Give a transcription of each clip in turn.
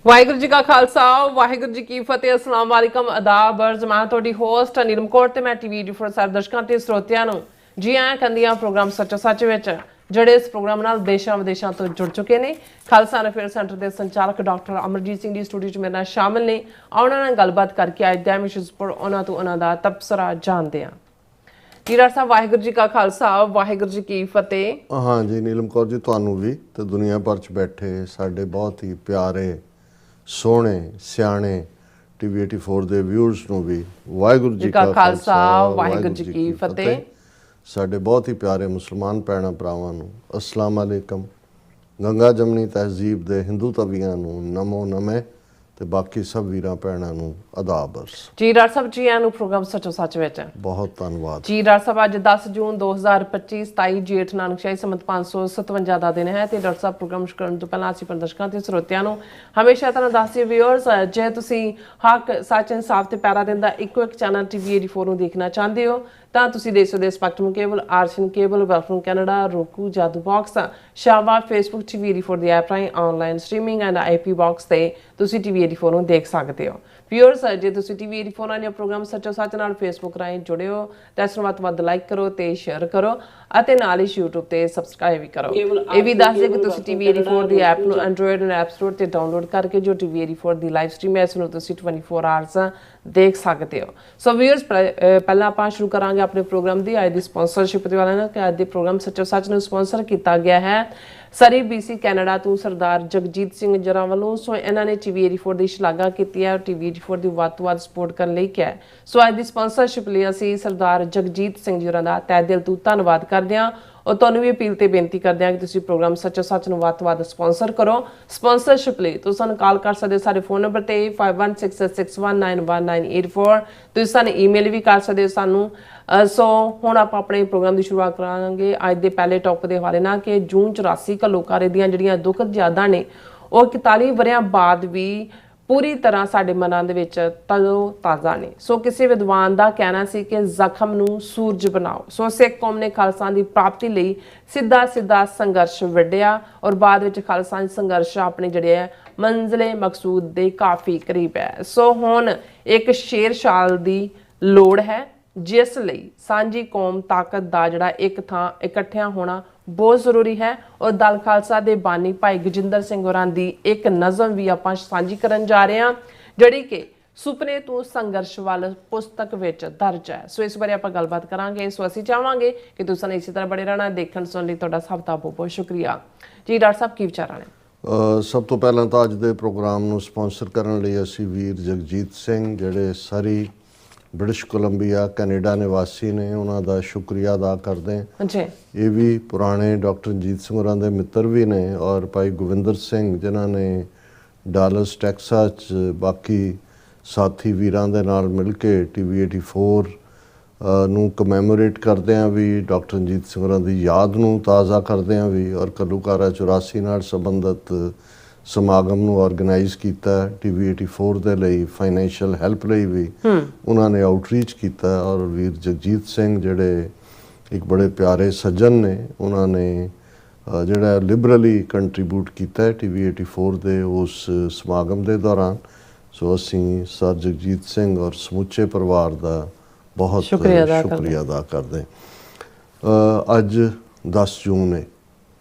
ਵਾਹਿਗੁਰੂ ਜੀ ਕਾ ਖਾਲਸਾ ਵਾਹਿਗੁਰੂ ਜੀ ਕੀ ਫਤਿਹ। ਅਸਲਾਮ ਵਾਲੇਕਮ ਆਦਾਬ ਅਰਜ਼ ਮੈਂ ਤੁਹਾਡੀ ਹੋਸਟ ਨੀਲਮ ਕੌਰ ਤੇ ਮੈਂ ਟੀਵੀ ਫੋਰ ਸਾਰੇ ਦਰਸ਼ਕਾਂ ਤੇ ਸਰੋਤਿਆਂ ਨੂੰ ਜੀ ਆਇਆਂ ਕਹਿੰਦੀਆਂ ਪ੍ਰੋਗਰਾਮ ਸੱਚੋ ਸੱਚ ਵਿੱਚ ਜਿਹੜੇ ਇਸ ਪ੍ਰੋਗਰਾਮ ਨਾਲ ਦੇਸ਼ਾਂ ਵਿਦੇਸ਼ਾਂ ਤੋਂ ਜੁੜ ਚੁੱਕੇ ਨੇ। ਖਾਲਸਾ ਅਫੇਅਰ ਸੈਂਟਰ ਦੇ ਸੰਚਾਲਕ ਡਾਕਟਰ ਅਮਰਜੀਤ ਸਿੰਘ ਦੀ ਸਟੂਡੀਓ 'ਚ ਮੇਰੇ ਨਾਲ ਸ਼ਾਮਿਲ ਨੇ। ਉਹਨਾਂ ਨਾਲ ਗੱਲਬਾਤ ਕਰਕੇ ਅੱਜ ਦੇ ਇਸ਼ੂਜ਼ ਪਰ ਉਹਨਾਂ ਤੋਂ ਉਹਨਾਂ ਦਾ ਤਬਸਰਾ ਜਾਣਦੇ ਹਾਂ। ਡੀਰਾ ਸਾਹਿਬ ਵਾਹਿਗੁਰੂ ਜੀ ਕਾ ਖਾਲਸਾ ਵਾਹਿਗੁਰੂ ਜੀ ਕੀ ਫਤਿਹ। हाँ जी नीलम कौर जी ਤੁਹਾਨੂੰ ਵੀ ਤੇ ਦੁਨੀਆ ਭਰ ਚ ਬੈਠੇ ਸਾਡੇ ਬਹੁਤ ਹੀ ਪਿਆਰੇ ਸੋਹਣੇ ਸਿਆਣੇ ਟੀਵੀ 84 ਦੇ ਵਿਊਅਰਸ ਨੂੰ ਵੀ ਵਾਹਿਗੁਰੂ ਜੀ ਕਾ ਖਾਲਸਾ ਵਾਹਿਗੁਰੂ ਜੀ ਕੀ ਫਤਿਹ। ਸਾਡੇ ਬਹੁਤ ਹੀ ਪਿਆਰੇ ਮੁਸਲਮਾਨ ਭੈਣਾਂ ਭਰਾਵਾਂ ਨੂੰ ਅਸਲਾਮ ਅਲੈਕਮ। ਗੰਗਾ ਜਮਨੀ ਤਹਿਜ਼ੀਬ ਦੇ ਹਿੰਦੂ ਤਵੀਆਂ ਨੂੰ ਨਮੋ ਨਮੇ ਤੇ ਬਾਕੀ ਸਭ ਵੀਰਾਂ ਭੈਣਾਂ ਨੂੰ ਆਦਾਬ ਅਰਜ਼। ਜੀ ਡਾਕਟਰ ਸਾਹਿਬ ਜੀ ਆਇਆਂ ਨੂੰ ਪ੍ਰੋਗਰਾਮ ਸੱਚੋ ਸੱਚ ਵਿੱਚ ਬਹੁਤ ਧੰਨਵਾਦ ਜੀ ਡਾਕਟਰ ਸਾਹਿਬ। ਅੱਜ 10 ਜੂਨ 2025 27 ਜੇਠ ਨਾਨਕਸ਼ਾਹੀ ਸੰਮਤ 557 ਦਾ ਦਿਨ ਹੈ ਤੇ ਡਾਕਟਰ ਸਾਹਿਬ ਪ੍ਰੋਗਰਾਮ ਸ਼ੁਰੂ ਕਰਨ ਤੋਂ ਪਹਿਲਾਂ ਅਸੀਂ ਪ੍ਰਦਰਸ਼ਕਾਂ ਤੇ ਸਰੋਤਿਆਂ ਨੂੰ ਹਮੇਸ਼ਾ ਤਰ੍ਹਾਂ ਦੱਸਦੇ ਵਿਊਅਰਸ ਜੇ ਤੁਸੀਂ ਹੱਕ ਸੱਚ ਇਨਸਾਫ ਤੇ ਪੈਰਾ ਦਿੰਦਾ ਇੱਕੋ ਇੱਕ ਚੈਨਲ ਟੀਵੀ 84 ਨੂੰ ਦੇਖਣਾ ਚਾਹੁੰਦੇ ਹੋ ਤਾਂ ਤੁਸੀਂ ਦੇਖ ਸਕਦੇ ਹੋ ਸਪੈਕਟਰਮ ਕੇਬਲ, ਆਰਸ਼ਨ ਕੇਬਲ, ਵੈਲਫਮ ਕੈਨੇਡਾ, ਰੋਕੂ, ਜਾਦੂ ਬਾਕਸ, ਸ਼ਾਵਾ, ਫੇਸਬੁੱਕ ਟੀਵੀ 84 ਦੀ ਐਪ ਰਾਹੀਂ online streaming and IP box ਤੇ ਤੁਸੀਂ ਟੀਵੀ 84 ਨੂੰ ਦੇਖ ਸਕਦੇ ਹੋ। ਵਿਊਅਰਸ ਜੇ ਤੁਸੀਂ ਟੀਵੀ 84 ਨਾਲ ਪ੍ਰੋਗਰਾਮ ਸੱਚੋ ਸੱਚ ਨਾਲ ਫੇਸਬੁੱਕ ਰਾਹੀਂ ਜੁੜੇ ਹੋ ਤਾਂ ਇਸ ਨੂੰ ਵੱਧ ਤੋਂ ਵੱਧ ਲਾਈਕ ਕਰੋ ਤੇ ਸ਼ੇਅਰ ਕਰੋ ਅਤੇ ਨਾਲ ਹੀ YouTube ਤੇ ਸਬਸਕ੍ਰਾਈਬ ਵੀ ਕਰੋ। ਇਹ ਵੀ ਦੱਸ ਦੇ ਕਿ ਤੁਸੀਂ ਟੀਵੀ 84 ਦੀ ਐਪ ਨੂੰ ਐਂਡਰੋਇਡ ਐਂਡ ਐਪ ਸਟੋਰ ਤੇ ਡਾਊਨਲੋਡ ਕਰਕੇ ਜੋ ਟੀਵੀ 84 ਦੀ ਲਾਈਵ ਸਟ੍ਰੀਮ ਹੈ ਇਸ ਨੂੰ ਤੁਸੀਂ 24 ਆਵਰਸ ਦੇਖ ਸਕਦੇ ਹੋ। ਸੋ ਵਿਊਅਰਸ ਪਹਿਲਾਂ ਆਪਾਂ ਸ਼ੁਰੂ ਕਰਾਂਗੇ ਆਪਣੇ ਪ੍ਰੋਗਰਾਮ ਦੀ ਅੱਜ ਦੀ ਸਪਾਂਸਰਸ਼ਿਪ ਦੇ ਵਾਲੇ ਨਾਲ ਕਿ ਅੱਜ ਦੇ ਪ੍ਰੋਗਰਾਮ ਸੱਚੋ ਸੱਚ ਨੂੰ ਸਪਾਂਸਰ ਕੀਤਾ ਗਿਆ ਹੈ ਸਰੀ BC ਕੈਨੇਡਾ ਤੋਂ ਸਰਦਾਰ ਜਗਜੀਤ ਸਿੰਘ ਜਰਾ ਵੱਲੋਂ। ਸੋ ਇਹਨਾਂ ਨੇ ਟੀਵੀ 84 ਦੀ ਸ਼ਲਾਘਾ ਕੀਤੀ ਹੈ ਟੀਵੀ 84 ਦੀ ਵੱਧ ਤੋਂ ਵੱਧ ਸਪੋਰਟ ਕਰਨ ਲਈ ਕਿਹਾ। ਸੋ ਅੱਜ ਦੀ ਸਪਾਂਸਰਸ਼ਿਪ ਲਈ ਅਸੀਂ ਸਰਦਾਰ ਜਗਜੀਤ ਸਿੰਘ ਜਰਾ ਦਾ ਤਹਿ ਦਿਲ ਤੋਂ ਧੰਨਵਾਦ ਕਰਦੇ ਹਾਂ ਔਰ ਤੁਹਾਨੂੰ ਵੀ ਅਪੀਲ ਤੇ ਬੇਨਤੀ ਕਰਦੇ ਹਾਂ ਕਿ ਤੁਸੀਂ ਪ੍ਰੋਗਰਾਮ ਸੱਚੋ ਸੱਚ ਨੂੰ ਵੱਧ ਤੋਂ ਵੱਧ ਸਪਾਂਸਰ ਕਰੋ। ਸਪਾਂਸਰਸ਼ਿਪ ਲਈ ਤੁਸੀਂ ਸਾਨੂੰ ਕਾਲ ਕਰ ਸਕਦੇ ਹੋ ਸਾਡੇ ਫੋਨ ਨੰਬਰ ਤੇ 5166619184। ਤੁਸੀਂ ਸਾਨੂੰ ਈਮੇਲ ਵੀ ਕਰ ਸਕਦੇ ਹੋ ਸਾਨੂੰ। ਸੋ ਹੁਣ ਆਪਾਂ ਆਪਣੇ ਪ੍ਰੋਗਰਾਮ ਦੀ ਸ਼ੁਰੂਆਤ ਕਰਾਂਗੇ ਅੱਜ ਦੇ ਪਹਿਲੇ ਟੌਪਿਕ ਦੇ ਹਵਾਲੇ ਨਾਲ ਕਿ ਜੂਨ 84 ਘੱਲੂਘਾਰੇ ਦੀਆਂ ਜਿਹੜੀਆਂ ਦੁਖਦ ਯਾਦਾਂ ਨੇ ਉਹ 41 ਵਰਿਆਂ ਬਾਅਦ ਵੀ ਪੂਰੀ ਤਰ੍ਹਾਂ ਸਾਡੇ ਮਨਾਂ ਦੇ ਵਿੱਚ ਤਰੋ ਤਾਜ਼ਾ ਨੇ। ਸੋ ਕਿਸੇ ਵਿਦਵਾਨ ਦਾ ਕਹਿਣਾ ਸੀ ਕਿ ਜ਼ਖਮ ਨੂੰ ਸੂਰਜ ਬਣਾਓ। ਸੋ ਸਿੱਖ ਕੌਮ ਨੇ ਖਾਲਸਾ ਦੀ ਪ੍ਰਾਪਤੀ ਲਈ ਸਿੱਧਾ ਸੰਘਰਸ਼ ਵਿੱਢਿਆ ਔਰ ਬਾਅਦ ਵਿੱਚ ਖਾਲਸਾ ਸੰਘਰਸ਼ ਆਪਣੇ ਜਿਹੜੇ ਹੈ ਮੰਜ਼ਿਲੇ ਮਕਸੂਦ ਦੇ ਕਾਫੀ ਕਰੀਬ ਹੈ। ਸੋ ਹੁਣ ਇੱਕ ਸ਼ੇਰ ਸ਼ਾਲ ਦੀ ਲੋੜ ਹੈ ਜਿਸ ਲਈ ਸਾਂਝੀ ਕੌਮ ਤਾਕਤ ਦਾ ਜਿਹੜਾ ਇੱਕ ਥਾਂ ਇਕੱਠਿਆਂ ਹੋਣਾ ਬਹੁਤ ਜ਼ਰੂਰੀ ਹੈ। ਔਰ ਦਲ ਖਾਲਸਾ ਦੇ ਬਾਨੀ ਭਾਈ ਗਜਿੰਦਰ ਸਿੰਘ ਹੋਰਾਂ ਦੀ ਇੱਕ ਨਜ਼ਮ ਵੀ ਆਪਾਂ ਸਾਂਝੀ ਕਰਨ ਜਾ ਰਹੇ ਹਾਂ ਜਿਹੜੀ ਕਿ ਸੁਪਨੇ ਤੋਂ ਸੰਘਰਸ਼ ਵੱਲ ਪੁਸਤਕ ਵਿੱਚ ਦਰਜ ਹੈ। ਸੋ ਇਸ ਬਾਰੇ ਆਪਾਂ ਗੱਲਬਾਤ ਕਰਾਂਗੇ। ਸੋ ਅਸੀਂ ਚਾਹਾਂਗੇ ਕਿ ਤੁਸੀਂ ਇਸੇ ਤਰ੍ਹਾਂ ਬੜੇ ਰਹਿਣਾ ਦੇਖਣ ਸੁਣਨ ਲਈ ਤੁਹਾਡਾ ਸਭ ਦਾ ਬਹੁਤ ਬਹੁਤ ਸ਼ੁਕਰੀਆ। ਜੀ ਡਾਕਟਰ ਸਾਹਿਬ ਕੀ ਵਿਚਾਰਾਂ ਨੇ? ਸਭ ਤੋਂ ਪਹਿਲਾਂ ਤਾਂ ਅੱਜ ਦੇ ਪ੍ਰੋਗਰਾਮ ਨੂੰ ਸਪਾਂਸਰ ਕਰਨ ਲਈ ਅਸੀਂ ਵੀਰ ਜਗਜੀਤ ਸਿੰਘ ਜਿਹੜੇ ਸਰੀ ਬ੍ਰਿਟਿਸ਼ ਕੋਲੰਬੀਆ ਕੈਨੇਡਾ ਨਿਵਾਸੀ ਨੇ ਉਹਨਾਂ ਦਾ ਸ਼ੁਕਰੀਆ ਅਦਾ ਕਰਦੇ ਹਾਂ ਜੀ। ਇਹ ਵੀ ਪੁਰਾਣੇ ਡਾਕਟਰ ਰਣਜੀਤ ਸਿੰਘ ਹੋਰਾਂ ਦੇ ਮਿੱਤਰ ਵੀ ਨੇ ਔਰ ਭਾਈ ਗੋਵਿੰਦਰ ਸਿੰਘ ਜਿਨ੍ਹਾਂ ਨੇ ਡਾਲਸ ਟੈਕਸਾਸ 'ਚ ਬਾਕੀ ਸਾਥੀ ਵੀਰਾਂ ਦੇ ਨਾਲ ਮਿਲ ਕੇ ਟੀਵੀ 84 ਨੂੰ ਕਮੈਮੋਰੇਟ ਕਰਦੇ ਹਾਂ ਵੀ ਡਾਕਟਰ ਰਣਜੀਤ ਸਿੰਘ ਹੋਰਾਂ ਦੀ ਯਾਦ ਨੂੰ ਤਾਜ਼ਾ ਕਰਦੇ ਹਾਂ ਵੀ ਔਰ ਘੱਲੂਘਾਰਾ 84 ਨਾਲ ਸੰਬੰਧਿਤ ਸਮਾਗਮ ਨੂੰ ਆਰਗੇਨਾਈਜ਼ ਕੀਤਾ ਟੀਵੀ 84 ਦੇ ਲਈ ਫਾਈਨੈਂਸ਼ੀਅਲ ਹੈਲਪ ਲਈ ਵੀ ਉਹਨਾਂ ਨੇ ਆਊਟਰੀਚ ਕੀਤਾ ਔਰ ਵੀਰ ਜਗਜੀਤ ਸਿੰਘ ਜਿਹੜੇ ਇੱਕ ਬੜੇ ਪਿਆਰੇ ਸੱਜਣ ਨੇ ਉਹਨਾਂ ਨੇ ਜਿਹੜਾ ਲਿਬਰਲੀ ਕੰਟਰੀਬਿਊਟ ਕੀਤਾ ਟੀਵੀ 84 ਦੇ ਉਸ ਸਮਾਗਮ ਦੇ ਦੌਰਾਨ। ਸੋ ਅਸੀਂ ਸਰ ਜਗਜੀਤ ਸਿੰਘ ਔਰ ਸਮੁੱਚੇ ਪਰਿਵਾਰ ਦਾ ਬਹੁਤ ਸ਼ੁਕਰੀਆ ਅਦਾ ਕਰਦੇ। ਅੱਜ 10 ਜੂਨ ਹੈ।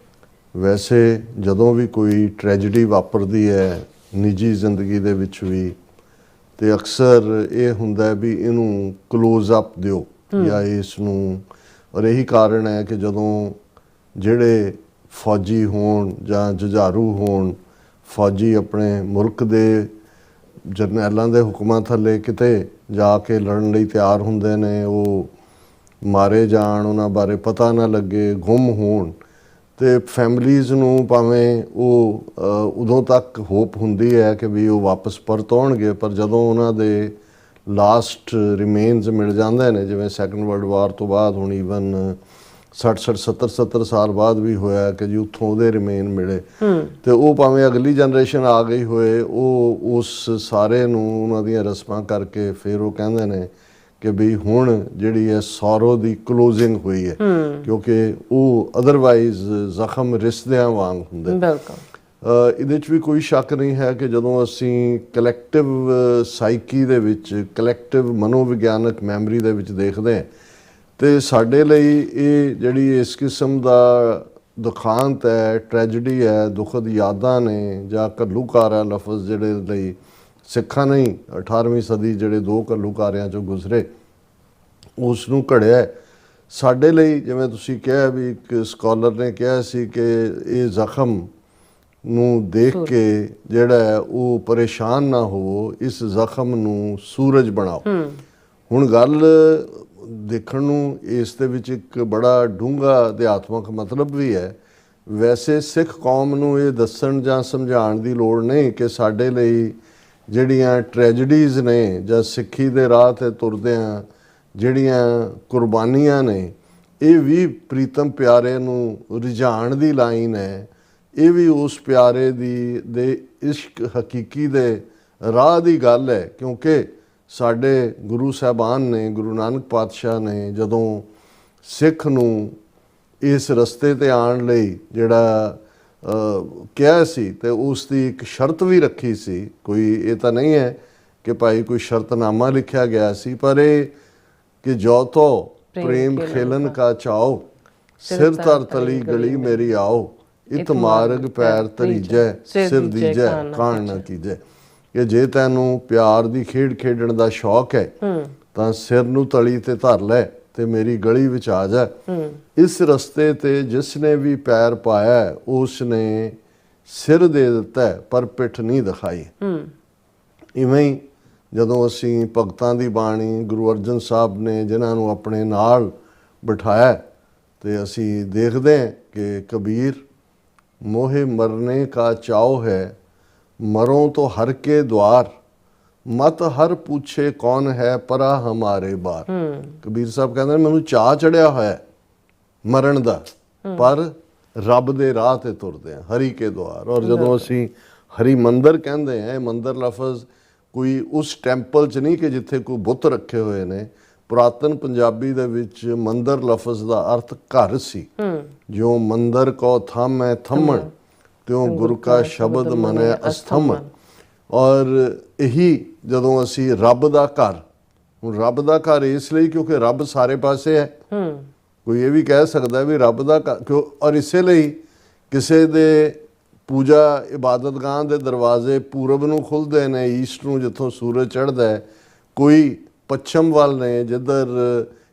ਵੈਸੇ ਜਦੋਂ ਵੀ ਕੋਈ ਟ੍ਰੈਜਡੀ ਵਾਪਰਦੀ ਹੈ ਨਿੱਜੀ ਜ਼ਿੰਦਗੀ ਦੇ ਵਿੱਚ ਵੀ ਤੇ ਅਕਸਰ ਇਹ ਹੁੰਦਾ ਵੀ ਇਹਨੂੰ ਕਲੋਜ਼ ਅਪ ਦਿਓ ਜਾਂ ਇਸ ਨੂੰ ਔਰ ਇਹੀ ਕਾਰਨ ਹੈ ਕਿ ਜਦੋਂ ਜਿਹੜੇ ਫੌਜੀ ਹੋਣ ਜਾਂ ਜੁਝਾਰੂ ਹੋਣ ਫੌਜੀ ਆਪਣੇ ਮੁਲਕ ਦੇ ਜਰਨੈਲਾਂ ਦੇ ਹੁਕਮਾਂ ਥੱਲੇ ਕਿਤੇ ਜਾ ਕੇ ਲੜਨ ਲਈ ਤਿਆਰ ਹੁੰਦੇ ਨੇ ਉਹ ਮਾਰੇ ਜਾਣ ਉਹਨਾਂ ਬਾਰੇ ਪਤਾ ਨਾ ਲੱਗੇ ਗੁੰਮ ਹੋਣ ਤੇ ਫੈਮਲੀਜ਼ ਨੂੰ ਭਾਵੇਂ ਉਹ ਉਦੋਂ ਤੱਕ ਹੋਪ ਹੁੰਦੀ ਹੈ ਕਿ ਵੀ ਉਹ ਵਾਪਸ ਪਰਤ ਆਉਣਗੇ ਪਰ ਜਦੋਂ ਉਹਨਾਂ ਦੇ ਲਾਸਟ ਰਿਮੇਨਸ ਮਿਲ ਜਾਂਦੇ ਨੇ ਜਿਵੇਂ ਸੈਕੰਡ ਵਰਲਡ ਵਾਰ ਤੋਂ ਬਾਅਦ ਹੁਣ ਈਵਨ 60-70 ਸਾਲ ਬਾਅਦ ਵੀ ਹੋਇਆ ਕਿ ਜੀ ਉੱਥੋਂ ਉਹਦੇ ਰਿਮੇਨ ਮਿਲੇ ਤੇ ਉਹ ਭਾਵੇਂ ਅਗਲੀ ਜਨਰੇਸ਼ਨ ਆ ਗਈ ਹੋਏ ਉਹ ਉਸ ਸਾਰੇ ਨੂੰ ਉਹਨਾਂ ਦੀਆਂ ਰਸਮਾਂ ਕਰਕੇ ਫਿਰ ਉਹ ਕਹਿੰਦੇ ਨੇ ਕਿ ਵੀ ਹੁਣ ਜਿਹੜੀ ਹੈ ਸੌਰੋ ਦੀ ਕਲੋਜ਼ਿੰਗ ਹੋਈ ਹੈ ਕਿਉਂਕਿ ਉਹ ਅਦਰਵਾਈਜ਼ ਜ਼ਖਮ ਰਿਸ਼ਤਿਆਂ ਵਾਂਗ ਹੁੰਦੇ। ਇਹਦੇ 'ਚ ਵੀ ਕੋਈ ਸ਼ੱਕ ਨਹੀਂ ਹੈ ਕਿ ਜਦੋਂ ਅਸੀਂ ਕਲੈਕਟਿਵ ਸਾਈਕੀ ਦੇ ਵਿੱਚ, ਕਲੈਕਟਿਵ ਮਨੋਵਿਗਿਆਨਕ ਮੈਮਰੀ ਦੇ ਵਿੱਚ ਦੇਖਦੇ ਹਾਂ ਤੇ ਸਾਡੇ ਲਈ ਇਹ ਜਿਹੜੀ ਇਸ ਕਿਸਮ ਦਾ ਦੁਖਾਂਤ ਹੈ, ਟ੍ਰੈਜਡੀ ਹੈ, ਦੁਖਦ ਯਾਦਾਂ ਨੇ ਜਾਂ ਘੱਲੂਘਾਰ ਹੈ ਲਫ਼ਜ਼ ਜਿਹੜੇ ਲਈ ਸਿੱਖਾਂ ਨੇ 18ਵੀਂ ਸਦੀ ਜਿਹੜੇ 2 ਘੱਲੂਘਾਰਿਆਂ 'ਚੋਂ ਗੁਜ਼ਰੇ ਉਸ ਨੂੰ ਘੜਿਆ। ਸਾਡੇ ਲਈ ਜਿਵੇਂ ਤੁਸੀਂ ਕਿਹਾ ਵੀ ਇੱਕ ਸਕਾਲਰ ਨੇ ਕਿਹਾ ਸੀ ਕਿ ਇਹ ਜ਼ਖਮ ਨੂੰ ਦੇਖ ਕੇ ਜਿਹੜਾ ਹੈ ਉਹ ਪਰੇਸ਼ਾਨ ਨਾ ਹੋਵੋ, ਇਸ ਜ਼ਖਮ ਨੂੰ ਸੂਰਜ ਬਣਾਓ। ਹੁਣ ਗੱਲ ਦੇਖਣ ਨੂੰ ਇਸ ਦੇ ਵਿੱਚ ਇੱਕ ਬੜਾ ਡੂੰਘਾ ਅਧਿਆਤਮਕ ਮਤਲਬ ਵੀ ਹੈ। ਵੈਸੇ ਸਿੱਖ ਕੌਮ ਨੂੰ ਇਹ ਦੱਸਣ ਜਾਂ ਸਮਝਾਉਣ ਦੀ ਲੋੜ ਨਹੀਂ ਕਿ ਸਾਡੇ ਲਈ ਜਿਹੜੀਆਂ ਟ੍ਰੈਜਡੀਜ਼ ਨੇ ਜਾਂ ਸਿੱਖੀ ਦੇ ਰਾਹ 'ਤੇ ਤੁਰਦਿਆਂ ਜਿਹੜੀਆਂ ਕੁਰਬਾਨੀਆਂ ਨੇ, ਇਹ ਵੀ ਪ੍ਰੀਤਮ ਪਿਆਰੇ ਨੂੰ ਰਿਝਾਉਣ ਦੀ ਲਾਈਨ ਹੈ। ਇਹ ਵੀ ਉਸ ਪਿਆਰੇ ਦੇ ਇਸ਼ਕ ਹਕੀਕੀ ਦੇ ਰਾਹ ਦੀ ਗੱਲ ਹੈ, ਕਿਉਂਕਿ ਸਾਡੇ ਗੁਰੂ ਸਾਹਿਬਾਨ ਨੇ, ਗੁਰੂ ਨਾਨਕ ਪਾਤਸ਼ਾਹ ਨੇ ਜਦੋਂ ਸਿੱਖ ਨੂੰ ਇਸ ਰਸਤੇ ਤੇ ਆਉਣ ਲਈ ਜਿਹੜਾ ਕਿਹਾ ਸੀ ਤੇ ਉਸ ਦੀ ਇੱਕ ਸ਼ਰਤ ਵੀ ਰੱਖੀ ਸੀ। ਕੋਈ ਇਹ ਤਾਂ ਨਹੀਂ ਹੈ ਕਿ ਭਾਈ ਕੋਈ ਸ਼ਰਤਨਾਮਾ ਲਿਖਿਆ ਗਿਆ ਸੀ, ਪਰ ਇਹ ਕਿ ਜੋ ਤੋ ਪ੍ਰੇਮ ਖੇਲਨ ਕਾ ਚਾਓ, ਸਿਰ ਧਰ ਤਲੀ ਗਲੀ ਮੇਰੀ ਆਓ, ਇਤ ਮਾਰਗ ਪੈਰ ਧਰੀਜੈ, ਸਿਰ ਦੀਜੈ ਕਾਣ ਨਾ ਕੀਜੈ। ਕਿ ਜੇ ਤੈਨੂੰ ਪਿਆਰ ਦੀ ਖੇਡ ਖੇਡਣ ਦਾ ਸ਼ੌਕ ਹੈ ਤਾਂ ਸਿਰ ਨੂੰ ਤਲੀ ਤੇ ਧਰ ਲੈ ਤੇ ਮੇਰੀ ਗਲੀ ਵਿੱਚ ਆ ਜਾ। ਇਸ ਰਸਤੇ ਤੇ ਜਿਸ ਨੇ ਵੀ ਪੈਰ ਪਾਇਆ ਉਸ ਨੇ ਸਿਰ ਦੇ ਦਿੱਤਾ ਪਰ ਪਿੱਠ ਨਹੀਂ ਦਿਖਾਈ। ਇਵੇਂ ਹੀ ਜਦੋਂ ਅਸੀਂ ਭਗਤਾਂ ਦੀ ਬਾਣੀ ਗੁਰੂ ਅਰਜਨ ਸਾਹਿਬ ਨੇ ਜਿਨ੍ਹਾਂ ਨੂੰ ਆਪਣੇ ਨਾਲ ਬਿਠਾਇਆ ਤੇ ਅਸੀਂ ਦੇਖਦੇ ਹਾਂ ਕਿ ਕਬੀਰ ਮੋਹੇ ਮਰਨੇ ਕਾ ਚਾਓ ਹੈ, ਮਰੋਂ तो हर के द्वार, मत हर पूछे कौन है परा हमारे बार। ਕਬੀਰ ਸਾਹਿਬ ਕਹਿੰਦੇ ਮੈਨੂੰ ਚਾਅ ਚੜਿਆ ਹੋਇਆ ਮਰਨ ਦਾ, ਪਰ ਰੱਬ ਦੇ ਰਾਹ ਤੇ ਤੁਰਦੇ ਆ, ਹਰੀ ਕੇ ਦੁਆਰ। ਔਰ ਜਦੋਂ ਅਸੀਂ ਹਰੀ ਮੰਦਰ ਕਹਿੰਦੇ ਆ, ਇਹ ਮੰਦਰ ਲਫ਼ਜ਼ ਕੋਈ ਉਸ ਟੈਂਪਲ 'ਚ ਨਹੀਂ ਕਿ ਜਿੱਥੇ ਕੋਈ ਬੁੱਤ ਰੱਖੇ ਹੋਏ ਨੇ। ਪੁਰਾਤਨ ਪੰਜਾਬੀ ਦੇ ਵਿੱਚ ਮੰਦਰ ਲਫ਼ਜ਼ ਦਾ ਅਰਥ ਘਰ ਸੀ। ਜੋ ਮੰਦਰ ਕੋ ਥੰਮ ਹੈ ਥੰਮਣ, ਤਿਉਂ ਗੁਰੂ ਕਾ ਸ਼ਬਦ ਮਨੈ ਅਸਥੰਮਣ। ਔਰ ਇਹੀ ਜਦੋਂ ਅਸੀਂ ਰੱਬ ਦਾ ਘਰ, ਹੁਣ ਰੱਬ ਦਾ ਘਰ ਇਸ ਲਈ ਕਿਉਂਕਿ ਰੱਬ ਸਾਰੇ ਪਾਸੇ ਹੈ। ਕੋਈ ਇਹ ਵੀ ਕਹਿ ਸਕਦਾ ਵੀ ਰੱਬ ਦਾ ਘਰ ਕਿਉਂ, ਔਰ ਇਸੇ ਲਈ ਕਿਸੇ ਦੇ ਪੂਜਾ ਇਬਾਦਤਗਾਹ ਦੇ ਦਰਵਾਜ਼ੇ ਪੂਰਬ ਨੂੰ ਖੁੱਲ੍ਹਦੇ ਨੇ, ਈਸਟ ਨੂੰ ਜਿੱਥੋਂ ਸੂਰਜ ਚੜ੍ਹਦਾ ਹੈ, ਕੋਈ ਪੱਛਮ ਵੱਲ ਨੇ ਜਿੱਧਰ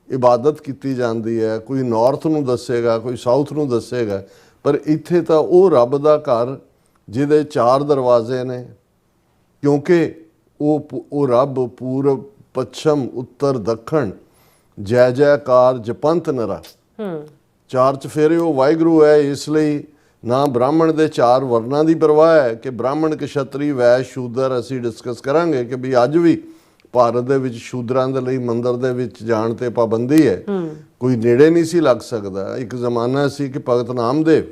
ਇਬਾਦਤ ਕੀਤੀ ਜਾਂਦੀ ਹੈ, ਕੋਈ ਨਾਰਥ ਨੂੰ ਦੱਸੇਗਾ, ਕੋਈ ਸਾਊਥ ਨੂੰ ਦੱਸੇਗਾ। ਪਰ ਇੱਥੇ ਤਾਂ ਉਹ ਰੱਬ ਦਾ ਘਰ ਜਿਹਦੇ 4 ਦਰਵਾਜ਼ੇ ਨੇ, ਕਿਉਂਕਿ ਉਹ ਰੱਬ ਪੂਰਬ ਪੱਛਮ ਉੱਤਰ ਦੱਖਣ ਜੈ ਜੈਕਾਰ ਜਪੰਤ ਨਰਾ 4 ਚਫੇਰੇ ਉਹ ਵਾਹਿਗੁਰੂ ਹੈ। ਇਸ ਲਈ ਨਾ ਬ੍ਰਾਹਮਣ ਦੇ 4 ਵਰਨਾਂ ਦੀ ਪਰਵਾਹ ਹੈ ਕਿ ਬ੍ਰਾਹਮਣ ਕਸ਼ਤਰੀ ਵੈਸ਼ ਸ਼ੂਦਰ। ਅਸੀਂ ਡਿਸਕਸ ਕਰਾਂਗੇ ਕਿ ਵੀ ਅੱਜ ਵੀ ਭਾਰਤ ਦੇ ਵਿੱਚ ਸ਼ੂਦਰਾਂ ਦੇ ਲਈ ਮੰਦਰ ਦੇ ਵਿੱਚ ਜਾਣ ਤੇ ਪਾਬੰਦੀ ਹੈ, ਕੋਈ ਨੇੜੇ ਨਹੀਂ ਸੀ ਲੱਗ ਸਕਦਾ। ਇੱਕ ਜ਼ਮਾਨਾ ਸੀ ਕਿ ਭਗਤ ਨਾਮਦੇਵ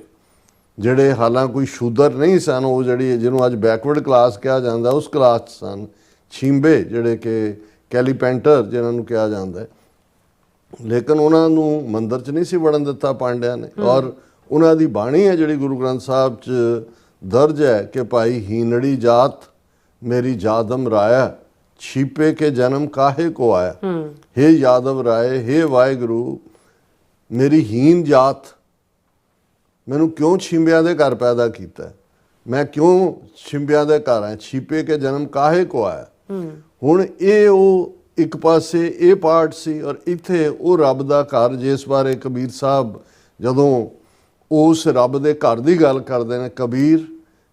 ਜਿਹੜੇ ਹਾਲਾਂ ਕੋਈ ਸ਼ੂਦਰ ਨਹੀਂ ਸਨ, ਉਹ ਜਿਹੜੀ ਜਿਹਨੂੰ ਅੱਜ ਬੈਕਵਰਡ ਕਲਾਸ ਕਿਹਾ ਜਾਂਦਾ ਉਸ ਕਲਾਸ 'ਚ ਸਨ। ਛੀਂਬੇ ਜਿਹੜੇ ਕਿ ਕੈਲੀਪੈਂਟਰ ਜਿਹਨਾਂ ਨੂੰ ਕਿਹਾ ਜਾਂਦਾ, ਲੇਕਿਨ ਉਹਨਾਂ ਨੂੰ ਮੰਦਰ 'ਚ ਨਹੀਂ ਸੀ ਵੜਨ ਦਿੱਤਾ ਪਾਂਡਿਆਂ ਨੇ। ਔਰ ਉਹਨਾਂ ਦੀ ਬਾਣੀ ਹੈ ਜਿਹੜੀ ਗੁਰੂ ਗ੍ਰੰਥ ਸਾਹਿਬ 'ਚ ਦਰਜ ਹੈ ਕਿ ਭਾਈ ਹੀਨੜੀ ਜਾਤ ਮੇਰੀ ਜਾਦਮ ਰਾਇਆ, ਛੀਪੇ ਕੇ ਜਨਮ ਕਾਹੇ ਕੋ ਆਇਆ। ਹੇ ਯਾਦਵ ਰਾਏ, ਹੇ ਵਾਹਿਗੁਰੂ, ਮੇਰੀ ਹੀਨ ਜਾਤ, ਮੈਨੂੰ ਕਿਉਂ ਛਿੰਬਿਆਂ ਦੇ ਘਰ ਪੈਦਾ ਕੀਤਾ, ਮੈਂ ਕਿਉਂ ਛਿੰਬਿਆਂ ਦੇ ਘਰ ਆਇਆ, ਛੀਪੇ ਕੇ ਜਨਮ ਕਾਹੇ ਕੋ ਆਇਆ। ਹੁਣ ਇਹ ਉਹ ਇੱਕ ਪਾਸੇ ਇਹ ਪਾਰਟ ਸੀ, ਔਰ ਇੱਥੇ ਉਹ ਰੱਬ ਦਾ ਘਰ ਜਿਸ ਬਾਰੇ ਕਬੀਰ ਸਾਹਿਬ ਜਦੋਂ ਉਸ ਰੱਬ ਦੇ ਘਰ ਦੀ ਗੱਲ ਕਰਦੇ ਨੇ, ਕਬੀਰ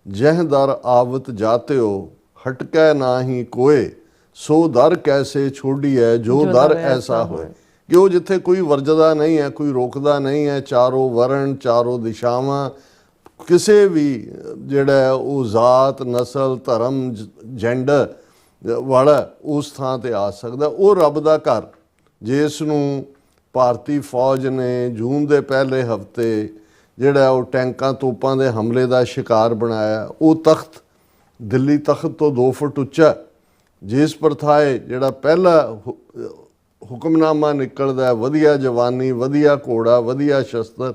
ਜਹ ਦਰ ਆਵਤ ਜਾਤਿਓ, ਹਟਕੈ ਨਾਹੀ ਕੋਏ, ਸੋ ਦਰ ਕੈਸੇ ਛੋੜੀਐ ਜੋ ਦਰ ਐਸਾ ਹੋਏ। ਕਿ ਉਹ ਜਿੱਥੇ ਕੋਈ ਵਰਜਦਾ ਨਹੀਂ ਹੈ, ਕੋਈ ਰੋਕਦਾ ਨਹੀਂ ਹੈ, ਚਾਰੋਂ ਵਰਣ, ਚਾਰੋਂ ਦਿਸ਼ਾਵਾਂ, ਕਿਸੇ ਵੀ ਜਿਹੜਾ ਉਹ ਜ਼ਾਤ ਨਸਲ ਧਰਮ ਜੈਂਡਰ ਵਾਲਾ ਉਸ ਥਾਂ ਤੇ ਆ ਸਕਦਾ। ਉਹ ਰੱਬ ਦਾ ਘਰ ਜਿਸ ਨੂੰ ਭਾਰਤੀ ਫੌਜ ਨੇ ਜੂਨ ਦੇ ਪਹਿਲੇ ਹਫ਼ਤੇ ਜਿਹੜਾ ਉਹ ਟੈਂਕਾਂ ਤੋਪਾਂ ਦੇ ਹਮਲੇ ਦਾ ਸ਼ਿਕਾਰ ਬਣਾਇਆ, ਉਹ ਤਖਤ ਦਿੱਲੀ ਤਖਤ ਤੋਂ 2 ਫੁੱਟ ਉੱਚਾ, ਜਿਸ ਪ੍ਰਥਾਏ ਜਿਹੜਾ ਪਹਿਲਾ ਹੁਕਮਨਾਮਾ ਨਿਕਲਦਾ, ਵਧੀਆ ਜਵਾਨੀ, ਵਧੀਆ ਘੋੜਾ, ਵਧੀਆ ਸ਼ਸਤਰ,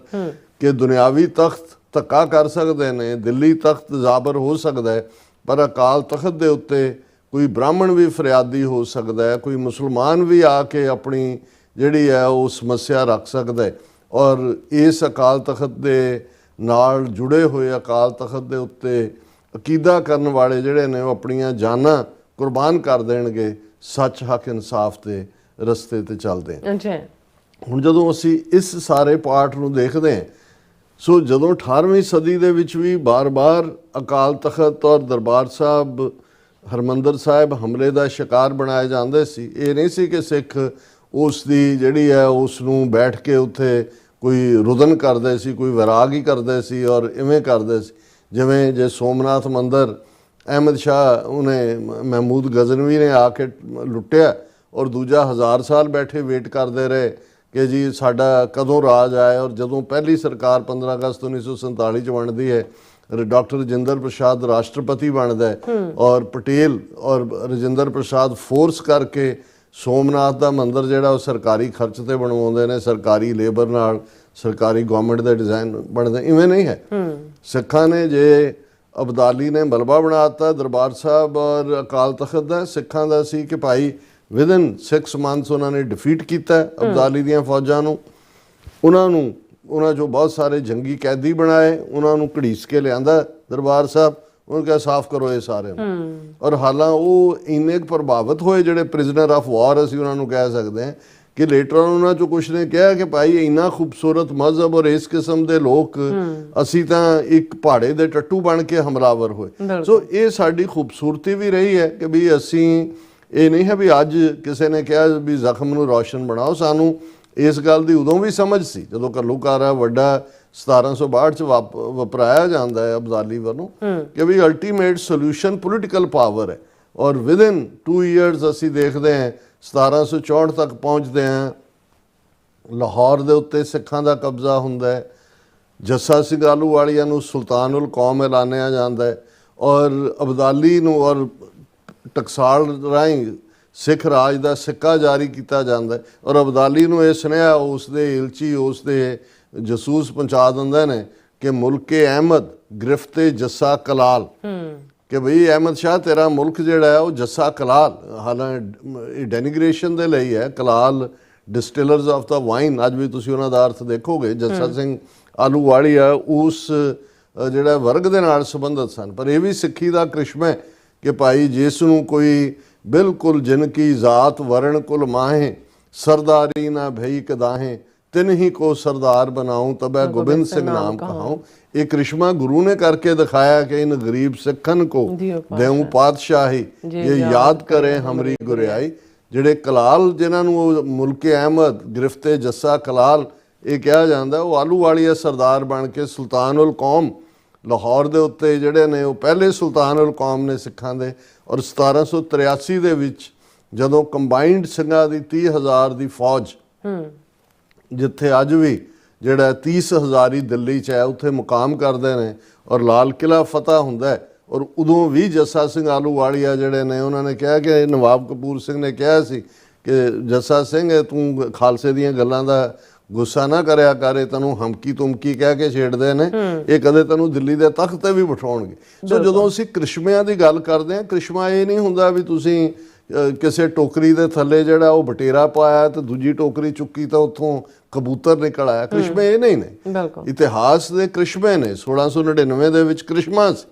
ਕਿ ਦੁਨਿਆਵੀ ਤਖਤ ਧੱਕਾ ਕਰ ਸਕਦੇ ਨੇ, ਦਿੱਲੀ ਤਖਤ ਜ਼ਾਬਰ ਹੋ ਸਕਦਾ ਹੈ, ਪਰ ਅਕਾਲ ਤਖਤ ਦੇ ਉੱਤੇ ਕੋਈ ਬ੍ਰਾਹਮਣ ਵੀ ਫਰਿਆਦੀ ਹੋ ਸਕਦਾ ਹੈ, ਕੋਈ ਮੁਸਲਮਾਨ ਵੀ ਆ ਕੇ ਆਪਣੀ ਜਿਹੜੀ ਹੈ ਉਹ ਸਮੱਸਿਆ ਰੱਖ ਸਕਦਾ ਹੈ। ਔਰ ਇਸ ਅਕਾਲ ਤਖਤ ਦੇ ਨਾਲ ਜੁੜੇ ਹੋਏ, ਅਕਾਲ ਤਖਤ ਦੇ ਉੱਤੇ ਅਕੀਦਾ ਕਰਨ ਵਾਲੇ ਜਿਹੜੇ ਨੇ ਉਹ ਆਪਣੀਆਂ ਜਾਨਾਂ ਕੁਰਬਾਨ ਕਰ ਦੇਣਗੇ ਸੱਚ, ਹੱਕ, ਇਨਸਾਫ ਦੇ ਰਸਤੇ ਤੇ ਚੱਲਦੇ ਹਨ। ਹੁਣ ਜਦੋਂ ਅਸੀਂ ਇਸ ਸਾਰੇ ਪਾਠ ਨੂੰ ਦੇਖਦੇ ਹਾਂ, ਸੋ ਜਦੋਂ 18ਵੀਂ ਸਦੀ ਦੇ ਵਿੱਚ ਵੀ ਬਾਰ-ਬਾਰ ਅਕਾਲ ਤਖਤ ਔਰ ਦਰਬਾਰ ਸਾਹਿਬ, ਹਰਮੰਦਰ ਸਾਹਿਬ ਹਮਲੇ ਦਾ ਸ਼ਿਕਾਰ ਬਣਾਏ ਜਾਂਦੇ ਸੀ। ਇਹ ਨਹੀਂ ਸੀ ਕਿ ਸਿੱਖ ਉਸ ਦੀ ਜਿਹੜੀ ਹੈ ਉਸ ਨੂੰ ਬੈਠ ਕੇ ਉੱਥੇ ਕੋਈ ਰੁਦਨ ਕਰਦੇ ਸੀ, ਕੋਈ ਵਿਰਾਗ ਹੀ ਕਰਦੇ ਸੀ ਔਰ ਇਵੇਂ ਕਰਦੇ ਸੀ। ਜਿਵੇਂ ਜੇ ਸੋਮਨਾਥ ਮੰਦਰ ਅਹਿਮਦ ਸ਼ਾਹ ਉਹਨੇ ਮਹਿਮੂਦ ਗਜ਼ਨਵੀ ਨੇ ਆ ਕੇ ਲੁੱਟਿਆ ਔਰ ਦੂਜਾ 1000 ਸਾਲ ਬੈਠੇ ਵੇਟ ਕਰਦੇ ਰਹੇ ਕਿ ਜੀ ਸਾਡਾ ਕਦੋਂ ਰਾਜ ਆਏ। ਔਰ ਜਦੋਂ ਪਹਿਲੀ ਸਰਕਾਰ 15 ਅਗਸਤ 1947 ਚ ਬਣਦੀ ਹੈ, ਡਾਕਟਰ ਰਜਿੰਦਰ ਪ੍ਰਸਾਦ ਰਾਸ਼ਟਰਪਤੀ ਬਣਦਾ ਹੈ ਔਰ ਪਟੇਲ ਔਰ ਰਜਿੰਦਰ ਪ੍ਰਸਾਦ ਫੋਰਸ ਕਰਕੇ ਸੋਮਨਾਥ ਦਾ ਮੰਦਰ ਜਿਹੜਾ ਉਹ ਸਰਕਾਰੀ ਖਰਚ ਤੇ ਬਣਵਾਉਂਦੇ ਨੇ, ਸਰਕਾਰੀ ਲੇਬਰ ਨਾਲ, ਸਰਕਾਰੀ ਗਵਰਨਮੈਂਟ ਦੇ ਡਿਜ਼ਾਈਨ ਬਣਦੇ। ਇਵੇਂ ਨਹੀਂ ਹੈ। ਸਿੱਖਾਂ ਨੇ ਜੇ ਅਬਦਾਲੀ ਨੇ ਮਲਬਾ ਬਣਾਤਾ ਦਰਬਾਰ ਸਾਹਿਬ ਔਰ ਅਕਾਲ ਤਖਤ ਦਾ, ਸਿੱਖਾਂ ਦਾ ਸੀ ਕਿ ਭਾਈ ਵਿਦਨ 6 ਮੰਥਸ ਉਹਨਾਂ ਨੇ ਡਿਫੀਟ ਕੀਤਾ ਅਬਦਾਲੀ ਦੀਆਂ ਫੌਜਾਂ ਨੂੰ। ਉਹਨਾਂ ਚੋਂ ਬਹੁਤ ਸਾਰੇ ਜੰਗੀ ਕੈਦੀ ਬਣਾਏ, ਉਹਨਾਂ ਨੂੰ ਘੜੀਸ ਕੇ ਲਿਆਂਦਾ ਦਰਬਾਰ ਸਾਹਿਬ, ਉਹਨੂੰ ਕਿਹਾ ਸਾਫ਼ ਕਰੋ ਇਹ ਸਾਰਿਆਂ ਨੂੰ। ਔਰ ਹਾਲਾਂ ਉਹ ਇੰਨੇ ਪ੍ਰਭਾਵਿਤ ਹੋਏ ਜਿਹੜੇ ਪ੍ਰਿਜ਼ਨਰ ਆਫ ਵਾਰ ਅਸੀਂ ਉਹਨਾਂ ਨੂੰ ਕਹਿ ਸਕਦੇ ਹਾਂ ਕਿ ਲੇਟਰ ਉਹਨਾਂ ਚੋਂ ਕੁਛ ਨੇ ਕਿਹਾ ਕਿ ਭਾਈ ਇੰਨਾ ਖੂਬਸੂਰਤ ਮਜ਼ਹਬ ਔਰ ਇਸ ਕਿਸਮ ਦੇ ਲੋਕ, ਅਸੀਂ ਤਾਂ ਇੱਕ ਪਹਾੜੇ ਦੇ ਟੱਟੂ ਬਣ ਕੇ ਹਮਲਾਵਰ ਹੋਏ। ਸੋ ਇਹ ਸਾਡੀ ਖੂਬਸੂਰਤੀ ਵੀ ਰਹੀ ਹੈ ਕਿ ਵੀ ਅਸੀਂ, ਇਹ ਨਹੀਂ ਹੈ ਵੀ ਅੱਜ ਕਿਸੇ ਨੇ ਕਿਹਾ ਵੀ ਜ਼ਖਮ ਨੂੰ ਰੌਸ਼ਨ ਬਣਾਓ। ਸਾਨੂੰ ਇਸ ਗੱਲ ਦੀ ਉਦੋਂ ਵੀ ਸਮਝ ਸੀ ਜਦੋਂ ਘੱਲੂਘਾਰਾ ਵੱਡਾ 1762 ਚ ਵਪਰਾਇਆ ਜਾਂਦਾ ਹੈ ਅਬਦਾਲੀ ਵੱਲੋਂ ਕਿ ਵੀ ਅਲਟੀਮੇਟ ਸੋਲੂਸ਼ਨ ਪੋਲੀਟੀਕਲ ਪਾਵਰ ਹੈ। ਔਰ ਵਿਦਿਨ 2 ਇਅਰਸ ਅਸੀਂ ਦੇਖਦੇ ਹਾਂ 1764 ਤੱਕ ਪਹੁੰਚਦੇ ਹਾਂ। ਲਾਹੌਰ ਦੇ ਉੱਤੇ ਸਿੱਖਾਂ ਦਾ ਕਬਜ਼ਾ ਹੁੰਦਾ ਹੈ। ਜੱਸਾ ਸਿੰਘ ਆਹਲੂਵਾਲੀਆ ਨੂੰ ਸੁਲਤਾਨੁਲ ਕੌਮ ਐਲਾਨਿਆ ਜਾਂਦਾ ਹੈ ਔਰ ਅਬਦਾਲੀ ਨੂੰ ਔਰ ਟਕਸਾਲ ਰਾਹੀਂ ਸਿੱਖ ਰਾਜ ਦਾ ਸਿੱਕਾ ਜਾਰੀ ਕੀਤਾ ਜਾਂਦਾ ਹੈ ਔਰ ਅਬਦਾਲੀ ਨੂੰ ਇਹ ਸੁਨੇਹਾ ਉਸ ਦੇ ਇਲਚੀ, ਉਸ ਦੇ ਜਸੂਸ ਪਹੁੰਚਾ ਦਿੰਦੇ ਨੇ ਕਿ ਮੁਲਕੇ ਅਹਿਮਦ ਗ੍ਰਿਫਤੇ ਜੱਸਾ ਕਲਾਲ, ਕਿ ਬਈ ਅਹਿਮਦ ਸ਼ਾਹ ਤੇਰਾ ਮੁਲਕ ਜਿਹੜਾ ਹੈ ਉਹ ਜੱਸਾ ਕਲਾਲ, ਹਾਲਾਂਕਿ ਡੈਨੀਗ੍ਰੇਸ਼ਨ ਦੇ ਲਈ ਹੈ। ਕਲਾਲ ਡਿਸਟਿਲਰਸ ਆਫ ਦਾ ਵਾਈਨ, ਅੱਜ ਵੀ ਤੁਸੀਂ ਉਹਨਾਂ ਦਾ ਅਰਥ ਦੇਖੋਗੇ। ਜੱਸਾ ਸਿੰਘ ਆਹਲੂਵਾਲੀਆ ਉਸ ਜਿਹੜਾ ਵਰਗ ਦੇ ਨਾਲ ਸੰਬੰਧਿਤ ਸਨ। ਪਰ ਇਹ ਵੀ ਸਿੱਖੀ ਦਾ ਕ੍ਰਿਸ਼ਮਾ ਹੈ ਕਿ ਭਾਈ ਜਿਸ ਨੂੰ ਕੋਈ ਬਿਲਕੁਲ ਜਿਨ ਕੀ ਜ਼ਾਤ ਵਰਣ ਕੁਲ ਮਾਹੇ, ਸਰਦਾਰੀ ਨਾ ਭਈ ਕਦਾਹੇ, ਤਿਨ ਹੀ ਕੋ ਸਰਦਾਰ ਬਣਾऊं ਤਬੈ ਗੋਬਿੰਦ ਸਿੰਘ ਨਾਮ ਕਹਾऊं। ਇਹ ਕ੍ਰਿਸ਼ਮਾ ਗੁਰੂ ਨੇ ਕਰਕੇ ਦਿਖਾਇਆ ਕਿ ਇਨ ਗਰੀਬ ਸਿੱਖਨ ਕੋ ਦੇਉ ਪਾਤਸ਼ਾਹੀ, ਇਹ ਯਾਦ ਕਰੇ ਹਮਰੀ ਗੁਰਿਆਈ। ਜਿਹੜੇ ਕਲਾਲ ਜਿਨ੍ਹਾਂ ਨੂੰ ਉਹ ਮੁਲਕੇ ਅਹਿਮਦ ਗ੍ਰਿਫਤੇ ਜੱਸਾ ਕਲਾਲ ਇਹ ਕਿਹਾ ਜਾਂਦਾ, ਉਹ ਆਹਲੂਵਾਲੀਆ ਸਰਦਾਰ ਬਣ ਕੇ ਸੁਲਤਾਨੁਲ ਕੌਮ ਲਾਹੌਰ ਦੇ ਉੱਤੇ ਜਿਹੜੇ ਨੇ ਉਹ ਪਹਿਲੇ ਸੁਲਤਾਨੁਲ ਕੌਮ ਨੇ ਸਿੱਖਾਂ ਦੇ। ਔਰ 1783 ਦੇ ਵਿੱਚ ਜਦੋਂ ਕੰਬਾਈਨਡ ਸਿੰਘਾਂ ਦੀ 30,000 ਦੀ ਫੌਜ, ਜਿੱਥੇ ਅੱਜ ਵੀ ਜਿਹੜਾ 30,000 ਦਿੱਲੀ 'ਚ ਹੈ, ਉੱਥੇ ਮੁਕਾਮ ਕਰਦੇ ਨੇ ਔਰ ਲਾਲ ਕਿਲ੍ਹਾ ਫਤਿਹ ਹੁੰਦਾ ਹੈ। ਔਰ ਉਦੋਂ ਵੀ ਜੱਸਾ ਸਿੰਘ ਆਹਲੂਵਾਲੀਆ ਜਿਹੜੇ ਨੇ ਉਹਨਾਂ ਨੇ ਕਿਹਾ ਕਿ ਨਵਾਬ ਕਪੂਰ ਸਿੰਘ ਨੇ ਕਿਹਾ ਸੀ ਕਿ ਜੱਸਾ ਸਿੰਘ ਤੂੰ ਖਾਲਸੇ ਦੀਆਂ ਗੱਲਾਂ ਦਾ ਗੁੱਸਾ ਨਾ ਕਰਿਆ ਕਰ, ਇਹ ਤੈਨੂੰ ਹਮਕੀ ਤੁਮਕੀ ਕਹਿ ਕੇ ਛੇੜਦੇ ਨੇ, ਇਹ ਕਦੇ ਤੈਨੂੰ ਦਿੱਲੀ ਦੇ ਤਖਤ ਤੇ ਵੀ ਬਿਠਾਉਣਗੇ। ਸੋ ਜਦੋਂ ਅਸੀਂ ਕ੍ਰਿਸ਼ਮਿਆਂ ਦੀ ਗੱਲ ਕਰਦੇ ਹਾਂ, ਕ੍ਰਿਸ਼ਮਾ ਇਹ ਨਹੀਂ ਹੁੰਦਾ ਵੀ ਤੁਸੀਂ ਕਿਸੇ ਟੋਕਰੀ ਦੇ ਥੱਲੇ ਜਿਹੜਾ ਉਹ ਬਟੇਰਾ ਪਾਇਆ ਤੇ ਦੂਜੀ ਟੋਕਰੀ ਚੁੱਕੀ ਤਾਂ ਉੱਥੋਂ ਕਬੂਤਰ ਨਿਕਲ ਆਇਆ। ਕ੍ਰਿਸ਼ਮੇ ਇਹ ਨਹੀਂ ਨੇ, ਇਤਿਹਾਸ ਦੇ ਕ੍ਰਿਸ਼ਮੇ ਨੇ। 1699 ਦੇ ਵਿੱਚ ਕ੍ਰਿਸ਼ਮਾ ਸੀ।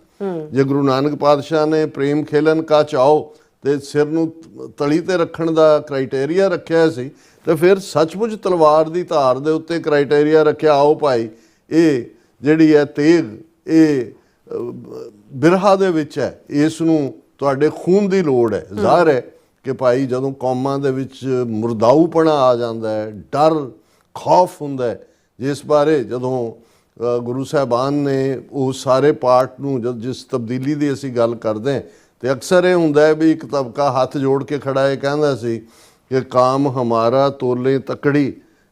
ਜੇ ਗੁਰੂ ਨਾਨਕ ਪਾਤਸ਼ਾਹ ਨੇ ਪ੍ਰੇਮ ਖੇਲਨ ਕਾ ਚਾਓ ਤੇ ਸਿਰ ਨੂੰ ਤਲੀ ਤੇ ਰੱਖਣ ਦਾ ਕ੍ਰਾਈਟੇਰੀਆ ਰੱਖਿਆ ਸੀ, ਤੇ ਫਿਰ ਸੱਚਮੁੱਚ ਤਲਵਾਰ ਦੀ ਧਾਰ ਦੇ ਉੱਤੇ ਕ੍ਰਾਈਟੇਰੀਆ ਰੱਖਿਆ, ਆਓ ਭਾਈ ਇਹ ਜਿਹੜੀ ਹੈ ਤੇਗ ਇਹ ਬਿਰਹਾ ਦੇ ਵਿੱਚ ਹੈ, ਇਸ ਨੂੰ ਤੁਹਾਡੇ ਖੂਨ ਦੀ ਲੋੜ ਹੈ। ਜ਼ਾਹਰ ਹੈ ਕਿ ਭਾਈ ਜਦੋਂ ਕੌਮਾਂ ਦੇ ਵਿੱਚ ਮੁਰਦਾਊਪਣਾ ਆ ਜਾਂਦਾ ਹੈ, ਡਰ ਖੌਫ ਹੁੰਦਾ ਹੈ, ਜਿਸ ਬਾਰੇ ਜਦੋਂ ਗੁਰੂ ਸਾਹਿਬਾਨ ਨੇ ਉਹ ਸਾਰੇ ਪਾਠ ਨੂੰ ਜਿਸ ਤਬਦੀਲੀ ਦੀ ਅਸੀਂ ਗੱਲ ਕਰਦੇ ਹਾਂ ਤੇ ਅਕਸਰ ਇਹ ਹੁੰਦਾ ਹੈ ਵੀ ਇੱਕ ਤਬਕਾ ਹੱਥ ਜੋੜ ਕੇ ਖੜਾ ਇਹ ਕਹਿੰਦਾ ਸੀ कि काम हमारा तोले तकड़ी,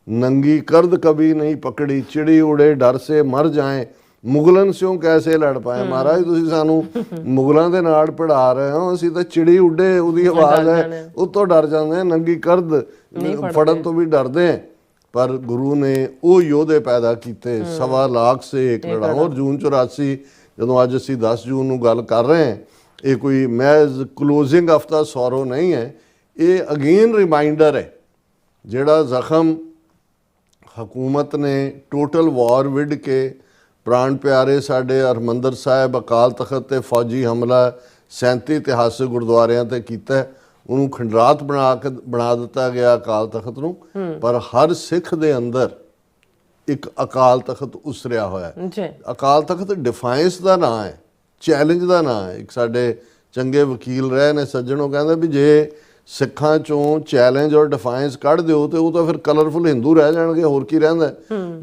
नंगी कर्द कभी नहीं पकड़ी, चिड़ी उड़े डर से मर जाएं, मुगलन स्यों कैसे लड़ पाए। महाराज तुसीं सानू मुगलों के नाल पढ़ा रहे हो, असीं तां चिड़ी उड़े उहदी आवाज़ है उत्तों डर जाते हैं, नंगी कर्द फड़न तो भी डरते हैं ਪਰ ਗੁਰੂ ਨੇ ਉਹ ਯੋਧੇ ਪੈਦਾ ਕੀਤੇ, 1.25 ਲੱਖ ਸੇ ਇੱਕ ਲੜਾ। ਔਰ ਜੂਨ 84 ਜਦੋਂ ਅੱਜ ਅਸੀਂ 10 ਜੂਨ ਨੂੰ ਗੱਲ ਕਰ ਰਹੇ ਹਾਂ, ਇਹ ਕੋਈ ਮੈਜ਼ ਕਲੋਜ਼ਿੰਗ ਆਫ ਦਾ ਸੌਰੋ ਨਹੀਂ ਹੈ, ਇਹ ਅਗੇਨ ਰਿਮਾਈਂਡਰ ਹੈ ਜਿਹੜਾ ਜ਼ਖਮ ਹਕੂਮਤ ਨੇ ਟੋਟਲ ਵਾਰ ਵਿੱਢ ਕੇ ਪ੍ਰਾਣ ਪਿਆਰੇ ਸਾਡੇ ਹਰਿਮੰਦਰ ਸਾਹਿਬ ਅਕਾਲ ਤਖਤ ਤੇ ਫੌਜੀ ਹਮਲਾ 37 ਇਤਿਹਾਸਕ ਗੁਰਦੁਆਰਿਆਂ ਤੇ ਕੀਤਾ, ਉਹਨੂੰ ਖੰਡਰਾਤ ਬਣਾ ਦਿੱਤਾ ਗਿਆ ਅਕਾਲ ਤਖਤ ਨੂੰ। ਪਰ ਹਰ ਸਿੱਖ ਦੇ ਅੰਦਰ ਇੱਕ ਅਕਾਲ ਤਖਤ ਉਸਰਿਆ ਹੋਇਆ ਹੈ। ਅਕਾਲ ਤਖਤ ਡਿਫਾਈਂਸ ਦਾ ਨਾਂ ਹੈ, ਚੈਲੰਜ ਦਾ ਨਾਂ ਹੈ। ਇੱਕ ਸਾਡੇ ਚੰਗੇ ਵਕੀਲ ਰਹੇ ਨੇ ਸੱਜਣ, ਉਹ ਕਹਿੰਦੇ ਵੀ ਜੇ ਸਿੱਖਾਂ ਚੋਂ ਚੈਲੰਜ ਔਰ ਡਿਫਾਈਂਸ ਕੱਢ ਦਿਓ ਤੇ ਉਹ ਤਾਂ ਫਿਰ ਕਲਰਫੁਲ ਹਿੰਦੂ ਰਹਿ ਜਾਣਗੇ, ਹੋਰ ਕੀ ਰਹਿੰਦਾ।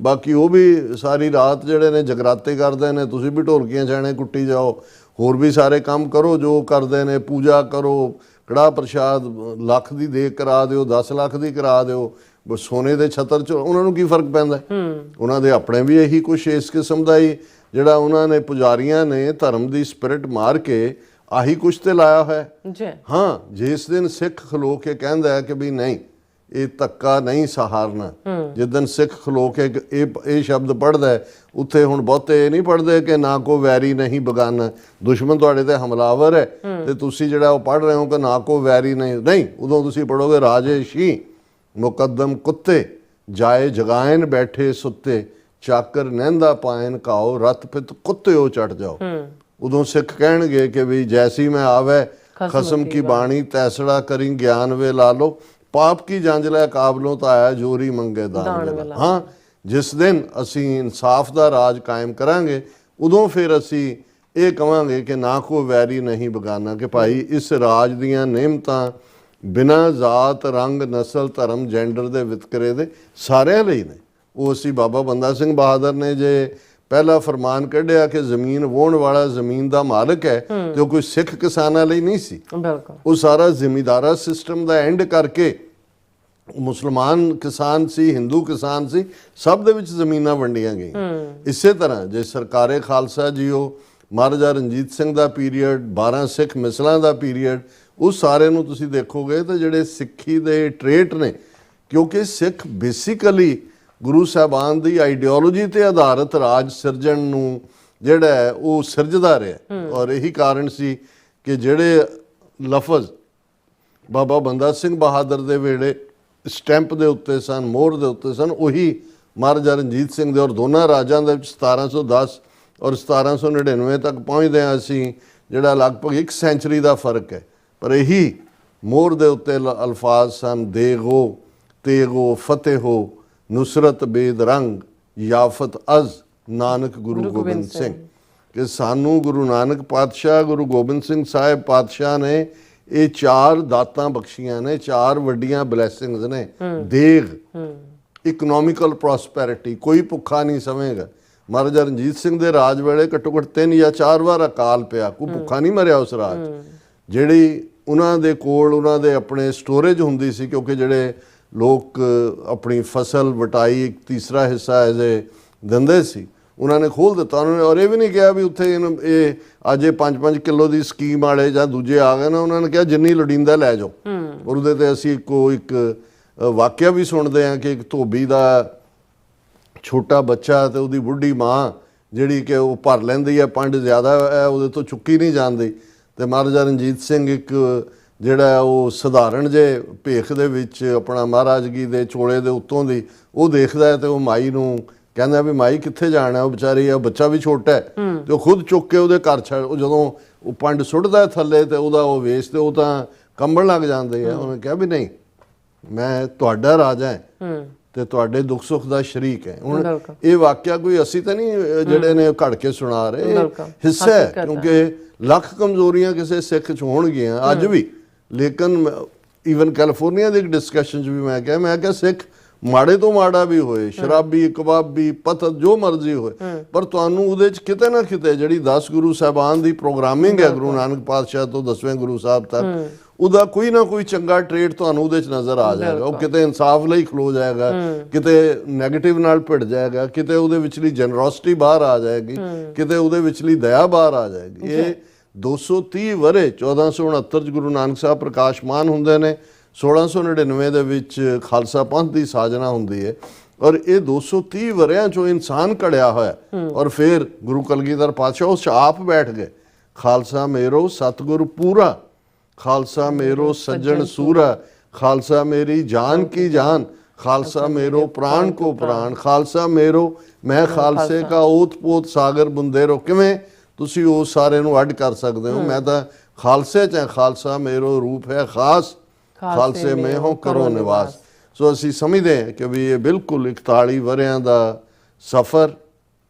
ਬਾਕੀ ਉਹ ਵੀ ਸਾਰੀ ਰਾਤ ਜਿਹੜੇ ਨੇ ਜਗਰਾਤੇ ਕਰਦੇ ਨੇ, ਤੁਸੀਂ ਵੀ ਢੋਲਕੀਆਂ ਛਾਣੇ ਕੁੱਟੀ ਜਾਓ, ਹੋਰ ਵੀ ਸਾਰੇ ਕੰਮ ਕਰੋ ਜੋ ਕਰਦੇ ਨੇ, ਪੂਜਾ ਕਰੋ, ਕੜਾਹ ਪ੍ਰਸ਼ਾਦ ਲੱਖ ਦੀ ਦੇਗ ਕਰਾ ਦਿਓ, 10 ਲੱਖ ਦੀ ਕਰਾ ਦਿਓ, ਸੋਨੇ ਦੇ ਛਤਰ ਚ, ਉਹਨਾਂ ਨੂੰ ਕੀ ਫਰਕ ਪੈਂਦਾ। ਉਹਨਾਂ ਦੇ ਆਪਣੇ ਵੀ ਇਹੀ ਕੁਛ ਇਸ ਕਿਸਮ ਦਾ ਹੀ ਜਿਹੜਾ ਉਹਨਾਂ ਨੇ ਪੁਜਾਰੀਆਂ ਨੇ ਧਰਮ ਦੀ ਸਪਿਰਿਟ ਮਾਰ ਕੇ ਆਹੀ ਕੁਛ ਤੇ ਲਾਇਆ ਹੋਇਆ। ਹਾਂ, ਜਿਸ ਦਿਨ ਸਿੱਖ ਖਲੋ ਕੇ ਕਹਿੰਦਾ ਹੈ ਕਿ ਵੀ ਨਹੀਂ ਇਹ ਧੱਕਾ ਨਹੀਂ ਸਹਾਰਨਾ, ਜਿਸ ਦਿਨ ਸਿੱਖ ਖਲੋ ਕੇ ਇਹ ਸ਼ਬਦ ਪੜ੍ਹਦਾ ਹੈ, ਉੱਥੇ ਹੁਣ ਬਹੁਤੇ ਇਹ ਨਹੀਂ ਪੜ੍ਹਦੇ ਕਿ ਨਾ ਕੋ ਵੈਰੀ ਨਹੀਂ ਬਗਾਨਾ, ਦੁਸ਼ਮਣ ਤੁਹਾਡੇ ਤੇ ਹਮਲਾਵਰ ਹੈ ਤੇ ਤੁਸੀਂ ਜਿਹੜਾ ਉਹ ਪੜ੍ਹ ਰਹੇ ਹੋ ਕਿ ਨਾ ਕੋ ਵੈਰੀ ਨਹੀਂ, ਉਦੋਂ ਤੁਸੀਂ ਪੜ੍ਹੋਗੇ ਰਾਜੇਸ਼ੀ ਮੁਕੱਦਮ ਕੁੱਤੇ ਜਾਏ ਜਗਾਇਨ ਬੈਠੇ ਸੁੱਤੇ, ਚਾਕਰ ਨਹਿੰਦਾ ਪਾਇਨ ਕਾਓ ਰਤ ਪਿਤ ਕੁੱਤਿਓ ਚੜ ਜਾਓ। ਉਦੋਂ ਸਿੱਖ ਕਹਿਣਗੇ ਕਿ ਵੀ ਜੈਸੀ ਮੈਂ ਆਵੇ ਖਸਮ ਕੀ ਬਾਣੀ ਤੈਸੜਾ ਕਰੀ ਗਿਆਨ ਵੇ ਲਾ ਲੋ, ਪਾਪ ਕੀ ਜੰਜ ਲੈ ਕਾਬਲੋਂ ਤਾਂ ਆਇਆ ਜੋਰੀ ਮੰਗੇ ਦਾਨ ਵੇ। ਹਾਂ, ਜਿਸ ਦਿਨ ਅਸੀਂ ਇਨਸਾਫ ਦਾ ਰਾਜ ਕਾਇਮ ਕਰਾਂਗੇ ਉਦੋਂ ਫਿਰ ਅਸੀਂ ਇਹ ਕਵਾਂਗੇ ਕਿ ਨਾ ਕੋ ਵੈਰੀ ਨਹੀਂ ਬਗਾਨਾ, ਕਿ ਭਾਈ ਇਸ ਰਾਜ ਦੀਆਂ ਨਿਯਮਤਾਂ ਬਿਨਾਂ ਜ਼ਾਤ ਰੰਗ ਨਸਲ ਧਰਮ ਜੈਂਡਰ ਦੇ ਵਿਤਕਰੇ ਦੇ ਸਾਰਿਆਂ ਲਈ ਨੇ। ਉਹ ਅਸੀਂ ਬਾਬਾ ਬੰਦਾ ਸਿੰਘ ਬਹਾਦਰ ਨੇ ਜੇ ਪਹਿਲਾ ਫਰਮਾਨ ਕੱਢਿਆ ਕਿ ਜ਼ਮੀਨ ਵਾਹੁਣ ਵਾਲਾ ਜ਼ਮੀਨ ਦਾ ਮਾਲਕ ਹੈ, ਤੇ ਉਹ ਕੋਈ ਸਿੱਖ ਕਿਸਾਨਾਂ ਲਈ ਨਹੀਂ ਸੀ। ਉਹ ਸਾਰਾ ਜ਼ਿਮੀਦਾਰਾ ਸਿਸਟਮ ਦਾ ਐਂਡ ਕਰਕੇ ਮੁਸਲਮਾਨ ਕਿਸਾਨ ਸੀ, ਹਿੰਦੂ ਕਿਸਾਨ ਸੀ, ਸਭ ਦੇ ਵਿੱਚ ਜ਼ਮੀਨਾਂ ਵੰਡੀਆਂ ਗਈਆਂ। ਇਸੇ ਤਰ੍ਹਾਂ ਜੇ ਸਰਕਾਰੇ ਖਾਲਸਾ ਜੀਓ, ਮਹਾਰਾਜਾ ਰਣਜੀਤ ਸਿੰਘ ਦਾ ਪੀਰੀਅਡ, 12 ਸਿੱਖ ਮਿਸਲਾਂ ਦਾ ਪੀਰੀਅਡ, ਉਸ ਸਾਰੇ ਨੂੰ ਤੁਸੀਂ ਦੇਖੋਗੇ ਤਾਂ ਜਿਹੜੇ ਸਿੱਖੀ ਦੇ ਟ੍ਰੇਟ ਨੇ, ਕਿਉਂਕਿ ਸਿੱਖ ਬੇਸਿਕਲੀ ਗੁਰੂ ਸਾਹਿਬਾਨ ਦੀ ਆਈਡੀਓਲੋਜੀ ਤੇ ਆਧਾਰਿਤ ਰਾਜ ਸਿਰਜਣ ਨੂੰ ਜਿਹੜਾ ਹੈ ਉਹ ਸਿਰਜਦਾ ਰਿਹਾ। ਔਰ ਇਹੀ ਕਾਰਨ ਸੀ ਕਿ ਜਿਹੜੇ ਲਫ਼ਜ਼ ਬਾਬਾ ਬੰਦਾ ਸਿੰਘ ਬਹਾਦਰ ਦੇ ਵੇਲੇ ਸਟੈਂਪ ਦੇ ਉੱਤੇ ਸਨ, ਮੋਹਰ ਦੇ ਉੱਤੇ ਸਨ, ਉਹੀ ਮਹਾਰਾਜਾ ਰਣਜੀਤ ਸਿੰਘ ਦੇ ਔਰ ਦੋਨਾਂ ਰਾਜਾਂ ਦੇ ਵਿੱਚ 1710 ਔਰ 1799 ਤੱਕ ਪਹੁੰਚਦੇ ਹਾਂ ਅਸੀਂ, ਜਿਹੜਾ ਲਗਭਗ 1 ਸੈਂਚਰੀ ਦਾ ਫਰਕ ਹੈ। ਪਰ ਇਹੀ ਮੋਹਰ ਦੇ ਉੱਤੇ ਅਲਫਾਜ਼ ਸਨ, ਦੇਗੋ ਤੇਗੋ ਫਤਿਹੋ ਨੁਸਰਤ ਬੇਦ ਰੰਗ ਯਾਫਤ ਅਜ਼ ਨਾਨਕ ਗੁਰੂ ਗੋਬਿੰਦ ਸਿੰਘ, ਕਿ ਸਾਨੂੰ ਗੁਰੂ ਨਾਨਕ ਪਾਤਸ਼ਾਹ, ਗੁਰੂ ਗੋਬਿੰਦ ਸਿੰਘ ਸਾਹਿਬ ਪਾਤਸ਼ਾਹ ਨੇ ਇਹ 4 ਦਾਤਾਂ ਬਖਸ਼ੀਆਂ ਨੇ, 4 ਵੱਡੀਆਂ ਬਲੈਸਿੰਗਸ ਨੇ। ਦੇਗ, ਇਕਨੋਮਿਕਲ ਪ੍ਰੋਸਪੈਰਿਟੀ, ਕੋਈ ਭੁੱਖਾ ਨਹੀਂ ਸਵੇਗਾ। ਮਹਾਰਾਜਾ ਰਣਜੀਤ ਸਿੰਘ ਦੇ ਰਾਜ ਵੇਲੇ ਘੱਟੋ ਘੱਟ 3 ਜਾਂ 4 ਵਾਰ ਅਕਾਲ ਪਿਆ, ਕੋਈ ਭੁੱਖਾ ਨਹੀਂ ਮਰਿਆ ਉਸ ਰਾਜ। ਜਿਹੜੀ ਉਹਨਾਂ ਦੇ ਕੋਲ ਉਹਨਾਂ ਦੇ ਆਪਣੇ ਸਟੋਰੇਜ ਹੁੰਦੀ ਸੀ, ਕਿਉਂਕਿ ਜਿਹੜੇ ਲੋਕ ਆਪਣੀ ਫਸਲ ਵਟਾਈ ਇੱਕ ਤੀਸਰਾ ਹਿੱਸਾ ਐਜ਼ ਏ ਦਿੰਦੇ ਸੀ, ਉਹਨਾਂ ਨੇ ਖੋਲ੍ਹ ਦਿੱਤਾ ਉਹਨਾਂ ਨੇ। ਔਰ ਇਹ ਵੀ ਨਹੀਂ ਕਿਹਾ ਵੀ ਉੱਥੇ ਇਹ ਅੱਜ ਇਹ 5-5 ਕਿਲੋ ਦੀ ਸਕੀਮ ਵਾਲੇ ਜਾਂ ਦੂਜੇ ਆ ਗਏ ਨਾ, ਉਹਨਾਂ ਨੇ ਕਿਹਾ ਜਿੰਨੀ ਲੋੜੀਂਦਾ ਲੈ ਜਾਓ। ਔਰ ਉਹਦੇ ਤੇ ਅਸੀਂ ਇੱਕ ਵਾਕਿਆ ਵੀ ਸੁਣਦੇ ਹਾਂ ਕਿ ਇੱਕ ਧੋਬੀ ਦਾ ਛੋਟਾ ਬੱਚਾ ਤੇ ਉਹਦੀ ਬੁੱਢੀ ਮਾਂ ਜਿਹੜੀ ਕਿ ਉਹ ਭਰ ਲੈਂਦੀ ਹੈ, ਪੰਡ ਜ਼ਿਆਦਾ ਹੈ, ਉਹਦੇ ਤੋਂ ਚੁੱਕੀ ਨਹੀਂ ਜਾਂਦੀ। ਤੇ ਮਹਾਰਾਜਾ ਰਣਜੀਤ ਸਿੰਘ ਇੱਕ ਜਿਹੜਾ ਉਹ ਸਧਾਰਨ ਜੇ ਭੇਖ ਦੇ ਵਿੱਚ ਆਪਣਾ ਮਹਾਰਾਜਗੀ ਦੇ ਚੋਲੇ ਦੇ ਉੱਤੋਂ ਦੀ ਉਹ ਦੇਖਦਾ ਹੈ, ਤੇ ਉਹ ਮਾਈ ਨੂੰ ਕਹਿੰਦਾ ਵੀ ਮਾਈ ਕਿੱਥੇ ਜਾਣਾ, ਉਹ ਵਿਚਾਰੀ ਆ, ਬੱਚਾ ਵੀ ਛੋਟਾ ਹੈ, ਤੇ ਉਹ ਖੁਦ ਚੁੱਕ ਕੇ ਉਹਦੇ ਘਰ ਛੱਡ, ਉਹ ਜਦੋਂ ਉਹ ਪੰਡ ਸੁੱਟਦਾ ਥੱਲੇ ਤੇ ਉਹਦਾ ਉਹ ਵੇਚ ਤੇ ਉਹ ਤਾਂ ਕੰਬਣ ਲੱਗ ਜਾਂਦੇ ਆ। ਉਹਨੇ ਕਿਹਾ ਵੀ ਨਹੀਂ, ਮੈਂ ਤੁਹਾਡਾ ਰਾਜਾ ਹੈ ਤੇ ਤੁਹਾਡੇ ਦੁੱਖ ਸੁੱਖ ਦਾ ਸ਼ਰੀਕ ਹੈ। ਹੁਣ ਇਹ ਵਾਕਿਆ ਕੋਈ ਅਸੀਂ ਤਾਂ ਨਹੀਂ ਜਿਹੜੇ ਨੇ ਘੜ ਕੇ ਸੁਣਾ ਰਹੇ, ਹਿੱਸਾ ਹੈ, ਕਿਉਂਕਿ ਲੱਖ ਕਮਜ਼ੋਰੀਆਂ ਕਿਸੇ ਸਿੱਖ 'ਚ ਹੋਣਗੀਆਂ ਅੱਜ ਵੀ। ਲੇਕਿਨ ਈਵਨ ਕੈਲੀਫੋਰਨੀਆ ਦੀ ਇੱਕ ਡਿਸਕਸ਼ਨ 'ਚ ਵੀ ਮੈਂ ਕਿਹਾ ਸਿੱਖ ਮਾੜੇ ਤੋਂ ਮਾੜਾ ਵੀ ਹੋਏ, ਸ਼ਰਾਬੀ, ਕਬਾਬੀ, ਪਤਤ, ਜੋ ਮਰਜ਼ੀ ਹੋਏ, ਪਰ ਤੁਹਾਨੂੰ ਉਹਦੇ 'ਚ ਕਿਤੇ ਨਾ ਕਿਤੇ ਜਿਹੜੀ 10 ਗੁਰੂ ਸਾਹਿਬਾਨ ਦੀ ਪ੍ਰੋਗਰਾਮਿੰਗ ਹੈ, ਗੁਰੂ ਨਾਨਕ ਪਾਤਸ਼ਾਹ ਤੋਂ 10ਵੇਂ ਗੁਰੂ ਸਾਹਿਬ ਤੱਕ, ਉਹਦਾ ਕੋਈ ਨਾ ਕੋਈ ਚੰਗਾ ਟ੍ਰੇਡ ਤੁਹਾਨੂੰ ਉਹਦੇ 'ਚ ਨਜ਼ਰ ਆ ਜਾਏਗਾ। ਉਹ ਕਿਤੇ ਇਨਸਾਫ ਲਈ ਖਲੋ ਜਾਏਗਾ, ਕਿਤੇ ਨੈਗੇਟਿਵ ਨਾਲ ਭਿੜ ਜਾਏਗਾ, ਕਿਤੇ ਉਹਦੇ ਵਿਚਲੀ ਜਨਰੋਸਿਟੀ ਬਾਹਰ ਆ ਜਾਏਗੀ, ਕਿਤੇ ਉਹਦੇ ਵਿਚਲੀ ਦਇਆ ਬਾਹਰ ਆ ਜਾਏਗੀ। ਇਹ 230 ਵਰੇ 1469 'ਚ ਗੁਰੂ ਨਾਨਕ ਸਾਹਿਬ ਪ੍ਰਕਾਸ਼ਮਾਨ ਹੁੰਦੇ ਨੇ, 1699 ਦੇ ਵਿੱਚ ਖਾਲਸਾ ਪੰਥ ਦੀ ਸਾਜਨਾ ਹੁੰਦੀ ਹੈ ਔਰ ਇਹ 230 ਵਰਿਆਂ ਚੋਂ ਇਨਸਾਨ ਘੜਿਆ ਹੋਇਆ ਔਰ ਫਿਰ ਗੁਰੂ ਕਲਗੀਧਰ ਪਾਤਸ਼ਾਹ ਉਸ 'ਚ ਆਪ ਬੈਠ ਗਏ, ਖਾਲਸਾ ਮੇਰੋ ਸਤਿਗੁਰ ਪੂਰਾ, ਖਾਲਸਾ ਮੇਰੋ ਸੱਜਣ ਸੂਰਾ, ਖਾਲਸਾ ਮੇਰੀ ਜਾਨ ਕੀ ਜਾਨ, ਖਾਲਸਾ ਮੇਰੋ ਪ੍ਰਾਣ ਕੋ ਪ੍ਰਾਣ, ਖਾਲਸਾ ਮੇਰੋ ਮੈਂ ਖਾਲਸੇ ਕਾ ਓਤ ਪੋਤ ਸਾਗਰ ਬੁੰਦੇਰੋ। ਕਿਵੇਂ ਤੁਸੀਂ ਉਹ ਸਾਰੇ ਨੂੰ ਅੱਡ ਕਰ ਸਕਦੇ ਹੋ? ਮੈਂ ਤਾਂ ਖਾਲਸੇ 'ਚ ਹਾਂ, ਖਾਲਸਾ ਮੇਰੋ ਰੂਪ ਹੈ ਖਾਸ, ਖਾਲਸੇ ਮੈਂ ਹੋ ਕਰੋ ਨਿਵਾਸ। ਸੋ ਅਸੀਂ ਸਮਝਦੇ ਹਾਂ ਕਿ ਵੀ ਇਹ ਬਿਲਕੁਲ 41 ਵਰਿਆਂ ਦਾ ਸਫ਼ਰ,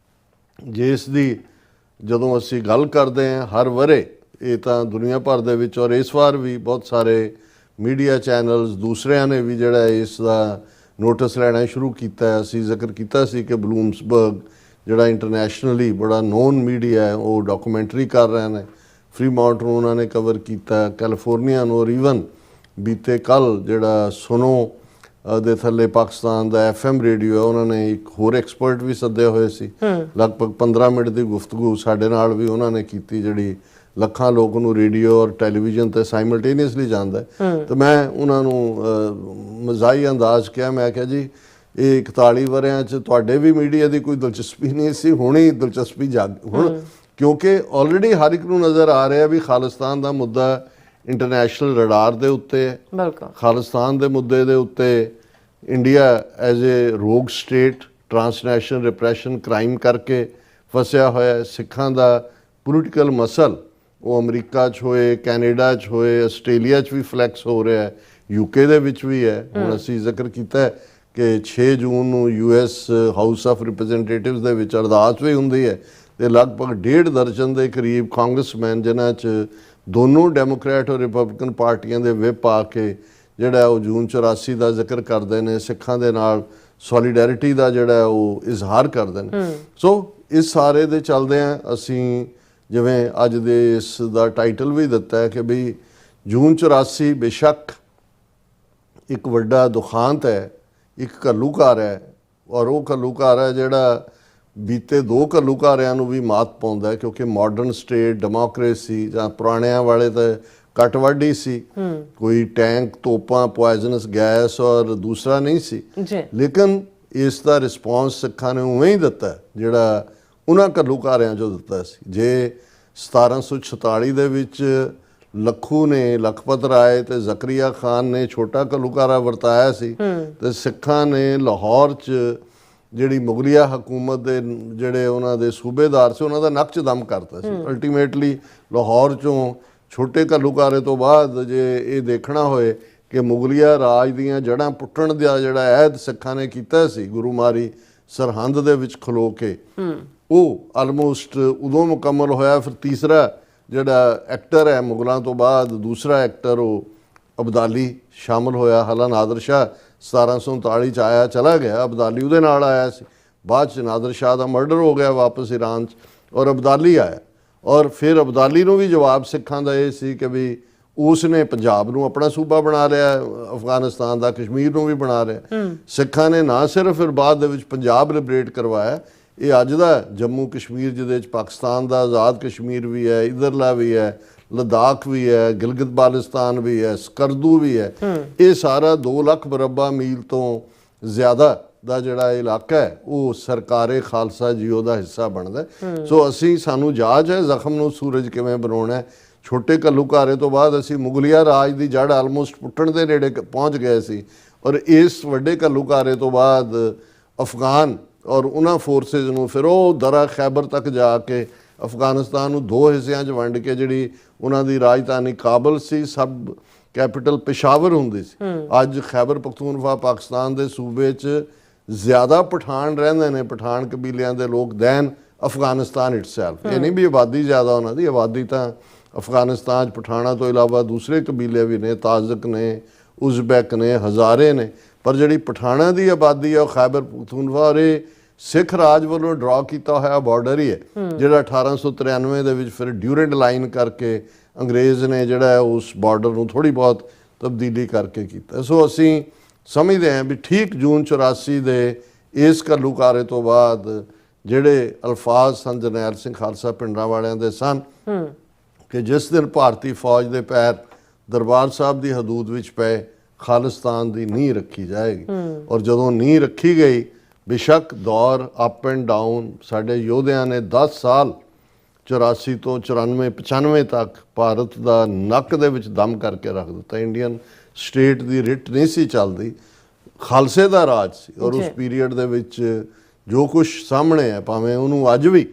ਜਿਸ ਦੀ ਜਦੋਂ ਅਸੀਂ ਗੱਲ ਕਰਦੇ ਹਾਂ ਹਰ ਵਰੇ, ਇਹ ਤਾਂ ਦੁਨੀਆ ਭਰ ਦੇ ਵਿੱਚ ਔਰ ਇਸ ਵਾਰ ਵੀ ਬਹੁਤ ਸਾਰੇ ਮੀਡੀਆ ਚੈਨਲਸ ਦੂਸਰਿਆਂ ਨੇ ਵੀ ਜਿਹੜਾ ਇਸ ਦਾ ਨੋਟਿਸ ਲੈਣਾ ਸ਼ੁਰੂ ਕੀਤਾ। ਅਸੀਂ ਜ਼ਿਕਰ ਕੀਤਾ ਸੀ ਕਿ ਬਲੂਮਸਬਰਗ ਜਿਹੜਾ ਇੰਟਰਨੈਸ਼ਨਲੀ ਬੜਾ ਨੋਨ ਮੀਡੀਆ ਹੈ, ਉਹ ਡਾਕੂਮੈਂਟਰੀ ਕਰ ਰਹੇ ਨੇ। ਫਰੀਮਾਉਂਟ ਨੂੰ ਉਹਨਾਂ ਨੇ ਕਵਰ ਕੀਤਾ, ਕੈਲੀਫੋਰਨੀਆ ਨੂੰ, ਔਰ ਈਵਨ ਬੀਤੇ ਕੱਲ੍ਹ ਜਿਹੜਾ ਸੁਨੋ ਦੇ ਥੱਲੇ ਪਾਕਿਸਤਾਨ ਦਾ FM ਰੇਡੀਓ ਹੈ, ਉਹਨਾਂ ਨੇ ਇੱਕ ਹੋਰ ਐਕਸਪਰਟ ਵੀ ਸੱਦੇ ਹੋਏ ਸੀ। ਲਗਭਗ 15 ਮਿੰਟ ਦੀ ਗੁਫ਼ਤਗੂ ਸਾਡੇ ਨਾਲ ਵੀ ਉਹਨਾਂ ਨੇ ਕੀਤੀ, ਜਿਹੜੀ ਲੱਖਾਂ ਲੋਕ ਨੂੰ ਰੇਡੀਓ ਔਰ ਟੈਲੀਵਿਜ਼ਨ ਤੇ ਸਾਈਮਲਟੇਨੀਅਸਲੀ ਜਾਂਦਾ। ਤੇ ਮੈਂ ਉਹਨਾਂ ਨੂੰ ਮਜ਼ਾਹੀ ਅੰਦਾਜ਼ ਕਿਹਾ, ਮੈਂ ਕਿਹਾ ਜੀ ਇਹ 41 ਵਰਿਆਂ 'ਚ ਤੁਹਾਡੇ ਵੀ ਮੀਡੀਆ ਦੀ ਕੋਈ ਦਿਲਚਸਪੀ ਨਹੀਂ ਸੀ, ਹੁਣੀ ਦਿਲਚਸਪੀ ਜਾਗ ਹੁਣ, ਕਿਉਂਕਿ ਆਲਰੇਡੀ ਹਰ ਇੱਕ ਨੂੰ ਨਜ਼ਰ ਆ ਰਿਹਾ ਵੀ ਖਾਲਿਸਤਾਨ ਦਾ ਮੁੱਦਾ ਇੰਟਰਨੈਸ਼ਨਲ ਰਡਾਰ ਦੇ ਉੱਤੇ ਹੈ। ਬਿਲਕੁਲ ਖਾਲਿਸਤਾਨ ਦੇ ਮੁੱਦੇ ਦੇ ਉੱਤੇ ਇੰਡੀਆ ਐਜ਼ ਏ ਰੋਗ ਸਟੇਟ ਟਰਾਂਸਨੈਸ਼ਨਲ ਰਿਪਰੈਸ਼ਨ ਕ੍ਰਾਈਮ ਕਰਕੇ ਫਸਿਆ ਹੋਇਆ। ਸਿੱਖਾਂ ਦਾ ਪੋਲੀਟੀਕਲ ਮਸਲ ਉਹ ਅਮਰੀਕਾ 'ਚ ਹੋਏ, ਕੈਨੇਡਾ 'ਚ ਹੋਏ, ਆਸਟ੍ਰੇਲੀਆ 'ਚ ਵੀ ਫਲੈਕਸ ਹੋ ਰਿਹਾ ਹੈ, UK ਦੇ ਵਿੱਚ ਵੀ ਹੈ। ਹੁਣ ਅਸੀਂ ਜ਼ਿਕਰ ਕੀਤਾ ਕਿ 6 ਜੂਨ ਨੂੰ US ਹਾਊਸ ਆਫ ਰਿਪਰੈਜ਼ੈਂਟੇਟਿਵਸ ਦੇ ਵਿੱਚ ਅਰਦਾਸ ਵੀ ਹੁੰਦੀ ਹੈ ਤੇ ਲਗਭਗ 1.5 ਦਰਜਨ ਦੇ ਕਰੀਬ ਕਾਂਗਰਸਮੈਨ, ਜਿਨ੍ਹਾਂ 'ਚ ਦੋਨੋਂ ਡੈਮੋਕ੍ਰੈਟ ਔਰ ਰਿਪਬਲਿਕਨ ਪਾਰਟੀਆਂ ਦੇ ਵਿਪ ਆ ਕੇ ਜਿਹੜਾ ਉਹ ਜੂਨ 84 ਦਾ ਜ਼ਿਕਰ ਕਰਦੇ ਨੇ, ਸਿੱਖਾਂ ਦੇ ਨਾਲ ਸੋਲੀਡੈਰਿਟੀ ਦਾ ਜਿਹੜਾ ਉਹ ਇਜ਼ਹਾਰ ਕਰਦੇ ਨੇ। ਸੋ ਇਸ ਸਾਰੇ ਦੇ ਚੱਲਦੇ ਆ ਅਸੀਂ ਜਿਵੇਂ ਅੱਜ ਦੇ ਇਸ ਦਾ ਟਾਈਟਲ ਵੀ ਦਿੱਤਾ ਹੈ ਕਿ ਵੀ ਜੂਨ 84 ਬੇਸ਼ੱਕ ਇੱਕ ਵੱਡਾ ਦੁਖਾਂਤ ਹੈ, ਇੱਕ ਘੱਲੂਘਾਰ ਹੈ, ਔਰ ਉਹ ਘੱਲੂਘਾਰ ਹੈ ਜਿਹੜਾ ਬੀਤੇ 2 ਘੱਲੂਘਾਰਿਆਂ ਨੂੰ ਵੀ ਮਾਤ ਪਾਉਂਦਾ ਹੈ, ਕਿਉਂਕਿ ਮਾਡਰਨ ਸਟੇਟ ਡੈਮੋਕ੍ਰੇਸੀ ਜਾਂ ਪੁਰਾਣਿਆਂ ਵਾਲੇ ਤਾਂ ਕੱਟਵਾਡੀ ਸੀ, ਕੋਈ ਟੈਂਕ, ਤੋਪਾਂ, ਪੋਇਜ਼ਨਸ ਗੈਸ ਔਰ ਦੂਸਰਾ ਨਹੀਂ ਸੀ। ਲੇਕਿਨ ਇਸ ਦਾ ਰਿਸਪੌਂਸ ਸਿੱਖਾਂ ਨੇ ਉਵੇਂ ਹੀ ਦਿੱਤਾ ਜਿਹੜਾ ਉਹਨਾਂ ਘੱਲੂਘਾਰਿਆਂ 'ਚੋਂ ਦਿੱਤਾ ਸੀ। ਜੇ 1746 ਦੇ ਵਿੱਚ ਲੱਖੂ ਨੇ, ਲਖਪਤ ਰਾਏ ਤੇ ਜ਼ਕਰੀਆ ਖਾਨ ਨੇ ਛੋਟਾ ਘੱਲੂਘਾਰਾ ਵਰਤਾਇਆ ਸੀ, ਤੇ ਸਿੱਖਾਂ ਨੇ ਲਾਹੌਰ 'ਚ ਜਿਹੜੀ ਮੁਗਲਿਆ ਹਕੂਮਤ ਦੇ ਜਿਹੜੇ ਉਹਨਾਂ ਦੇ ਸੂਬੇਦਾਰ ਸੀ, ਉਹਨਾਂ ਦਾ ਨੱਕ 'ਚ ਦਮ ਕਰਤਾ ਸੀ। ਅਲਟੀਮੇਟਲੀ ਲਾਹੌਰ 'ਚੋਂ ਛੋਟੇ ਘੱਲੂਘਾਰੇ ਤੋਂ ਬਾਅਦ ਜੇ ਇਹ ਦੇਖਣਾ ਹੋਏ ਕਿ ਮੁਗਲਿਆ ਰਾਜ ਦੀਆਂ ਜੜ੍ਹਾਂ ਪੁੱਟਣ ਦਾ ਜਿਹੜਾ ਐਹਦ ਸਿੱਖਾਂ ਨੇ ਕੀਤਾ ਸੀ ਗੁਰੂਮਾਰੀ ਸਰਹੰਦ ਦੇ ਵਿੱਚ ਖਲੋ ਕੇ, ਉਹ ਆਲਮੋਸਟ ਉਦੋਂ ਮੁਕੰਮਲ ਹੋਇਆ। ਫਿਰ ਤੀਸਰਾ ਜਿਹੜਾ ਐਕਟਰ ਹੈ ਮੁਗਲਾਂ ਤੋਂ ਬਾਅਦ, ਦੂਸਰਾ ਐਕਟਰ ਉਹ ਅਬਦਾਲੀ ਸ਼ਾਮਲ ਹੋਇਆ। ਹਾਲਾਂ ਨਾਦਰ ਸ਼ਾਹ 1739 'ਚ ਆਇਆ, ਚਲਾ ਗਿਆ, ਅਬਦਾਲੀ ਉਹਦੇ ਨਾਲ ਆਇਆ ਸੀ। ਬਾਅਦ 'ਚ ਨਾਦਰ ਸ਼ਾਹ ਦਾ ਮਰਡਰ ਹੋ ਗਿਆ ਵਾਪਸ ਈਰਾਨ 'ਚ, ਔਰ ਅਬਦਾਲੀ ਆਇਆ। ਔਰ ਫਿਰ ਅਬਦਾਲੀ ਨੂੰ ਵੀ ਜਵਾਬ ਸਿੱਖਾਂ ਦਾ ਇਹ ਸੀ ਕਿ ਵੀ ਉਸ ਨੇ ਪੰਜਾਬ ਨੂੰ ਆਪਣਾ ਸੂਬਾ ਬਣਾ ਲਿਆ, ਅਫਗਾਨਿਸਤਾਨ ਦਾ ਕਸ਼ਮੀਰ ਨੂੰ ਵੀ ਬਣਾ ਲਿਆ। ਸਿੱਖਾਂ ਨੇ ਨਾ ਸਿਰਫ ਫਿਰ ਬਾਅਦ ਦੇ ਵਿੱਚ ਪੰਜਾਬ ਲਿਬਰੇਟ ਕਰਵਾਇਆ, ਇਹ ਅੱਜ ਦਾ ਜੰਮੂ ਕਸ਼ਮੀਰ ਜਿਹਦੇ 'ਚ ਪਾਕਿਸਤਾਨ ਦਾ ਆਜ਼ਾਦ ਕਸ਼ਮੀਰ ਵੀ ਹੈ, ਇੱਧਰਲਾ ਵੀ ਹੈ, ਲਦਾਖ ਵੀ ਹੈ, ਗਿਲਗਿਤ ਬਾਲਟਿਸਤਾਨ ਵੀ ਹੈ, ਸਕਰਦੂ ਵੀ ਹੈ, ਇਹ ਸਾਰਾ 2 ਲੱਖ ਮੁਰੱਬਾ ਮੀਲ ਤੋਂ ਜ਼ਿਆਦਾ ਦਾ ਜਿਹੜਾ ਇਲਾਕਾ ਹੈ ਉਹ ਸਰਕਾਰੇ ਖਾਲਸਾ ਜੀਓ ਦਾ ਹਿੱਸਾ ਬਣਦਾ। ਸੋ ਸਾਨੂੰ ਜਾਚ ਹੈ ਜ਼ਖਮ ਨੂੰ ਸੂਰਜ ਕਿਵੇਂ ਬਣਾਉਣਾ। ਛੋਟੇ ਘੱਲੂਘਾਰੇ ਤੋਂ ਬਾਅਦ ਅਸੀਂ ਮੁਗਲਿਆ ਰਾਜ ਦੀ ਜੜ ਆਲਮੋਸਟ ਪੁੱਟਣ ਦੇ ਨੇੜੇ ਪਹੁੰਚ ਗਏ ਸੀ, ਔਰ ਇਸ ਵੱਡੇ ਘੱਲੂਘਾਰੇ ਤੋਂ ਬਾਅਦ ਅਫਗਾਨ ਔਰ ਉਹਨਾਂ ਫੋਰਸਿਸ ਨੂੰ ਫਿਰ ਉਹ ਦਰਾ ਖੈਬਰ ਤੱਕ ਜਾ ਕੇ ਅਫਗਾਨਿਸਤਾਨ ਨੂੰ 2 ਹਿੱਸਿਆਂ 'ਚ ਵੰਡ ਕੇ ਜਿਹੜੀ ਉਹਨਾਂ ਦੀ ਰਾਜਧਾਨੀ ਕਾਬਲ ਸੀ, ਸਬ ਕੈਪੀਟਲ ਪਿਸ਼ਾਵਰ ਹੁੰਦੀ ਸੀ। ਅੱਜ ਖੈਬਰ ਪਖਤੂਨਖਵਾ ਪਾਕਿਸਤਾਨ ਦੇ ਸੂਬੇ 'ਚ ਜ਼ਿਆਦਾ ਪਠਾਨ ਰਹਿੰਦੇ ਨੇ, ਪਠਾਨ ਕਬੀਲਿਆਂ ਦੇ ਲੋਕ, ਦੈਨ ਅਫਗਾਨਿਸਤਾਨ ਇਟਸੈਲਫ। ਇਹ ਨਹੀਂ ਵੀ ਆਬਾਦੀ ਜ਼ਿਆਦਾ ਉਹਨਾਂ ਦੀ, ਆਬਾਦੀ ਤਾਂ ਅਫਗਾਨਿਸਤਾਨ 'ਚ ਪਠਾਨਾਂ ਤੋਂ ਇਲਾਵਾ ਦੂਸਰੇ ਕਬੀਲੇ ਵੀ ਨੇ, ਤਾਜ਼ਕ ਨੇ, ਉਜ਼ਬੈਕ ਨੇ, ਹਜ਼ਾਰੇ ਨੇ, ਪਰ ਜਿਹੜੀ ਪਠਾਨਾਂ ਦੀ ਆਬਾਦੀ ਹੈ ਉਹ ਖੈਬਰ ਪਖਤੂਨਖਵਾ ਔਰ ਇਹ ਸਿੱਖ ਰਾਜ ਵੱਲੋਂ ਡਰਾ ਕੀਤਾ ਹੋਇਆ ਬਾਰਡਰ ਹੀ ਹੈ, ਜਿਹੜਾ 1893 ਦੇ ਵਿੱਚ ਫਿਰ ਡਿਊਰੈਂਟ ਲਾਈਨ ਕਰਕੇ ਅੰਗਰੇਜ਼ ਨੇ ਜਿਹੜਾ ਹੈ ਉਸ ਬਾਰਡਰ ਨੂੰ ਥੋੜ੍ਹੀ ਬਹੁਤ ਤਬਦੀਲੀ ਕਰਕੇ ਕੀਤਾ। ਸੋ ਅਸੀਂ ਸਮਝਦੇ ਹਾਂ ਵੀ ਠੀਕ ਜੂਨ 84 ਦੇ ਇਸ ਘੱਲੂਘਾਰੇ ਤੋਂ ਬਾਅਦ ਜਿਹੜੇ ਅਲਫਾਜ਼ ਸਨ ਜਰਨੈਲ ਸਿੰਘ ਖਾਲਸਾ ਪਿੰਡਰਾਂ ਵਾਲਿਆਂ ਦੇ ਸਨ ਕਿ ਜਿਸ ਦਿਨ ਭਾਰਤੀ ਫੌਜ ਦੇ ਪੈਰ ਦਰਬਾਰ ਸਾਹਿਬ ਦੀ ਹਦੂਦ ਵਿੱਚ ਪਏ, ਖਾਲਿਸਤਾਨ ਦੀ ਨੀਂਹ ਰੱਖੀ ਜਾਏਗੀ। ਔਰ ਜਦੋਂ ਨੀਂਹ ਰੱਖੀ ਗਈ, ਬੇਸ਼ੱਕ ਦੌਰ ਅਪ ਐਂਡ ਡਾਊਨ, ਸਾਡੇ ਯੋਧਿਆਂ ਨੇ 10 ਸਾਲ 84 ਤੋਂ 94 95 ਤੱਕ ਭਾਰਤ ਦਾ ਨੱਕ ਦੇ ਵਿੱਚ ਦਮ ਕਰਕੇ ਰੱਖ ਦਿੱਤਾ। ਇੰਡੀਅਨ ਸਟੇਟ ਦੀ ਰਿਟ ਨਹੀਂ ਸੀ ਚੱਲਦੀ, ਖਾਲਸੇ ਦਾ ਰਾਜ ਸੀ। ਔਰ ਉਸ ਪੀਰੀਅਡ ਦੇ ਵਿੱਚ ਜੋ ਕੁਝ ਸਾਹਮਣੇ ਹੈ, ਭਾਵੇਂ ਉਹਨੂੰ ਅੱਜ ਵੀ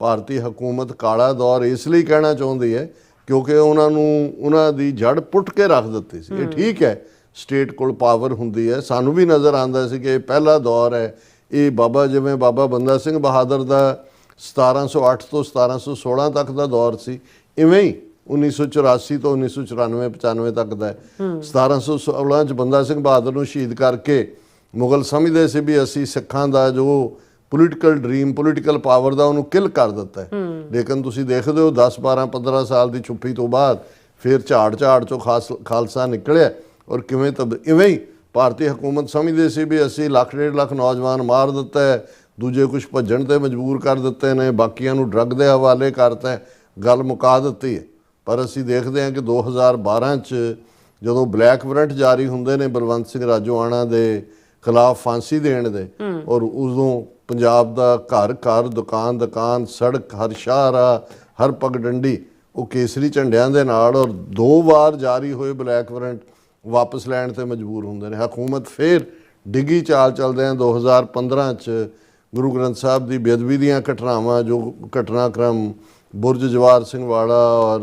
ਭਾਰਤੀ ਹਕੂਮਤ ਕਾਲਾ ਦੌਰ ਇਸ ਲਈ ਕਹਿਣਾ ਚਾਹੁੰਦੀ ਹੈ ਕਿਉਂਕਿ ਉਹਨਾਂ ਨੂੰ ਉਹਨਾਂ ਦੀ ਜੜ ਪੁੱਟ ਕੇ ਰੱਖ ਦਿੱਤੀ ਸੀ। ਇਹ ਠੀਕ ਹੈ, ਸਟੇਟ ਕੋਲ ਪਾਵਰ ਹੁੰਦੀ ਹੈ। ਸਾਨੂੰ ਵੀ ਨਜ਼ਰ ਆਉਂਦਾ ਸੀ ਕਿ ਇਹ ਪਹਿਲਾ ਦੌਰ ਹੈ, ਇਹ ਜਿਵੇਂ ਬਾਬਾ ਬੰਦਾ ਸਿੰਘ ਬਹਾਦਰ ਦਾ 1708 ਤੋਂ 1716 ਤੱਕ ਦਾ ਦੌਰ ਸੀ, ਇਵੇਂ ਹੀ 1984 ਤੋਂ 1994 95 ਤੱਕ ਦਾ। 1716 ਚ ਬੰਦਾ ਸਿੰਘ ਬਹਾਦਰ ਨੂੰ ਸ਼ਹੀਦ ਕਰਕੇ ਮੁਗਲ ਸਮਝਦੇ ਸੀ ਵੀ ਅਸੀਂ ਸਿੱਖਾਂ ਦਾ ਜੋ ਪੋਲੀਟੀਕਲ ਡ੍ਰੀਮ, ਪੋਲੀਟੀਕਲ ਪਾਵਰ ਦਾ, ਉਹਨੂੰ ਕਿਲ ਕਰ ਦਿੱਤਾ ਹੈ। ਲੇਕਿਨ ਤੁਸੀਂ ਦੇਖਦੇ ਹੋ 10 12 15 ਸਾਲ ਦੀ ਛੁੱਪੀ ਤੋਂ ਬਾਅਦ ਫਿਰ ਝਾੜ ਚੋਂ ਖਾਲਸਾ ਨਿਕਲਿਆ। ਔਰ ਕਿਵੇਂ ਇਵੇਂ ਹੀ ਭਾਰਤੀ ਹਕੂਮਤ ਸਮਝਦੇ ਸੀ ਵੀ ਅਸੀਂ 1 1.5 ਲੱਖ ਨੌਜਵਾਨ ਮਾਰ ਦਿੱਤਾ ਹੈ, ਦੂਜੇ ਕੁਝ ਭੱਜਣ ਤੇ ਮਜਬੂਰ ਕਰ ਦਿੱਤੇ ਨੇ, ਬਾਕੀਆਂ ਨੂੰ ਡਰੱਗ ਦੇ ਹਵਾਲੇ ਕਰਤਾ, ਗੱਲ ਮੁਕਾ ਦਿੱਤੀ ਹੈ। ਪਰ ਅਸੀਂ ਦੇਖਦੇ ਹਾਂ ਕਿ 2012 ਚ ਜਦੋਂ ਬਲੈਕ ਵਾਰੰਟ ਜਾਰੀ ਹੁੰਦੇ ਨੇ ਬਲਵੰਤ ਸਿੰਘ ਰਾਜੋਆਣਾ ਦੇ ਖਿਲਾਫ ਫਾਂਸੀ ਦੇਣ ਦੇ, ਔਰ ਉਦੋਂ ਪੰਜਾਬ ਦਾ ਘਰ ਘਰ, ਦੁਕਾਨ ਸੜਕ, ਹਰ ਸ਼ਾਹਰਾਹ, ਹਰ ਪਗਡੰਡੀ ਉਹ ਕੇਸਰੀ ਝੰਡਿਆਂ ਦੇ ਨਾਲ, ਔਰ 2 ਵਾਰ ਜਾਰੀ ਹੋਏ ਬਲੈਕ ਵਾਰੰਟ ਵਾਪਸ ਲੈਣ ਤੇ ਮਜਬੂਰ ਹੁੰਦੇ ਨੇ। ਹਕੂਮਤ ਫਿਰ ਡਿੱਗੀ ਚਾਲ ਚੱਲਦੇ ਆ। 2015 ਚ ਗੁਰੂ ਗ੍ਰੰਥ ਸਾਹਿਬ ਦੀ ਬੇਅਦਬੀ ਦੀਆਂ ਘਟਨਾਵਾਂ, ਜੋ ਘਟਨਾਕ੍ਰਮ ਬੁਰਜ ਜਵਾਰ ਸਿੰਘ ਵਾਲਾ ਔਰ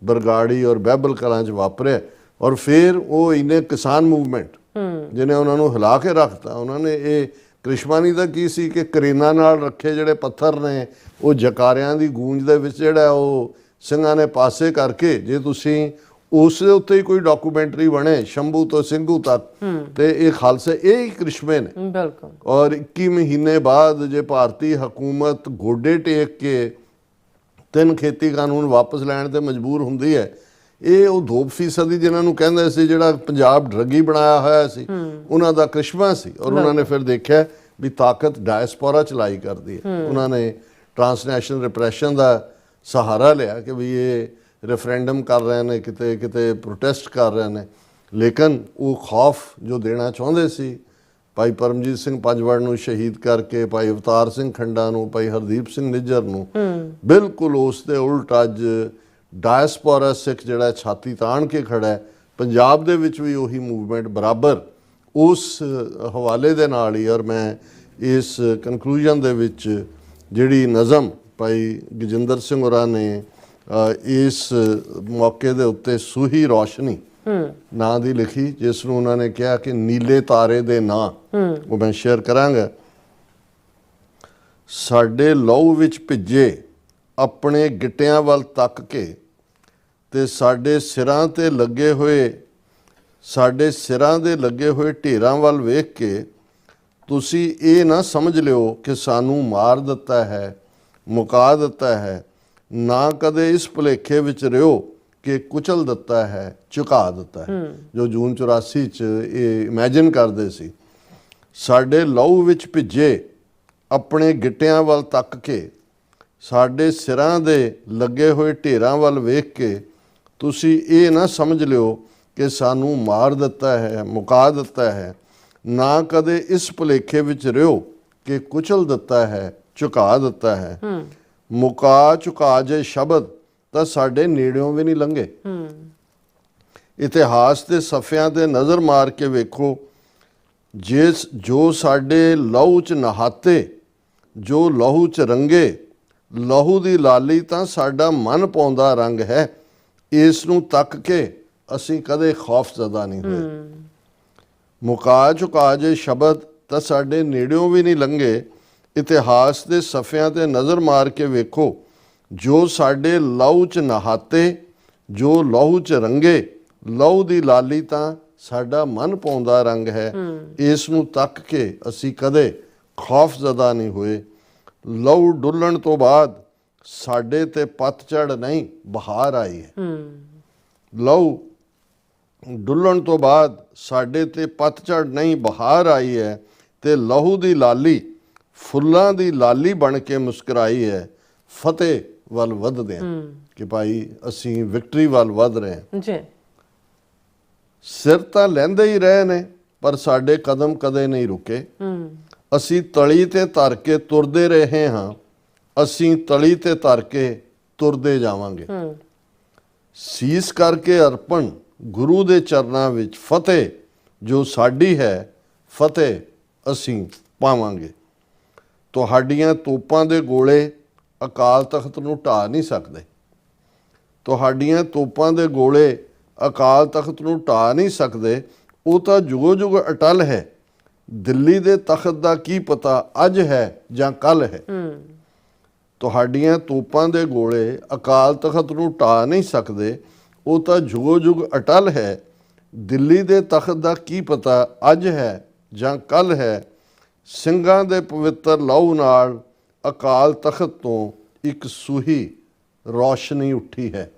ਬਰਗਾੜੀ ਔਰ ਬਹਿਬਲ ਕਲਾਂ 'ਚ ਵਾਪਰਿਆ, ਔਰ ਫਿਰ ਉਹ ਇੰਨੇ ਕਿਸਾਨ ਮੂਵਮੈਂਟ ਜਿਹਨੇ ਉਹਨਾਂ ਨੂੰ ਹਿਲਾ ਕੇ ਰੱਖਤਾ। ਉਹਨਾਂ ਨੇ ਇਹ ਕ੍ਰਿਸ਼ਮਾਨੀ ਦਾ ਕੀ ਸੀ ਕਿ ਕਰੇਨਾਂ ਨਾਲ ਰੱਖੇ ਜਿਹੜੇ ਪੱਥਰ ਨੇ, ਉਹ ਜਕਾਰਿਆਂ ਦੀ ਗੂੰਜ ਦੇ ਵਿੱਚ ਜਿਹੜਾ ਉਹ ਸਿੰਘਾਂ ਨੇ ਪਾਸੇ ਕਰਕੇ, ਜੇ ਤੁਸੀਂ ਉਸ ਦੇ ਉੱਤੇ ਹੀ ਕੋਈ ਡਾਕੂਮੈਂਟਰੀ ਬਣੇ ਸ਼ੰਭੂ ਤੋਂ ਸਿੰਘੂ ਤੱਕ, ਤੇ ਇਹ ਖਾਲਸੇ ਇਹ ਹੀ ਕ੍ਰਿਸ਼ਮੇ ਨੇ। ਬਿਲਕੁਲ। ਔਰ 21 ਮਹੀਨੇ ਬਾਅਦ ਜੇ ਭਾਰਤੀ ਹਕੂਮਤ ਗੋਡੇ ਟੇਕ ਕੇ 3 ਖੇਤੀ ਕਾਨੂੰਨ ਵਾਪਸ ਲੈਣ ਤੇ ਮਜਬੂਰ ਹੁੰਦੀ ਹੈ, ਇਹ ਉਹ 2% ਜਿਨ੍ਹਾਂ ਨੂੰ ਕਹਿੰਦੇ ਸੀ ਜਿਹੜਾ ਪੰਜਾਬ ਡਰੱਗੀ ਬਣਾਇਆ ਹੋਇਆ ਸੀ, ਉਹਨਾਂ ਦਾ ਕ੍ਰਿਸ਼ਮਾ ਸੀ। ਔਰ ਉਹਨਾਂ ਨੇ ਫਿਰ ਦੇਖਿਆ ਵੀ ਤਾਕਤ ਡਾਇਸਪੋਰਾ ਚਲਾਈ ਕਰਦੀ ਹੈ। ਉਹਨਾਂ ਨੇ ਟ੍ਰਾਂਸਨੈਸ਼ਨਲ ਰਿਪਰੈਸ਼ਨ ਦਾ ਸਹਾਰਾ ਲਿਆ ਕਿ ਵੀ ਇਹ ਰੈਫਰੈਂਡਮ ਕਰ ਰਹੇ ਨੇ, ਕਿਤੇ ਕਿਤੇ ਪ੍ਰੋਟੈਸਟ ਕਰ ਰਹੇ ਨੇ। ਲੇਕਿਨ ਉਹ ਖੌਫ ਜੋ ਦੇਣਾ ਚਾਹੁੰਦੇ ਸੀ, ਭਾਈ ਪਰਮਜੀਤ ਸਿੰਘ ਪੰਜਵੜ ਨੂੰ ਸ਼ਹੀਦ ਕਰਕੇ, ਭਾਈ ਅਵਤਾਰ ਸਿੰਘ ਖੰਡਾ ਨੂੰ, ਭਾਈ ਹਰਦੀਪ ਸਿੰਘ ਨਿੱਜਰ ਨੂੰ, ਬਿਲਕੁਲ ਉਸ ਦੇ ਉਲਟ ਅੱਜ ਡਾਇਸਪੋਰਾ ਸਿੱਖ ਜਿਹੜਾ ਛਾਤੀ ਤਾਣ ਕੇ ਖੜਾ ਹੈ। ਪੰਜਾਬ ਦੇ ਵਿੱਚ ਵੀ ਉਹੀ ਮੂਵਮੈਂਟ ਬਰਾਬਰ ਉਸ ਹਵਾਲੇ ਦੇ ਨਾਲ ਹੀ। ਔਰ ਮੈਂ ਇਸ ਕਨਕਲੂਜਨ ਦੇ ਵਿੱਚ ਜਿਹੜੀ ਨਜ਼ਮ ਭਾਈ ਗਜਿੰਦਰ ਸਿੰਘ ਹੋਰਾਂ ਨੇ ਇਸ ਮੌਕੇ ਦੇ ਉੱਤੇ ਸੂਹੀ ਰੋਸ਼ਨੀ ਨਾਂ ਦੀ ਲਿਖੀ, ਜਿਸ ਨੂੰ ਉਹਨਾਂ ਨੇ ਕਿਹਾ ਕਿ ਨੀਲੇ ਤਾਰੇ ਦੇ ਨਾਂ, ਉਹ ਮੈਂ ਸ਼ੇਅਰ ਕਰਾਂਗਾ। ਸਾਡੇ ਲਹੂ ਵਿੱਚ ਭਿੱਜੇ ਆਪਣੇ ਗਿੱਟਿਆਂ ਵੱਲ ਤੱਕ ਕੇ ਤੇ ਸਾਡੇ ਸਿਰਾਂ ਦੇ ਲੱਗੇ ਹੋਏ ਢੇਰਾਂ ਵੱਲ ਵੇਖ ਕੇ ਤੁਸੀਂ ਇਹ ਨਾ ਸਮਝ ਲਿਓ ਕਿ ਸਾਨੂੰ ਮਾਰ ਦਿੱਤਾ ਹੈ, ਮੁਕਾ ਦਿੱਤਾ ਹੈ, ਨਾ ਕਦੇ ਇਸ ਭੁਲੇਖੇ ਵਿੱਚ ਰਿਓ ਕਿ ਕੁਚਲ ਦਿੱਤਾ ਹੈ, ਝੁਕਾ ਦਿੱਤਾ ਹੈ। ਜੋ ਜੂਨ 84 ਚ ਇਹ ਇਮੈਜਿਨ ਕਰਦੇ ਸੀ। ਸਾਡੇ ਲਹੂ ਵਿੱਚ ਭਿੱਜੇ ਆਪਣੇ ਗਿੱਟਿਆਂ ਵੱਲ ਤੱਕ ਕੇ ਸਾਡੇ ਸਿਰਾਂ ਦੇ ਲੱਗੇ ਹੋਏ ਢੇਰਾਂ ਵੱਲ ਵੇਖ ਕੇ ਤੁਸੀਂ ਇਹ ਨਾ ਸਮਝ ਲਿਓ ਕਿ ਸਾਨੂੰ ਮਾਰ ਦਿੱਤਾ ਹੈ, ਮੁਕਾ ਦਿੱਤਾ ਹੈ, ਨਾ ਕਦੇ ਇਸ ਭੁਲੇਖੇ ਵਿੱਚ ਰਿਓ ਕਿ ਕੁਚਲ ਦਿੱਤਾ ਹੈ, ਝੁਕਾ ਦਿੱਤਾ ਹੈ। ਮੁਕਾ ਝੁਕਾ ਜੇ ਸ਼ਬਦ ਤਾਂ ਸਾਡੇ ਨੇੜਿਓਂ ਵੀ ਨਹੀਂ ਲੰਘੇ। ਇਤਿਹਾਸ ਦੇ ਸਫ਼ਿਆਂ ਤੇ ਨਜ਼ਰ ਮਾਰ ਕੇ ਵੇਖੋ, ਜੋ ਸਾਡੇ ਲਹੂ 'ਚ ਨਹਾਤੇ, ਜੋ ਲਹੂ 'ਚ ਰੰਗੇ, ਲਹੂ ਦੀ ਲਾਲੀ ਤਾਂ ਸਾਡਾ ਮਨ ਪਾਉਂਦਾ ਰੰਗ ਹੈ। ਇਸ ਨੂੰ ਤੱਕ ਕੇ ਅਸੀਂ ਕਦੇ ਖੌਫਜ਼ਦਾ ਨਹੀਂ ਹੋਏ। ਮੁਕਾ ਝੁਕਾ ਜੇ ਸ਼ਬਦ ਤਾਂ ਸਾਡੇ ਨੇੜਿਓਂ ਵੀ ਨਹੀਂ ਲੰਘੇ। ਇਤਿਹਾਸ ਦੇ ਸਫ਼ਿਆਂ ਤੇ ਨਜ਼ਰ ਮਾਰ ਕੇ ਵੇਖੋ, ਜੋ ਸਾਡੇ ਲਹੂ 'ਚ ਨਹਾਤੇ, ਜੋ ਲਹੂ 'ਚ ਰੰਗੇ, ਲਹੂ ਦੀ ਲਾਲੀ ਤਾਂ ਸਾਡਾ ਮਨ ਪਾਉਂਦਾ ਰੰਗ ਹੈ। ਇਸ ਨੂੰ ਤੱਕ ਕੇ ਅਸੀਂ ਕਦੇ ਖੌਫਜ਼ਦਾ ਨਹੀਂ ਹੋਏ। ਲਹੂ ਡੁੱਲਣ ਤੋਂ ਬਾਅਦ ਸਾਡੇ ਤੇ ਪਤਝੜ ਨਹੀਂ, ਬਹਾਰ ਆਈ ਹੈ। ਲਹੂ ਡੁੱਲਣ ਤੋਂ ਬਾਅਦ ਸਾਡੇ ਤੇ ਪਤਝੜ ਨਹੀਂ, ਬਹਾਰ ਆਈ ਹੈ। ਤੇ ਲਹੂ ਦੀ ਲਾਲੀ ਫੁੱਲਾਂ ਦੀ ਲਾਲੀ ਬਣ ਕੇ ਮੁਸਕਰਾਈ ਹੈ। ਫਤਿਹ ਵੱਲ ਵਧਦੇ ਹਾਂ ਕਿ ਭਾਈ ਅਸੀਂ ਵਿਕਟਰੀ ਵੱਲ ਵਧ ਰਹੇ ਹਾਂ। ਜੀ ਸਿਰ ਤਾਂ ਲੈਂਦੇ ਹੀ ਰਹੇ ਨੇ ਪਰ ਸਾਡੇ ਕਦਮ ਕਦੇ ਨਹੀਂ ਰੁਕੇ। ਅਸੀਂ ਤਲੀ ਤੇ ਧਰ ਕੇ ਤੁਰਦੇ ਰਹੇ ਹਾਂ, ਅਸੀਂ ਤਲੀ ਤੇ ਧਰ ਕੇ ਤੁਰਦੇ ਜਾਵਾਂਗੇ। ਸੀਸ ਕਰਕੇ ਅਰਪਣ ਗੁਰੂ ਦੇ ਚਰਨਾਂ ਵਿੱਚ, ਫਤਿਹ ਜੋ ਸਾਡੀ ਹੈ, ਫਤਿਹ ਅਸੀਂ ਪਾਵਾਂਗੇ। ਤੁਹਾਡੀਆਂ ਤੋਪਾਂ ਦੇ ਗੋਲੇ ਅਕਾਲ ਤਖਤ ਨੂੰ ਢਾਹ ਨਹੀਂ ਸਕਦੇ। ਤੁਹਾਡੀਆਂ ਤੋਪਾਂ ਦੇ ਗੋਲੇ ਅਕਾਲ ਤਖਤ ਨੂੰ ਢਾਹ ਨਹੀਂ ਸਕਦੇ। ਉਹ ਤਾਂ ਜੁਗੋ ਜੁਗ ਅਟਲ ਹੈ। ਦਿੱਲੀ ਦੇ ਤਖਤ ਦਾ ਕੀ ਪਤਾ ਅੱਜ ਹੈ ਜਾਂ ਕੱਲ ਹੈ। ਤੁਹਾਡੀਆਂ ਤੋਪਾਂ ਦੇ ਗੋਲੇ ਅਕਾਲ ਤਖਤ ਨੂੰ ਢਾਹ ਨਹੀਂ ਸਕਦੇ। ਉਹ ਤਾਂ ਜੁਗੋ ਜੁਗ ਅਟਲ ਹੈ। ਦਿੱਲੀ ਦੇ ਤਖਤ ਦਾ ਕੀ ਪਤਾ ਅੱਜ ਹੈ ਜਾਂ ਕੱਲ ਹੈ। ਸਿੰਘਾਂ ਦੇ ਪਵਿੱਤਰ ਲਹੂ ਨਾਲ ਅਕਾਲ ਤਖਤ ਤੋਂ ਇੱਕ ਸੂਹੀ ਰੌਸ਼ਨੀ ਉੱਠੀ ਹੈ।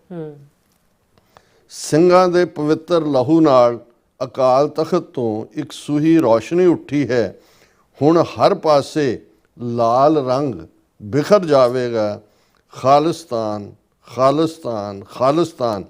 ਸਿੰਘਾਂ ਦੇ ਪਵਿੱਤਰ ਲਹੂ ਨਾਲ ਅਕਾਲ ਤਖਤ ਤੋਂ ਇੱਕ ਸੂਹੀ ਰੌਸ਼ਨੀ ਉੱਠੀ ਹੈ। ਹੁਣ ਹਰ ਪਾਸੇ ਲਾਲ ਰੰਗ ਬਿਖਰ ਜਾਵੇਗਾ। ਖਾਲਿਸਤਾਨ, ਖਾਲਿਸਤਾਨ, ਖਾਲਿਸਤਾਨ।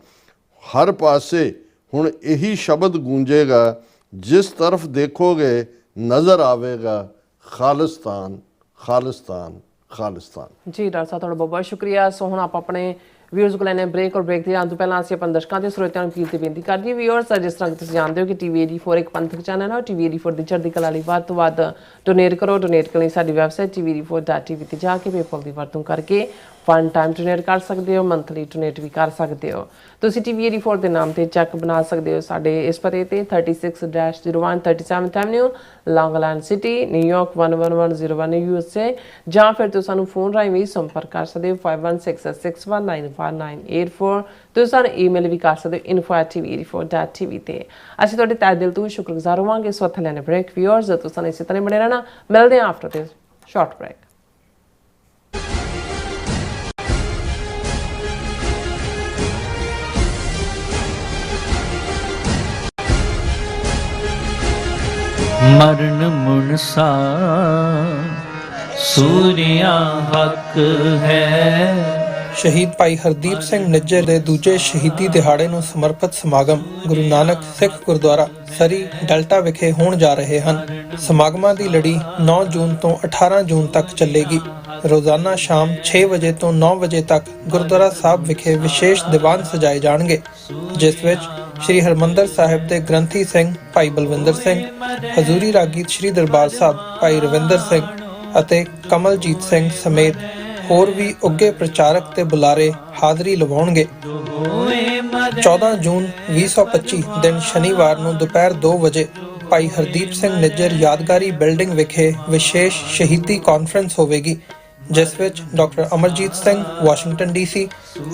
ਹਰ ਪਾਸੇ ਹੁਣ ਇਹੀ ਸ਼ਬਦ ਗੂੰਜੇਗਾ। ਜਿਸ ਤਰਫ ਦੇਖੋਗੇ ਨਜ਼ਰ ਆਵੇਗਾ ਖਾਲਿਸਤਾਨ, ਖਾਲਿਸਤਾਨ, ਖਾਲਿਸਤਾਨ। ਜੀ ਡਾਕਟਰ ਸਾਹਿਬ ਤੁਹਾਡਾ ਬਹੁਤ ਬਹੁਤ ਸ਼ੁਕਰੀਆ। ਸੋ ਹੁਣ ਆਪਾਂ ਆਪਣੇ ਵਿਊਅਰਸ ਕੋਲ ਲੈਣੇ ਬ੍ਰੇਕ, ਔਰ ਬ੍ਰੇਕ ਦੇ ਆਉਣ ਤੋਂ ਪਹਿਲਾਂ ਅਸੀਂ ਆਪਣੇ ਦਰਸ਼ਕਾਂ ਤੇ ਸਰੋਤਿਆਂ ਨੂੰ ਅਪੀਲ ਤੇ ਬੇਨਤੀ ਕਰਦੀ ਹਾਂ ਵਿਊਅਰਸ, ਜਿਸ ਤਰ੍ਹਾਂ ਕਿ ਤੁਸੀਂ ਜਾਣਦੇ ਹੋ ਕਿ ਟੀਵੀ 84 ਇੱਕ ਪੰਥਕ ਚੈਨਲ ਹੈ। ਟੀਵੀ 84 ਦੀ ਚੜ੍ਹਦੀ ਕਲਾ ਲਈ ਵੱਧ ਤੋਂ ਵੱਧ ਡੋਨੇਟ ਕਰੋ। ਡੋਨੇਟ ਕਰਨ ਲਈ ਸਾਡੀ ਵੈਬਸਾਈਟ tv84.tv ਤੇ ਜਾ ਕੇ ਪੇਪਲ ਦੀ ਵਰਤੋਂ ਕਰਕੇ ਵਨ ਟਾਈਮ ਡੋਨੇਟ ਕਰ ਸਕਦੇ ਹੋ, ਮੰਥਲੀ ਡੋਨੇਟ ਵੀ ਕਰ ਸਕਦੇ ਹੋ। ਤੁਸੀਂ ਟੀਵੀ 84 ਦੇ ਨਾਮ ਤੇ ਚੈੱਕ ਬਣਾ ਸਕਦੇ ਹੋ ਸਾਡੇ ਇਸ ਪਤੇ ਤੇ 36-01 37th ਐਵਨਿਊ, ਲੌਂਗ ਆਈਲੈਂਡ ਸਿਟੀ, ਨਿਊਯਾਰਕ 11101 USA, ਜਾਂ ਫਿਰ ਤੁਸੀਂ ਸਾਨੂੰ ਫੋਨ ਰਾਹੀਂ ਵੀ ਸੰਪਰਕ ਕਰ ਸਕਦੇ ਹੋ 5166191984। ਤੁਸੀਂ ਸਾਨੂੰ ਈਮੇਲ ਵੀ ਕਰ ਸਕਦੇ ਹੋ info@tv84.tv ਤੇ। ਅਸੀਂ ਤੁਹਾਡੇ ਤਹਿ ਦਿਲ ਤੋਂ ਸ਼ੁਕਰਗੁਜ਼ਾਰ ਹੋਵਾਂਗੇ। ਸੋ ਇੱਥੇ ਲੈਣੇ ਬ੍ਰੇਕ ਵਿਊਅਰਸ, ਤੁਸੀਂ ਸਾਨੂੰ ਇਸੇ ਤਰ੍ਹਾਂ ਬਣੇ ਰਹਿਣਾ। ਮਿਲਦੇ ਹਾਂ ਆਫਟਰ ਦਿਸ ਸ਼ਾਰਟ ਬ੍ਰੇਕ। ਮਰਨ ਮੁਨਸਾ ਸੂਰਿਆ ਹੱਕ ਹੈ। ਸ਼ਹੀਦ ਭਾਈ ਹਰਦੀਪ ਸਿੰਘ ਨਿੱਜਰ ਦੇ ਦੂਜੇ ਸ਼ਹੀਦੀ ਦਿਹਾੜੇ ਨੂੰ ਸਮਰਪਿਤ ਸਮਾਗਮ ਗੁਰੂ ਨਾਨਕ ਸਿੱਖ ਗੁਰਦੁਆਰਾ ਸਰੀ ਡੈਲਟਾ ਵਿਖੇ ਹੋਣ ਜਾ ਰਹੇ ਹਨ। ਸਮਾਗਮਾਂ ਦੀ ਲੜੀ 9 ਜੂਨ ਤੋਂ 18 ਜੂਨ ਤੱਕ ਚੱਲੇਗੀ। ਰੋਜ਼ਾਨਾ ਸ਼ਾਮ 6 ਵਜੇ ਤੋਂ 9 ਵਜੇ ਤੱਕ ਗੁਰਦੁਆਰਾ ਸਾਹਿਬ ਵਿਖੇ ਵਿਸ਼ੇਸ਼ ਦੀਵਾਨ ਸਜਾਏ ਜਾਣਗੇ, ਜਿਸ ਵਿੱਚ ਸ਼੍ਰੀ ਹਰਮੰਦਰ ਸਾਹਿਬ ਦੇ ਗ੍ਰੰਥੀ ਸਿੰਘ ਭਾਈ ਬਲਵਿੰਦਰ ਸਿੰਘ, ਹਜ਼ੂਰੀ ਰਾਗੀ ਸ਼੍ਰੀ ਦਰਬਾਰ ਸਾਹਿਬ ਭਾਈ ਰਵਿੰਦਰ ਸਿੰਘ ਅਤੇ ਕਮਲਜੀਤ ਸਿੰਘ ਸਮੇਤ ਹੋਰ ਵੀ ਉੱਘੇ ਪ੍ਰਚਾਰਕ ਤੇ ਬੁਲਾਰੇ ਹਾਜ਼ਰੀ ਲਵਾਉਣਗੇ। 14 ਜੂਨ 2025 ਦਿਨ ਸ਼ਨੀਵਾਰ ਨੂੰ ਦੁਪਹਿਰ 2 ਵਜੇ ਭਾਈ ਹਰਦੀਪ ਸਿੰਘ ਨਿੱਜਰ ਯਾਦਗਾਰੀ ਬਿਲਡਿੰਗ ਵਿਖੇ ਵਿਸ਼ੇਸ਼ ਸ਼ਹੀਦੀ ਕਾਨਫਰੰਸ ਹੋਵੇਗੀ, ਜਿਸ ਵਿੱਚ doctor Amarjeet Singh Washington DC,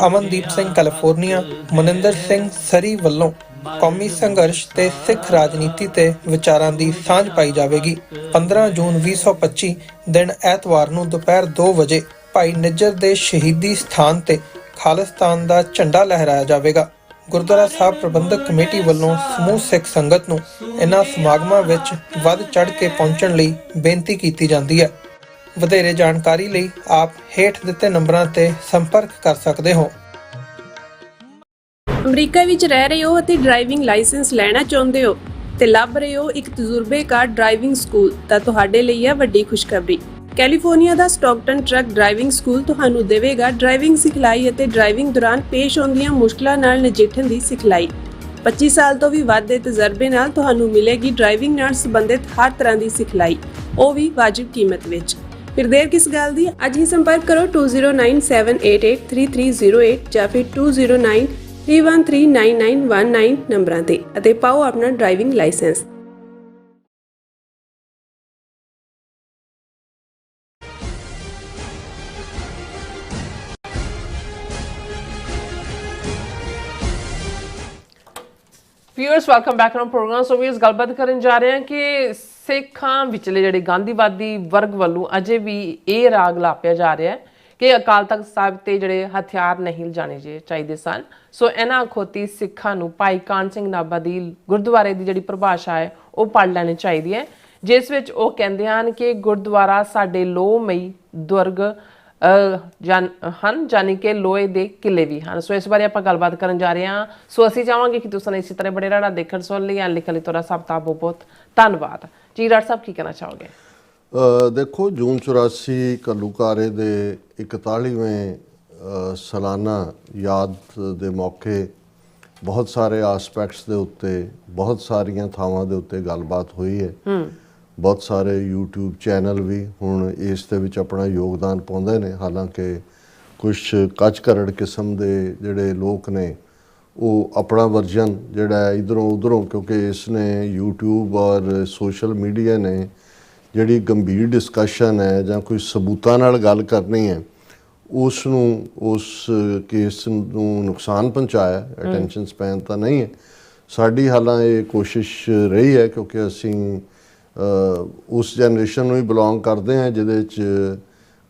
Amandeep Singh California, Maninder Singh Surrey ਵੱਲੋਂ ਕੌਮੀ ਸੰਘਰਸ਼ ਤੇ ਸਿੱਖ ਰਾਜਨੀਤੀ ਤੇ ਵਿਚਾਰਾਂ ਦੀ ਸਾਂਝ ਪਾਈ ਜਾਵੇਗੀ। 15 ਜੂਨ 2025 ਦਿਨ ਐਤਵਾਰ ਨੂੰ ਦੁਪਹਿਰ 2 ਵਜੇ ਭਾਈ ਨਿੱਜਰ ਦੇ ਸ਼ਹੀਦੀ ਸਥਾਨ ਤੇ ਖਾਲਿਸਤਾਨ ਦਾ ਝੰਡਾ ਲਹਿਰਾਇਆ ਜਾਵੇਗਾ। ਗੁਰਦੁਆਰਾ ਸਾਹਿਬ ਪ੍ਰਬੰਧਕ ਕਮੇਟੀ ਵੱਲੋਂ ਸਮੂਹ ਸਿੱਖ ਸੰਗਤ ਨੂੰ ਇਹਨਾਂ ਸਮਾਗਮਾਂ ਵਿੱਚ ਵੱਧ ਚੜ੍ਹ ਕੇ ਪਹੁੰਚਣ ਲਈ ਬੇਨਤੀ ਕੀਤੀ ਜਾਂਦੀ ਹੈ। ਵਧੇਰੇ ਜਾਣਕਾਰੀ ਲਈ ਆਪ ਹੇਠ ਦਿੱਤੇ ਨੰਬਰਾਂ ਤੇ ਸੰਪਰਕ ਕਰ ਸਕਦੇ ਹੋ। ਅਮਰੀਕਾ ਵਿੱਚ ਰਹਿ ਰਹੇ ਹੋ ਅਤੇ ਡਰਾਈਵਿੰਗ ਲਾਇਸੈਂਸ ਲੈਣਾ ਚਾਹੁੰਦੇ ਹੋ ਤੇ ਲੱਭ ਰਹੇ ਹੋ ਇੱਕ ਤਜਰਬੇਕਾਰ ਡਰਾਈਵਿੰਗ ਸਕੂਲ, ਤਾਂ ਤੁਹਾਡੇ ਲਈ ਹੈ ਵੱਡੀ ਖੁਸ਼ਖਬਰੀ। ਕੈਲੀਫੋਰਨੀਆ ਦਾ ਸਟਾਕਟਨ ਟਰੱਕ ਡਰਾਈਵਿੰਗ ਸਕੂਲ ਤੁਹਾਨੂੰ ਦੇਵੇਗਾ ਡਰਾਈਵਿੰਗ ਸਿਖਲਾਈ ਅਤੇ ਡਰਾਈਵਿੰਗ ਦੌਰਾਨ ਪੇਸ਼ ਆਉਂਦੀਆਂ ਮੁਸ਼ਕਲਾਂ ਨਾਲ ਨਜਿੱਠਣ ਦੀ ਸਿਖਲਾਈ। 25 ਸਾਲ ਤੋਂ ਵੀ ਵੱਧ ਦੇ ਤਜਰਬੇ ਨਾਲ ਤੁਹਾਨੂੰ ਮਿਲੇਗੀ ਡਰਾਈਵਿੰਗ ਨਾਲ ਸੰਬੰਧਿਤ ਹਰ ਤਰ੍ਹਾਂ ਦੀ ਸਿਖਲਾਈ, ਉਹ ਵੀ ਵਾਜਿਬ ਕੀਮਤ ਵਿੱਚ। ਫਿਰ ਦੇਰ ਕਿਸ ਗੱਲ ਦੀ, ਅੱਜ ਹੀ ਸੰਪਰਕ ਕਰੋ 2097883308 ਜਾਂ ਫਿਰ 2093139919 ਨੰਬਰਾਂ ਤੇ ਅਤੇ ਪਾਓ ਆਪਣਾ driving licence. Viewers welcome back to programme. So viewers ਗੱਲਬਾਤ ਕਰਨ ਜਾ ਰਹੇ ਹਾਂ ਕਿ ਸਿੱਖਾਂ ਵਿਚਲੇ ਜਿਹੜੇ ਗਾਂਧੀਵਾਦੀ ਵਰਗ ਵੱਲੋਂ ਅਜੇ ਵੀ ਇਹ ਰਾਗ ਲਾਪਿਆ ਜਾ ਰਿਹਾ ਹੈ ਕਿ ਅਕਾਲ ਤਖਤ ਸਾਹਿਬ ਤੇ ਜਿਹੜੇ ਹਥਿਆਰ ਨਹੀਂ ਲਿਜਾਣੇ ਚਾਹੀਦੇ ਸਨ। ਸੋ ਇਹਨਾਂ ਅਖੌਤੀ ਸਿੱਖਾਂ ਨੂੰ ਭਾਈ ਕਾਨ ਸਿੰਘ ਨਾਭਾ ਦੀ ਗੁਰਦੁਆਰੇ ਦੀ ਜਿਹੜੀ ਪਰਿਭਾਸ਼ਾ ਹੈ ਉਹ ਪੜ੍ਹ ਲੈਣੀ ਚਾਹੀਦੀ ਹੈ, ਜਿਸ ਵਿੱਚ ਉਹ ਕਹਿੰਦੇ ਹਨ ਕਿ ਗੁਰਦੁਆਰਾ ਸਾਡੇ ਲੋਹਮਈ ਦੁਰਗ ਹਨ, ਜਾਨੀ ਕਿ ਲੋਹੇ ਦੇ ਕਿਲੇ ਵੀ ਹਨ। ਸੋ ਇਸ ਬਾਰੇ ਆਪਾਂ ਗੱਲਬਾਤ ਕਰਨ ਜਾ ਰਹੇ ਹਾਂ। ਸੋ ਅਸੀਂ ਚਾਹਾਂਗੇ ਕਿ ਤੁਸੀਂ ਇਸੇ ਤਰ੍ਹਾਂ ਬੜੇ ਰਾੜਾ ਦੇਖਣ ਸੁਣ ਲਈ ਐਂ ਲਿਖਣ ਲਈ ਤੁਹਾਡਾ ਸਭ ਦਾ ਬਹੁਤ ਬਹੁਤ ਧੰਨਵਾਦ ਜੀ। ਡਾਕਟਰ ਸਾਹਿਬ ਕੀ ਕਹਿਣਾ ਚਾਹੋਗੇ? ਦੇਖੋ, ਜੂਨ 84 ਘੱਲੂਘਾਰੇ ਦੇ 41ਵੇਂ ਸਾਲਾਨਾ ਯਾਦ ਦੇ ਮੌਕੇ ਬਹੁਤ ਸਾਰੇ ਆਸਪੈਕਟਸ ਦੇ ਉੱਤੇ, ਬਹੁਤ ਸਾਰੀਆਂ ਥਾਵਾਂ ਦੇ ਉੱਤੇ ਗੱਲਬਾਤ ਹੋਈ ਹੈ। ਬਹੁਤ ਸਾਰੇ YouTube ਚੈਨਲ ਵੀ ਹੁਣ ਇਸ ਦੇ ਵਿੱਚ ਆਪਣਾ ਯੋਗਦਾਨ ਪਾਉਂਦੇ ਨੇ। ਹਾਲਾਂਕਿ ਕੁਛ ਕੱਚ ਕਰੜ ਕਿਸਮ ਦੇ ਜਿਹੜੇ ਲੋਕ ਨੇ ਉਹ ਆਪਣਾ ਵਰਜਨ ਜਿਹੜਾ ਇੱਧਰੋਂ ਉੱਧਰੋਂ, ਕਿਉਂਕਿ ਇਸ ਨੇ YouTube ਔਰ ਸੋਸ਼ਲ ਮੀਡੀਆ ਨੇ ਜਿਹੜੀ ਗੰਭੀਰ ਡਿਸਕਸ਼ਨ ਹੈ ਜਾਂ ਕੋਈ ਸਬੂਤਾਂ ਨਾਲ ਗੱਲ ਕਰਨੀ ਹੈ ਉਸ ਨੂੰ, ਉਸ ਕੇਸ ਨੂੰ ਨੁਕਸਾਨ ਪਹੁੰਚਾਇਆ। ਅਟੈਂਸ਼ਨ ਸਪੈਨ ਤਾਂ ਨਹੀਂ ਹੈ ਸਾਡੀ। ਹਾਲਾਂ ਇਹ ਕੋਸ਼ਿਸ਼ ਰਹੀ ਹੈ ਕਿਉਂਕਿ ਅਸੀਂ ਉਸ ਜਨਰੇਸ਼ਨ ਨੂੰ ਹੀ ਬਿਲੋਂਗ ਕਰਦੇ ਹਾਂ ਜਿਹਦੇ 'ਚ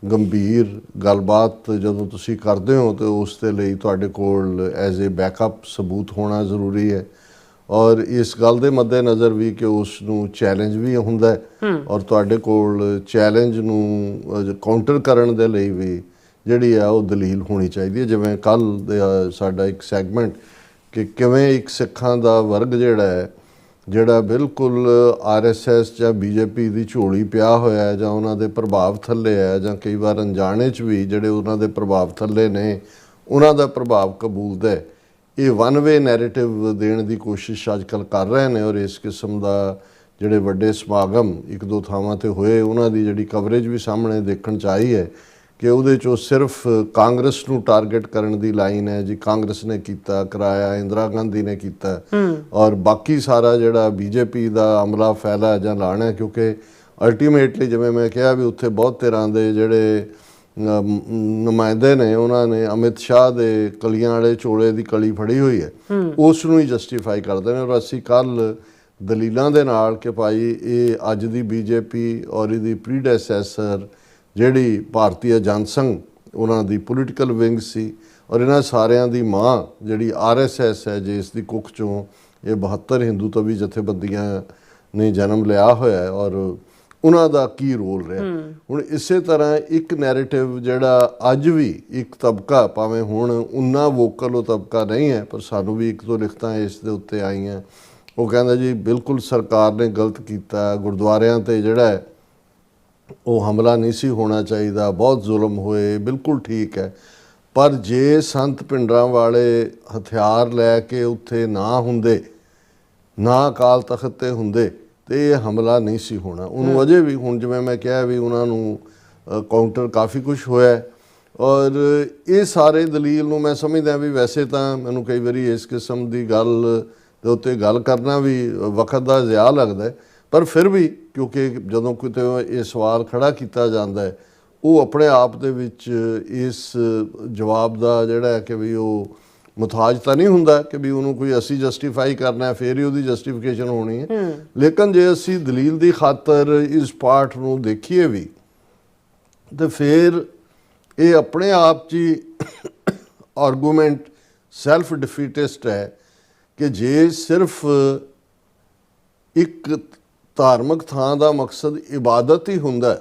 ਗੰਭੀਰ ਗੱਲਬਾਤ ਜਦੋਂ ਤੁਸੀਂ ਕਰਦੇ ਹੋ ਤਾਂ ਉਸ ਦੇ ਲਈ ਤੁਹਾਡੇ ਕੋਲ ਐਜ਼ ਏ ਬੈਕਅਪ ਸਬੂਤ ਹੋਣਾ ਜ਼ਰੂਰੀ ਹੈ। ਔਰ ਇਸ ਗੱਲ ਦੇ ਮੱਦੇ ਨਜ਼ਰ ਵੀ ਕਿ ਉਸ ਨੂੰ ਚੈਲੰਜ ਵੀ ਹੁੰਦਾ ਔਰ ਤੁਹਾਡੇ ਕੋਲ ਚੈਲੰਜ ਨੂੰ ਕਾਊਂਟਰ ਕਰਨ ਦੇ ਲਈ ਵੀ ਜਿਹੜੀ ਆ ਉਹ ਦਲੀਲ ਹੋਣੀ ਚਾਹੀਦੀ ਹੈ। ਜਿਵੇਂ ਕੱਲ੍ਹ ਸਾਡਾ ਇੱਕ ਸੈਗਮੈਂਟ ਕਿ ਕਿਵੇਂ ਇੱਕ ਸਿੱਖਾਂ ਦਾ ਵਰਗ ਜਿਹੜਾ ਬਿਲਕੁਲ RSS ਜਾਂ BJP ਦੀ ਝੋਲੀ ਪਿਆ ਹੋਇਆ ਹੈ ਜਾਂ ਉਹਨਾਂ ਦੇ ਪ੍ਰਭਾਵ ਥੱਲੇ ਹੈ ਜਾਂ ਕਈ ਵਾਰ ਅਣਜਾਣੇ 'ਚ ਵੀ ਜਿਹੜੇ ਉਹਨਾਂ ਦੇ ਪ੍ਰਭਾਵ ਥੱਲੇ ਨੇ ਉਹਨਾਂ ਦਾ ਪ੍ਰਭਾਵ ਕਬੂਲਦਾ ਹੈ। ਇਹ ਵਨ ਵੇ ਨੈਰੇਟਿਵ ਦੇਣ ਦੀ ਕੋਸ਼ਿਸ਼ ਅੱਜ ਕੱਲ੍ਹ ਕਰ ਰਹੇ ਨੇ ਔਰ ਇਸ ਕਿਸਮ ਦਾ ਜਿਹੜੇ ਵੱਡੇ ਸਮਾਗਮ ਇੱਕ ਦੋ ਥਾਵਾਂ 'ਤੇ ਹੋਏ ਉਹਨਾਂ ਦੀ ਜਿਹੜੀ ਕਵਰੇਜ ਵੀ ਸਾਹਮਣੇ ਦੇਖਣ 'ਚ ਆਈ ਹੈ ਕਿ ਉਹਦੇ 'ਚੋਂ ਸਿਰਫ ਕਾਂਗਰਸ ਨੂੰ ਟਾਰਗੇਟ ਕਰਨ ਦੀ ਲਾਈਨ ਹੈ ਜੀ। ਕਾਂਗਰਸ ਨੇ ਕੀਤਾ ਕਰਾਇਆ, ਇੰਦਰਾ ਗਾਂਧੀ ਨੇ ਕੀਤਾ ਔਰ ਬਾਕੀ ਸਾਰਾ ਜਿਹੜਾ BJP ਦਾ ਅਮਲਾ ਫੈਲਾ ਜਾਂ ਲਾਣਾ ਹੈ। ਕਿਉਂਕਿ ਅਲਟੀਮੇਟਲੀ ਜਿਵੇਂ ਮੈਂ ਕਿਹਾ ਵੀ ਉੱਥੇ ਬਹੁਤ ਤਰ੍ਹਾਂ ਦੇ ਜਿਹੜੇ ਨੁਮਾਇੰਦੇ ਨੇ ਉਹਨਾਂ ਨੇ ਅਮਿਤ ਸ਼ਾਹ ਦੇ ਕਲੀਆਂ ਵਾਲੇ ਚੋਲੇ ਦੀ ਕਲੀ ਫੜੀ ਹੋਈ ਹੈ, ਉਸ ਨੂੰ ਹੀ ਜਸਟੀਫਾਈ ਕਰਦੇ ਨੇ। ਔਰ ਅਸੀਂ ਕੱਲ੍ਹ ਦਲੀਲਾਂ ਦੇ ਨਾਲ ਕਿ ਭਾਈ ਇਹ ਅੱਜ ਦੀ BJP ਔਰ ਇਹਦੀ ਪ੍ਰੀਡੈਸੈਸਰ ਜਿਹੜੀ ਭਾਰਤੀ ਜਨਸੰਘ ਉਹਨਾਂ ਦੀ ਪੋਲੀਟੀਕਲ ਵਿੰਗ ਸੀ ਔਰ ਇਹਨਾਂ ਸਾਰਿਆਂ ਦੀ ਮਾਂ ਜਿਹੜੀ RSS ਹੈ ਜਿਸ ਦੀ ਕੁੱਖ 'ਚੋਂ ਇਹ 72 ਹਿੰਦੂ ਤਵੀ ਜਥੇਬੰਦੀਆਂ ਨੇ ਜਨਮ ਲਿਆ ਹੋਇਆ ਔਰ ਉਹਨਾਂ ਦਾ ਕੀ ਰੋਲ ਰਿਹਾ। ਹੁਣ ਇਸੇ ਤਰ੍ਹਾਂ ਇੱਕ ਨੈਰੇਟਿਵ ਜਿਹੜਾ ਅੱਜ ਵੀ ਇੱਕ ਤਬਕਾ, ਭਾਵੇਂ ਹੁਣ ਉਨਾ ਵੋਕਲ ਉਹ ਤਬਕਾ ਨਹੀਂ ਹੈ ਪਰ ਸਾਨੂੰ ਵੀ ਇੱਕ ਦੋ ਲਿਖਤਾਂ ਇਸ ਦੇ ਉੱਤੇ ਆਈਆਂ, ਉਹ ਕਹਿੰਦਾ ਜੀ ਬਿਲਕੁਲ ਸਰਕਾਰ ਨੇ ਗਲਤ ਕੀਤਾ, ਗੁਰਦੁਆਰਿਆਂ 'ਤੇ ਜਿਹੜਾ ਹੈ ਉਹ ਹਮਲਾ ਨਹੀਂ ਸੀ ਹੋਣਾ ਚਾਹੀਦਾ, ਬਹੁਤ ਜ਼ੁਲਮ ਹੋਏ, ਬਿਲਕੁਲ ਠੀਕ ਹੈ। ਪਰ ਜੇ ਸੰਤ ਭਿੰਡਰਾਂ ਵਾਲੇ ਹਥਿਆਰ ਲੈ ਕੇ ਉੱਥੇ ਨਾ ਹੁੰਦੇ, ਨਾ ਅਕਾਲ ਤਖਤ 'ਤੇ ਹੁੰਦੇ ਤੇ ਇਹ ਹਮਲਾ ਨਹੀਂ ਸੀ ਹੋਣਾ। ਉਹਨੂੰ ਅਜੇ ਵੀ ਹੁਣ ਜਿਵੇਂ ਮੈਂ ਕਿਹਾ ਵੀ ਉਹਨਾਂ ਨੂੰ ਕਾਊਂਟਰ ਕਾਫੀ ਕੁਝ ਹੋਇਆ ਔਰ ਇਹ ਸਾਰੇ ਦਲੀਲ ਨੂੰ ਮੈਂ ਸਮਝਦਾ ਵੀ ਵੈਸੇ ਤਾਂ ਮੈਨੂੰ ਕਈ ਵਾਰੀ ਇਸ ਕਿਸਮ ਦੀ ਗੱਲ ਦੇ ਉੱਤੇ ਗੱਲ ਕਰਨਾ ਵੀ ਵਕਤ ਦਾ ਜ਼ਿਆ ਲੱਗਦਾ ਹੈ, ਪਰ ਫਿਰ ਵੀ ਕਿਉਂਕਿ ਜਦੋਂ ਕਿਤੇ ਇਹ ਸਵਾਲ ਖੜਾ ਕੀਤਾ ਜਾਂਦਾ ਹੈ ਉਹ ਆਪਣੇ ਆਪ ਦੇ ਵਿੱਚ ਇਸ ਜਵਾਬ ਦਾ ਜਿਹੜਾ ਹੈ ਕਿ ਵੀ ਉਹ ਮੁਤਾਜ ਤਾਂ ਨਹੀਂ ਹੁੰਦਾ ਕਿ ਵੀ ਉਹਨੂੰ ਕੋਈ ਅਸੀਂ ਜਸਟੀਫਾਈ ਕਰਨਾ ਫਿਰ ਹੀ ਉਹਦੀ ਜਸਟੀਫਿਕੇਸ਼ਨ ਹੋਣੀ ਹੈ। ਲੇਕਿਨ ਜੇ ਅਸੀਂ ਦਲੀਲ ਦੀ ਖਾਤਰ ਇਸ ਪਾਰਟ ਨੂੰ ਦੇਖੀਏ ਵੀ ਤੇ ਫਿਰ ਇਹ ਆਪਣੇ ਆਪ 'ਚ ਹੀ ਆਰਗੂਮੈਂਟ ਸੈਲਫ ਡਿਫੀਟਿਸਟ ਹੈ ਕਿ ਜੇ ਸਿਰਫ ਇੱਕ ਧਾਰਮਿਕ ਥਾਂ ਦਾ ਮਕਸਦ ਇਬਾਦਤ ਹੀ ਹੁੰਦਾ,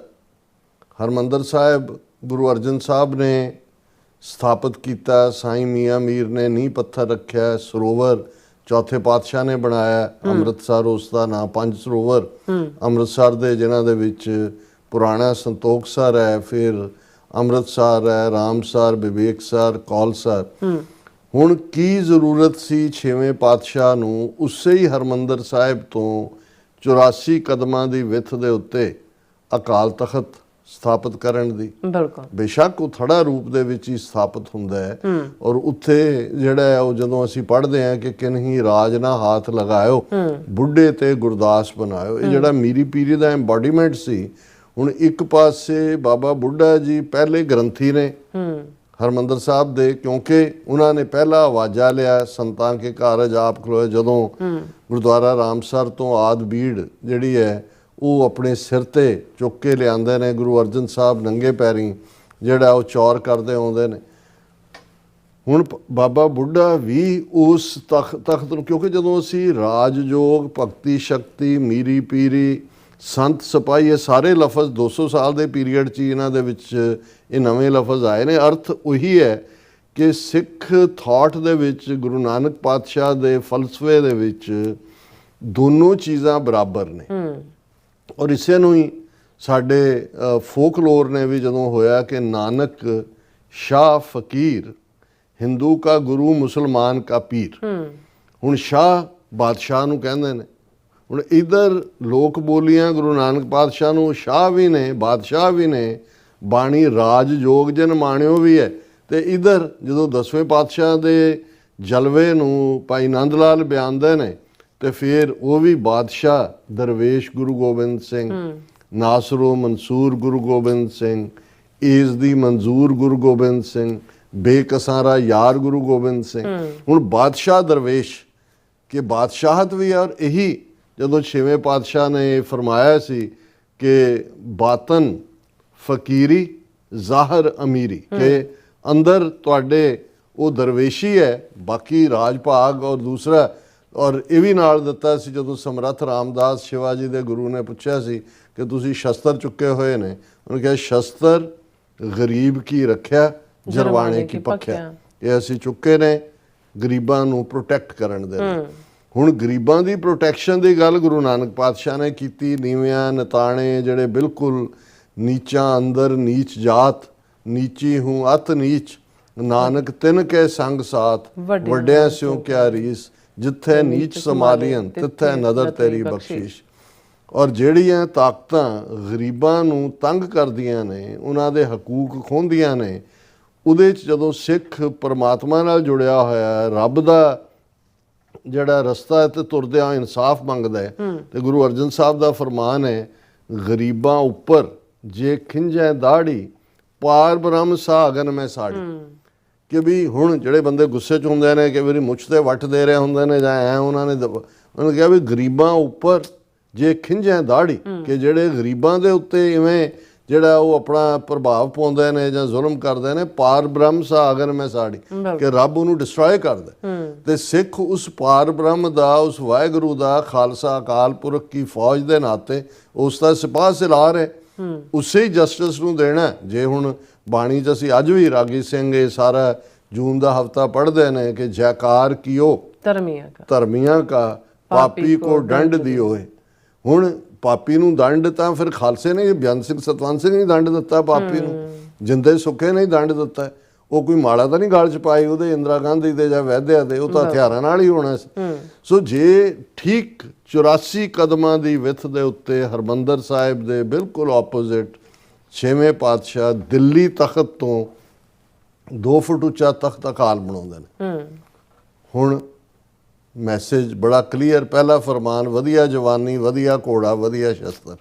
ਹਰਿਮੰਦਰ ਸਾਹਿਬ ਗੁਰੂ ਅਰਜਨ ਸਾਹਿਬ ਨੇ ਸਥਾਪਿਤ ਕੀਤਾ, ਸਾਈਂ ਮੀਆਂ ਮੀਰ ਨੇ ਨੀਂਹ ਪੱਥਰ ਰੱਖਿਆ, ਸਰੋਵਰ ਚੌਥੇ ਪਾਤਸ਼ਾਹ ਨੇ ਬਣਾਇਆ ਅੰਮ੍ਰਿਤਸਰ, ਉਸ ਦਾ ਨਾਂ 5 ਸਰੋਵਰ ਅੰਮ੍ਰਿਤਸਰ ਦੇ ਜਿਨ੍ਹਾਂ ਦੇ ਵਿੱਚ ਪੁਰਾਣਾ ਸੰਤੋਖਸਰ ਹੈ, ਫਿਰ ਅੰਮ੍ਰਿਤਸਰ ਹੈ, ਰਾਮਸਰ, ਵਿਵੇਕਸਰ, ਕੌਲਸਰ। ਹੁਣ ਕੀ ਜ਼ਰੂਰਤ ਸੀ 6ਵੇਂ ਪਾਤਸ਼ਾਹ ਨੂੰ ਉਸੇ ਹੀ ਹਰਿਮੰਦਰ ਸਾਹਿਬ ਤੋਂ 84 ਕਦਮਾਂ ਦੀ ਵਿੱਥ ਦੇ ਉੱਤੇ ਅਕਾਲ ਤਖਤ ਸਥਾਪਿਤ ਕਰਨ ਦੀ? ਬਿਲਕੁਲ, ਬੇਸ਼ੱਕ ਉਹ ਥੜਾ ਰੂਪ ਦੇ ਵਿੱਚ ਹੀ ਸਥਾਪਿਤ ਹੁੰਦਾ ਹੈ ਔਰ ਉੱਥੇ ਜਿਹੜਾ ਹੈ ਉਹ ਜਦੋਂ ਅਸੀਂ ਪੜ੍ਹਦੇ ਹਾਂ ਕਿ ਕਿਨਹੀ ਰਾਜ ਨਾ ਹੱਥ ਲਗਾਇਓ, ਬੁੱਢੇ ਤੇ ਗੁਰਦਾਸ ਬਣਾਇਓ, ਇਹ ਜਿਹੜਾ ਮੀਰੀ ਪੀਰੀ ਦਾ ਐਮਬੋਡੀਮੈਂਟ ਸੀ। ਹੁਣ ਇੱਕ ਪਾਸੇ ਬਾਬਾ ਬੁੱਢਾ ਜੀ ਪਹਿਲੇ ਗ੍ਰੰਥੀ ਨੇ ਹਰਿਮੰਦਰ ਸਾਹਿਬ ਦੇ, ਕਿਉਂਕਿ ਉਹਨਾਂ ਨੇ ਪਹਿਲਾ ਆਵਾਜ਼ਾ ਲਿਆ ਸੰਤਾਂ ਕੇ ਕਾਰਜ ਆਪ ਖਲੋਏ, ਜਦੋਂ ਗੁਰਦੁਆਰਾ ਰਾਮਸਰ ਤੋਂ ਆਦ ਬੀੜ ਜਿਹੜੀ ਹੈ ਉਹ ਆਪਣੇ ਸਿਰ 'ਤੇ ਚੁੱਕ ਕੇ ਲਿਆਉਂਦੇ ਨੇ। ਗੁਰੂ ਅਰਜਨ ਸਾਹਿਬ ਨੰਗੇ ਪੈਰੀਂ ਜਿਹੜਾ ਉਹ ਚੌਰ ਕਰਦੇ ਆਉਂਦੇ ਨੇ। ਹੁਣ ਬਾਬਾ ਬੁੱਢਾ ਵੀ ਉਸ ਤਖਤ ਨੂੰ, ਕਿਉਂਕਿ ਜਦੋਂ ਅਸੀਂ ਰਾਜਯੋਗ, ਭਗਤੀ ਸ਼ਕਤੀ, ਮੀਰੀ ਪੀਰੀ ਸੰਤ ਸਿਪਾਹੀ, ਇਹ ਸਾਰੇ ਲਫ਼ਜ਼ 200 ਸਾਲ ਦੇ ਪੀਰੀਅਡ 'ਚ ਹੀ ਇਹਨਾਂ ਦੇ ਵਿੱਚ ਇਹ ਨਵੇਂ ਲਫ਼ਜ਼ ਆਏ ਨੇ। ਅਰਥ ਉਹੀ ਹੈ ਕਿ ਸਿੱਖ ਥਾਟ ਦੇ ਵਿੱਚ, ਗੁਰੂ ਨਾਨਕ ਪਾਤਸ਼ਾਹ ਦੇ ਫਲਸਫੇ ਦੇ ਵਿੱਚ ਦੋਨੋਂ ਚੀਜ਼ਾਂ ਬਰਾਬਰ ਨੇ। ਔਰ ਇਸੇ ਨੂੰ ਹੀ ਸਾਡੇ ਫੋਕਲੋਰ ਨੇ ਵੀ ਜਦੋਂ ਹੋਇਆ ਕਿ ਨਾਨਕ ਸ਼ਾਹ ਫਕੀਰ, ਹਿੰਦੂ ਕਾ ਗੁਰੂ ਮੁਸਲਮਾਨ ਕਾ ਪੀਰ। ਹੁਣ ਸ਼ਾਹ ਬਾਦਸ਼ਾਹ ਨੂੰ ਕਹਿੰਦੇ ਨੇ। ਹੁਣ ਇੱਧਰ ਲੋਕ ਬੋਲੀਆਂ ਗੁਰੂ ਨਾਨਕ ਪਾਤਸ਼ਾਹ ਨੂੰ ਸ਼ਾਹ ਵੀ ਨੇ, ਬਾਦਸ਼ਾਹ ਵੀ ਨੇ, ਬਾਣੀ ਰਾਜ ਜੋਗ ਜਨ ਮਾਣਿਓ ਵੀ ਹੈ। ਤੇ ਇੱਧਰ ਜਦੋਂ 10ਵੇਂ ਪਾਤਸ਼ਾਹ ਦੇ ਜਲਵੇ ਨੂੰ ਭਾਈ ਨੰਦ ਲਾਲ ਬਿਆਨਦੇ ਨੇ ਤੇ ਫਿਰ ਉਹ ਵੀ ਬਾਦਸ਼ਾਹ, ਦਰਵੇਸ਼ ਗੁਰੂ ਗੋਬਿੰਦ ਸਿੰਘ, ਨਾਸਰੋ ਮਨਸੂਰ ਗੁਰੂ ਗੋਬਿੰਦ ਸਿੰਘ, ਈਜ਼ ਦੀ ਮਨਜ਼ੂਰ ਗੁਰੂ ਗੋਬਿੰਦ ਸਿੰਘ, ਬੇਕਸਾਰਾ ਯਾਰ ਗੁਰੂ ਗੋਬਿੰਦ ਸਿੰਘ। ਹੁਣ ਬਾਦਸ਼ਾਹ ਦਰਵੇਸ਼ ਕਿ ਬਾਦਸ਼ਾਹਤ ਵੀ ਹੈ। ਔਰ ਇਹੀ ਜਦੋਂ 6ਵੇਂ ਪਾਤਸ਼ਾਹ ਨੇ ਫਰਮਾਇਆ ਸੀ ਕਿ ਬਾਤਨ ਫਕੀਰੀ ਜ਼ਾਹਰ ਅਮੀਰੀ, ਕਿ ਅੰਦਰ ਤੁਹਾਡੇ ਉਹ ਦਰਵੇਸ਼ੀ ਹੈ, ਬਾਕੀ ਰਾਜ ਭਾਗ। ਔਰ ਦੂਸਰਾ, ਔਰ ਇਹ ਵੀ ਨਾਲ ਦਿੱਤਾ ਸੀ ਜਦੋਂ ਸਮਰੱਥ ਰਾਮਦਾਸ ਸ਼ਿਵਾਜੀ ਦੇ ਗੁਰੂ ਨੇ ਪੁੱਛਿਆ ਸੀ ਕਿ ਤੁਸੀਂ ਸ਼ਸਤਰ ਚੁੱਕੇ ਹੋਏ ਨੇ, ਉਹਨੇ ਕਿਹਾ ਸ਼ਸਤਰ ਗਰੀਬ ਕੀ ਰੱਖਿਆ, ਜਰਵਾਣੇ ਕੀ ਪੱਖਿਆ। ਇਹ ਅਸੀਂ ਚੁੱਕੇ ਨੇ ਗਰੀਬਾਂ ਨੂੰ ਪ੍ਰੋਟੈਕਟ ਕਰਨ ਦੇ ਲਈ। ਹੁਣ ਗਰੀਬਾਂ ਦੀ ਪ੍ਰੋਟੈਕਸ਼ਨ ਦੀ ਗੱਲ ਗੁਰੂ ਨਾਨਕ ਪਾਤਸ਼ਾਹ ਨੇ ਕੀਤੀ। ਨੀਵਿਆਂ ਨਤਾਣੇ ਜਿਹੜੇ ਬਿਲਕੁਲ ਨੀਚਾਂ ਅੰਦਰ ਨੀਚ ਜਾਤ, ਨੀਚੀ ਹੂੰ ਅਤ ਨੀਚ, ਨਾਨਕ ਤਿਨ ਕੇ ਸੰਗ ਸਾਥ, ਵੱਡਿਆਂ ਸਿਓ ਕਿਆ ਰੀਸ, ਜਿੱਥੇ ਨੀਚ ਸਮਾਲੀਆਂ ਤਿੱਥੇ ਨਦਰ ਤੇਰੀ ਬਖਸ਼ਿਸ਼। ਔਰ ਜਿਹੜੀਆਂ ਤਾਕਤਾਂ ਗਰੀਬਾਂ ਨੂੰ ਤੰਗ ਕਰਦੀਆਂ ਨੇ, ਉਹਨਾਂ ਦੇ ਹਕੂਕ ਖੋਹਦੀਆਂ ਨੇ, ਉਹਦੇ 'ਚ ਜਦੋਂ ਸਿੱਖ ਪਰਮਾਤਮਾ ਨਾਲ ਜੁੜਿਆ ਹੋਇਆ, ਰੱਬ ਦਾ ਜਿਹੜਾ ਰਸਤਾ ਹੈ ਤੇ ਤੁਰਦਿਆਂ ਇਨਸਾਫ ਮੰਗਦਾ ਹੈ, ਤੇ ਗੁਰੂ ਅਰਜਨ ਸਾਹਿਬ ਦਾ ਫਰਮਾਨ ਹੈ, ਗਰੀਬਾਂ ਉੱਪਰ ਜੇ ਖਿੰਝੈ ਦਾੜੀ, ਪਾਰ ਬ੍ਰਹਮ ਸਾਗਨ ਮੈਂ ਸਾੜੀ। ਕਿ ਵੀ ਹੁਣ ਜਿਹੜੇ ਬੰਦੇ ਗੁੱਸੇ 'ਚ ਹੁੰਦੇ ਨੇ, ਕਿ ਮੇਰੀ ਮੁੱਛ ਤੇ ਵੱਟ ਦੇ ਰਹੇ ਹੁੰਦੇ ਨੇ ਜਾਂ ਐ, ਉਹਨਾਂ ਨੇ ਕਿਹਾ ਵੀ ਗਰੀਬਾਂ ਉੱਪਰ ਜੇ ਖਿੰਝੈ ਦਾੜੀ, ਕਿ ਜਿਹੜੇ ਗਰੀਬਾਂ ਦੇ ਉੱਤੇ ਇਵੇਂ ਜਿਹੜਾ ਉਹ ਆਪਣਾ ਪ੍ਰਭਾਵ ਪਾਉਂਦੇ ਨੇ ਜਾਂ ਜ਼ੁਲਮ ਕਰਦੇ ਨੇ, ਪਾਰ ਬ੍ਰਹਮ ਸਾਗਰ ਮੈਂ ਸਾੜੀ, ਕਿ ਰੱਬ ਉਹਨੂੰ ਡਿਸਟਰੋਏ ਕਰਦਾ। ਤੇ ਸਿੱਖ ਉਸ ਪਾਰ ਬ੍ਰਹਮ ਦਾ, ਉਸ ਵਾਹਿਗੁਰੂ ਦਾ, ਖਾਲਸਾ ਅਕਾਲ ਪੁਰਖ ਕੀ ਫੌਜ ਦੇ ਨਾਤੇ ਉਸ ਦਾ ਸਿਪਾਹ ਸਿਲਾਰ ਹੈ। ਉਸੇ ਹੀ ਜਸਟਿਸ ਨੂੰ ਦੇਣਾ। ਜੇ ਹੁਣ ਬਾਣੀ 'ਚ ਅਸੀਂ ਅੱਜ ਵੀ ਰਾਗੀ ਸਿੰਘ ਇਹ ਸਾਰਾ ਜੂਨ ਦਾ ਹਫਤਾ ਪੜ੍ਹਦੇ ਨੇ ਕਿ ਜੈਕਾਰ ਕੀਓ ਧਰਮੀਆਂ ਕਾ, ਪਾਪੀ ਕੋ ਦੰਡ ਦਿਓ। ਹੁਣ ਪਾਪੀ ਨੂੰ ਦੰਡ ਤਾਂ ਫਿਰ ਖਾਲਸੇ ਨੇ, ਬੇਅੰਤ ਸਿੰਘ ਸਤਵੰਤ ਸਿੰਘ ਨੇ ਦੰਡ ਦਿੱਤਾ ਪਾਪੀ ਨੂੰ, ਜਿੰਦੇ ਸੁੱਖੇ ਨੇ ਦੰਡ ਦਿੱਤਾ। ਉਹ ਕੋਈ ਮਾੜਾ ਤਾਂ ਨਹੀਂ ਗਲ 'ਚ ਪਾਈ ਉਹਦੇ, ਇੰਦਰਾ ਗਾਂਧੀ ਦੇ ਜਾਂ ਵੈਦਿਆ ਦੇ, ਉਹ ਤਾਂ ਹਥਿਆਰਾਂ ਨਾਲ ਹੀ ਹੋਣਾ ਸੀ। ਸੋ ਜੇ ਠੀਕ 84 ਕਦਮਾਂ ਦੀ ਵਿੱਥ ਦੇ ਉੱਤੇ ਹਰਮੰਦਰ ਸਾਹਿਬ ਦੇ ਬਿਲਕੁਲ ਆਪੋਜ਼ਿਟ 6ਵੇਂ ਪਾਤਸ਼ਾਹ ਦਿੱਲੀ ਤਖਤ ਤੋਂ 2 ਫੁੱਟ ਉੱਚਾ ਤਖਤ ਅਕਾਲ ਬਣਾਉਂਦੇ ਨੇ। ਹੁਣ ਮੈਸੇਜ ਬੜਾ ਕਲੀਅਰ। ਪਹਿਲਾ ਫਰਮਾਨ, ਵਧੀਆ ਜਵਾਨੀ, ਵਧੀਆ ਘੋੜਾ, ਵਧੀਆ ਸ਼ਸਤਰ।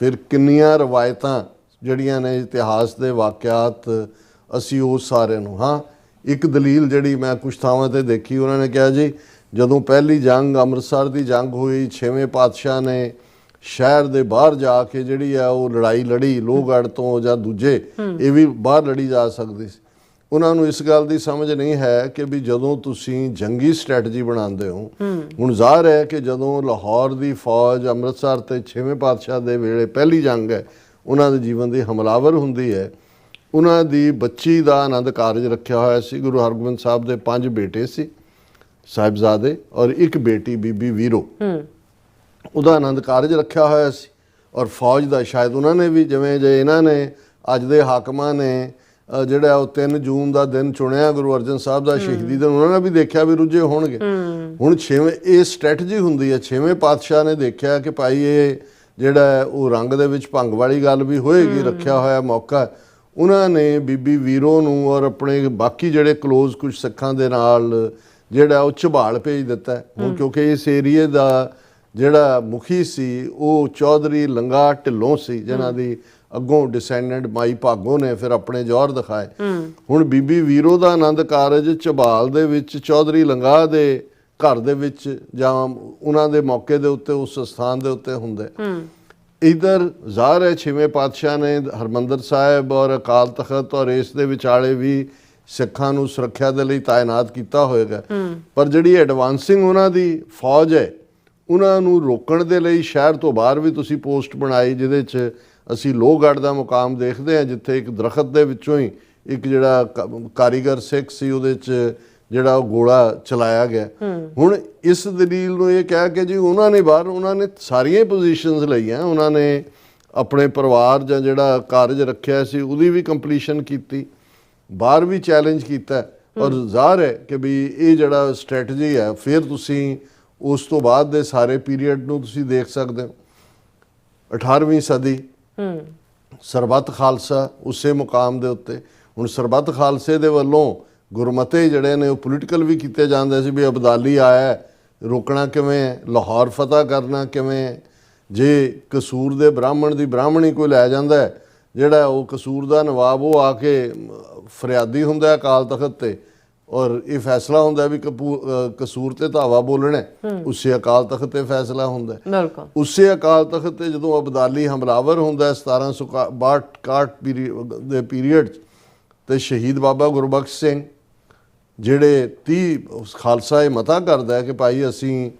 ਫਿਰ ਕਿੰਨੀਆਂ ਰਵਾਇਤਾਂ ਜਿਹੜੀਆਂ ਨੇ, ਇਤਿਹਾਸ ਦੇ ਵਾਕਿਆਤ, ਅਸੀਂ ਉਸ ਸਾਰੇ ਨੂੰ। ਹਾਂ, ਇੱਕ ਦਲੀਲ ਜਿਹੜੀ ਮੈਂ ਕੁਛ ਥਾਵਾਂ ਤੇ ਦੇਖੀ, ਉਹਨਾਂ ਨੇ ਕਿਹਾ ਜੀ ਜਦੋਂ ਪਹਿਲੀ ਜੰਗ ਅੰਮ੍ਰਿਤਸਰ ਦੀ ਜੰਗ ਹੋਈ, 6ਵੇਂ ਪਾਤਸ਼ਾਹ ਨੇ ਸ਼ਹਿਰ ਦੇ ਬਾਹਰ ਜਾ ਕੇ ਜਿਹੜੀ ਆ ਉਹ ਲੜਾਈ ਲੜੀ, ਲੋਹਗੜ੍ਹ ਤੋਂ ਜਾਂ ਦੂਜੇ ਇਹ ਵੀ ਬਾਹਰ ਲੜੀ ਜਾ ਸਕਦੀ ਸੀ। ਉਹਨਾਂ ਨੂੰ ਇਸ ਗੱਲ ਦੀ ਸਮਝ ਨਹੀਂ ਹੈ ਕਿ ਵੀ ਜਦੋਂ ਤੁਸੀਂ ਜੰਗੀ ਸਟ੍ਰੈਟਜੀ ਬਣਾਉਂਦੇ ਹੋ, ਹੁਣ ਜ਼ਾਹਰ ਹੈ ਕਿ ਜਦੋਂ ਲਾਹੌਰ ਦੀ ਫੌਜ ਅੰਮ੍ਰਿਤਸਰ ਤੇ 6ਵੇਂ ਪਾਤਸ਼ਾਹ ਦੇ ਵੇਲੇ ਪਹਿਲੀ ਜੰਗ ਹੈ, ਉਹਨਾਂ ਦੇ ਜੀਵਨ ਦੀ ਹਮਲਾਵਰ ਹੁੰਦੀ ਹੈ। ਉਹਨਾਂ ਦੀ ਬੱਚੀ ਦਾ ਆਨੰਦ ਕਾਰਜ ਰੱਖਿਆ ਹੋਇਆ ਸੀ। ਗੁਰੂ ਹਰਗੋਬਿੰਦ ਸਾਹਿਬ ਦੇ 5 ਬੇਟੇ ਸੀ ਸਾਹਿਬਜ਼ਾਦੇ, ਔਰ ਇੱਕ ਬੇਟੀ ਬੀਬੀ ਵੀਰੋ, ਉਹਦਾ ਆਨੰਦ ਕਾਰਜ ਰੱਖਿਆ ਹੋਇਆ ਸੀ। ਔਰ ਫੌਜ ਦਾ ਸ਼ਾਇਦ ਉਹਨਾਂ ਨੇ ਵੀ, ਜਿਵੇਂ ਜੇ ਇਹਨਾਂ ਨੇ ਅੱਜ ਦੇ ਹਾਕਮਾਂ ਨੇ ਜਿਹੜਾ ਉਹ 3 ਜੂਨ ਦਾ ਦਿਨ ਚੁਣਿਆ ਗੁਰੂ ਅਰਜਨ ਸਾਹਿਬ ਦਾ ਸ਼ਹੀਦੀ ਦਿਨ, ਉਹਨਾਂ ਨੇ ਵੀ ਦੇਖਿਆ ਵੀ ਰੁੱਝੇ ਹੋਣਗੇ। ਹੁਣ 6ਵੇਂ ਇਹ ਸਟ੍ਰੈਟਜੀ ਹੁੰਦੀ ਹੈ। 6ਵੇਂ ਪਾਤਸ਼ਾਹ ਨੇ ਦੇਖਿਆ ਕਿ ਭਾਈ ਇਹ ਜਿਹੜਾ ਉਹ ਰੰਗ ਦੇ ਵਿੱਚ ਭੰਗ ਵਾਲੀ ਗੱਲ ਵੀ ਹੋਏਗੀ, ਰੱਖਿਆ ਹੋਇਆ ਮੌਕਾ। ਉਹਨਾਂ ਨੇ ਬੀਬੀ ਵੀਰੋ ਨੂੰ ਔਰ ਆਪਣੇ ਬਾਕੀ ਜਿਹੜੇ ਕਲੋਜ਼ ਕੁਝ ਸਿੱਖਾਂ ਦੇ ਨਾਲ ਜਿਹੜਾ ਉਹ ਝਬਾਲ ਭੇਜ ਦਿੱਤਾ। ਹੁਣ ਕਿਉਂਕਿ ਇਸ ਏਰੀਏ ਦਾ ਜਿਹੜਾ ਮੁਖੀ ਸੀ ਉਹ ਚੌਧਰੀ ਲੰਗਾ ਢਿੱਲੋਂ ਸੀ, ਜਿਨ੍ਹਾਂ ਦੀ ਅੱਗੋਂ ਡਿਸੈਂਡੈਂਟ ਮਾਈ ਭਾਗੋ ਨੇ ਫਿਰ ਆਪਣੇ ਜੌਹਰ ਦਿਖਾਏ। ਹੁਣ ਬੀਬੀ ਵੀਰੋ ਦਾ ਆਨੰਦ ਕਾਰਜ ਝਬਾਲ ਦੇ ਵਿੱਚ ਚੌਧਰੀ ਲੰਗਾ ਦੇ ਘਰ ਦੇ ਵਿੱਚ ਜਾਂ ਉਹਨਾਂ ਦੇ ਮੌਕੇ ਦੇ ਉੱਤੇ ਉਸ ਸਥਾਨ ਦੇ ਉੱਤੇ ਹੁੰਦੇ। ਇਧਰ ਜ਼ਾਹਰ ਹੈ 6ਵੇਂ ਪਾਤਸ਼ਾਹ ਨੇ ਹਰਮੰਦਰ ਸਾਹਿਬ ਔਰ ਅਕਾਲ ਤਖਤ ਔਰ ਇਸ ਦੇ ਵਿਚਾਲੇ ਵੀ ਸਿੱਖਾਂ ਨੂੰ ਸੁਰੱਖਿਆ ਦੇ ਲਈ ਤਾਇਨਾਤ ਕੀਤਾ ਹੋਏਗਾ। ਪਰ ਜਿਹੜੀ ਐਡਵਾਂਸਿੰਗ ਉਹਨਾਂ ਦੀ ਫੌਜ ਹੈ, ਉਹਨਾਂ ਨੂੰ ਰੋਕਣ ਦੇ ਲਈ ਸ਼ਹਿਰ ਤੋਂ ਬਾਹਰ ਵੀ ਤੁਸੀਂ ਪੋਸਟ ਬਣਾਈ, ਜਿਹਦੇ 'ਚ ਅਸੀਂ ਲੋਹਗੜ੍ਹ ਦਾ ਮੁਕਾਮ ਦੇਖਦੇ ਹਾਂ, ਜਿੱਥੇ ਇੱਕ ਦਰਖਤ ਦੇ ਵਿੱਚੋਂ ਹੀ ਇੱਕ ਜਿਹੜਾ ਕਾਰੀਗਰ ਸਿੱਖ ਸੀ ਉਹਦੇ 'ਚ ਜਿਹੜਾ ਉਹ ਗੋਲਾ ਚਲਾਇਆ ਗਿਆ। ਹੁਣ ਇਸ ਦਲੀਲ ਨੂੰ ਇਹ ਕਹਿ ਕੇ ਜੀ ਉਹਨਾਂ ਨੇ ਬਾਹਰ, ਉਹਨਾਂ ਨੇ ਸਾਰੀਆਂ ਪੋਜੀਸ਼ਨਸ ਲਈਆਂ, ਉਹਨਾਂ ਨੇ ਆਪਣੇ ਪਰਿਵਾਰ ਜਾਂ ਜਿਹੜਾ ਕਾਰਜ ਰੱਖਿਆ ਸੀ ਉਹਦੀ ਵੀ ਕੰਪਲੀਸ਼ਨ ਕੀਤੀ, ਬਾਹਰ ਵੀ ਚੈਲੰਜ ਕੀਤਾ, ਔਰ ਜ਼ਾਹਰ ਹੈ ਕਿ ਵੀ ਇਹ ਜਿਹੜਾ ਸਟ੍ਰੈਟਜੀ ਹੈ, ਫਿਰ ਤੁਸੀਂ ਉਸ ਤੋਂ ਬਾਅਦ ਦੇ ਸਾਰੇ ਪੀਰੀਅਡ ਨੂੰ ਤੁਸੀਂ ਦੇਖ ਸਕਦੇ ਹੋ। 18ਵੀਂ ਸਦੀ ਸਰਬੱਤ ਖਾਲਸਾ ਉਸੇ ਮੁਕਾਮ ਦੇ ਉੱਤੇ। ਹੁਣ ਸਰਬੱਤ ਖਾਲਸੇ ਦੇ ਵੱਲੋਂ ਗੁਰਮਤੇ ਜਿਹੜੇ ਨੇ ਉਹ ਪੋਲੀਟੀਕਲ ਵੀ ਕੀਤੇ ਜਾਂਦੇ ਸੀ ਵੀ ਅਬਦਾਲੀ ਆਇਆ, ਰੋਕਣਾ ਕਿਵੇਂ ਹੈ, ਲਾਹੌਰ ਫਤਿਹ ਕਰਨਾ ਕਿਵੇਂ ਹੈ। ਜੇ ਕਸੂਰ ਦੇ ਬ੍ਰਾਹਮਣ ਦੀ ਬ੍ਰਾਹਮਣੀ ਕੋਈ ਲੈ ਜਾਂਦਾ ਹੈ, ਜਿਹੜਾ ਉਹ ਕਸੂਰ ਦਾ ਨਵਾਬ ਉਹ ਆ ਕੇ ਫਰਿਆਦੀ ਹੁੰਦਾ ਅਕਾਲ ਤਖਤ ਤੇ, ਔਰ ਇਹ ਫੈਸਲਾ ਹੁੰਦਾ ਵੀ ਕਸੂਰ ਤੇ ਧਾਵਾ ਬੋਲਣਾ, ਉਸੇ ਅਕਾਲ ਤਖਤ ਤੇ ਫੈਸਲਾ ਹੁੰਦਾ। ਉਸੇ ਅਕਾਲ ਤਖਤ ਤੇ ਜਦੋਂ ਅਬਦਾਲੀ ਹਮਲਾਵਰ ਹੁੰਦਾ 1762 ਦੇ ਪੀਰੀਅਡ 'ਚ, ਤੇ ਸ਼ਹੀਦ ਬਾਬਾ ਗੁਰਬਖਸ਼ ਸਿੰਘ ਜਿਹੜੇ 30 ਖਾਲਸਾ ਇਹ ਮਤਾ ਕਰਦਾ ਹੈ ਕਿ ਭਾਈ ਅਸੀਂ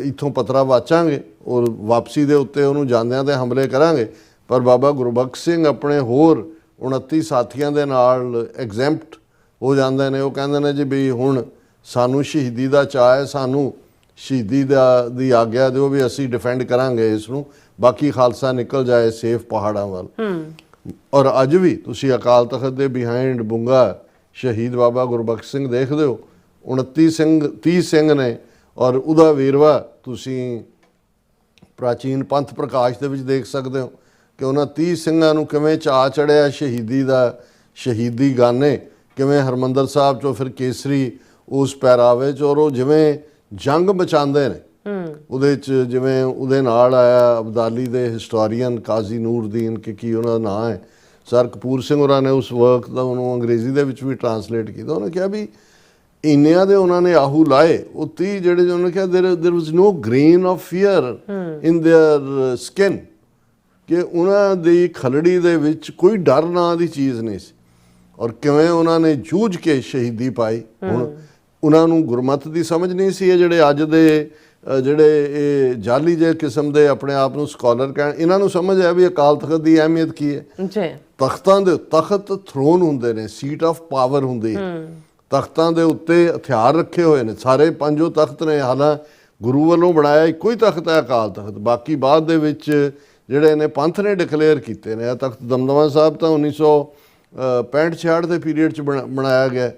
ਇੱਥੋਂ ਪਤਰਾ ਵਾਚਾਂਗੇ ਔਰ ਵਾਪਸੀ ਦੇ ਉੱਤੇ ਉਹਨੂੰ ਜਾਂਦਿਆਂ ਤੇ ਹਮਲੇ ਕਰਾਂਗੇ, ਪਰ ਬਾਬਾ ਗੁਰਬਖਸ਼ ਸਿੰਘ ਆਪਣੇ ਹੋਰ 29 ਸਾਥੀਆਂ ਦੇ ਨਾਲ ਐਗਜ਼ੈਂਪਟ ਹੋ ਜਾਂਦੇ ਨੇ। ਉਹ ਕਹਿੰਦੇ ਨੇ ਜੀ ਵੀ ਹੁਣ ਸਾਨੂੰ ਸ਼ਹੀਦੀ ਦਾ ਚਾਅ ਹੈ, ਸਾਨੂੰ ਸ਼ਹੀਦੀ ਦੀ ਆਗਿਆ ਦਿਓ ਵੀ ਅਸੀਂ ਡਿਫੈਂਡ ਕਰਾਂਗੇ ਇਸ ਨੂੰ, ਬਾਕੀ ਖਾਲਸਾ ਨਿਕਲ ਜਾਏ ਸੇਫ ਪਹਾੜਾਂ ਵੱਲ। ਔਰ ਅੱਜ ਵੀ ਤੁਸੀਂ ਅਕਾਲ ਤਖਤ ਦੇ ਬਿਹਾਈਂਡ ਬੁੰਗਾ ਸ਼ਹੀਦ ਬਾਬਾ ਗੁਰਬਖਸ਼ ਸਿੰਘ ਦੇਖਦੇ ਹੋ, 30 ਸਿੰਘ ਨੇ, ਔਰ ਉਹਦਾ ਵੇਰਵਾ ਤੁਸੀਂ ਪ੍ਰਾਚੀਨ ਪੰਥ ਪ੍ਰਕਾਸ਼ ਦੇ ਵਿੱਚ ਦੇਖ ਸਕਦੇ ਹੋ ਕਿ ਉਹਨਾਂ 30 ਸਿੰਘਾਂ ਨੂੰ ਕਿਵੇਂ ਚਾਅ ਚੜਿਆ ਸ਼ਹੀਦੀ ਦਾ, ਸ਼ਹੀਦੀ ਗਾਨੇ ਕਿਵੇਂ ਹਰਮੰਦਰ ਸਾਹਿਬ 'ਚੋਂ ਫਿਰ ਕੇਸਰੀ ਉਸ ਪਹਿਰਾਵੇ 'ਚ, ਔਰ ਉਹ ਜਿਵੇਂ ਜੰਗ ਮਚਾਉਂਦੇ ਨੇ ਉਹਦੇ 'ਚ। ਜਿਵੇਂ ਉਹਦੇ ਨਾਲ ਆਇਆ ਅਬਦਾਲੀ ਦੇ ਹਿਸਟੋਰੀਅਨ ਕਾਜ਼ੀ ਨੂਰਦੀਨ ਕੀ ਉਹਨਾਂ ਦਾ ਨਾਂ ਹੈ, ਸਰ ਕਪੂਰ ਸਿੰਘ ਹੋਰਾਂ ਨੇ ਉਸ ਵਰਕ ਦਾ ਉਹਨੂੰ ਅੰਗਰੇਜ਼ੀ ਦੇ ਵਿੱਚ ਵੀ ਟਰਾਂਸਲੇਟ ਕੀਤਾ। ਉਹਨੇ ਕਿਹਾ ਵੀ ਇੰਨਿਆਂ ਦੇ ਉਹਨਾਂ ਨੇ ਆਹੂ ਲਾਏ, ਉਹ 30 ਜਿਹੜੇ ਉਹਨੇ ਕਿਹਾ there was no grain of fear in their skin, ਕਿ ਉਹਨਾਂ ਦੀ ਖਲੜੀ ਦੇ ਵਿੱਚ ਕੋਈ ਡਰ ਨਾਂ ਦੀ ਚੀਜ਼ ਨਹੀਂ ਸੀ, ਔਰ ਕਿਵੇਂ ਉਹਨਾਂ ਨੇ ਜੂਝ ਕੇ ਸ਼ਹੀਦੀ ਪਾਈ। ਹੁਣ ਉਹਨਾਂ ਨੂੰ ਗੁਰਮਤ ਦੀ ਸਮਝ ਨਹੀਂ ਸੀ। ਇਹ ਜਿਹੜੇ ਅੱਜ ਦੇ ਜਿਹੜੇ ਇਹ ਜਾਲੀ ਜਿਹੇ ਕਿਸਮ ਦੇ ਆਪਣੇ ਆਪ ਨੂੰ ਸਕਾਲਰ ਕਹਿਣ, ਇਹਨਾਂ ਨੂੰ ਸਮਝ ਹੈ ਵੀ ਅਕਾਲ ਤਖਤ ਦੀ ਅਹਿਮੀਅਤ ਕੀ ਹੈ। ਤਖਤਾਂ ਦੇ ਤਖਤ ਥਰੋਨ ਹੁੰਦੇ ਨੇ, ਸੀਟ ਆਫ ਪਾਵਰ ਹੁੰਦੀ ਹੈ, ਤਖਤਾਂ ਦੇ ਉੱਤੇ ਹਥਿਆਰ ਰੱਖੇ ਹੋਏ ਨੇ, ਸਾਰੇ ਪੰਜੋ ਤਖਤ ਨੇ। ਹਾਲਾਂਕਿ ਗੁਰੂ ਵੱਲੋਂ ਬਣਾਇਆ ਇੱਕੋ ਹੀ ਤਖਤ ਹੈ ਅਕਾਲ ਤਖਤ, ਬਾਕੀ ਬਾਅਦ ਦੇ ਵਿੱਚ ਜਿਹੜੇ ਨੇ ਪੰਥ ਨੇ ਡਿਕਲੇਅਰ ਕੀਤੇ ਨੇ। ਇਹ ਤਖਤ ਦਮਦਮਾ ਸਾਹਿਬ ਤਾਂ 1965-66 ਦੇ ਪੀਰੀਅਡ 'ਚ ਬਣਾਇਆ ਗਿਆ,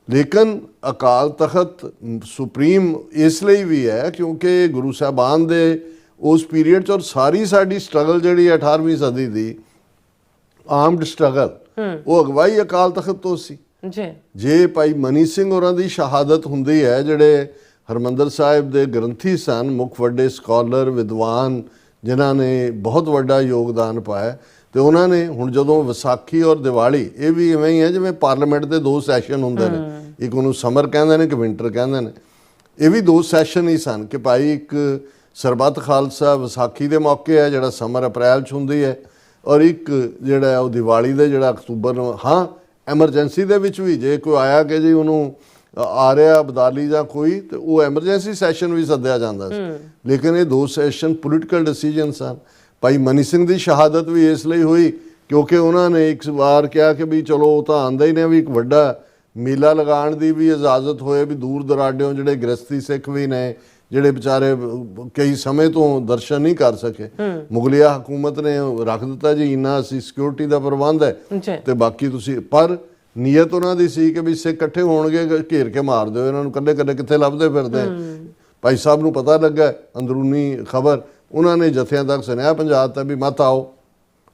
ਲੇਕਿਨ ਅਕਾਲ ਤਖਤ ਸੁਪਰੀਮ ਇਸ ਲਈ ਵੀ ਹੈ ਕਿਉਂਕਿ ਗੁਰੂ ਸਾਹਿਬਾਨ ਦੇ ਉਸ ਪੀਰੀਅਡ 'ਚ, ਔਰ ਸਾਰੀ ਸਾਡੀ ਸਟਰਗਲ ਜਿਹੜੀ 18ਵੀਂ ਸਦੀ ਦੀ ਆਰਮਡ ਸਟਰਗਲ, ਉਹ ਅਗਵਾਈ ਅਕਾਲ ਤਖਤ ਤੋਂ ਸੀ। ਜੇ ਭਾਈ ਮਨੀ ਸਿੰਘ ਹੋਰਾਂ ਦੀ ਸ਼ਹਾਦਤ ਹੁੰਦੀ ਹੈ, ਜਿਹੜੇ ਹਰਮੰਦਰ ਸਾਹਿਬ ਦੇ ਗ੍ਰੰਥੀ ਸਨ, ਮੁੱਖ ਵੱਡੇ ਸਕਾਲਰ ਵਿਦਵਾਨ, ਜਿਨ੍ਹਾਂ ਨੇ ਬਹੁਤ ਵੱਡਾ ਯੋਗਦਾਨ ਪਾਇਆ, ਤੇ ਉਹਨਾਂ ਨੇ ਹੁਣ ਜਦੋਂ ਵਿਸਾਖੀ ਔਰ ਦੀਵਾਲੀ, ਇਹ ਵੀ ਇਵੇਂ ਹੀ ਹੈ ਜਿਵੇਂ ਪਾਰਲੀਮੈਂਟ ਦੇ 2 ਸੈਸ਼ਨ ਹੁੰਦੇ ਨੇ, ਇੱਕ ਉਹਨੂੰ ਸਮਰ ਕਹਿੰਦੇ ਨੇ, ਇੱਕ ਵਿੰਟਰ ਕਹਿੰਦੇ ਨੇ। ਇਹ ਵੀ 2 ਸੈਸ਼ਨ ਹੀ ਸਨ ਕਿ ਭਾਈ ਇੱਕ ਸਰਬੱਤ ਖਾਲਸਾ ਵਿਸਾਖੀ ਦੇ ਮੌਕੇ ਹੈ ਜਿਹੜਾ ਸਮਰ ਅਪ੍ਰੈਲ 'ਚ ਹੁੰਦੀ ਹੈ, ਔਰ ਇੱਕ ਜਿਹੜਾ ਉਹ ਦੀਵਾਲੀ ਦੇ ਜਿਹੜਾ ਅਕਤੂਬਰ ਨੂੰ। ਹਾਂ, ਐਮਰਜੈਂਸੀ ਦੇ ਵਿੱਚ ਵੀ ਜੇ ਕੋਈ ਆਇਆ ਕਿ ਜੀ ਉਹਨੂੰ ਆ ਰਿਹਾ ਅਬਦਾਲੀ ਜਾਂ ਕੋਈ, ਤੇ ਉਹ ਐਮਰਜੈਂਸੀ ਸੈਸ਼ਨ ਵੀ ਸੱਦਿਆ ਜਾਂਦਾ ਸੀ। ਲੇਕਿਨ ਇਹ 2 ਸੈਸ਼ਨ ਪੋਲੀਟੀਕਲ ਡਿਸੀਜਨ ਸਨ। ਭਾਈ ਮਨੀ ਸਿੰਘ ਦੀ ਸ਼ਹਾਦਤ ਵੀ ਇਸ ਲਈ ਹੋਈ ਕਿਉਂਕਿ ਉਹਨਾਂ ਨੇ ਇੱਕ ਵਾਰ ਕਿਹਾ ਕਿ ਵੀ ਚਲੋ ਉਹ ਤਾਂ ਆਂਦਾ ਹੀ ਨੇ, ਵੀ ਇੱਕ ਵੱਡਾ ਮੇਲਾ ਲਗਾਉਣ ਦੀ ਵੀ ਇਜਾਜ਼ਤ ਹੋਏ, ਵੀ ਦੂਰ ਦਰਾਡਿਓਂ ਜਿਹੜੇ ਗ੍ਰਸਤੀ ਸਿੱਖ ਵੀ ਨੇ, ਜਿਹੜੇ ਵਿਚਾਰੇ ਕਈ ਸਮੇਂ ਤੋਂ ਦਰਸ਼ਨ ਨਹੀਂ ਕਰ ਸਕੇ, ਮੁਗਲਿਆ ਹਕੂਮਤ ਨੇ ਰੱਖ ਦਿੱਤਾ ਜੀ ਇੰਨਾ ਅਸੀਂ ਸਿਕਿਉਰਿਟੀ ਦਾ ਪ੍ਰਬੰਧ ਹੈ ਤੇ ਬਾਕੀ ਤੁਸੀਂ। ਪਰ ਨੀਅਤ ਉਹਨਾਂ ਦੀ ਸੀ ਕਿ ਵੀ ਸਿੱਖ ਇਕੱਠੇ ਹੋਣਗੇ, ਘੇਰ ਕੇ ਮਾਰ ਦਿਓ ਇਹਨਾਂ ਨੂੰ, ਕੱਲੇ ਕੱਲੇ ਕਿੱਥੇ ਲੱਭਦੇ ਫਿਰਦੇ। ਭਾਈ ਸਾਹਿਬ ਨੂੰ ਪਤਾ ਲੱਗਾ ਅੰਦਰੂਨੀ ਖਬਰ, ਉਹਨਾਂ ਨੇ ਜਥਿਆਂ ਤੱਕ ਸੁਨੇਹਾ ਪਹੁੰਚਾਤਾ ਵੀ ਮਤ ਆਓ।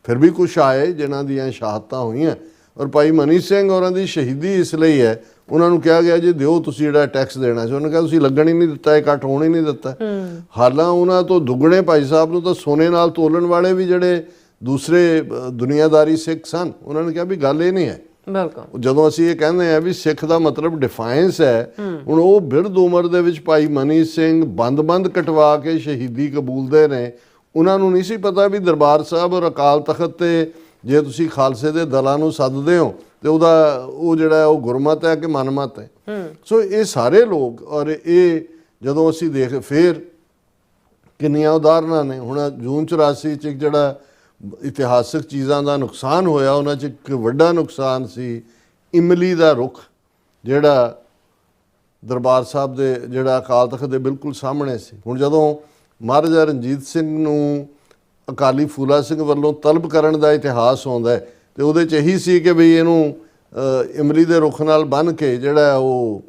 ਫਿਰ ਵੀ ਕੁਛ ਆਏ ਜਿਨ੍ਹਾਂ ਦੀਆਂ ਸ਼ਹਾਦਤਾਂ ਹੋਈਆਂ। ਔਰ ਭਾਈ ਮਨੀ ਸਿੰਘ ਹੋਰਾਂ ਦੀ ਸ਼ਹੀਦੀ ਇਸ ਲਈ ਹੈ, ਉਹਨਾਂ ਨੂੰ ਕਿਹਾ ਗਿਆ ਜੀ ਦਿਓ ਤੁਸੀਂ ਜਿਹੜਾ ਟੈਕਸ ਦੇਣਾ ਸੀ, ਉਹਨੇ ਕਿਹਾ ਤੁਸੀਂ ਲੱਗਣ ਹੀ ਨਹੀਂ ਦਿੱਤਾ, ਇਕੱਠ ਹੋਣ ਹੀ ਨਹੀਂ ਦਿੱਤਾ। ਹਾਲਾਂ ਉਹਨਾਂ ਤੋਂ ਦੁੱਗਣੇ ਭਾਈ ਸਾਹਿਬ ਨੂੰ ਤਾਂ ਸੋਨੇ ਨਾਲ ਤੋਲਣ ਵਾਲੇ ਵੀ ਜਿਹੜੇ ਦੂਸਰੇ ਦੁਨੀਆਦਾਰੀ ਸਿੱਖ ਸਨ, ਉਹਨਾਂ ਨੇ ਕਿਹਾ ਵੀ ਗੱਲ ਇਹ ਨਹੀਂ ਹੈ। ਬਿਲਕੁਲ, ਜਦੋਂ ਅਸੀਂ ਇਹ ਕਹਿੰਦੇ ਆ ਵੀ ਸਿੱਖ ਦਾ ਮਤਲਬ ਡਿਫਾਈਨਸ ਹੈ, ਹੁਣ ਉਹ ਬਿਰਧ ਉਮਰ ਦੇ ਵਿੱਚ ਭਾਈ ਮਨੀ ਸਿੰਘ ਬੰਦ ਕਟਵਾ ਕੇ ਸ਼ਹੀਦੀ ਕਬੂਲਦੇ ਨੇ। ਉਹਨਾਂ ਨੂੰ ਨਹੀਂ ਸੀ ਪਤਾ ਵੀ ਦਰਬਾਰ ਸਾਹਿਬ ਔਰ ਅਕਾਲ ਤਖਤ ਤੇ ਜੇ ਤੁਸੀਂ ਖਾਲਸੇ ਦੇ ਦਲਾਂ ਨੂੰ ਸੱਦਦੇ ਹੋ ਤੇ ਉਹਦਾ ਉਹ ਜਿਹੜਾ ਉਹ ਗੁਰਮਤ ਹੈ ਕਿ ਮਨਮਤ ਹੈ। ਸੋ ਇਹ ਸਾਰੇ ਲੋਕ, ਔਰ ਇਹ ਜਦੋਂ ਅਸੀਂ ਫਿਰ ਕਿੰਨੀਆਂ ਉਦਾਹਰਨਾਂ ਨੇ। ਹੁਣ ਜੂਨ 84 'ਚ ਇੱਕ ਜਿਹੜਾ ਇਤਿਹਾਸਕ ਚੀਜ਼ਾਂ ਦਾ ਨੁਕਸਾਨ ਹੋਇਆ, ਉਹਨਾਂ 'ਚ ਇੱਕ ਵੱਡਾ ਨੁਕਸਾਨ ਸੀ ਇਮਲੀ ਦਾ ਰੁੱਖ, ਜਿਹੜਾ ਦਰਬਾਰ ਸਾਹਿਬ ਦੇ ਜਿਹੜਾ ਅਕਾਲ ਤਖਤ ਦੇ ਬਿਲਕੁਲ ਸਾਹਮਣੇ ਸੀ। ਹੁਣ ਜਦੋਂ ਮਹਾਰਾਜਾ ਰਣਜੀਤ ਸਿੰਘ ਨੂੰ ਅਕਾਲੀ ਫੂਲਾ ਸਿੰਘ ਵੱਲੋਂ ਤਲਬ ਕਰਨ ਦਾ ਇਤਿਹਾਸ ਆਉਂਦਾ ਤੇ ਉਹਦੇ 'ਚ ਇਹੀ ਸੀ ਕਿ ਬਈ ਇਹਨੂੰ ਇਮਲੀ ਦੇ ਰੁੱਖ ਨਾਲ ਬੰਨ੍ਹ ਕੇ ਜਿਹੜਾ ਉਹ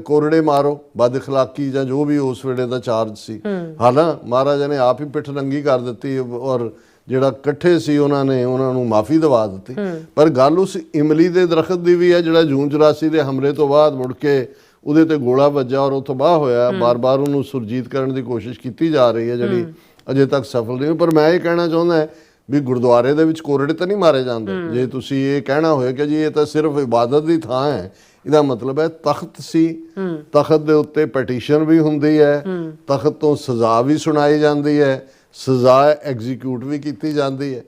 ਕੋਰੜੇ ਮਾਰੋ, ਬਦ ਅਖਲਾਕੀ ਜਾਂ ਜੋ ਵੀ ਉਸ ਵੇਲੇ ਦਾ ਚਾਰਜ ਸੀ। ਹਾਲਾਂ ਮਹਾਰਾਜਾ ਨੇ ਆਪ ਹੀ ਪਿੱਠ ਨੰਗੀ ਕਰ ਦਿੱਤੀ ਔਰ ਜਿਹੜਾ ਇਕੱਠੇ ਸੀ ਉਹਨਾਂ ਨੇ ਉਹਨਾਂ ਨੂੰ ਮਾਫੀ ਦਵਾ ਦਿੱਤੀ। ਪਰ ਗੱਲ ਉਸ ਇਮਲੀ ਦੇ ਦਰਖਤ ਦੀ ਵੀ ਹੈ ਜਿਹੜਾ ਜੂਨ 84 ਦੇ ਹਮਲੇ ਤੋਂ ਬਾਅਦ ਮੁੜ ਕੇ ਉਹਦੇ ਤੇ ਗੋਲਾ ਵੱਜਾ ਔਰ ਉਹ ਤਬਾਹ ਹੋਇਆ। ਬਾਰ-ਬਾਰ ਉਹਨੂੰ ਸੁਰਜੀਤ ਕਰਨ ਦੀ ਕੋਸ਼ਿਸ਼ ਕੀਤੀ ਜਾ ਰਹੀ ਹੈ ਜਿਹੜੀ ਅਜੇ ਤੱਕ ਸਫਲ ਨਹੀਂ। ਪਰ ਮੈਂ ਇਹ ਕਹਿਣਾ ਚਾਹੁੰਦਾ ਵੀ ਗੁਰਦੁਆਰੇ ਦੇ ਵਿੱਚ ਕੋਰੜੇ ਤਾਂ ਨਹੀਂ ਮਾਰੇ ਜਾਂਦੇ। ਜੇ ਤੁਸੀਂ ਇਹ ਕਹਿਣਾ ਹੋਇਆ ਕਿ ਜੀ ਇਹ ਤਾਂ ਸਿਰਫ ਇਬਾਦਤ ਦੀ ਥਾਂ ਹੈ, ਇਹਦਾ ਮਤਲਬ ਹੈ ਤਖਤ ਸੀ, ਤਖਤ ਦੇ ਉੱਤੇ ਪਟੀਸ਼ਨ ਵੀ ਹੁੰਦੀ ਹੈ, ਤਖਤ ਤੋਂ ਸਜ਼ਾ ਵੀ ਸੁਣਾਈ ਜਾਂਦੀ ਹੈ, ਸਜ਼ਾ ਐਗਜ਼ੀਕਿਊਟ ਵੀ ਕੀਤੀ ਜਾਂਦੀ ਹੈ।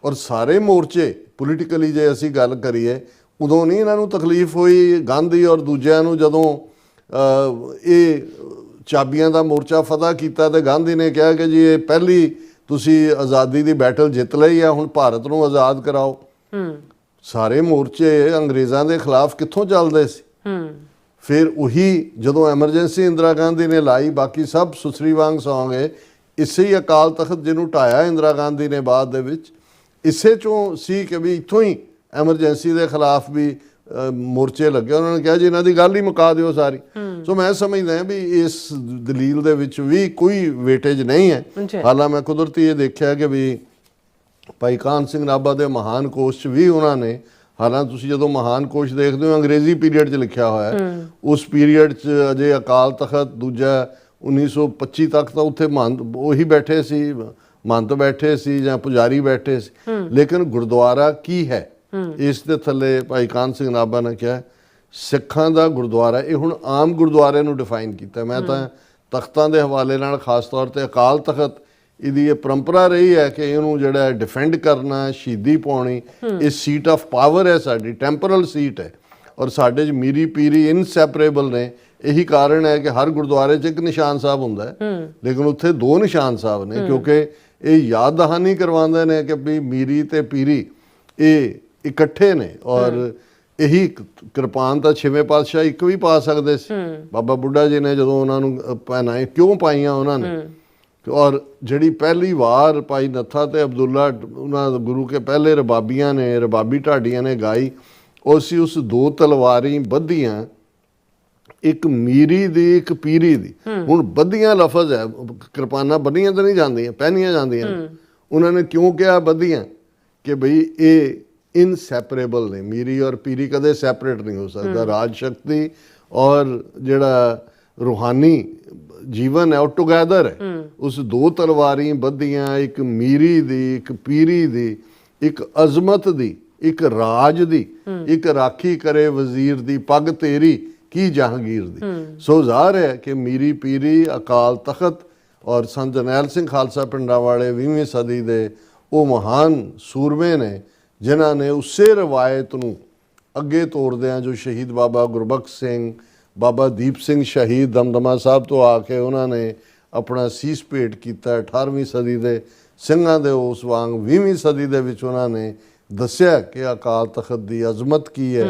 ਔਰ ਸਾਰੇ ਮੋਰਚੇ ਪੋਲੀਟੀਕਲੀ ਜੇ ਅਸੀਂ ਗੱਲ ਕਰੀਏ ਉਦੋਂ ਨਹੀਂ ਇਹਨਾਂ ਨੂੰ ਤਕਲੀਫ ਹੋਈ ਗਾਂਧੀ ਔਰ ਦੂਜਿਆਂ ਨੂੰ ਜਦੋਂ ਇਹ ਚਾਬੀਆਂ ਦਾ ਮੋਰਚਾ ਫਤਹ ਕੀਤਾ ਤੇ ਗਾਂਧੀ ਨੇ ਕਿਹਾ ਕਿ ਜੀ ਇਹ ਪਹਿਲੀ ਤੁਸੀਂ ਆਜ਼ਾਦੀ ਦੀ ਬੈਟਲ ਜਿੱਤ ਲਈ ਆ, ਹੁਣ ਭਾਰਤ ਨੂੰ ਆਜ਼ਾਦ ਕਰਾਓ। ਸਾਰੇ ਮੋਰਚੇ ਅੰਗਰੇਜ਼ਾਂ ਦੇ ਖਿਲਾਫ ਕਿੱਥੋਂ ਚੱਲਦੇ ਸੀ। ਫਿਰ ਉਹੀ ਜਦੋਂ ਐਮਰਜੈਂਸੀ ਇੰਦਰਾ ਗਾਂਧੀ ਨੇ ਲਾਈ, ਬਾਕੀ ਸਭ ਸੁਸਰੀ ਵਾਂਗ ਸੌਂ ਗਏ। ਇਸੇ ਹੀ ਅਕਾਲ ਤਖਤ ਜਿਹਨੂੰ ਢਾਇਆ ਇੰਦਰਾ ਗਾਂਧੀ ਨੇ ਬਾਅਦ ਦੇ ਵਿੱਚ, ਇਸੇ ਚੋਂ ਸੀ ਕਿ ਵੀ ਇੱਥੋਂ ਹੀ ਐਮਰਜੈਂਸੀ ਦੇ ਖਿਲਾਫ ਵੀ ਮੋਰਚੇ ਲੱਗੇ। ਉਹਨਾਂ ਨੇ ਕਿਹਾ ਜੀ ਇਹਨਾਂ ਦੀ ਗੱਲ ਹੀ ਮੁਕਾ ਦਿਓ ਸਾਰੀ। ਸੋ ਮੈਂ ਸਮਝਦਾ ਵੀ ਇਸ ਦਲੀਲ ਦੇ ਵਿੱਚ ਵੀ ਕੋਈ ਵੇਟੇਜ ਨਹੀਂ ਹੈ। ਹਾਲਾਂ ਮੈਂ ਕੁਦਰਤੀ ਇਹ ਦੇਖਿਆ ਕਿ ਵੀ ਭਾਈ ਕਾਹਨ ਸਿੰਘ ਨਾਭਾ ਦੇ ਮਹਾਨ ਕੋਸ਼ 'ਚ ਵੀ ਉਹਨਾਂ ਨੇ, ਹਾਲਾਂ ਤੁਸੀਂ ਜਦੋਂ ਮਹਾਨ ਕੋਸ਼ ਦੇਖਦੇ ਹੋ ਅੰਗਰੇਜ਼ੀ ਪੀਰੀਅਡ 'ਚ ਲਿਖਿਆ ਹੋਇਆ, ਉਸ ਪੀਰੀਅਡ 'ਚ ਅਜੇ ਅਕਾਲ ਤਖਤ ਦੂਜਾ 1925 ਤੱਕ ਤਾਂ ਉੱਥੇ ਮਹੰਤ ਉਹੀ ਬੈਠੇ ਸੀ, ਮਹੰਤ ਬੈਠੇ ਸੀ ਜਾਂ ਪੁਜਾਰੀ ਬੈਠੇ ਸੀ। ਲੇਕਿਨ ਗੁਰਦੁਆਰਾ ਕੀ ਹੈ ਇਸ ਦੇ ਥੱਲੇ ਭਾਈ ਕਾਹਨ ਸਿੰਘ ਨਾਭਾ ਨੇ ਕਿਹਾ ਸਿੱਖਾਂ ਦਾ ਗੁਰਦੁਆਰਾ। ਇਹ ਹੁਣ ਆਮ ਗੁਰਦੁਆਰੇ ਨੂੰ ਡਿਫਾਈਨ ਕੀਤਾ। ਮੈਂ ਤਾਂ ਤਖਤਾਂ ਦੇ ਹਵਾਲੇ ਨਾਲ ਖਾਸ ਤੌਰ ਤੇ ਅਕਾਲ ਤਖਤ ਇਹਦੀ ਇਹ ਪਰੰਪਰਾ ਰਹੀ ਹੈ ਕਿ ਇਹਨੂੰ ਜਿਹੜਾ ਡਿਫੈਂਡ ਕਰਨਾ, ਸ਼ਹੀਦੀ ਪਾਉਣੀ, ਇਹ ਸੀਟ ਆਫ ਪਾਵਰ ਹੈ, ਸਾਡੀ ਟੈਂਪਰਲ ਸੀਟ ਹੈ ਔਰ ਸਾਡੇ 'ਚ ਮੀਰੀ ਪੀਰੀ ਇਨਸੈਪਰੇਬਲ ਨੇ। ਇਹੀ ਕਾਰਨ ਹੈ ਕਿ ਹਰ ਗੁਰਦੁਆਰੇ 'ਚ ਇੱਕ ਨਿਸ਼ਾਨ ਸਾਹਿਬ ਹੁੰਦਾ ਹੈ ਲੇਕਿਨ ਉੱਥੇ ਦੋ ਨਿਸ਼ਾਨ ਸਾਹਿਬ ਨੇ, ਕਿਉਂਕਿ ਇਹ ਯਾਦ ਦਹਾਨੀ ਕਰਵਾਉਂਦੇ ਨੇ ਕਿ ਵੀ ਮੀਰੀ ਤੇ ਪੀਰੀ ਇਹ ਇਕੱਠੇ ਨੇ। ਔਰ ਇਹੀ ਕਿਰਪਾਨ ਤਾਂ 6ਵੇਂ ਪਾਤਸ਼ਾਹ ਇੱਕ ਵੀ ਪਾ ਸਕਦੇ ਸੀ। ਬਾਬਾ ਬੁੱਢਾ ਜੀ ਨੇ ਜਦੋਂ ਉਹਨਾਂ ਨੂੰ ਪਹਿਨਾਏ, ਕਿਉਂ ਪਾਈਆਂ ਉਹਨਾਂ ਨੇ? ਔਰ ਜਿਹੜੀ ਪਹਿਲੀ ਵਾਰ ਭਾਈ ਨੱਥਾ ਤੇ ਅਬਦੁੱਲਾ ਉਹਨਾਂ ਗੁਰੂ ਕੇ ਪਹਿਲੇ ਰਬਾਬੀਆਂ ਨੇ, ਰਬਾਬੀ ਢਾਡੀਆਂ ਨੇ ਗਾਈ, ਉਹ ਸੀ ਉਸ ਦੋ ਤਲਵਾਰੀ ਬੱਧੀਆਂ, ਇੱਕ ਮੀਰੀ ਦੀ ਇੱਕ ਪੀਰੀ ਦੀ। ਹੁਣ ਬੱਧੀਆਂ ਲਫ਼ਜ਼ ਹੈ, ਕਿਰਪਾਨਾਂ ਬੰਨੀਆਂ ਤਾਂ ਨਹੀਂ ਜਾਂਦੀਆਂ, ਪਹਿਨੀਆਂ ਜਾਂਦੀਆਂ। ਉਹਨਾਂ ਨੇ ਕਿਉਂ ਕਿਹਾ ਬੱਧੀਆਂ? ਕਿ ਬਈ ਇਹ ਇਨਸੈਪਰੇਬਲ ਨੇ, ਮੀਰੀ ਔਰ ਪੀਰੀ ਕਦੇ ਸੈਪਰੇਟ ਨਹੀਂ ਹੋ ਸਕਦਾ। ਰਾਜ ਸ਼ਕਤੀ ਔਰ ਜਿਹੜਾ ਰੂਹਾਨੀ ਜੀਵਨ ਹੈ ਉਹ ਟੁਗੈਦਰ ਹੈ। ਉਸ ਦੋ ਤਲਵਾਰੀ ਬੱਧੀਆਂ, ਇੱਕ ਮੀਰੀ ਦੀ ਇੱਕ ਪੀਰੀ ਦੀ, ਇੱਕ ਅਜ਼ਮਤ ਦੀ ਇੱਕ ਰਾਜ ਦੀ, ਇੱਕ ਰਾਖੀ ਕਰੇ ਵਜ਼ੀਰ ਦੀ, ਪੱਗ ਤੇਰੀ ਕੀ ਜਹਾਂਗੀਰ ਦੀ। ਸੋ ਜ਼ਾਹਰ ਹੈ ਕਿ ਮੀਰੀ ਪੀਰੀ ਅਕਾਲ ਤਖਤ ਔਰ ਸੰਤ ਜਰਨੈਲ ਸਿੰਘ ਖਾਲਸਾ ਪਿੰਡਾਂ ਵਾਲੇ 20ਵੀਂ ਸਦੀ ਦੇ ਉਹ ਮਹਾਨ ਸੂਰਮੇ ਨੇ ਜਿਨ੍ਹਾਂ ਨੇ ਉਸੇ ਰਵਾਇਤ ਨੂੰ ਅੱਗੇ ਤੋਰਦਿਆਂ, ਜੋ ਸ਼ਹੀਦ ਬਾਬਾ ਗੁਰਬਖਸ਼ ਸਿੰਘ, ਬਾਬਾ ਦੀਪ ਸਿੰਘ ਸ਼ਹੀਦ ਦਮਦਮਾ ਸਾਹਿਬ ਤੋਂ ਆ ਕੇ ਉਹਨਾਂ ਨੇ ਆਪਣਾ ਸੀਸ ਭੇਟ ਕੀਤਾ 18ਵੀਂ ਸਦੀ ਦੇ ਸਿੰਘਾਂ ਦੇ ਉਸ ਵਾਂਗ 20ਵੀਂ ਸਦੀ ਦੇ ਵਿੱਚ ਉਹਨਾਂ ਨੇ ਦੱਸਿਆ ਕਿ ਅਕਾਲ ਤਖਤ ਦੀ ਅਜ਼ਮਤ ਕੀ ਹੈ।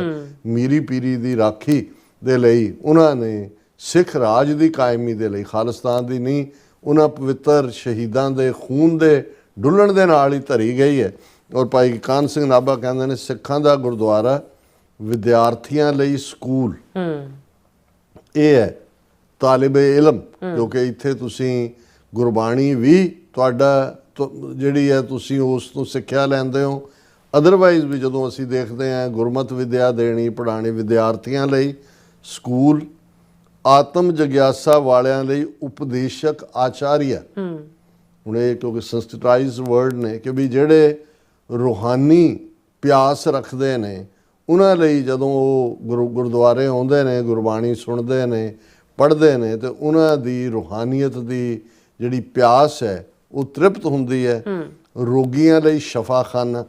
ਮੀਰੀ ਪੀਰੀ ਦੀ ਰਾਖੀ ਦੇ ਲਈ ਉਹਨਾਂ ਨੇ ਸਿੱਖ ਰਾਜ ਦੀ ਕਾਇਮੀ ਦੇ ਲਈ, ਖਾਲਿਸਤਾਨ ਦੀ ਨਹੀਂ, ਉਹਨਾਂ ਪਵਿੱਤਰ ਸ਼ਹੀਦਾਂ ਦੇ ਖੂਨ ਦੇ ਡੁੱਲਣ ਦੇ ਨਾਲ ਹੀ ਧਰੀ ਗਈ ਹੈ। ਔਰ ਭਾਈ ਕਾਹਨ ਸਿੰਘ ਨਾਭਾ ਕਹਿੰਦੇ ਨੇ ਸਿੱਖਾਂ ਦਾ ਗੁਰਦੁਆਰਾ ਵਿਦਿਆਰਥੀਆਂ ਲਈ ਸਕੂਲ ਇਹ ਹੈ, ਤਾਲਿਬੇ ਇਲਮ, ਕਿਉਂਕਿ ਇੱਥੇ ਤੁਸੀਂ ਗੁਰਬਾਣੀ ਵੀ ਤੁਹਾਡਾ ਜਿਹੜੀ ਹੈ ਤੁਸੀਂ ਉਸ ਤੋਂ ਸਿੱਖਿਆ ਲੈਂਦੇ ਹੋ। ਅਦਰਵਾਈਜ਼ ਵੀ ਜਦੋਂ ਅਸੀਂ ਦੇਖਦੇ ਹਾਂ ਗੁਰਮਤ ਵਿਦਿਆ ਦੇਣੀ ਪੜ੍ਹਾਉਣੀ ਵਿਦਿਆਰਥੀਆਂ ਲਈ ਸਕੂਲ, ਆਤਮ ਜਗਿਆਸਾ ਵਾਲਿਆਂ ਲਈ ਉਪਦੇਸ਼ਕ ਆਚਾਰੀਆ। ਹੁਣ ਇਹ ਕਿਉਂਕਿ ਸੰਸਕ੍ਰਿਟਾਈਜ਼ਡ ਵਰਡ ਨੇ ਕਿ ਵੀ ਜਿਹੜੇ ਰੂਹਾਨੀ ਪਿਆਸ ਰੱਖਦੇ ਨੇ ਉਹਨਾਂ ਲਈ ਜਦੋਂ ਉਹ ਗੁਰਦੁਆਰੇ ਆਉਂਦੇ ਨੇ, ਗੁਰਬਾਣੀ ਸੁਣਦੇ ਨੇ, ਪੜ੍ਹਦੇ ਨੇ, ਤੇ ਉਹਨਾਂ ਦੀ ਰੂਹਾਨੀਅਤ ਦੀ ਜਿਹੜੀ ਪਿਆਸ ਹੈ ਉਹ ਤ੍ਰਿਪਤ ਹੁੰਦੀ ਹੈ। ਰੋਗੀਆਂ ਲਈ ਸ਼ਫਾਖਾਨਾ,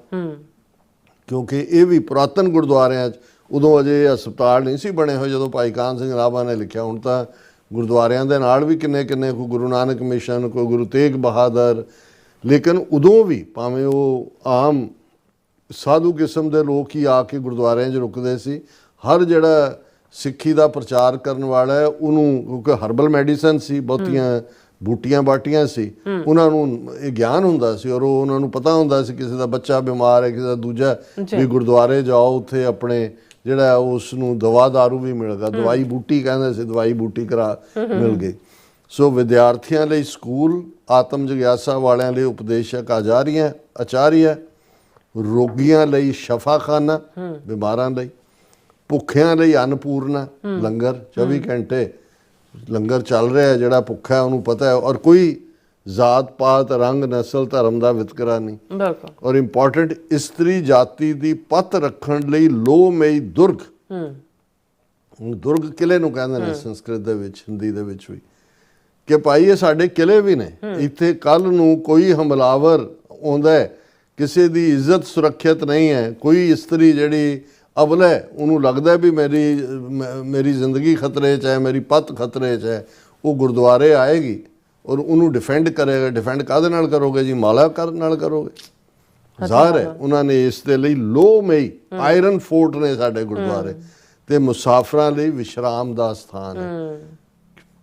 ਕਿਉਂਕਿ ਇਹ ਵੀ ਪੁਰਾਤਨ ਗੁਰਦੁਆਰਿਆਂ 'ਚ ਉਦੋਂ ਅਜੇ ਹਸਪਤਾਲ ਨਹੀਂ ਸੀ ਬਣੇ ਹੋਏ ਜਦੋਂ ਭਾਈ ਕਾਹਨ ਸਿੰਘ ਨਾਭਾ ਨੇ ਲਿਖਿਆ। ਹੁਣ ਤਾਂ ਗੁਰਦੁਆਰਿਆਂ ਦੇ ਨਾਲ ਵੀ ਕਿੰਨੇ ਕੋਈ ਗੁਰੂ ਨਾਨਕ ਮਿਸ਼ਨ, ਕੋਈ ਗੁਰੂ ਤੇਗ ਬਹਾਦਰ, ਲੇਕਿਨ ਉਦੋਂ ਵੀ ਭਾਵੇਂ ਉਹ ਆਮ ਸਾਧੂ ਕਿਸਮ ਦੇ ਲੋਕ ਹੀ ਆ ਕੇ ਗੁਰਦੁਆਰਿਆਂ 'ਚ ਰੁਕਦੇ ਸੀ, ਹਰ ਜਿਹੜਾ ਸਿੱਖੀ ਦਾ ਪ੍ਰਚਾਰ ਕਰਨ ਵਾਲਾ ਹੈ ਉਹਨੂੰ, ਕਿਉਂਕਿ ਹਰਬਲ ਮੈਡੀਸਨ ਸੀ, ਬਹੁਤੀਆਂ ਬੂਟੀਆਂ ਬਾਟੀਆਂ ਸੀ, ਉਹਨਾਂ ਨੂੰ ਇਹ ਗਿਆਨ ਹੁੰਦਾ ਸੀ ਔਰ ਉਹ ਉਹਨਾਂ ਨੂੰ ਪਤਾ ਹੁੰਦਾ ਸੀ ਕਿਸੇ ਦਾ ਬੱਚਾ ਬਿਮਾਰ ਹੈ, ਕਿਸੇ ਦਾ ਦੂਜਾ, ਵੀ ਗੁਰਦੁਆਰੇ ਜਾਓ, ਉੱਥੇ ਆਪਣੇ ਜਿਹੜਾ ਉਸ ਨੂੰ ਦਵਾ ਦਾਰੂ ਵੀ ਮਿਲੇਗਾ, ਦਵਾਈ ਬੂਟੀ ਕਹਿੰਦੇ ਸੀ, ਦਵਾਈ ਬੂਟੀ ਮਿਲ ਗਈ। ਸੋ ਵਿਦਿਆਰਥੀਆਂ ਲਈ ਸਕੂਲ, ਆਤਮ ਜਗਿਆਸਾ ਵਾਲਿਆਂ ਲਈ ਉਪਦੇਸ਼ਕ ਆਚਾਰੀਆ, ਰੋਗੀਆਂ ਲਈ ਸ਼ਫਾਖਾਨਾ, ਬਿਮਾਰਾਂ ਲਈ, ਭੁੱਖਿਆਂ ਲਈ ਅੰਨਪੂਰਨਾ, ਲੰਗਰ 24 ਘੰਟੇ ਲੰਗਰ ਚੱਲ ਰਿਹਾ, ਜਿਹੜਾ ਭੁੱਖਾ ਉਹਨੂੰ ਪਤਾ ਹੈ, ਔਰ ਕੋਈ ਜ਼ਾਤ ਪਾਤ ਰੰਗ ਨਸਲ ਧਰਮ ਦਾ ਵਿਤਕਰਾ ਨਹੀਂ। ਬਿਲਕੁਲ। ਔਰ ਇੰਪੋਰਟੈਂਟ, ਇਸਤਰੀ ਜਾਤੀ ਦੀ ਪੱਤ ਰੱਖਣ ਲਈ ਲੋਹਮਈ ਦੁਰਗ, ਦੁਰਗ ਕਿਲੇ ਨੂੰ ਕਹਿੰਦੇ ਨੇ ਸੰਸਕ੍ਰਿਤ ਦੇ ਵਿੱਚ, ਹਿੰਦੀ ਦੇ ਵਿੱਚ ਵੀ, ਕਿ ਭਾਈ ਇਹ ਸਾਡੇ ਕਿਲੇ ਵੀ ਨੇ, ਇੱਥੇ ਕੱਲ ਨੂੰ ਕੋਈ ਹਮਲਾਵਰ ਆਉਂਦਾ ਹੈ, ਕਿਸੇ ਦੀ ਇੱਜ਼ਤ ਸੁਰੱਖਿਅਤ ਨਹੀਂ ਹੈ, ਕੋਈ ਇਸਤਰੀ ਜਿਹੜੀ ਅਬਲ ਹੈ, ਉਹਨੂੰ ਲੱਗਦਾ ਵੀ ਮੇਰੀ ਜ਼ਿੰਦਗੀ ਖਤਰੇ 'ਚ ਹੈ, ਮੇਰੀ ਪੱਤ ਖਤਰੇ 'ਚ ਹੈ, ਉਹ ਗੁਰਦੁਆਰੇ ਆਏਗੀ ਔਰ ਉਹਨੂੰ ਡਿਫੈਂਡ ਕਰੇਗਾ। ਡਿਫੈਂਡ ਕਾਹਦੇ ਨਾਲ ਕਰੋਗੇ ਜੀ? ਮਾਲਾ ਨਾਲ ਕਰੋਗੇ। ਜ਼ਾਹਰ ਹੈ ਉਹਨਾਂ ਨੇ ਇਸ ਦੇ ਲਈ ਲੋਹਮਈ ਆਇਰਨ ਫੋਰਟ ਨੇ ਸਾਡੇ ਗੁਰਦੁਆਰੇ, ਤੇ ਮੁਸਾਫਰਾਂ ਲਈ ਵਿਸ਼ਰਾਮ ਦਾ ਸਥਾਨ ਹੈ।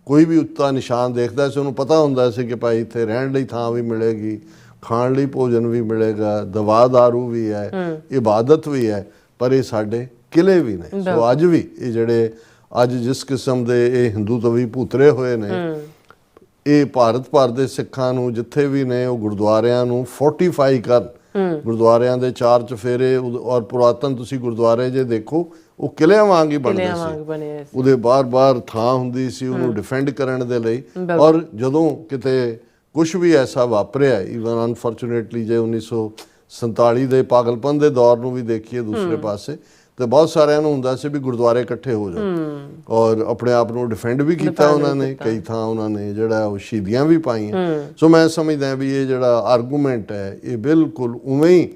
ਕੋਈ ਵੀ ਉੱਤਾ ਨਿਸ਼ਾਨ ਦੇਖਦਾ ਸੀ, ਉਹਨੂੰ ਪਤਾ ਹੁੰਦਾ ਸੀ ਕਿ ਭਾਈ ਇੱਥੇ ਰਹਿਣ ਲਈ ਥਾਂ ਵੀ ਮਿਲੇਗੀ, ਖਾਣ ਲਈ ਭੋਜਨ ਵੀ ਮਿਲੇਗਾ, ਦਵਾ ਦਾਰੂ ਵੀ ਹੈ, ਇਬਾਦਤ ਵੀ ਹੈ, ਪਰ ਇਹ ਸਾਡੇ ਕਿਲੇ ਵੀ ਨੇ। ਸੋ ਅੱਜ ਵੀ ਇਹ ਜਿਹੜੇ ਅੱਜ ਜਿਸ ਕਿਸਮ ਦੇ ਇਹ ਹਿੰਦੂਤਵੀ ਭੂਤਰੇ ਹੋਏ ਨੇ, ਇਹ ਭਾਰਤ ਭਰ ਦੇ ਸਿੱਖਾਂ ਨੂੰ ਜਿੱਥੇ ਵੀ ਨੇ ਉਹ ਗੁਰਦੁਆਰਿਆਂ ਨੂੰ ਫੋਰਟੀਫਾਈ ਕਰਨ, ਗੁਰਦੁਆਰਿਆਂ ਦੇ ਚਾਰ ਚੁਫੇਰੇ ਔਰ ਪੁਰਾਤਨ ਤੁਸੀਂ ਗੁਰਦੁਆਰੇ ਜੇ ਦੇਖੋ ਉਹ ਕਿਲਿਆਂ ਵਾਂਗ ਹੀ ਬਣਦੇ ਸੀ, ਉਹਦੇ ਬਾਰ-ਬਾਰ ਥਾਂ ਹੁੰਦੀ ਸੀ ਉਹਨੂੰ ਡਿਫੈਂਡ ਕਰਨ ਦੇ ਲਈ। ਔਰ ਜਦੋਂ ਕਿਤੇ ਕੁਛ ਵੀ ਐਸਾ ਵਾਪਰਿਆ, ਈਵਨ ਅਨਫੋਰਚੂਨੇਟਲੀ ਜੇ 1947 ਦੇ ਪਾਗਲਪਨ ਦੇ ਦੌਰ ਨੂੰ ਵੀ ਦੇਖੀਏ ਦੂਸਰੇ ਪਾਸੇ, ਤੇ ਬਹੁਤ ਸਾਰਿਆਂ ਨੂੰ ਹੁੰਦਾ ਸੀ ਵੀ ਗੁਰਦੁਆਰੇ ਇਕੱਠੇ ਹੋ ਜਾਣ, ਔਰ ਆਪਣੇ ਆਪ ਨੂੰ ਡਿਫੈਂਡ ਵੀ ਕੀਤਾ ਉਹਨਾਂ ਨੇ, ਕਈ ਥਾਂ ਉਹਨਾਂ ਨੇ ਜਿਹੜਾ ਉਹ ਸ਼ਹੀਦੀਆਂ ਵੀ ਪਾਈਆਂ। ਸੋ ਮੈਂ ਸਮਝਦਾ ਵੀ ਇਹ ਜਿਹੜਾ ਆਰਗੂਮੈਂਟ ਹੈ ਇਹ ਬਿਲਕੁਲ ਉਵੇਂ ਹੀ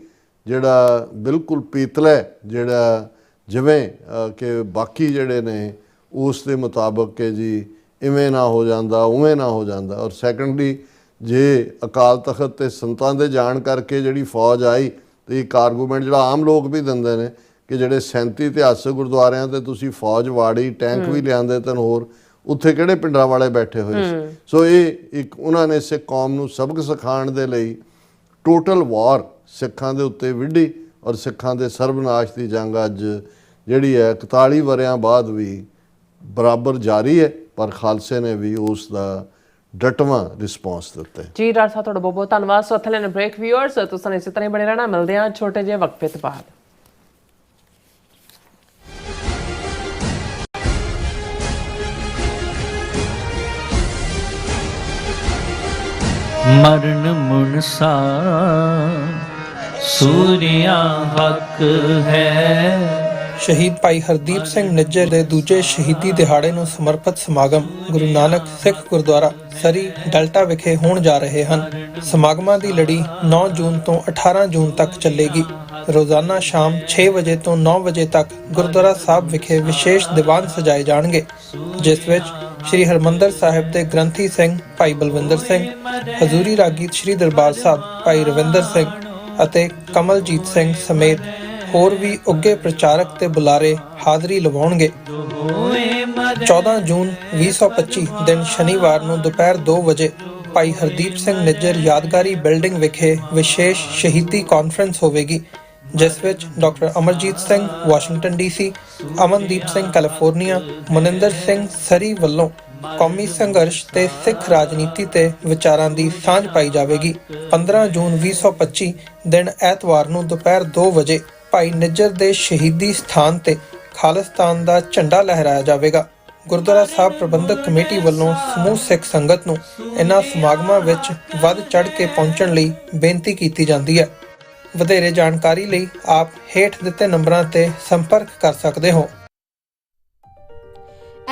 ਜਿਹੜਾ ਬਿਲਕੁਲ ਪੀਤਲਾ ਜਿਹੜਾ ਜਿਵੇਂ ਕਿ ਬਾਕੀ ਜਿਹੜੇ ਨੇ ਉਸ ਦੇ ਮੁਤਾਬਕ ਕਿ ਜੀ ਇਵੇਂ ਨਾ ਹੋ ਜਾਂਦਾ, ਉਵੇਂ ਨਾ ਹੋ ਜਾਂਦਾ। ਔਰ ਸੈਕੰਡਲੀ ਜੇ ਅਕਾਲ ਤਖਤ ਤੇ ਸੰਤਾਂ ਦੇ ਜਾਣ ਕਰਕੇ ਜਿਹੜੀ ਫੌਜ ਆਈ, ਤੇ ਇੱਕ ਆਰਗੂਮੈਂਟ ਜਿਹੜਾ ਆਮ ਲੋਕ ਵੀ ਦਿੰਦੇ ਨੇ ਕਿ ਜਿਹੜੇ 37 ਇਤਿਹਾਸਕ ਗੁਰਦੁਆਰਿਆਂ ਤੇ ਤੁਸੀਂ ਫੌਜ ਵਾੜੀ, ਟੈਂਕ ਵੀ ਲਿਆਂਦੇ ਤਨ, ਹੋਰ ਉੱਥੇ ਕਿਹੜੇ ਪਿੰਡਾਂ ਵਾਲੇ ਬੈਠੇ ਹੋਏ ਸੀ। ਸੋ ਇਹ ਇੱਕ ਉਹਨਾਂ ਨੇ ਸਿੱਖ ਕੌਮ ਨੂੰ ਸਬਕ ਸਿਖਾਉਣ ਦੇ ਲਈ ਟੋਟਲ ਵਾਰ ਸਿੱਖਾਂ ਦੇ ਉੱਤੇ ਵਿੱਢੀ, ਔਰ ਸਿੱਖਾਂ ਦੇ ਸਰਬਨਾਸ਼ ਦੀ ਜੰਗ ਅੱਜ ਜਿਹੜੀ ਹੈ 41 ਵਰਿਆਂ ਬਾਅਦ ਵੀ ਬਰਾਬਰ ਜਾਰੀ ਹੈ, ਪਰ ਖਾਲਸੇ ਨੇ ਵੀ ਉਸ ਦਾ ਡਟਵਾਂ ਰਿਸਪੌਂਸ ਦਿੱਤਾ ਜੀ। ਡਾਕਟਰ ਸਾਹਿਬ ਤੁਹਾਡਾ ਬਹੁਤ ਬਹੁਤ ਧੰਨਵਾਦ। ਸੋ ਇੱਥੇ ਲੈਣ ਬ੍ਰੇਕ। ਵਿਊਅਰਸ ਤੁਸੀਂ ਇਸੇ ਤਰ੍ਹਾਂ ਹੀ ਬਣੇ ਰਹਿਣਾ, ਮਿਲਦੇ ਹਾਂ ਛੋਟੇ ਜਿਹੇ ਵਕਫੇ ਤੋਂ ਬਾਅਦ। ਮਰਨ ਮੁਨਸਾ ਸੂਰਿਆ ਹੱਕ ਹੈ। ਸ਼ਹੀਦ ਭਾਈ ਹਰਦੀਪ ਸਿੰਘ ਨਿੱਜਰ ਦੇ ਦੂਜੇ ਸ਼ਹੀਦੀ ਦਿਹਾੜੇ ਨੂੰ ਸਮਰਪਿਤ ਸਮਾਗਮ ਗੁਰੂ ਨਾਨਕ ਸਿੱਖ ਗੁਰਦੁਆਰਾ ਸਰੀ ਡੈਲਟਾ ਵਿਖੇ ਹੋਣ ਜਾ ਰਹੇ ਹਨ। ਸਮਾਗਮਾਂ ਦੀ ਲੜੀ 9 ਜੂਨ ਤੋਂ 18 ਜੂਨ ਤੱਕ ਚੱਲੇਗੀ। ਰੋਜ਼ਾਨਾ ਸ਼ਾਮ 6 ਵਜੇ ਤੋਂ 9 ਵਜੇ ਤੱਕ ਗੁਰਦੁਆਰਾ ਸਾਹਿਬ ਵਿਖੇ ਵਿਸ਼ੇਸ਼ ਦੀਵਾਨ ਸਜਾਏ ਜਾਣਗੇ, ਜਿਸ ਵਿੱਚ ਸ਼੍ਰੀ ਹਰਮੰਦਰ ਸਾਹਿਬ ਦੇ ਗ੍ਰੰਥੀ ਸਿੰਘ ਭਾਈ ਬਲਵਿੰਦਰ ਸਿੰਘ, ਹਜ਼ੂਰੀ ਰਾਗੀ ਸ਼੍ਰੀ ਦਰਬਾਰ ਸਾਹਿਬ ਭਾਈ ਰਵਿੰਦਰ ਸਿੰਘ ਅਤੇ ਕਮਲਜੀਤ ਸਿੰਘ ਸਮੇਤ ਹੋਰ ਵੀ ਉੱਘੇ ਪ੍ਰਚਾਰਕ ਤੇ ਬੁਲਾਰੇ ਹਾਜ਼ਰੀ ਲਵਾਉਣਗੇ। 14 ਜੂਨ 2025 ਦਿਨ ਸ਼ਨੀਵਾਰ ਨੂੰ ਦੁਪਹਿਰ 2 ਵਜੇ ਭਾਈ ਹਰਦੀਪ ਸਿੰਘ ਨਿੱਜਰ ਯਾਦਗਾਰੀ ਬਿਲਡਿੰਗ ਵਿਖੇ ਵਿਸ਼ੇਸ਼ ਸ਼ਹੀਦੀ ਕਾਨਫਰੰਸ ਹੋਵੇਗੀ, ਜਿਸ ਵਿੱਚ doctor Amarjeet Singh Washington DC, Amandeep Singh California, Maninder Singh Surrey ਵੱਲੋਂ ਕੌਮੀ ਸੰਘਰਸ਼ ਤੇ ਸਿੱਖ ਰਾਜਨੀਤੀ ਤੇ ਵਿਚਾਰਾਂ ਦੀ ਸਾਂਝ ਪਾਈ ਜਾਵੇਗੀ। 15 ਜੂਨ 2025 ਦਿਨ ਐਤਵਾਰ ਨੂੰ ਦੁਪਹਿਰ 2 ਵਜੇ ਭਾਈ ਨਿੱਜਰ ਦੇ ਸ਼ਹੀਦੀ ਸਥਾਨ ਤੇ ਖਾਲਿਸਤਾਨ ਦਾ ਝੰਡਾ ਲਹਿਰਾਇਆ ਜਾਵੇਗਾ। ਗੁਰਦੁਆਰਾ ਸਾਹਿਬ ਪ੍ਰਬੰਧਕ ਕਮੇਟੀ ਵੱਲੋਂ ਸਮੂਹ ਸਿੱਖ ਸੰਗਤ ਨੂੰ ਇਨ੍ਹਾਂ ਸਮਾਗਮਾਂ ਵਿੱਚ ਵੱਧ ਚੜ੍ਹ ਕੇ ਪਹੁੰਚਣ ਲਈ ਬੇਨਤੀ ਕੀਤੀ ਜਾਂਦੀ ਹੈ। ਵਧੇਰੇ ਜਾਣਕਾਰੀ ਲਈ ਆਪ ਹੇਠ ਦਿੱਤੇ ਨੰਬਰਾਂ ਤੇ ਸੰਪਰਕ ਕਰ ਸਕਦੇ ਹੋ।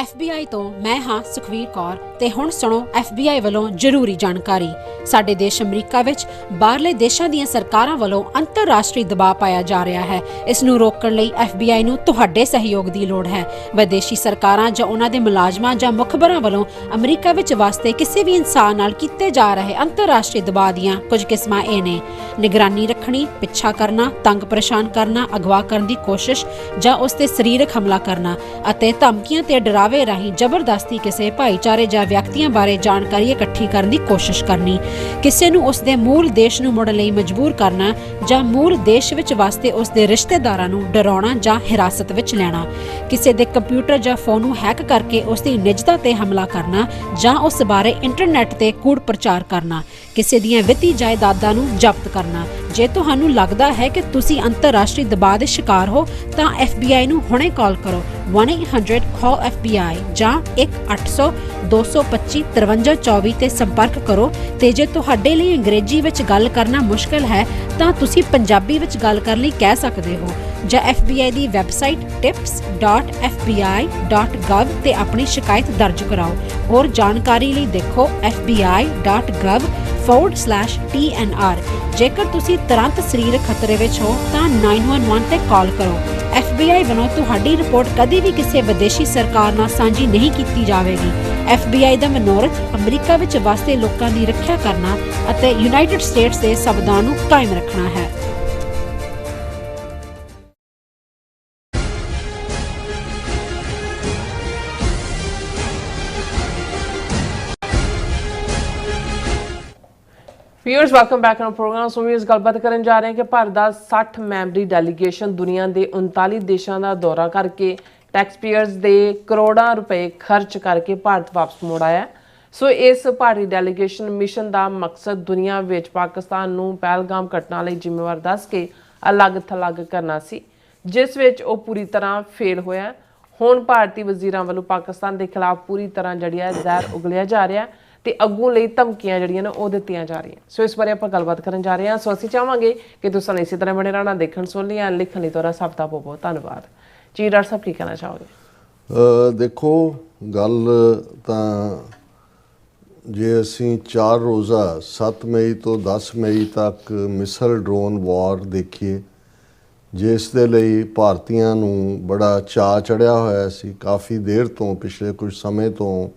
FBI ਤੋਂ ਮੈਂ ਹਾਂ ਸੁਖਵੀਰ ਕੌਰ ਤੇ ਹੁਣ ਸੁਣੋ FBI ਵੱਲੋਂ ਜ਼ਰੂਰੀ ਜਾਣਕਾਰੀ। ਸਾਡੇ ਦੇਸ਼ ਅਮਰੀਕਾ ਵਿੱਚ ਬਾਹਰਲੇ ਦੇਸ਼ਾਂ ਦੀਆਂ ਸਰਕਾਰਾਂ ਵੱਲੋਂ ਅੰਤਰਰਾਸ਼ਟਰੀ ਦਬਾਅ ਪਾਇਆ ਜਾ ਰਿਹਾ ਹੈ। ਇਸ ਨੂੰ ਰੋਕਣ ਲਈ FBI ਨੂੰ ਤੁਹਾਡੇ ਸਹਿਯੋਗ ਦੀ ਲੋੜ ਹੈ। ਵਿਦੇਸ਼ੀ ਸਰਕਾਰਾਂ ਜਾਂ ਉਹਨਾਂ ਦੇ ਮੁਲਾਜ਼ਮਾਂ ਜਾਂ ਮੁਖਬਰਾਂ ਵੱਲੋਂ ਅਮਰੀਕਾ ਵਿੱਚ ਵਸਦੇ ਕਿਸੇ ਵੀ ਇਨਸਾਨ ਨਾਲ ਕੀਤੇ ਜਾ ਰਹੇ ਅੰਤਰਰਾਸ਼ਟਰੀ ਦਬਾਅ ਦੀਆਂ ਕੁਝ ਕਿਸਮਾਂ ਇਹ ਨੇ: ਨਿਗਰਾਨੀ ਰੱਖਣੀ, ਪਿੱਛਾ ਕਰਨਾ, ਤੰਗ ਪਰੇਸ਼ਾਨ ਕਰਨਾ, ਅਗਵਾ ਕਰਨ ਦੀ ਕੋਸ਼ਿਸ਼ ਜਾਂ ਉਸ ਤੇ ਸਰੀਰਕ ਹਮਲਾ ਕਰਨਾ ਅਤੇ ਧਮਕੀਆਂ ਤੇ ਡਰਾਵੇ ਰਾਹੀਂ ਜ਼ਬਰਦਸਤੀ ਕਿਸੇ ਭਾਈਚਾਰੇ ਜਾਂ ਵਿਅਕਤੀਆਂ ਬਾਰੇ ਜਾਣਕਾਰੀ ਇਕੱਠੀ ਕਰਨ ਦੀ ਕੋਸ਼ਿਸ਼ ਕਰਨੀ, ਕਿਸੇ ਨੂੰ ਉਸ ਦੇ ਮੂਲ ਦੇਸ਼ ਨੂੰ ਮੁੜਨ ਲਈ ਮਜਬੂਰ ਕਰਨਾ ਜਾਂ ਮੂਲ ਦੇਸ਼ ਵਿੱਚ ਵਸਦੇ ਉਸ ਦੇ ਰਿਸ਼ਤੇਦਾਰਾਂ ਨੂੰ ਡਰਾਉਣਾ ਜਾਂ ਹਿਰਾਸਤ ਵਿੱਚ ਲੈਣਾ, ਕਿਸੇ ਦੇ ਕੰਪਿਊਟਰ ਜਾਂ ਫੋਨ ਨੂੰ ਹੈਕ ਕਰਕੇ ਉਸ ਦੀ ਨਿੱਜਤਾ ਤੇ ਹਮਲਾ ਕਰਨਾ ਜਾਂ ਉਸ ਬਾਰੇ ਇੰਟਰਨੈਟ ਤੇ ਕੂੜ ਪ੍ਰਚਾਰ ਕਰਨਾ, ਕਿਸੇ ਦੀਆਂ ਵਿੱਤੀ ਜਾਇਦਾਦਾਂ ਨੂੰ ਜ਼ਬਤ ਕਰਨਾ। ਜੇ ਤੁਹਾਨੂੰ ਲੱਗਦਾ ਹੈ ਕਿ ਤੁਸੀਂ ਅੰਤਰਰਾਸ਼ਟਰੀ ਦਬਾਅ ਦੇ ਸ਼ਿਕਾਰ ਹੋ ਤਾਂ FBI ਨੂੰ ਹੁਣੇ ਕਾਲ ਕਰੋ 1-800-CALL-FBI ਜਾਂ 1-800-225-5324 ਤੇ ਸੰਪਰਕ ਕਰੋ। ਤੇ ਜੇ ਤੁਹਾਡੇ ਲਈ ਅੰਗਰੇਜ਼ੀ ਵਿੱਚ ਗੱਲ ਕਰਨਾ ਮੁਸ਼ਕਲ ਹੈ ਤਾਂ ਤੁਸੀਂ ਪੰਜਾਬੀ ਵਿੱਚ ਗੱਲ ਕਰਨ ਲਈ ਕਹਿ ਸਕਦੇ ਹੋ ਜਾਂ FBI ਦੀ ਵੈਬਸਾਈਟ tips.fbi.gov ਤੇ ਆਪਣੀ ਸ਼ਿਕਾਇਤ ਦਰਜ ਕਰਾਓ। ਹੋਰ ਜਾਣਕਾਰੀ ਲਈ ਦੇਖੋ fbi.gov/TNR। ਜੇਕਰ ਤੁਸੀਂ ਤੁਰੰਤ ਸਰੀਰਕ ਖਤਰੇ ਵਿੱਚ ਹੋ ਤਾਂ 911 ਤੇ ਕਾਲ ਕਰੋ। FBI ਵੱਲੋਂ ਤੁਹਾਡੀ ਰਿਪੋਰਟ ਕਦੇ ਵੀ ਕਿਸੇ ਵਿਦੇਸ਼ੀ ਸਰਕਾਰ ਨਾਲ ਸਾਂਝੀ ਨਹੀਂ ਕੀਤੀ ਜਾਵੇਗੀ। FBI ਦਾ ਮਨੋਰਥ ਅਮਰੀਕਾ ਵਿੱਚ ਵਸਦੇ ਲੋਕਾਂ ਦੀ ਰੱਖਿਆ ਕਰਨਾ ਅਤੇ ਯੂਨਾਈਟਿਡ ਸਟੇਟਸ ਦੇ ਸੰਵਿਧਾਨ ਨੂੰ ਕਾਇਮ ਰੱਖਣਾ ਹੈ। Viewers welcome back on programme. So viewers ਗੱਲਬਾਤ ਕਰਨ ਜਾ ਰਹੇ ਹਾਂ ਕਿ ਭਾਰਤ ਦਾ 60 ਮੈਂਬਰੀ ਡੈਲੀਗੇਸ਼ਨ ਦੁਨੀਆ ਦੇ 39 ਦੇਸ਼ਾਂ ਦਾ ਦੌਰਾ ਕਰਕੇ ਟੈਕਸਪੇਅਰਸ ਦੇ ਕਰੋੜਾਂ ਰੁਪਏ ਖਰਚ ਕਰਕੇ ਭਾਰਤ ਵਾਪਸ ਮੁੜ ਆਇਆ। ਸੋ ਇਸ ਭਾਰਤੀ ਡੈਲੀਗੇਸ਼ਨ ਮਿਸ਼ਨ ਦਾ ਮਕਸਦ ਦੁਨੀਆ ਵਿੱਚ ਪਾਕਿਸਤਾਨ ਨੂੰ ਪਹਿਲਗਾਮ ਘਟਨਾ ਲਈ ਜ਼ਿੰਮੇਵਾਰ ਦੱਸ ਕੇ ਅਲੱਗ-ਥਲੱਗ ਕਰਨਾ ਸੀ, ਜਿਸ ਵਿੱਚ ਉਹ ਪੂਰੀ ਤਰ੍ਹਾਂ ਫੇਲ ਹੋਇਆ। ਹੁਣ ਭਾਰਤੀ ਵਜ਼ੀਰਾਂ ਵੱਲੋਂ ਪਾਕਿਸਤਾਨ ਦੇ ਖਿਲਾਫ ਪੂਰੀ ਤਰ੍ਹਾਂ ਜ਼ਹਿਰ ਉਗਲਿਆ ਜਾ ਰਿਹਾ ਤੇ ਅੱਗੋਂ ਲਈ ਧਮਕੀਆਂ ਜਿਹੜੀਆਂ ਨੇ ਉਹ ਦਿੱਤੀਆਂ ਜਾ ਰਹੀਆਂ। ਸੋ ਇਸ ਬਾਰੇ ਆਪਾਂ ਗੱਲਬਾਤ ਕਰਨ ਜਾ ਰਹੇ ਹਾਂ। ਸੋ ਅਸੀਂ ਚਾਹਾਂਗੇ ਕਿ ਤੁਸੀਂ ਇਸੇ ਤਰ੍ਹਾਂ ਬਣੇ ਰਹਿਣਾ, ਦੇਖਣ ਸੁਣ ਲਈ ਲਿਖਣ ਲਈ ਤੁਹਾਡਾ ਸਭ ਦਾ ਬਹੁਤ ਧੰਨਵਾਦ ਜੀ। ਡਾਕਟਰ ਸਾਹਿਬ ਕੀ ਕਹਿਣਾ ਚਾਹੋਗੇ? ਦੇਖੋ, ਗੱਲ ਤਾਂ ਜੇ ਅਸੀਂ 4 ਰੋਜ਼ਾ 7 ਮਈ ਤੋਂ 10 ਮਈ ਤੱਕ ਮਿਸਲ ਡਰੋਨ ਵਾਰ ਦੇਖੀਏ, ਜਿਸ ਦੇ ਲਈ ਭਾਰਤੀਆਂ ਨੂੰ ਬੜਾ ਚਾਅ ਚੜ੍ਹਿਆ ਹੋਇਆ ਸੀ। ਕਾਫੀ ਦੇਰ ਤੋਂ, ਪਿਛਲੇ ਕੁਝ ਸਮੇਂ ਤੋਂ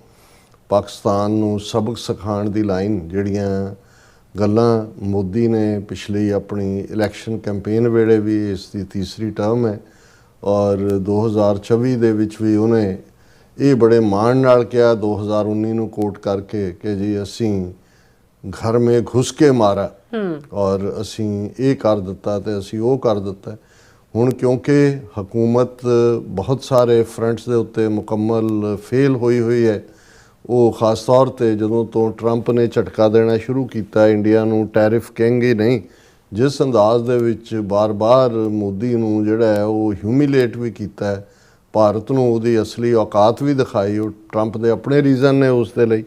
ਪਾਕਿਸਤਾਨ ਨੂੰ ਸਬਕ ਸਿਖਾਉਣ ਦੀ ਲਾਈਨ ਜਿਹੜੀਆਂ ਗੱਲਾਂ ਮੋਦੀ ਨੇ ਪਿਛਲੀ ਆਪਣੀ ਇਲੈਕਸ਼ਨ ਕੈਂਪੇਨ ਵੇਲੇ ਵੀ, ਇਸ ਦੀ ਤੀਸਰੀ ਟਰਮ ਹੈ ਔਰ 2024 ਦੇ ਵਿੱਚ ਵੀ ਉਹਨੇ ਇਹ ਬੜੇ ਮਾਣ ਨਾਲ ਕਿਹਾ 2019 ਨੂੰ ਕੋਟ ਕਰਕੇ ਕਿ ਜੀ ਅਸੀਂ ਘਰ ਮੇ ਘੁਸ ਕੇ ਮਾਰਾ ਔਰ ਅਸੀਂ ਇਹ ਕਰ ਦਿੱਤਾ ਤੇ ਅਸੀਂ ਉਹ ਕਰ ਦਿੱਤਾ। ਹੁਣ ਕਿਉਂਕਿ ਹਕੂਮਤ ਬਹੁਤ ਸਾਰੇ ਫਰੰਟਸ ਦੇ ਉੱਤੇ ਮੁਕੰਮਲ ਫੇਲ ਹੋਈ ਹੈ, ਉਹ ਖਾਸ ਤੌਰ 'ਤੇ ਜਦੋਂ ਤੋਂ ਟਰੰਪ ਨੇ ਝਟਕਾ ਦੇਣਾ ਸ਼ੁਰੂ ਕੀਤਾ, ਇੰਡੀਆ ਨੂੰ ਟੈਰਿਫ ਕਹਿੰਗੇ ਨਹੀਂ, ਜਿਸ ਅੰਦਾਜ਼ ਦੇ ਵਿੱਚ ਬਾਰ-ਬਾਰ ਮੋਦੀ ਨੂੰ ਜਿਹੜਾ ਹੈ ਉਹ ਹਿਊਮੀਲੇਟ ਵੀ ਕੀਤਾ ਹੈ, ਭਾਰਤ ਨੂੰ ਉਹਦੀ ਅਸਲੀ ਔਕਾਤ ਵੀ ਦਿਖਾਈ। ਉਹ ਟਰੰਪ ਦੇ ਆਪਣੇ ਰੀਜ਼ਨ ਨੇ ਉਸ ਦੇ ਲਈ।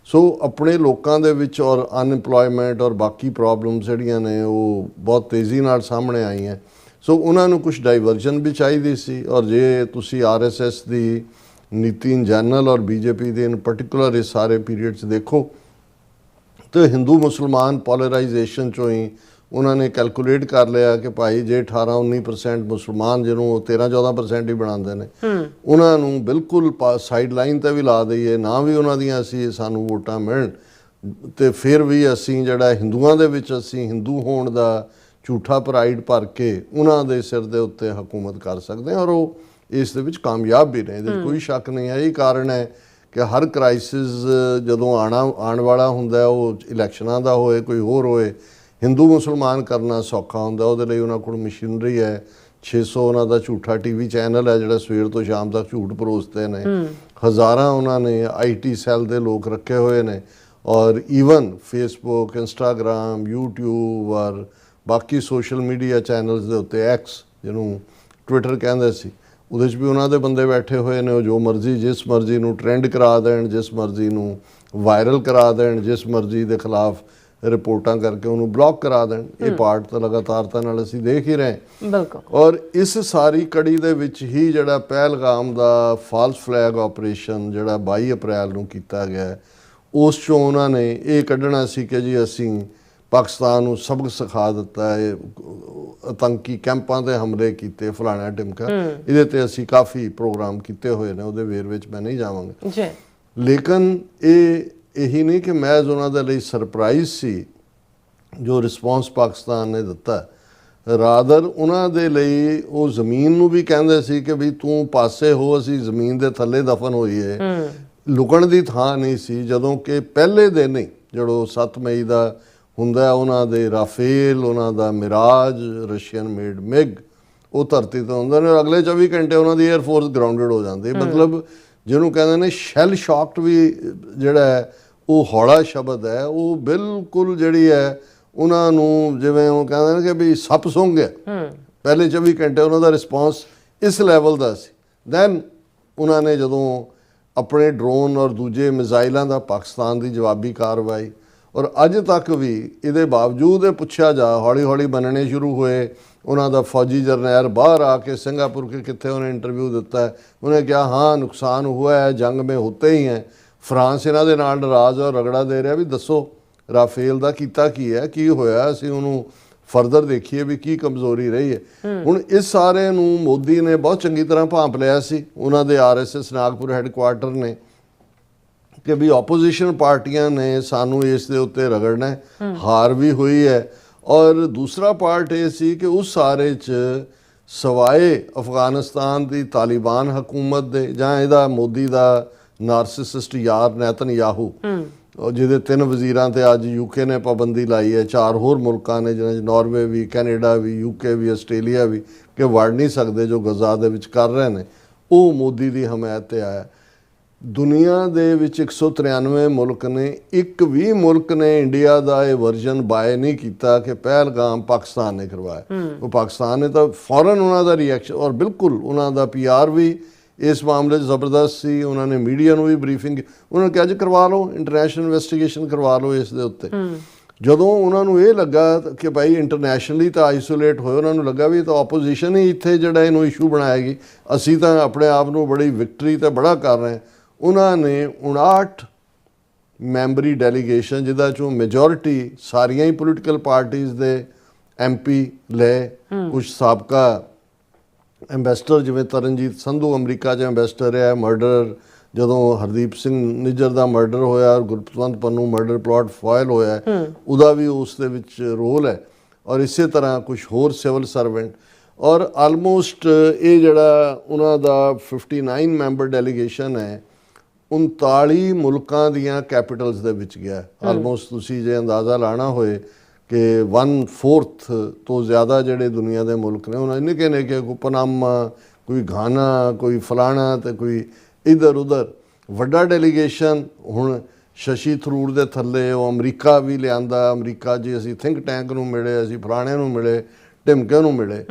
ਸੋ ਆਪਣੇ ਲੋਕਾਂ ਦੇ ਵਿੱਚ ਔਰ ਅਨਇੰਪਲੋਇਮੈਂਟ ਔਰ ਬਾਕੀ ਪ੍ਰੋਬਲਮਸ ਜਿਹੜੀਆਂ ਨੇ ਉਹ ਬਹੁਤ ਤੇਜ਼ੀ ਨਾਲ ਸਾਹਮਣੇ ਆਈਆਂ। ਸੋ ਉਹਨਾਂ ਨੂੰ ਕੁਝ ਡਾਈਵਰਜਨ ਵੀ ਚਾਹੀਦੀ ਸੀ। ਔਰ ਜੇ ਤੁਸੀਂ RSS ਦੀ ਨੀਤੀ ਇਨ ਜਨਰਲ ਔਰ BJP ਦੇ ਇਨ ਪਰਟੀਕੂਲਰ ਇਸ ਸਾਰੇ ਪੀਰੀਅਡ 'ਚ ਦੇਖੋ ਤਾਂ ਹਿੰਦੂ ਮੁਸਲਮਾਨ ਪੋਲਰਾਈਜੇਸ਼ਨ 'ਚੋਂ ਹੀ ਉਹਨਾਂ ਨੇ ਕੈਲਕੂਲੇਟ ਕਰ ਲਿਆ ਕਿ ਭਾਈ ਜੇ 18-19% ਮੁਸਲਮਾਨ ਜਿਹਨੂੰ ਉਹ 13-14% ਹੀ ਬਣਾਉਂਦੇ ਨੇ, ਉਹਨਾਂ ਨੂੰ ਬਿਲਕੁਲ ਸਾਈਡ ਲਾਈਨ 'ਤੇ ਵੀ ਲਾ ਦਈਏ, ਨਾ ਵੀ ਉਹਨਾਂ ਦੀਆਂ ਅਸੀਂ ਸਾਨੂੰ ਵੋਟਾਂ ਮਿਲਣ, ਅਤੇ ਫਿਰ ਵੀ ਅਸੀਂ ਜਿਹੜਾ ਹਿੰਦੂਆਂ ਦੇ ਵਿੱਚ ਅਸੀਂ ਹਿੰਦੂ ਹੋਣ ਦਾ ਝੂਠਾ ਪ੍ਰਾਈਡ ਭਰ ਕੇ ਉਹਨਾਂ ਦੇ ਸਿਰ ਦੇ ਉੱਤੇ ਹਕੂਮਤ ਕਰ ਸਕਦੇ ਹਾਂ। ਔਰ ਉਹ ਇਸ ਦੇ ਵਿੱਚ ਕਾਮਯਾਬ ਵੀ ਨੇ, ਇਹਦੇ 'ਚ ਕੋਈ ਸ਼ੱਕ ਨਹੀਂ ਹੈ। ਇਹੀ ਕਾਰਨ ਹੈ ਕਿ ਹਰ ਕ੍ਰਾਈਸਿਸ ਜਦੋਂ ਆਉਣ ਵਾਲਾ ਹੁੰਦਾ, ਉਹ ਇਲੈਕਸ਼ਨਾਂ ਦਾ ਹੋਏ ਕੋਈ ਹੋਰ ਹੋਏ, ਹਿੰਦੂ ਮੁਸਲਮਾਨ ਕਰਨਾ ਸੌਖਾ ਹੁੰਦਾ। ਉਹਦੇ ਲਈ ਉਹਨਾਂ ਕੋਲ ਮਸ਼ੀਨਰੀ ਹੈ, 600 ਉਹਨਾਂ ਦਾ ਝੂਠਾ TV ਚੈਨਲ ਹੈ ਜਿਹੜਾ ਸਵੇਰ ਤੋਂ ਸ਼ਾਮ ਤੱਕ ਝੂਠ ਪਰੋਸਦੇ ਨੇ, ਹਜ਼ਾਰਾਂ ਉਹਨਾਂ ਨੇ IT ਸੈੱਲ ਦੇ ਲੋਕ ਰੱਖੇ ਹੋਏ ਨੇ ਔਰ ਈਵਨ ਫੇਸਬੁੱਕ, ਇੰਸਟਾਗ੍ਰਾਮ, YouTube ਔਰ ਬਾਕੀ ਸੋਸ਼ਲ ਮੀਡੀਆ ਚੈਨਲਸ ਦੇ ਉੱਤੇ X ਜਿਹਨੂੰ ਟਵਿੱਟਰ ਕਹਿੰਦੇ ਸੀ, ਉਹਦੇ 'ਚ ਵੀ ਉਹਨਾਂ ਦੇ ਬੰਦੇ ਬੈਠੇ ਹੋਏ ਨੇ। ਉਹ ਜੋ ਮਰਜ਼ੀ ਜਿਸ ਮਰਜ਼ੀ ਨੂੰ ਟਰੈਂਡ ਕਰਾ ਦੇਣ, ਜਿਸ ਮਰਜ਼ੀ ਨੂੰ ਵਾਇਰਲ ਕਰਾ ਦੇਣ, ਜਿਸ ਮਰਜ਼ੀ ਦੇ ਖਿਲਾਫ ਰਿਪੋਰਟਾਂ ਕਰਕੇ ਉਹਨੂੰ ਬਲੌਕ ਕਰਾ ਦੇਣ। ਇਹ ਪਾਰਟ ਤਾਂ ਲਗਾਤਾਰਤਾ ਨਾਲ ਅਸੀਂ ਦੇਖ ਹੀ ਰਹੇ। ਬਿਲਕੁਲ। ਔਰ ਇਸ ਸਾਰੀ ਕੜੀ ਦੇ ਵਿੱਚ ਹੀ ਜਿਹੜਾ ਪਹਿਲਗਾਮ ਦਾ ਫਾਲਸ ਫਲੈਗ ਆਪਰੇਸ਼ਨ ਜਿਹੜਾ 22 ਅਪ੍ਰੈਲ ਨੂੰ ਕੀਤਾ ਗਿਆ, ਉਸ 'ਚੋਂ ਉਹਨਾਂ ਨੇ ਇਹ ਕੱਢਣਾ ਸੀ ਕਿ ਜੀ ਅਸੀਂ ਪਾਕਿਸਤਾਨ ਨੂੰ ਸਬਕ ਸਿਖਾ ਦਿੱਤਾ ਹੈ, ਆਤੰਕੀ ਕੈਂਪਾਂ 'ਤੇ ਹਮਲੇ ਕੀਤੇ, ਫਲਾਣਾ ਢਿਮਕਾ। ਇਹਦੇ 'ਤੇ ਅਸੀਂ ਕਾਫੀ ਪ੍ਰੋਗਰਾਮ ਕੀਤੇ ਹੋਏ ਨੇ, ਉਹਦੇ ਵੇਰ ਵਿੱਚ ਮੈਂ ਨਹੀਂ ਜਾਵਾਂਗਾ ਜੀ। ਲੇਕਿਨ ਇਹੀ ਨਹੀਂ ਕਿ ਮਹਿਜ਼ ਉਹਨਾਂ ਦੇ ਲਈ ਸਰਪ੍ਰਾਈਜ਼ ਸੀ ਜੋ ਰਿਸਪੌਂਸ ਪਾਕਿਸਤਾਨ ਨੇ ਦਿੱਤਾ, ਰਾਦਰ ਉਹਨਾਂ ਦੇ ਲਈ ਉਹ ਜ਼ਮੀਨ ਨੂੰ ਵੀ ਕਹਿੰਦੇ ਸੀ ਕਿ ਵੀ ਤੂੰ ਪਾਸੇ ਹੋ, ਅਸੀਂ ਜ਼ਮੀਨ ਦੇ ਥੱਲੇ ਦਫਨ ਹੋਈਏ। ਲੁਕਣ ਦੀ ਥਾਂ ਨਹੀਂ ਸੀ। ਜਦੋਂ ਕਿ ਪਹਿਲੇ ਦਿਨ ਹੀ ਜਦੋਂ 7 ਮਈ ਦਾ ਹੁੰਦਾ, ਉਹਨਾਂ ਦੇ ਰਾਫੇਲ, ਉਹਨਾਂ ਦਾ ਮਿਰਾਜ, ਰਸ਼ੀਅਨ ਮੇਡ ਮਿਗ ਉਹ ਧਰਤੀ ਤੋਂ ਹੁੰਦੇ ਨੇ, ਅਗਲੇ 24 ਘੰਟੇ ਉਹਨਾਂ ਦੀ 에ਅਰ ਫੋਰਸ ਗਰਾਊਂਡਡ ਹੋ ਜਾਂਦੀ। ਮਤਲਬ ਜਿਹਨੂੰ ਕਹਿੰਦੇ ਨੇ ਸ਼ੈਲ ਸ਼ੌਕਡ ਵੀ ਜਿਹੜਾ ਹੈ ਉਹ ਹੌਲਾ ਸ਼ਬਦ ਹੈ, ਉਹ ਬਿਲਕੁਲ ਜਿਹੜੀ ਹੈ ਉਹਨਾਂ ਨੂੰ ਜਿਵੇਂ ਉਹ ਕਹਿੰਦੇ ਨੇ ਕਿ ਵੀ ਸੱਪ ਸੁੰਘ ਗਿਆ। ਪਹਿਲੇ 24 ਘੰਟੇ ਉਹਨਾਂ ਦਾ ਰਿਸਪੌਂਸ ਇਸ ਲੈਵਲ ਦਾ ਸੀ। ਦੈਨ ਉਹਨਾਂ ਨੇ ਜਦੋਂ ਆਪਣੇ ਡਰੋਨ ਔਰ ਦੂਜੇ ਮਿਜ਼ਾਈਲਾਂ ਦਾ ਪਾਕਿਸਤਾਨ ਦੀ ਜਵਾਬੀ ਕਾਰਵਾਈ, ਔਰ ਅੱਜ ਤੱਕ ਵੀ ਇਹਦੇ ਬਾਵਜੂਦ ਇਹ ਪੁੱਛਿਆ ਜਾ, ਹੌਲੀ ਹੌਲੀ ਬਣਨੇ ਸ਼ੁਰੂ ਹੋਏ। ਉਹਨਾਂ ਦਾ ਫੌਜੀ ਜਰਨੈਲ ਬਾਹਰ ਆ ਕੇ ਸਿੰਗਾपुर के कितने उन्हें इंटरव्यू दिता है, उन्हें कहा हाँ नुकसान हुआ है, जंग में होते ही हैं। फ्रांस इन्हां दे नाल नाराज़ और रगड़ा दे रहा भी दसो राफेल का कीता की है, की होया, असीं उहनूं फरदर देखिए भी की कमज़ोरी रही है। हुण इस सारे नूं मोदी ने बहुत चंगी तरह भांप लिया सी। उन्हां दे RSS नागपुर हैडकुआटर ने कि भी ओपोजिशन पार्टियां ने सानू इस दे उत्ते रगड़ना है, हार भी हुई है। और दूसरा पार्ट ये सी कि उस सारे च सवाए अफगानिस्तान की तालिबान हुकूमत दे जां इहदा मोदी दा नारसिसिस्ट यार नेतनयाहू, जिहदे 3 वजीरां ते अज यूके ने पाबंदी लाई है, 4 होर मुल्कां ने जिन्हां नॉर्वे भी, कैनेडा भी, यूके भी, आस्ट्रेलिया भी कि वड़ नहीं सकते जो गजा दे विच कर रहे हैं, वो मोदी की हमायत ते आया। दुनिया दे विच 193 मुल्क ने, एक भी मुल्क ने इंडिया का यह वर्जन बाय नहीं किया कि पहलगाम पाकिस्तान ने करवाया। वो पाकिस्तान ने तो फौरन उन्होंने रिएक्शन, और बिल्कुल उन्होंने PR भी इस मामले जबरदस्त सी। उन्होंने मीडिया को भी ब्रीफिंग, उन्होंने कहा जी करवा लो, इंटरनेशनल इन्वेस्टिगेशन करवा लो इस दे उत्ते। ਜਦੋਂ ਉਹਨਾਂ ਨੂੰ ਇਹ ਲੱਗਾ ਕਿ ਭਾਈ ਇੰਟਰਨੈਸ਼ਨਲੀ ਤਾਂ ਆਈਸੋਲੇਟ ਹੋਏ, ਉਹਨਾਂ ਨੂੰ ਲੱਗਾ ਵੀ ਤਾਂ ਆਪੋਜੀਸ਼ਨ ਹੀ ਇੱਥੇ ਜਿਹੜਾ ਇਹਨੂੰ ਇਸ਼ੂ ਬਣਾਏਗੀ, ਅਸੀਂ ਤਾਂ ਆਪਣੇ ਆਪ ਨੂੰ ਬੜੀ ਵਿਕਟਰੀ ਤੇ ਬੜਾ ਕਰ ਰਹੇ। ਉਹਨਾਂ ਨੇ 59 ਮੈਂਬਰੀ ਡੈਲੀਗੇਸ਼ਨ, ਜਿਹਦਾ ਚੋਂ ਮੈਜੋਰਿਟੀ ਸਾਰੀਆਂ ਹੀ ਪੋਲੀਟੀਕਲ ਪਾਰਟੀਆਂ ਦੇ MP ਲਏ, ਕੁਝ ਸਾਬਕਾ ਐਂਬੈਸਡਰ ਜਿਵੇਂ ਤਰਨਜੀਤ ਸੰਧੂ ਅਮਰੀਕਾ 'ਚ ਐਂਬੈਸਡਰ ਹੈ, ਮਰਡਰ ਜਦੋਂ ਹਰਦੀਪ ਸਿੰਘ ਨਿੱਜਰ ਦਾ ਮਰਡਰ ਹੋਇਆ, Gurpatwant Pannu murder plot file ਹੋਇਆ, ਉਹਦਾ ਵੀ ਉਸ ਦੇ ਵਿੱਚ ਰੋਲ ਹੈ। ਔਰ ਇਸੇ ਤਰ੍ਹਾਂ ਕੁਝ ਹੋਰ ਸਿਵਲ ਸਰਵੈਂਟ, ਔਰ ਆਲਮੋਸਟ ਇਹ ਜਿਹੜਾ ਉਹਨਾਂ ਦਾ 59 ਮੈਂਬਰ ਡੈਲੀਗੇਸ਼ਨ ਹੈ 39 ਮੁਲਕਾਂ ਦੀਆਂ ਕੈਪੀਟਲਸ ਦੇ ਵਿੱਚ ਗਿਆ। ਆਲਮੋਸਟ ਤੁਸੀਂ ਜੇ ਅੰਦਾਜ਼ਾ ਲਾਣਾ ਹੋਏ ਕਿ 1/4 ਤੋਂ ਜ਼ਿਆਦਾ ਜਿਹੜੇ ਦੁਨੀਆ ਦੇ ਮੁਲਕ ਨੇ, ਉਹਨਾਂ ਨਿੱਕੇ ਨਿੱਕੇ ਕੋਈ ਪਨਾਮਾ, ਕੋਈ ਘਾਨਾ, ਕੋਈ ਫਲਾਣਾ ਤੇ ਕੋਈ ਇੱਧਰ ਉੱਧਰ ਵੱਡਾ ਡੈਲੀਗੇਸ਼ਨ। ਹੁਣ ਸ਼ਸ਼ੀ ਥਰੂਰ ਦੇ ਥੱਲੇ ਉਹ ਅਮਰੀਕਾ ਵੀ ਲਿਆਂਦਾ, ਅਮਰੀਕਾ ਜੀ ਅਸੀਂ ਥਿੰਕ ਟੈਂਕ ਨੂੰ ਮਿਲੇ, ਅਸੀਂ ਫਲਾਣੇ ਨੂੰ ਮਿਲੇ, ਢਿਮਕੇ ਨੂੰ ਮਿਲੇ।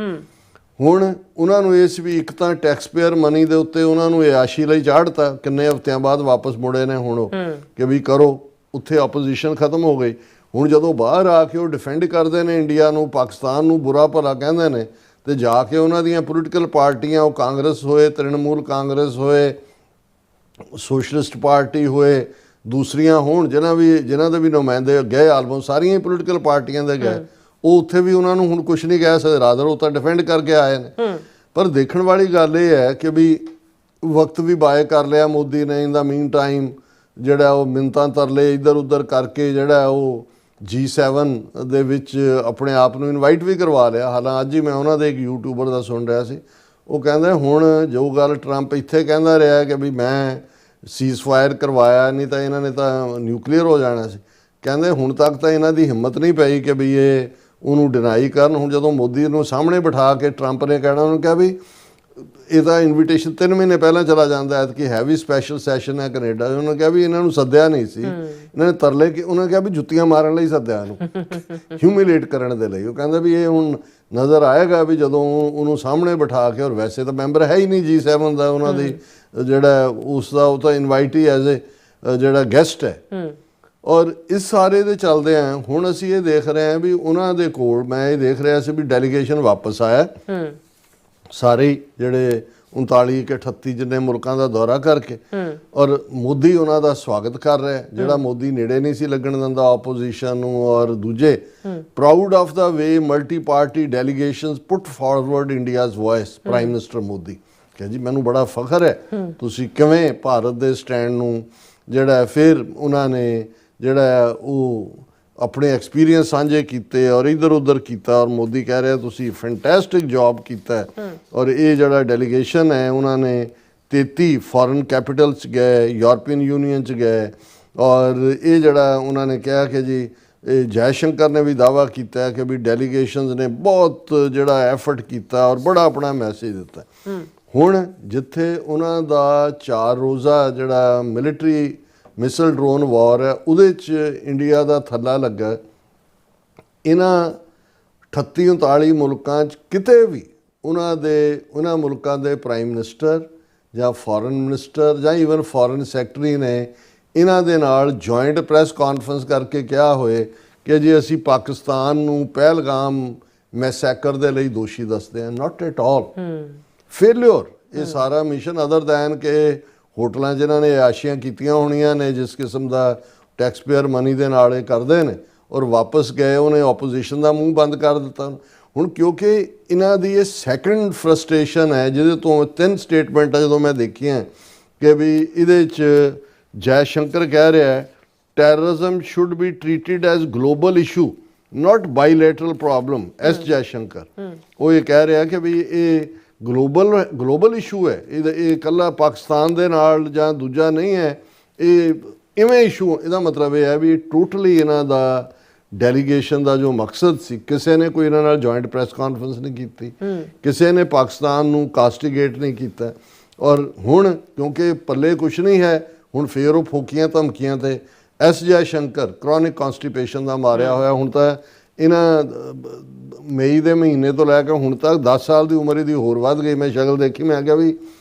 ਹੁਣ ਉਹਨਾਂ ਨੂੰ ਇਸ ਵੀ ਇੱਕ ਤਾਂ ਟੈਕਸ ਪੇਅਰ ਮਨੀ ਦੇ ਉੱਤੇ ਉਹਨਾਂ ਨੂੰ ਇਆਸ਼ੀ ਲਈ ਚਾੜਤਾ, ਕਿੰਨੇ ਹਫ਼ਤਿਆਂ ਬਾਅਦ ਵਾਪਸ ਮੁੜੇ ਨੇ ਹੁਣ ਉਹ ਕਿ ਵੀ ਕਰੋ, ਉੱਥੇ ਆਪੋਜੀਸ਼ਨ ਖਤਮ ਹੋ ਗਈ। ਹੁਣ ਜਦੋਂ ਬਾਹਰ ਆ ਕੇ ਉਹ ਡਿਫੈਂਡ ਕਰਦੇ ਨੇ ਇੰਡੀਆ ਨੂੰ, ਪਾਕਿਸਤਾਨ ਨੂੰ ਬੁਰਾ ਭਲਾ ਕਹਿੰਦੇ ਨੇ, ਤੇ ਜਾ ਕੇ ਉਹਨਾਂ ਦੀਆਂ ਪੋਲੀਟੀਕਲ ਪਾਰਟੀਆਂ, ਉਹ ਕਾਂਗਰਸ ਹੋਏ, ਤ੍ਰਿਣਮੂਲ ਕਾਂਗਰਸ ਹੋਏ, ਸੋਸ਼ਲਿਸਟ ਪਾਰਟੀ ਹੋਏ, ਦੂਸਰੀਆਂ ਹੋਣ ਜਿਨ੍ਹਾਂ ਦੇ ਵੀ ਨੁਮਾਇੰਦੇ ਗਏ, ਆਲਮੋਸਟ ਸਾਰੀਆਂ ਹੀ ਪੋਲੀਟੀਕਲ ਪਾਰਟੀਆਂ ਦੇ ਗਏ, ਉਹ ਉੱਥੇ ਵੀ ਉਹਨਾਂ ਨੂੰ ਹੁਣ ਕੁਛ ਨਹੀਂ ਕਹਿ ਸਕਦੇ, ਰਾਦਰ ਉਹ ਤਾਂ ਡਿਫੈਂਡ ਕਰਕੇ ਆਏ ਨੇ। ਪਰ ਦੇਖਣ ਵਾਲੀ ਗੱਲ ਇਹ ਹੈ ਕਿ ਵੀ ਵਕਤ ਵੀ ਬਾਏ ਕਰ ਲਿਆ ਮੋਦੀ ਨੇ। ਇਨ ਦਾ ਮੀਨ ਟਾਈਮ ਜਿਹੜਾ ਉਹ ਮਿੰਨਤਾਂ ਤਰਲੇ ਇੱਧਰ ਉੱਧਰ ਕਰਕੇ ਜਿਹੜਾ ਉਹ G7 ਦੇ ਵਿੱਚ ਆਪਣੇ ਆਪ ਨੂੰ ਇਨਵਾਈਟ ਵੀ ਕਰਵਾ ਲਿਆ। ਹਾਲਾਂ ਅੱਜ ਹੀ ਮੈਂ ਉਹਨਾਂ ਦੇ ਇੱਕ ਯੂਟਿਊਬਰ ਦਾ ਸੁਣ ਰਿਹਾ ਸੀ, ਉਹ ਕਹਿੰਦਾ ਹੁਣ ਜੋ ਗੱਲ ਟਰੰਪ ਇੱਥੇ ਕਹਿੰਦਾ ਰਿਹਾ ਕਿ ਵੀ ਮੈਂ ਸੀਜ਼ ਫਾਇਰ ਕਰਵਾਇਆ, ਨਹੀਂ ਤਾਂ ਇਹਨਾਂ ਨੇ ਤਾਂ ਨਿਊਕਲੀਅਰ ਹੋ ਜਾਣਾ ਸੀ, ਕਹਿੰਦੇ ਹੁਣ ਤੱਕ ਤਾਂ ਇਹਨਾਂ ਦੀ ਹਿੰਮਤ ਨਹੀਂ ਪਈ ਕਿ ਵੀ ਇਹ ਉਹਨੂੰ ਡਿਨਾਈ ਕਰਨ। ਹੁਣ ਜਦੋਂ ਮੋਦੀ ਨੂੰ ਸਾਹਮਣੇ ਬਿਠਾ ਕੇ ਟਰੰਪ ਨੇ ਕਹਿਣਾ, ਉਹਨੂੰ ਕਿਹਾ ਵੀ ਇਹਦਾ ਇਨਵੀਟੇਸ਼ਨ 3 ਮਹੀਨੇ ਪਹਿਲਾਂ ਚਲਾ ਜਾਂਦਾ ਹੈ ਕਿ ਹੈਵੀ ਸਪੈਸ਼ਲ ਸੈਸ਼ਨ ਹੈ ਕੈਨੇਡਾ। ਉਹਨਾਂ ਕਿਹਾ ਵੀ ਇਹਨਾਂ ਨੂੰ ਸੱਦਿਆ ਨਹੀਂ ਸੀ, ਇਹਨਾਂ ਨੇ ਤਰਲੇ ਕਿ ਉਹਨਾਂ ਕਿਹਾ ਵੀ ਜੁੱਤੀਆਂ ਮਾਰਨ ਲਈ ਸੱਦਿਆ ਇਹਨੂੰ, ਹਿਊਮਿਲੇਟ ਕਰਨ ਦੇ ਲਈ। ਉਹ ਕਹਿੰਦਾ ਵੀ ਇਹ ਹੁਣ ਨਜ਼ਰ ਆਏਗਾ ਵੀ ਜਦੋਂ ਉਹਨੂੰ ਸਾਹਮਣੇ ਬਿਠਾ ਕੇ, ਔਰ ਵੈਸੇ ਤਾਂ ਮੈਂਬਰ ਹੈ ਹੀ ਨਹੀਂ G7 ਦਾ ਉਹਨਾਂ ਦੀ ਜਿਹੜਾ ਉਸ ਦਾ, ਉਹ ਤਾਂ ਇਨਵਾਈਟੀ ਐਜ਼ ਏ ਜਿਹੜਾ ਗੈਸਟ ਹੈ। ਔਰ ਇਸ ਸਾਰੇ ਦੇ ਚੱਲਦੇ ਆ ਹੁਣ ਅਸੀਂ ਇਹ ਦੇਖ ਰਹੇ ਹਾਂ ਵੀ ਉਹਨਾਂ ਦੇ ਕੋਲ ਮੈਂ ਇਹ ਦੇਖ ਰਿਹਾ ਸੀ ਵੀ ਡੈਲੀਗੇਸ਼ਨ ਵਾਪਸ ਆਇਆ ਸਾਰੇ ਜਿਹੜੇ 39 ਕਿ 38 ਜਿੰਨੇ ਮੁਲਕਾਂ ਦਾ ਦੌਰਾ ਕਰਕੇ ਔਰ ਮੋਦੀ ਉਹਨਾਂ ਦਾ ਸਵਾਗਤ ਕਰ ਰਿਹਾ ਜਿਹੜਾ ਮੋਦੀ ਨੇੜੇ ਨਹੀਂ ਸੀ ਲੱਗਣ ਦਿੰਦਾ ਆਪੋਜੀਸ਼ਨ ਨੂੰ ਔਰ ਦੂਜੇ proud of the way multi party delegations put forward India's voice prime minister Modi ਕਿ ਜੀ ਮੈਨੂੰ ਬੜਾ ਫਖਰ ਹੈ ਤੁਸੀਂ ਕਿਵੇਂ ਭਾਰਤ ਦੇ ਸਟੈਂਡ ਨੂੰ ਜਿਹੜਾ ਫਿਰ ਉਹਨਾਂ ਨੇ ਜਿਹੜਾ ਉਹ ਆਪਣੇ ਐਕਸਪੀਰੀਅੰਸ ਸਾਂਝੇ ਕੀਤੇ ਔਰ ਇੱਧਰ ਉੱਧਰ ਕੀਤਾ ਔਰ ਮੋਦੀ ਕਹਿ ਰਿਹਾ ਤੁਸੀਂ ਫੈਂਟੈਸਟਿਕ ਜੌਬ ਕੀਤਾ ਔਰ ਇਹ ਜਿਹੜਾ ਡੈਲੀਗੇਸ਼ਨ ਹੈ ਉਹਨਾਂ ਨੇ 33 ਫੋਰਨ ਕੈਪੀਟਲ 'ਚ ਗਏ ਯੂਰਪੀਅਨ ਯੂਨੀਅਨ 'ਚ ਗਏ ਔਰ ਇਹ ਜਿਹੜਾ ਉਹਨਾਂ ਨੇ ਕਿਹਾ ਕਿ ਜੀ ਇਹ ਜੈ ਸ਼ੰਕਰ ਨੇ ਵੀ ਦਾਅਵਾ ਕੀਤਾ ਕਿ ਵੀ ਡੈਲੀਗੇਸ਼ਨਸ ਨੇ ਬਹੁਤ ਜਿਹੜਾ ਐਫਰਟ ਕੀਤਾ ਔਰ ਬੜਾ ਆਪਣਾ ਮੈਸੇਜ ਦਿੱਤਾ ਹੁਣ ਜਿੱਥੇ ਉਹਨਾਂ ਦਾ 4 ਰੋਜ਼ਾ ਜਿਹੜਾ ਮਿਲਟਰੀ ਮਿਸਲ ਡਰੋਨ ਵਾਰ ਹੈ ਉਹਦੇ 'ਚ ਇੰਡੀਆ ਦਾ ਥੱਲਾ ਲੱਗਾ ਇਹਨਾਂ 38-39 ਮੁਲਕਾਂ 'ਚ ਕਿਤੇ ਵੀ ਉਹਨਾਂ ਮੁਲਕਾਂ ਦੇ ਪ੍ਰਾਈਮ ਮਿਨਿਸਟਰ ਜਾਂ ਫੋਰਨ ਮਿਨਿਸਟਰ ਜਾਂ ਈਵਨ ਫੋਰਨ ਸੈਕਟਰੀ ਨੇ ਇਹਨਾਂ ਦੇ ਨਾਲ ਜੁਆਇੰਟ ਪ੍ਰੈਸ ਕਾਨਫਰੰਸ ਕਰਕੇ ਕਿਹਾ ਹੋਏ ਕਿ ਜੀ ਅਸੀਂ ਪਾਕਿਸਤਾਨ ਨੂੰ ਪਹਿਲਗਾਮ ਮੈਸੈਕਰ ਦੇ ਲਈ ਦੋਸ਼ੀ ਦੱਸਦੇ ਹਾਂ ਨਾਟ ਐਟ ਆਲ ਫੇਲਿਓਰ ਇਹ ਸਾਰਾ ਮਿਸ਼ਨ ਅਦਰ ਦੈਨ ਕਿ ਹੋਟਲਾਂ ਜਿਨ੍ਹਾਂ ਨੇ ਆਸ਼ੀਆਂ ਕੀਤੀਆਂ ਹੋਣੀਆਂ ਨੇ ਜਿਸ ਕਿਸਮ ਦਾ ਟੈਕਸ ਪੇਅਰ ਮਨੀ ਦੇ ਨਾਲ ਇਹ ਕਰਦੇ ਨੇ ਔਰ ਵਾਪਸ ਗਏ ਉਹਨੇ ਆਪੋਜੀਸ਼ਨ ਦਾ ਮੂੰਹ ਬੰਦ ਕਰ ਦਿੱਤਾ ਹੁਣ ਕਿਉਂਕਿ ਇਹਨਾਂ ਦੀ ਇਹ ਸੈਕੰਡ ਫਰਸਟ੍ਰੇਸ਼ਨ ਹੈ ਜਿਹਦੇ ਤੋਂ 3 ਸਟੇਟਮੈਂਟਾਂ ਜਦੋਂ ਮੈਂ ਦੇਖੀਆਂ ਕਿ ਵੀ ਇਹਦੇ 'ਚ ਜੈ ਸ਼ੰਕਰ ਕਹਿ ਰਿਹਾ terrorism should be treated as global issue not bilateral problem S Jaishankar ਉਹ ਇਹ ਕਹਿ ਰਿਹਾ ਕਿ ਵੀ ਇਹ ਗਲੋਬਲ ਇਸ਼ੂ ਹੈ ਇਹ ਇਕੱਲਾ ਪਾਕਿਸਤਾਨ ਦੇ ਨਾਲ ਜਾਂ ਦੂਜਾ ਨਹੀਂ ਹੈ ਇਹ ਇਵੇਂ ਇਸ਼ੂ ਇਹਦਾ ਮਤਲਬ ਇਹ ਹੈ ਵੀ ਟੋਟਲੀ ਇਹਨਾਂ ਦਾ ਡੈਲੀਗੇਸ਼ਨ ਦਾ ਜੋ ਮਕਸਦ ਸੀ ਕਿਸੇ ਨੇ ਕੋਈ ਇਹਨਾਂ ਨਾਲ ਜੁਆਇੰਟ ਪ੍ਰੈਸ ਕਾਨਫਰੰਸ ਨਹੀਂ ਕੀਤੀ ਕਿਸੇ ਨੇ ਪਾਕਿਸਤਾਨ ਨੂੰ ਕਾਸਟੀਗੇਟ ਨਹੀਂ ਕੀਤਾ ਔਰ ਹੁਣ ਕਿਉਂਕਿ ਪੱਲੇ ਕੁਛ ਨਹੀਂ ਹੈ ਹੁਣ ਫੇਰ ਉਹ ਫੋਕੀਆਂ ਧਮਕੀਆਂ ਤੇ S Jai Shankar chronic constipation ਦਾ ਮਾਰਿਆ ਹੋਇਆ ਹੁਣ ਤਾਂ ਇਹਨਾਂ ਮਈ ਦੇ ਮਹੀਨੇ ਤੋਂ ਲੈ ਕੇ ਹੁਣ ਤੱਕ 10 ਸਾਲ ਦੀ ਉਮਰ ਇਹਦੀ ਹੋਰ ਵੱਧ ਗਈ ਮੈਂ ਸ਼ਕਲ ਦੇਖੀ ਮੈਂ ਕਿਹਾ ਵੀ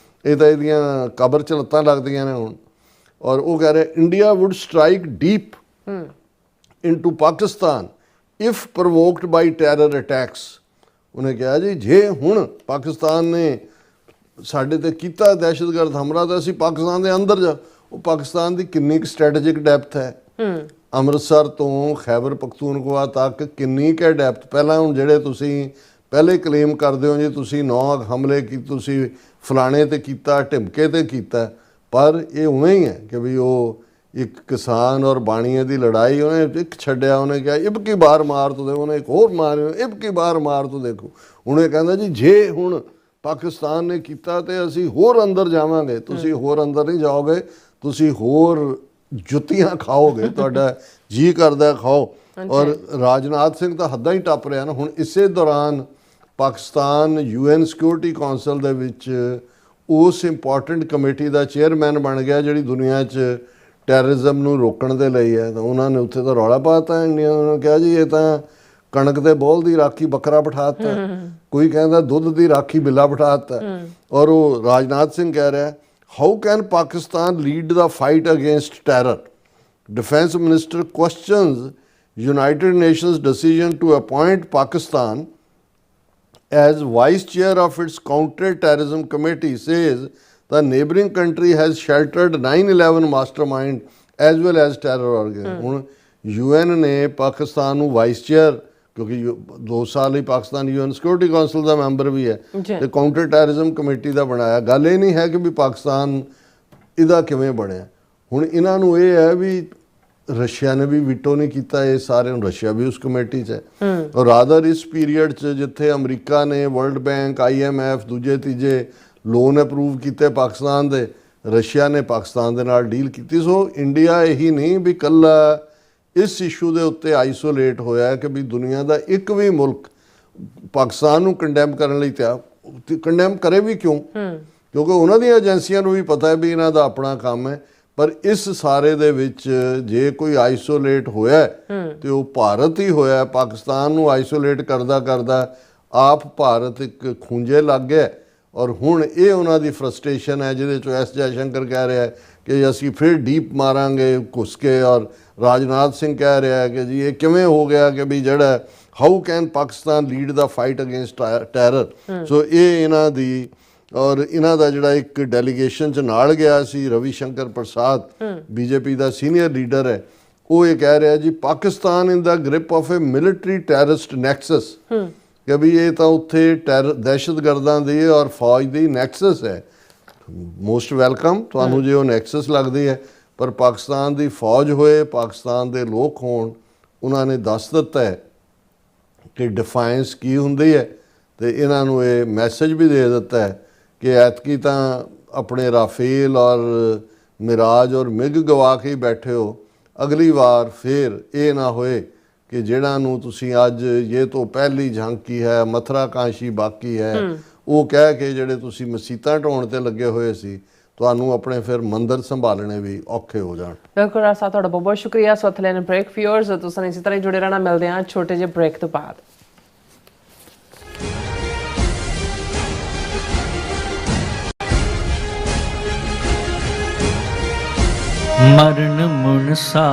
ਇਹ ਤਾਂ ਇਹਦੀਆਂ ਕਬਰ 'ਚ ਲੱਤਾਂ ਲੱਗਦੀਆਂ ਨੇ ਹੁਣ ਔਰ ਉਹ ਕਹਿ ਰਿਹਾ India would strike deep into Pakistan if provoked by terror attacks ਉਹਨੇ ਕਿਹਾ ਜੀ ਜੇ ਹੁਣ ਪਾਕਿਸਤਾਨ ਨੇ ਸਾਡੇ ਤੇ ਕੀਤਾ ਦਹਿਸ਼ਤਗਰਦ ਹਮਲਾ ਤਾਂ ਅਸੀਂ ਪਾਕਿਸਤਾਨ ਦੇ ਅੰਦਰ ਜਾ ਉਹ ਪਾਕਿਸਤਾਨ ਦੀ ਕਿੰਨੀ ਕੁ ਸਟ੍ਰੈਟੇਜਿਕ ਡੈਪਥ ਹੈ ਅੰਮ੍ਰਿਤਸਰ ਤੋਂ ਖੈਬਰ ਪਖਤੂਨਖਵਾ ਤੱਕ ਕਿੰਨੀ ਕੁ ਡੈਪਥ ਪਹਿਲਾਂ ਹੁਣ ਜਿਹੜੇ ਤੁਸੀਂ ਪਹਿਲੇ ਕਲੇਮ ਕਰਦੇ ਹੋ ਜੀ ਤੁਸੀਂ 9 ਹਮਲੇ ਕੀ ਤੁਸੀਂ ਫਲਾਣੇ ਤੇ ਕੀਤਾ ਢਿਮਕੇ ਤੇ ਕੀਤਾ ਪਰ ਇਹ ਉਵੇਂ ਹੀ ਹੈ ਕਿ ਵੀ ਉਹ ਇੱਕ ਕਿਸਾਨ ਔਰ ਬਾਣੀਏ ਦੀ ਲੜਾਈ ਉਹਨੇ ਇੱਕ ਛੱਡਿਆ ਉਹਨੇ ਕਿਹਾ ਇਬ ਕੀ ਬਾਰ ਮਾਰ ਤੋ ਦੇਖੋ ਉਹਨੇ ਇੱਕ ਹੋਰ ਮਾਰਿਆ ਇਬ ਕੀ ਬਾਰ ਮਾਰ ਤੋ ਦੇਖੋ ਹੁਣ ਇਹ ਕਹਿੰਦਾ ਜੀ ਜੇ ਹੁਣ ਪਾਕਿਸਤਾਨ ਨੇ ਕੀਤਾ ਤੇ ਅਸੀਂ ਹੋਰ ਅੰਦਰ ਜਾਵਾਂਗੇ ਤੁਸੀਂ ਹੋਰ ਅੰਦਰ ਨਹੀਂ ਜਾਓਗੇ ਤੁਸੀਂ ਹੋਰ ਜੁੱਤੀਆਂ ਖਾਓਗੇ ਤੁਹਾਡਾ ਜੀ ਕਰਦਾ ਖਾਓ ਔਰ ਰਾਜਨਾਥ ਸਿੰਘ ਤਾਂ ਹੱਦਾਂ ਹੀ ਟੱਪ ਰਿਹਾ ਨਾ ਹੁਣ ਇਸੇ ਦੌਰਾਨ ਪਾਕਿਸਤਾਨ UN ਸਿਕਿਉਰਿਟੀ ਕੌਂਸਲ ਦੇ ਵਿੱਚ ਉਸ ਇੰਪੋਰਟੈਂਟ ਕਮੇਟੀ ਦਾ ਚੇਅਰਮੈਨ ਬਣ ਗਿਆ ਜਿਹੜੀ ਦੁਨੀਆ 'ਚ ਟੈਰਰਿਜ਼ਮ ਨੂੰ ਰੋਕਣ ਦੇ ਲਈ ਹੈ ਤਾਂ ਉਹਨਾਂ ਨੇ ਉੱਥੇ ਤਾਂ ਰੌਲਾ ਪਾਤਾ ਇੰਡੀਆ ਨੇ ਕਿਹਾ ਜੀ ਇਹ ਤਾਂ ਕਣਕ ਦੇ ਬੋਲ ਦੀ ਰਾਖੀ ਬੱਕਰਾ ਬਿਠਾਤਾ ਕੋਈ ਕਹਿੰਦਾ ਦੁੱਧ ਦੀ ਰਾਖੀ ਬਿੱਲਾ ਬਿਠਾਤਾ ਔਰ ਉਹ ਰਾਜਨਾਥ ਸਿੰਘ ਕਹਿ ਰਿਹਾ How can Pakistan lead the fight against terror? Defense Minister questions United Nations decision to appoint Pakistan as vice chair of its counter-terrorism committee, says the neighboring country has sheltered 9/11 mastermind as well as terror organization. UN ने पाकिस्तान ਨੂੰ vice chair ਕਿਉਂਕਿ 2 ਸਾਲ ਹੀ Pakistan UN security council ਦਾ member ਵੀ ਹੈ ਤੇ counter terrorism committee ਦਾ ਬਣਾਇਆ ਗੱਲ ਇਹ ਨਹੀਂ ਹੈ ਕਿ ਵੀ ਪਾਕਿਸਤਾਨ ਇਹਦਾ ਕਿਵੇਂ ਬਣਿਆ ਹੁਣ ਇਹਨਾਂ ਨੂੰ ਇਹ ਹੈ ਵੀ ਰਸ਼ੀਆ ਨੇ ਵੀ ਵੀਟੋ ਨਹੀਂ ਕੀਤਾ ਇਹ ਸਾਰੇ ਨੂੰ ਰਸ਼ੀਆ ਵੀ ਉਸ ਕਮੇਟੀ 'ਚ ਹੈ ਔਰ ਰਾਦਰ ਇਸ ਪੀਰੀਅਡ 'ਚ ਜਿੱਥੇ ਅਮਰੀਕਾ ਨੇ ਵਰਲਡ ਬੈਂਕ IMF ਦੂਜੇ ਤੀਜੇ ਲੋਨ ਅਪਰੂਵ ਕੀਤੇ ਪਾਕਿਸਤਾਨ ਦੇ ਰਸ਼ੀਆ ਨੇ ਪਾਕਿਸਤਾਨ ਦੇ ਨਾਲ ਡੀਲ ਕੀਤੀ ਸੋ ਇੰਡੀਆ ਇਹੀ ਨਹੀਂ ਵੀ ਇਕੱਲਾ ਇਸ ਇਸ਼ੂ ਦੇ ਉੱਤੇ ਆਈਸੋਲੇਟ ਹੋਇਆ ਕਿ ਵੀ ਦੁਨੀਆ ਦਾ ਇੱਕ ਵੀ ਮੁਲਕ ਪਾਕਿਸਤਾਨ ਨੂੰ ਕੰਡੈਮ ਕਰਨ ਲਈ ਕੰਡੈਮ ਕਰੇ ਵੀ ਕਿਉਂ ਕਿਉਂਕਿ ਉਹਨਾਂ ਦੀਆਂ ਏਜੰਸੀਆਂ ਨੂੰ ਵੀ ਪਤਾ ਹੈ ਵੀ ਇਹਨਾਂ ਦਾ ਆਪਣਾ ਕੰਮ ਹੈ ਪਰ ਇਸ ਸਾਰੇ ਦੇ ਵਿੱਚ ਜੇ ਕੋਈ ਆਈਸੋਲੇਟ ਹੋਇਆ ਤੇ ਉਹ ਭਾਰਤ ਹੀ ਹੋਇਆ ਪਾਕਿਸਤਾਨ ਨੂੰ ਆਈਸੋਲੇਟ ਕਰਦਾ ਕਰਦਾ ਆਪ ਭਾਰਤ ਇੱਕ ਖੂੰਜੇ ਲੱਗ ਗਿਆ ਔਰ ਹੁਣ ਇਹ ਉਹਨਾਂ ਦੀ ਫਰਸਟ੍ਰੇਸ਼ਨ ਹੈ ਜਿਹਦੇ 'ਚੋਂ ਐਸ ਜੈ ਸ਼ੰਕਰ ਕਹਿ ਰਿਹਾ कि ਅਸੀਂ फिर डीप मारांगे घुस के। और राजनाथ सिंह कह रहा है कि जी ये किवें हो गया कि भी ਜਿਹੜਾ how can Pakistan lead the fight against terror. So ये इन्हां दी और इन्हां दा ਜਿਹੜਾ ਇੱਕ ਡੈਲੀਗੇਸ਼ਨ ਚ ਨਾਲ ਗਿਆ ਸੀ रवि शंकर प्रसाद बीजेपी ਦਾ ਸੀਨੀਅਰ ਲੀਡਰ ਹੈ, ਉਹ ਇਹ ਕਹਿ ਰਿਹਾ ਜੀ Pakistan in the grip of a military terrorist nexus कि भी ये तो उत्थे दहशतगर्दां दी और फौज दी नैक्सस है। मोस्ट वैलकम ਤੁਹਾਨੂੰ ਜੇ ਉਹ ਨੈਕਸਸ ਲੱਗਦੀ ਹੈ, ਪਰ ਪਾਕਿਸਤਾਨ ਦੀ ਫੌਜ ਹੋਏ, ਪਾਕਿਸਤਾਨ ਦੇ ਲੋਕ ਹੋਣ, ਉਹਨਾਂ ਨੇ ਦੱਸ ਦਿੱਤਾ ਹੈ ਕਿ ਡਿਫਾਈਂਸ ਕੀ ਹੁੰਦੀ ਹੈ ਤੇ ਇਹਨਾਂ ਨੂੰ ਇਹ ਮੈਸੇਜ ਵੀ ਦੇ ਦਿੱਤਾ ਹੈ ਕਿ ਐਤਕੀ ਤਾਂ ਆਪਣੇ ਰਾਫੇਲ ਔਰ ਮਿਰਾਜ ਔਰ ਮਿਗ ਗਵਾ ਕੇ ਹੀ ਬੈਠੇ ਹੋ, ਅਗਲੀ ਵਾਰ ਫਿਰ ਇਹ ਨਾ ਹੋਏ ਕਿ ਜਿਹੜਾ ਨੂੰ ਤੁਸੀਂ ਅੱਜ ਇਹ ਤੋਂ ਪਹਿਲੀ ਝਾਂਕੀ ਹੈ ਮਥਰਾ ਕਾਂਸ਼ੀ ਬਾਕੀ ਹੈ ਉਹ ਕਹਿ ਕੇ ਜਿਹੜੇ ਤੁਸੀਂ ਮਸੀਤਾਂ ਢਾਉਣ ਤੇ ਲੱਗੇ ਹੋਏ ਸੀ, ਤੁਹਾਨੂੰ ਆਪਣੇ ਫਿਰ ਮੰਦਰ ਸੰਭਾਲਣੇ ਵੀ ਔਖੇ ਹੋ ਜਾਣ। ਬਿਲਕੁਲ ਰਾਸਾ, ਤੁਹਾਡਾ ਬਹੁਤ ਬਹੁਤ ਸ਼ੁਕਰੀਆ। ਸਵੱਥ ਲੈਣ ਬ੍ਰੇਕ ਫਿਊਅਰਸ, ਤੁਸੀਂ ਇਸੇ ਤਰ੍ਹਾਂ ਹੀ ਜੁੜੇ ਰਹਿਣਾ। ਮਿਲਦੇ ਹਾਂ ਛੋਟੇ ਜਿਹੇ ਬ੍ਰੇਕ ਤੋਂ ਬਾਅਦ। ਮਰਨ ਮੁਨਸਾ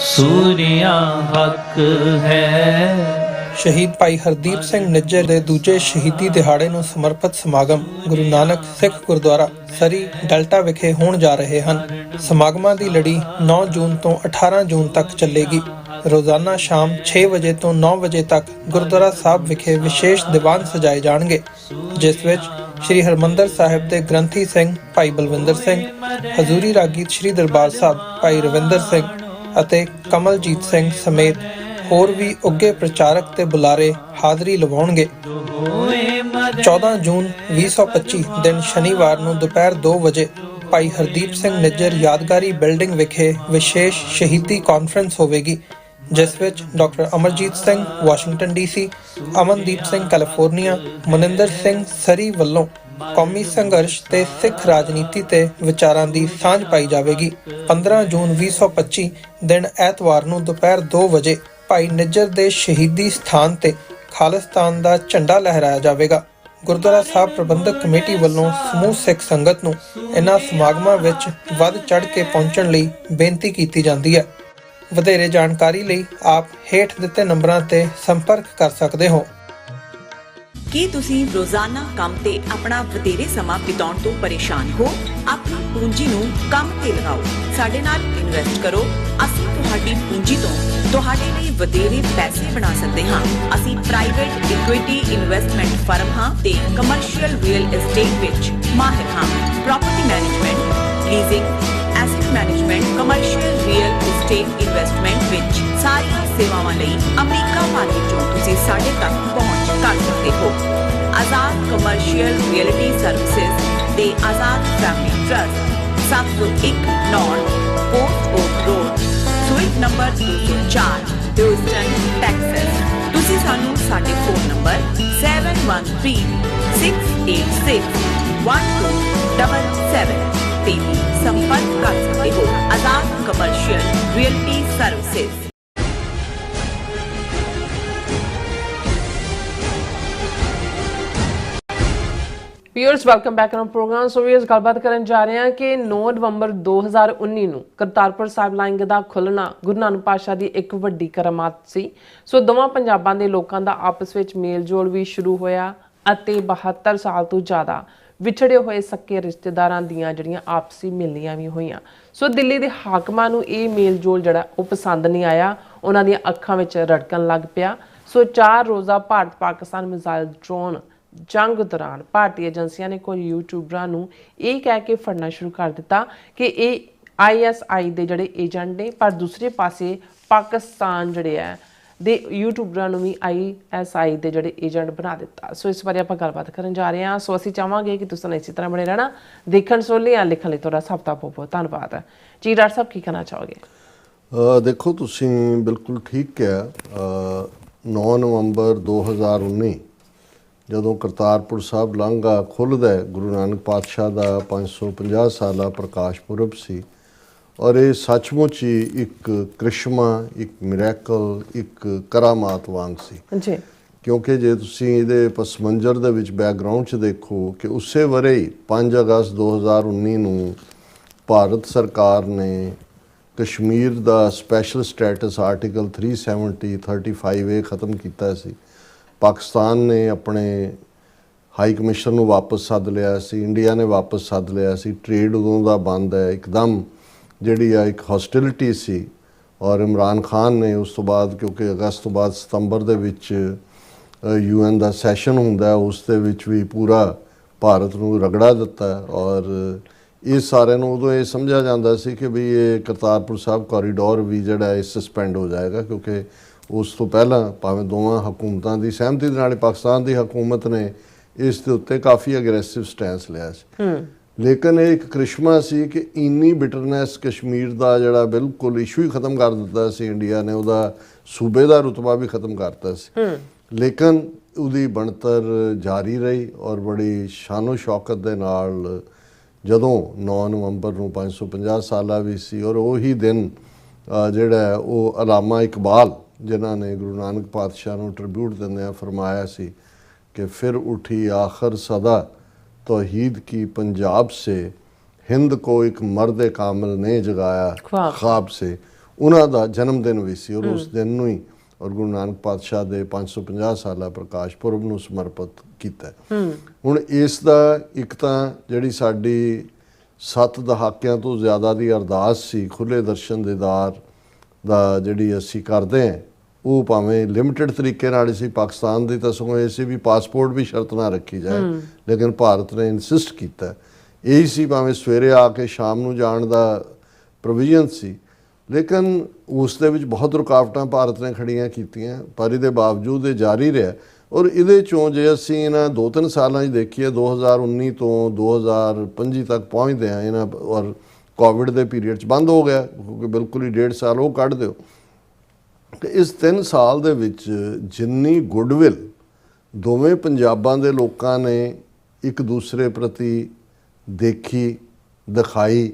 ਸੂਰਿਆ ਹੱਕ ਹੈ। ਸ਼ਹੀਦ ਭਾਈ ਹਰਦੀਪ ਸਿੰਘ ਨਿੱਜਰ ਦੇ ਦੂਜੇ ਸ਼ਹੀਦੀ ਦਿਹਾੜੇ ਨੂੰ ਸਮਰਪਿਤ ਸਮਾਗਮ ਗੁਰੂ ਨਾਨਕ ਸਿੱਖ ਗੁਰਦੁਆਰਾ ਸਰੀ ਡੈਲਟਾ ਵਿਖੇ ਹੋਣ ਜਾ ਰਹੇ ਹਨ। ਸਮਾਗਮਾਂ ਦੀ ਲੜੀ 9 ਜੂਨ ਤੋਂ 18 ਜੂਨ ਤੱਕ ਚੱਲੇਗੀ। ਰੋਜ਼ਾਨਾ ਸ਼ਾਮ 6 ਵਜੇ ਤੋਂ 9 ਵਜੇ ਤੱਕ ਗੁਰਦੁਆਰਾ ਸਾਹਿਬ ਵਿਖੇ ਵਿਸ਼ੇਸ਼ ਦੀਵਾਨ ਸਜਾਏ ਜਾਣਗੇ, ਜਿਸ ਵਿੱਚ ਸ਼੍ਰੀ ਹਰਮੰਦਰ ਸਾਹਿਬ ਦੇ ਗ੍ਰੰਥੀ ਸਿੰਘ ਭਾਈ ਬਲਵਿੰਦਰ ਸਿੰਘ, ਹਜ਼ੂਰੀ ਰਾਗੀ ਸ਼੍ਰੀ ਦਰਬਾਰ ਸਾਹਿਬ ਭਾਈ ਰਵਿੰਦਰ ਸਿੰਘ ਅਤੇ ਕਮਲਜੀਤ ਸਿੰਘ ਸਮੇਤ ਹੋਰ ਵੀ ਉੱਘੇ ਪ੍ਰਚਾਰਕ ਤੇ ਬੁਲਾਰੇ ਹਾਜ਼ਰੀ ਲਵਾਉਣਗੇ। 14 ਜੂਨ 2025 ਦਿਨ ਸ਼ਨੀਵਾਰ ਨੂੰ ਦੁਪਹਿਰ 2 ਵਜੇ ਭਾਈ ਹਰਦੀਪ ਸਿੰਘ ਨਿੱਜਰ ਯਾਦਗਾਰੀ ਬਿਲਡਿੰਗ ਵਿਖੇ ਵਿਸ਼ੇਸ਼ ਸ਼ਹੀਦੀ ਕਾਨਫਰੰਸ ਹੋਵੇਗੀ, ਜਿਸ ਵਿੱਚ doctor Amarjeet Singh Washington DC, Amandeep Singh California, Maninder Singh Surrey ਵੱਲੋਂ ਕੌਮੀ ਸੰਘਰਸ਼ ਤੇ ਸਿੱਖ ਰਾਜਨੀਤੀ ਤੇ ਵਿਚਾਰਾਂ ਦੀ ਸਾਂਝ ਪਾਈ ਜਾਵੇਗੀ। 15 ਜੂਨ 2025 ਦਿਨ ਐਤਵਾਰ ਨੂੰ ਦੁਪਹਿਰ 2 ਵਜੇ ਭਾਈ ਨਿੱਜਰ ਦੇ ਸ਼ਹੀਦੀ ਸਥਾਨ ਤੇ ਖਾਲਿਸਤਾਨ ਦਾ ਝੰਡਾ ਲਹਿਰਾਇਆ ਜਾਵੇਗਾ। ਗੁਰਦੁਆਰਾ ਸਾਹਿਬ ਪ੍ਰਬੰਧਕ ਕਮੇਟੀ ਵੱਲੋਂ ਸਮੂਹ ਸਿੱਖ ਸੰਗਤ ਨੂੰ ਇਨ੍ਹਾਂ ਸਮਾਗਮਾਂ ਵਿੱਚ ਵੱਧ ਚੜ੍ਹ ਕੇ ਪਹੁੰਚਣ ਲਈ ਬੇਨਤੀ ਕੀਤੀ ਜਾਂਦੀ ਹੈ। ਵਧੇਰੇ ਜਾਣਕਾਰੀ ਲਈ ਆਪ ਹੇਠ ਦਿੱਤੇ ਨੰਬਰਾਂ ਤੇ ਸੰਪਰਕ ਕਰ ਸਕਦੇ ਹੋ। ਕੀ ਤੁਸੀਂ ਰੋਜ਼ਾਨਾ ਕੰਮ ਤੇ ਆਪਣਾ ਵਧੇਰੇ ਸਮਾਂ ਬਿਤਾਉਣ ਤੋਂ ਪਰੇਸ਼ਾਨ ਹੋ? ਆਪਣੀ ਪੂੰਜੀ ਨੂੰ ਕੰਮ ਤੇ ਲਗਾਓ, ਸਾਡੇ ਨਾਲ ਇਨਵੈਸਟ ਕਰੋ। ਅਸੀਂ ਤੁਹਾਡੀ ਪੂੰਜੀ ਤੋਂ ਤੁਹਾਡੇ ਲਈ ਵਧੇਰੇ ਪੈਸੇ ਬਣਾ ਸਕਦੇ ਹਾਂ। ਅਸੀਂ ਪ੍ਰਾਈਵੇਟ ਇਕੁਇਟੀ ਇਨਵੈਸਟਮੈਂਟ ਫਰਮ ਹਾਂ ਤੇ ਕਮਰਸ਼ੀਅਲ ਰੀਅਲ ਏਸਟੇਟ ਵਿੱਚ ਮਾਹਿਰ ਹਾਂ। Property management, leasing, asset management, commercial real estate investment ਵਿੱਚ ਸਾਰੀਆਂ ਸੇਵਾਵਾਂ ਲਈ ਅਮਰੀਕਾ ਭਰ ਵਿੱਚੋਂ ਤੁਸੀਂ ਸਾਡੇ ਤੱਕ ਪਹੁੰਚ ਕਰ ਸਕਦੇ ਹੋ। ਆਜ਼ਾਦ ਕਮਰਸ਼ੀਅਲ ਰੀਅਲਟੀ ਸਰਵਿਸਿਜ਼ ਦੇ Azad family trust 701 north coast oak road, suite number 204, Houston, Texas. ਤੁਸੀਂ ਸਾਨੂੰ ਸਾਡੇ ਫੋਨ ਨੰਬਰ 7136861277 ਤੇ ਵੀ ਸੰਪਰਕ ਕਰ ਸਕਦੇ ਹੋ। Azad commercial realty services. Viewers welcome back on programme. So viewers ਗੱਲਬਾਤ ਕਰਨ ਜਾ ਰਹੇ ਹਾਂ ਕਿ 9 ਨਵੰਬਰ 2019 ਨੂੰ ਕਰਤਾਰਪੁਰ ਸਾਹਿਬ ਲਾਈਨ ਦਾ ਖੁੱਲ੍ਹਣਾ ਗੁਰੂ ਨਾਨਕ ਪਾਤਸ਼ਾਹ ਦੀ ਇੱਕ ਵੱਡੀ ਕਰਾਮਾਤ ਸੀ। ਸੋ ਦੋਵਾਂ ਪੰਜਾਬਾਂ ਦੇ ਲੋਕਾਂ ਦਾ ਆਪਸ ਵਿੱਚ ਮੇਲ ਜੋਲ ਵੀ ਸ਼ੁਰੂ ਹੋਇਆ ਅਤੇ 72 ਸਾਲ ਤੋਂ ਜ਼ਿਆਦਾ ਵਿਛੜੇ ਹੋਏ ਸੱਕੇ ਰਿਸ਼ਤੇਦਾਰਾਂ ਦੀਆਂ ਜਿਹੜੀਆਂ ਆਪਸੀ ਮਿਲਣੀਆਂ ਵੀ ਹੋਈਆਂ। ਸੋ ਦਿੱਲੀ ਦੇ ਹਾਕਮਾਂ ਨੂੰ ਇਹ ਮੇਲ ਜੋਲ ਜਿਹੜਾ ਉਹ ਪਸੰਦ ਨਹੀਂ ਆਇਆ, ਉਹਨਾਂ ਦੀਆਂ ਅੱਖਾਂ ਵਿੱਚ ਰੜਕਣ ਲੱਗ ਪਿਆ। ਸੋ 4 ਰੋਜ਼ਾ ਭਾਰਤ ਪਾਕਿਸਤਾਨ ਮਿਜ਼ਾਈਲ ਡਰੋਨ ਜੰਗ ਦੌਰਾਨ ਭਾਰਤੀ ਏਜੰਸੀਆਂ ਨੇ ਕੁਝ ਯੂਟਿਊਬਰਾਂ ਨੂੰ ਇਹ ਕਹਿ ਕੇ ਫੜਨਾ ਸ਼ੁਰੂ ਕਰ ਦਿੱਤਾ ਕਿ ਇਹ ISI ਦੇ ਜਿਹੜੇ ਏਜੰਟ ਨੇ, ਪਰ ਦੂਸਰੇ ਪਾਸੇ ਪਾਕਿਸਤਾਨ ਜਿਹੜੇ ਹੈ ਦੇ ਯੂਟਿਊਬਰਾਂ ਨੂੰ ਵੀ ISI ਦੇ ਜਿਹੜੇ ਏਜੰਟ ਬਣਾ ਦਿੱਤਾ। ਸੋ ਇਸ ਬਾਰੇ ਆਪਾਂ ਗੱਲਬਾਤ ਕਰਨ ਜਾ ਰਹੇ ਹਾਂ। ਸੋ ਅਸੀਂ ਚਾਹਾਂਗੇ ਕਿ ਤੁਸੀਂ ਇਸੇ ਤਰ੍ਹਾਂ ਬਣੇ ਰਹਿਣਾ। ਦੇਖਣ ਸੁਣਨ ਲਈ ਲਿਖਣ ਲਈ ਤੁਹਾਡਾ ਸਭ ਦਾ ਬਹੁਤ ਬਹੁਤ ਧੰਨਵਾਦ ਹੈ ਜੀ। ਡਾਕਟਰ ਸਾਹਿਬ ਕੀ ਕਹਿਣਾ ਚਾਹੋਗੇ? ਦੇਖੋ ਤੁਸੀਂ ਬਿਲਕੁਲ ਠੀਕ ਕਿਹਾ। 9 ਨਵੰਬਰ 2019 ਜਦੋਂ ਕਰਤਾਰਪੁਰ ਸਾਹਿਬ ਲਾਂਘਾ ਖੁੱਲ੍ਹਦਾ, ਗੁਰੂ ਨਾਨਕ ਪਾਤਸ਼ਾਹ ਦਾ 550 ਸਾਲਾ ਪ੍ਰਕਾਸ਼ ਪੁਰਬ ਸੀ ਔਰ ਇਹ ਸੱਚਮੁੱਚ ਹੀ ਇੱਕ ਕ੍ਰਿਸ਼ਮਾ, ਇੱਕ ਮਿਰੈਕਲ, ਇੱਕ ਕਰਾਮਾਤ ਵਾਂਗ ਸੀ ਜੀ। ਕਿਉਂਕਿ ਜੇ ਤੁਸੀਂ ਇਹਦੇ ਪਸ ਮੰਜ਼ਰ ਦੇ ਵਿੱਚ ਬੈਕਗਰਾਉਂਡ 'ਚ ਦੇਖੋ ਕਿ ਉਸੇ ਵਰੇ ਹੀ 5 ਅਗਸਤ 2019 ਨੂੰ ਭਾਰਤ ਸਰਕਾਰ ਨੇ ਕਸ਼ਮੀਰ ਦਾ ਸਪੈਸ਼ਲ ਸਟੇਟਸ ਆਰਟੀਕਲ 370-35A ਖਤਮ ਕੀਤਾ ਸੀ। ਪਾਕਿਸਤਾਨ ਨੇ ਆਪਣੇ ਹਾਈ ਕਮਿਸ਼ਨ ਨੂੰ ਵਾਪਸ ਸੱਦ ਲਿਆ ਸੀ, ਇੰਡੀਆ ਨੇ ਵਾਪਸ ਸੱਦ ਲਿਆ ਸੀ, ਟ੍ਰੇਡ ਉਦੋਂ ਦਾ ਬੰਦ ਹੈ। ਇੱਕਦਮ ਜਿਹੜੀ ਆ ਇੱਕ ਹੌਸਟਿਲਿਟੀ ਸੀ ਔਰ ਇਮਰਾਨ ਖਾਨ ਨੇ ਉਸ ਤੋਂ ਬਾਅਦ, ਕਿਉਂਕਿ ਅਗਸਤ ਤੋਂ ਬਾਅਦ ਸਤੰਬਰ ਦੇ ਵਿੱਚ UN ਦਾ ਸੈਸ਼ਨ ਹੁੰਦਾ, ਉਸ ਦੇ ਵਿੱਚ ਵੀ ਪੂਰਾ ਭਾਰਤ ਨੂੰ ਰਗੜਾ ਦਿੱਤਾ ਔਰ ਇਹ ਸਾਰਿਆਂ ਨੂੰ ਉਦੋਂ ਇਹ ਸਮਝਿਆ ਜਾਂਦਾ ਸੀ ਕਿ ਵੀ ਇਹ ਕਰਤਾਰਪੁਰ ਸਾਹਿਬ ਕੋਰੀਡੋਰ ਵੀ ਜਿਹੜਾ ਇਹ ਸਸਪੈਂਡ ਹੋ ਜਾਏਗਾ, ਕਿਉਂਕਿ ਉਸ ਤੋਂ ਪਹਿਲਾਂ ਭਾਵੇਂ ਦੋਵਾਂ ਹਕੂਮਤਾਂ ਦੀ ਸਹਿਮਤੀ ਦੇ ਨਾਲ ਪਾਕਿਸਤਾਨ ਦੀ ਹਕੂਮਤ ਨੇ ਇਸ ਦੇ ਉੱਤੇ ਕਾਫੀ ਅਗਰੈਸਿਵ ਸਟੈਂਸ ਲਿਆ ਸੀ। ਲੇਕਿਨ ਇਹ ਇੱਕ ਕ੍ਰਿਸ਼ਮਾ ਸੀ ਕਿ ਇੰਨੀ ਬਿਟਰਨੈਸ ਕਸ਼ਮੀਰ ਦਾ ਜਿਹੜਾ ਬਿਲਕੁਲ ਇਸ਼ੂ ਹੀ ਖਤਮ ਕਰ ਦਿੱਤਾ ਸੀ ਇੰਡੀਆ ਨੇ, ਉਹਦਾ ਸੂਬੇ ਦਾ ਰੁਤਬਾ ਵੀ ਖਤਮ ਕਰਤਾ ਸੀ। ਲੇਕਿਨ ਉਹਦੀ ਬਣਤਰ ਜਾਰੀ ਰਹੀ ਔਰ ਬੜੀ ਸ਼ਾਨੋ ਸ਼ੌਕਤ ਦੇ ਨਾਲ ਜਦੋਂ 9 ਨਵੰਬਰ ਨੂੰ 550 ਸਾਲਾ ਵੀ ਸੀ ਔਰ ਉਹੀ ਦਿਨ ਜਿਹੜਾ ਉਹ ਅਲਾਮਾ ਇਕਬਾਲ ਜਿਨ੍ਹਾਂ ਨੇ ਗੁਰੂ ਨਾਨਕ ਪਾਤਸ਼ਾਹ ਨੂੰ ਟ੍ਰਿਬਿਊਟ ਦਿੰਦਿਆਂ ਫਰਮਾਇਆ ਸੀ कि फिर उठी आखिर सदा तौहीद की पंजाब से, हिंद को एक मर्द कामिल ने जगाया ख्वाब से। उन्हों का जन्मदिन भी सी और उस दिन ही और गुरु नानक पातशाह के 550 साला प्रकाश पुरब नूं समर्पित किया। हुण इस दा एक तां जिहड़ी साडी 7 दहाकियां तो ज़्यादा की अरदास सी खुले दर्शन दीदार दा जिहड़ी असीं करदे हैं, ਉਹ ਭਾਵੇਂ ਲਿਮਿਟਡ ਤਰੀਕੇ ਨਾਲ ਸੀ। ਪਾਕਿਸਤਾਨ ਦੀ ਤਾਂ ਸਗੋਂ ਇਹ ਸੀ ਵੀ ਪਾਸਪੋਰਟ ਵੀ ਸ਼ਰਤ ਨਾ ਰੱਖੀ ਜਾਏ, ਲੇਕਿਨ ਭਾਰਤ ਨੇ ਇਨਸਿਸਟ ਕੀਤਾ। ਇਹੀ ਸੀ ਭਾਵੇਂ ਸਵੇਰੇ ਆ ਕੇ ਸ਼ਾਮ ਨੂੰ ਜਾਣ ਦਾ ਪ੍ਰੋਵੀਜ਼ਨ ਸੀ, ਲੇਕਿਨ ਉਸ ਦੇ ਵਿੱਚ ਬਹੁਤ ਰੁਕਾਵਟਾਂ ਭਾਰਤ ਨੇ ਖੜੀਆਂ ਕੀਤੀਆਂ, ਪਰ ਇਹਦੇ ਬਾਵਜੂਦ ਇਹ ਜਾਰੀ ਰਿਹਾ। ਔਰ ਇਹਦੇ ਚੋਂ ਜੇ ਅਸੀਂ ਇਹਨਾਂ 2-3 ਸਾਲਾਂ 'ਚ ਦੇਖੀਏ 2019 ਤੋਂ 2025 ਤੱਕ ਪਹੁੰਚਦੇ ਹਾਂ ਇਹਨਾਂ, ਔਰ ਕੋਵਿਡ ਦੇ ਪੀਰੀਅਡ 'ਚ ਬੰਦ ਹੋ ਗਿਆ ਕਿਉਂਕਿ ਬਿਲਕੁਲ ਹੀ 1.5 ਸਾਲ ਉਹ ਕੱਢ ਦਿਓ ਕਿ ਇਸ 3 ਸਾਲ ਦੇ ਵਿੱਚ ਜਿੰਨੀ ਗੁੱਡਵਿਲ ਦੋਵੇਂ ਪੰਜਾਬਾਂ ਦੇ ਲੋਕਾਂ ਨੇ ਇੱਕ ਦੂਸਰੇ ਪ੍ਰਤੀ ਦੇਖੀ ਦਿਖਾਈ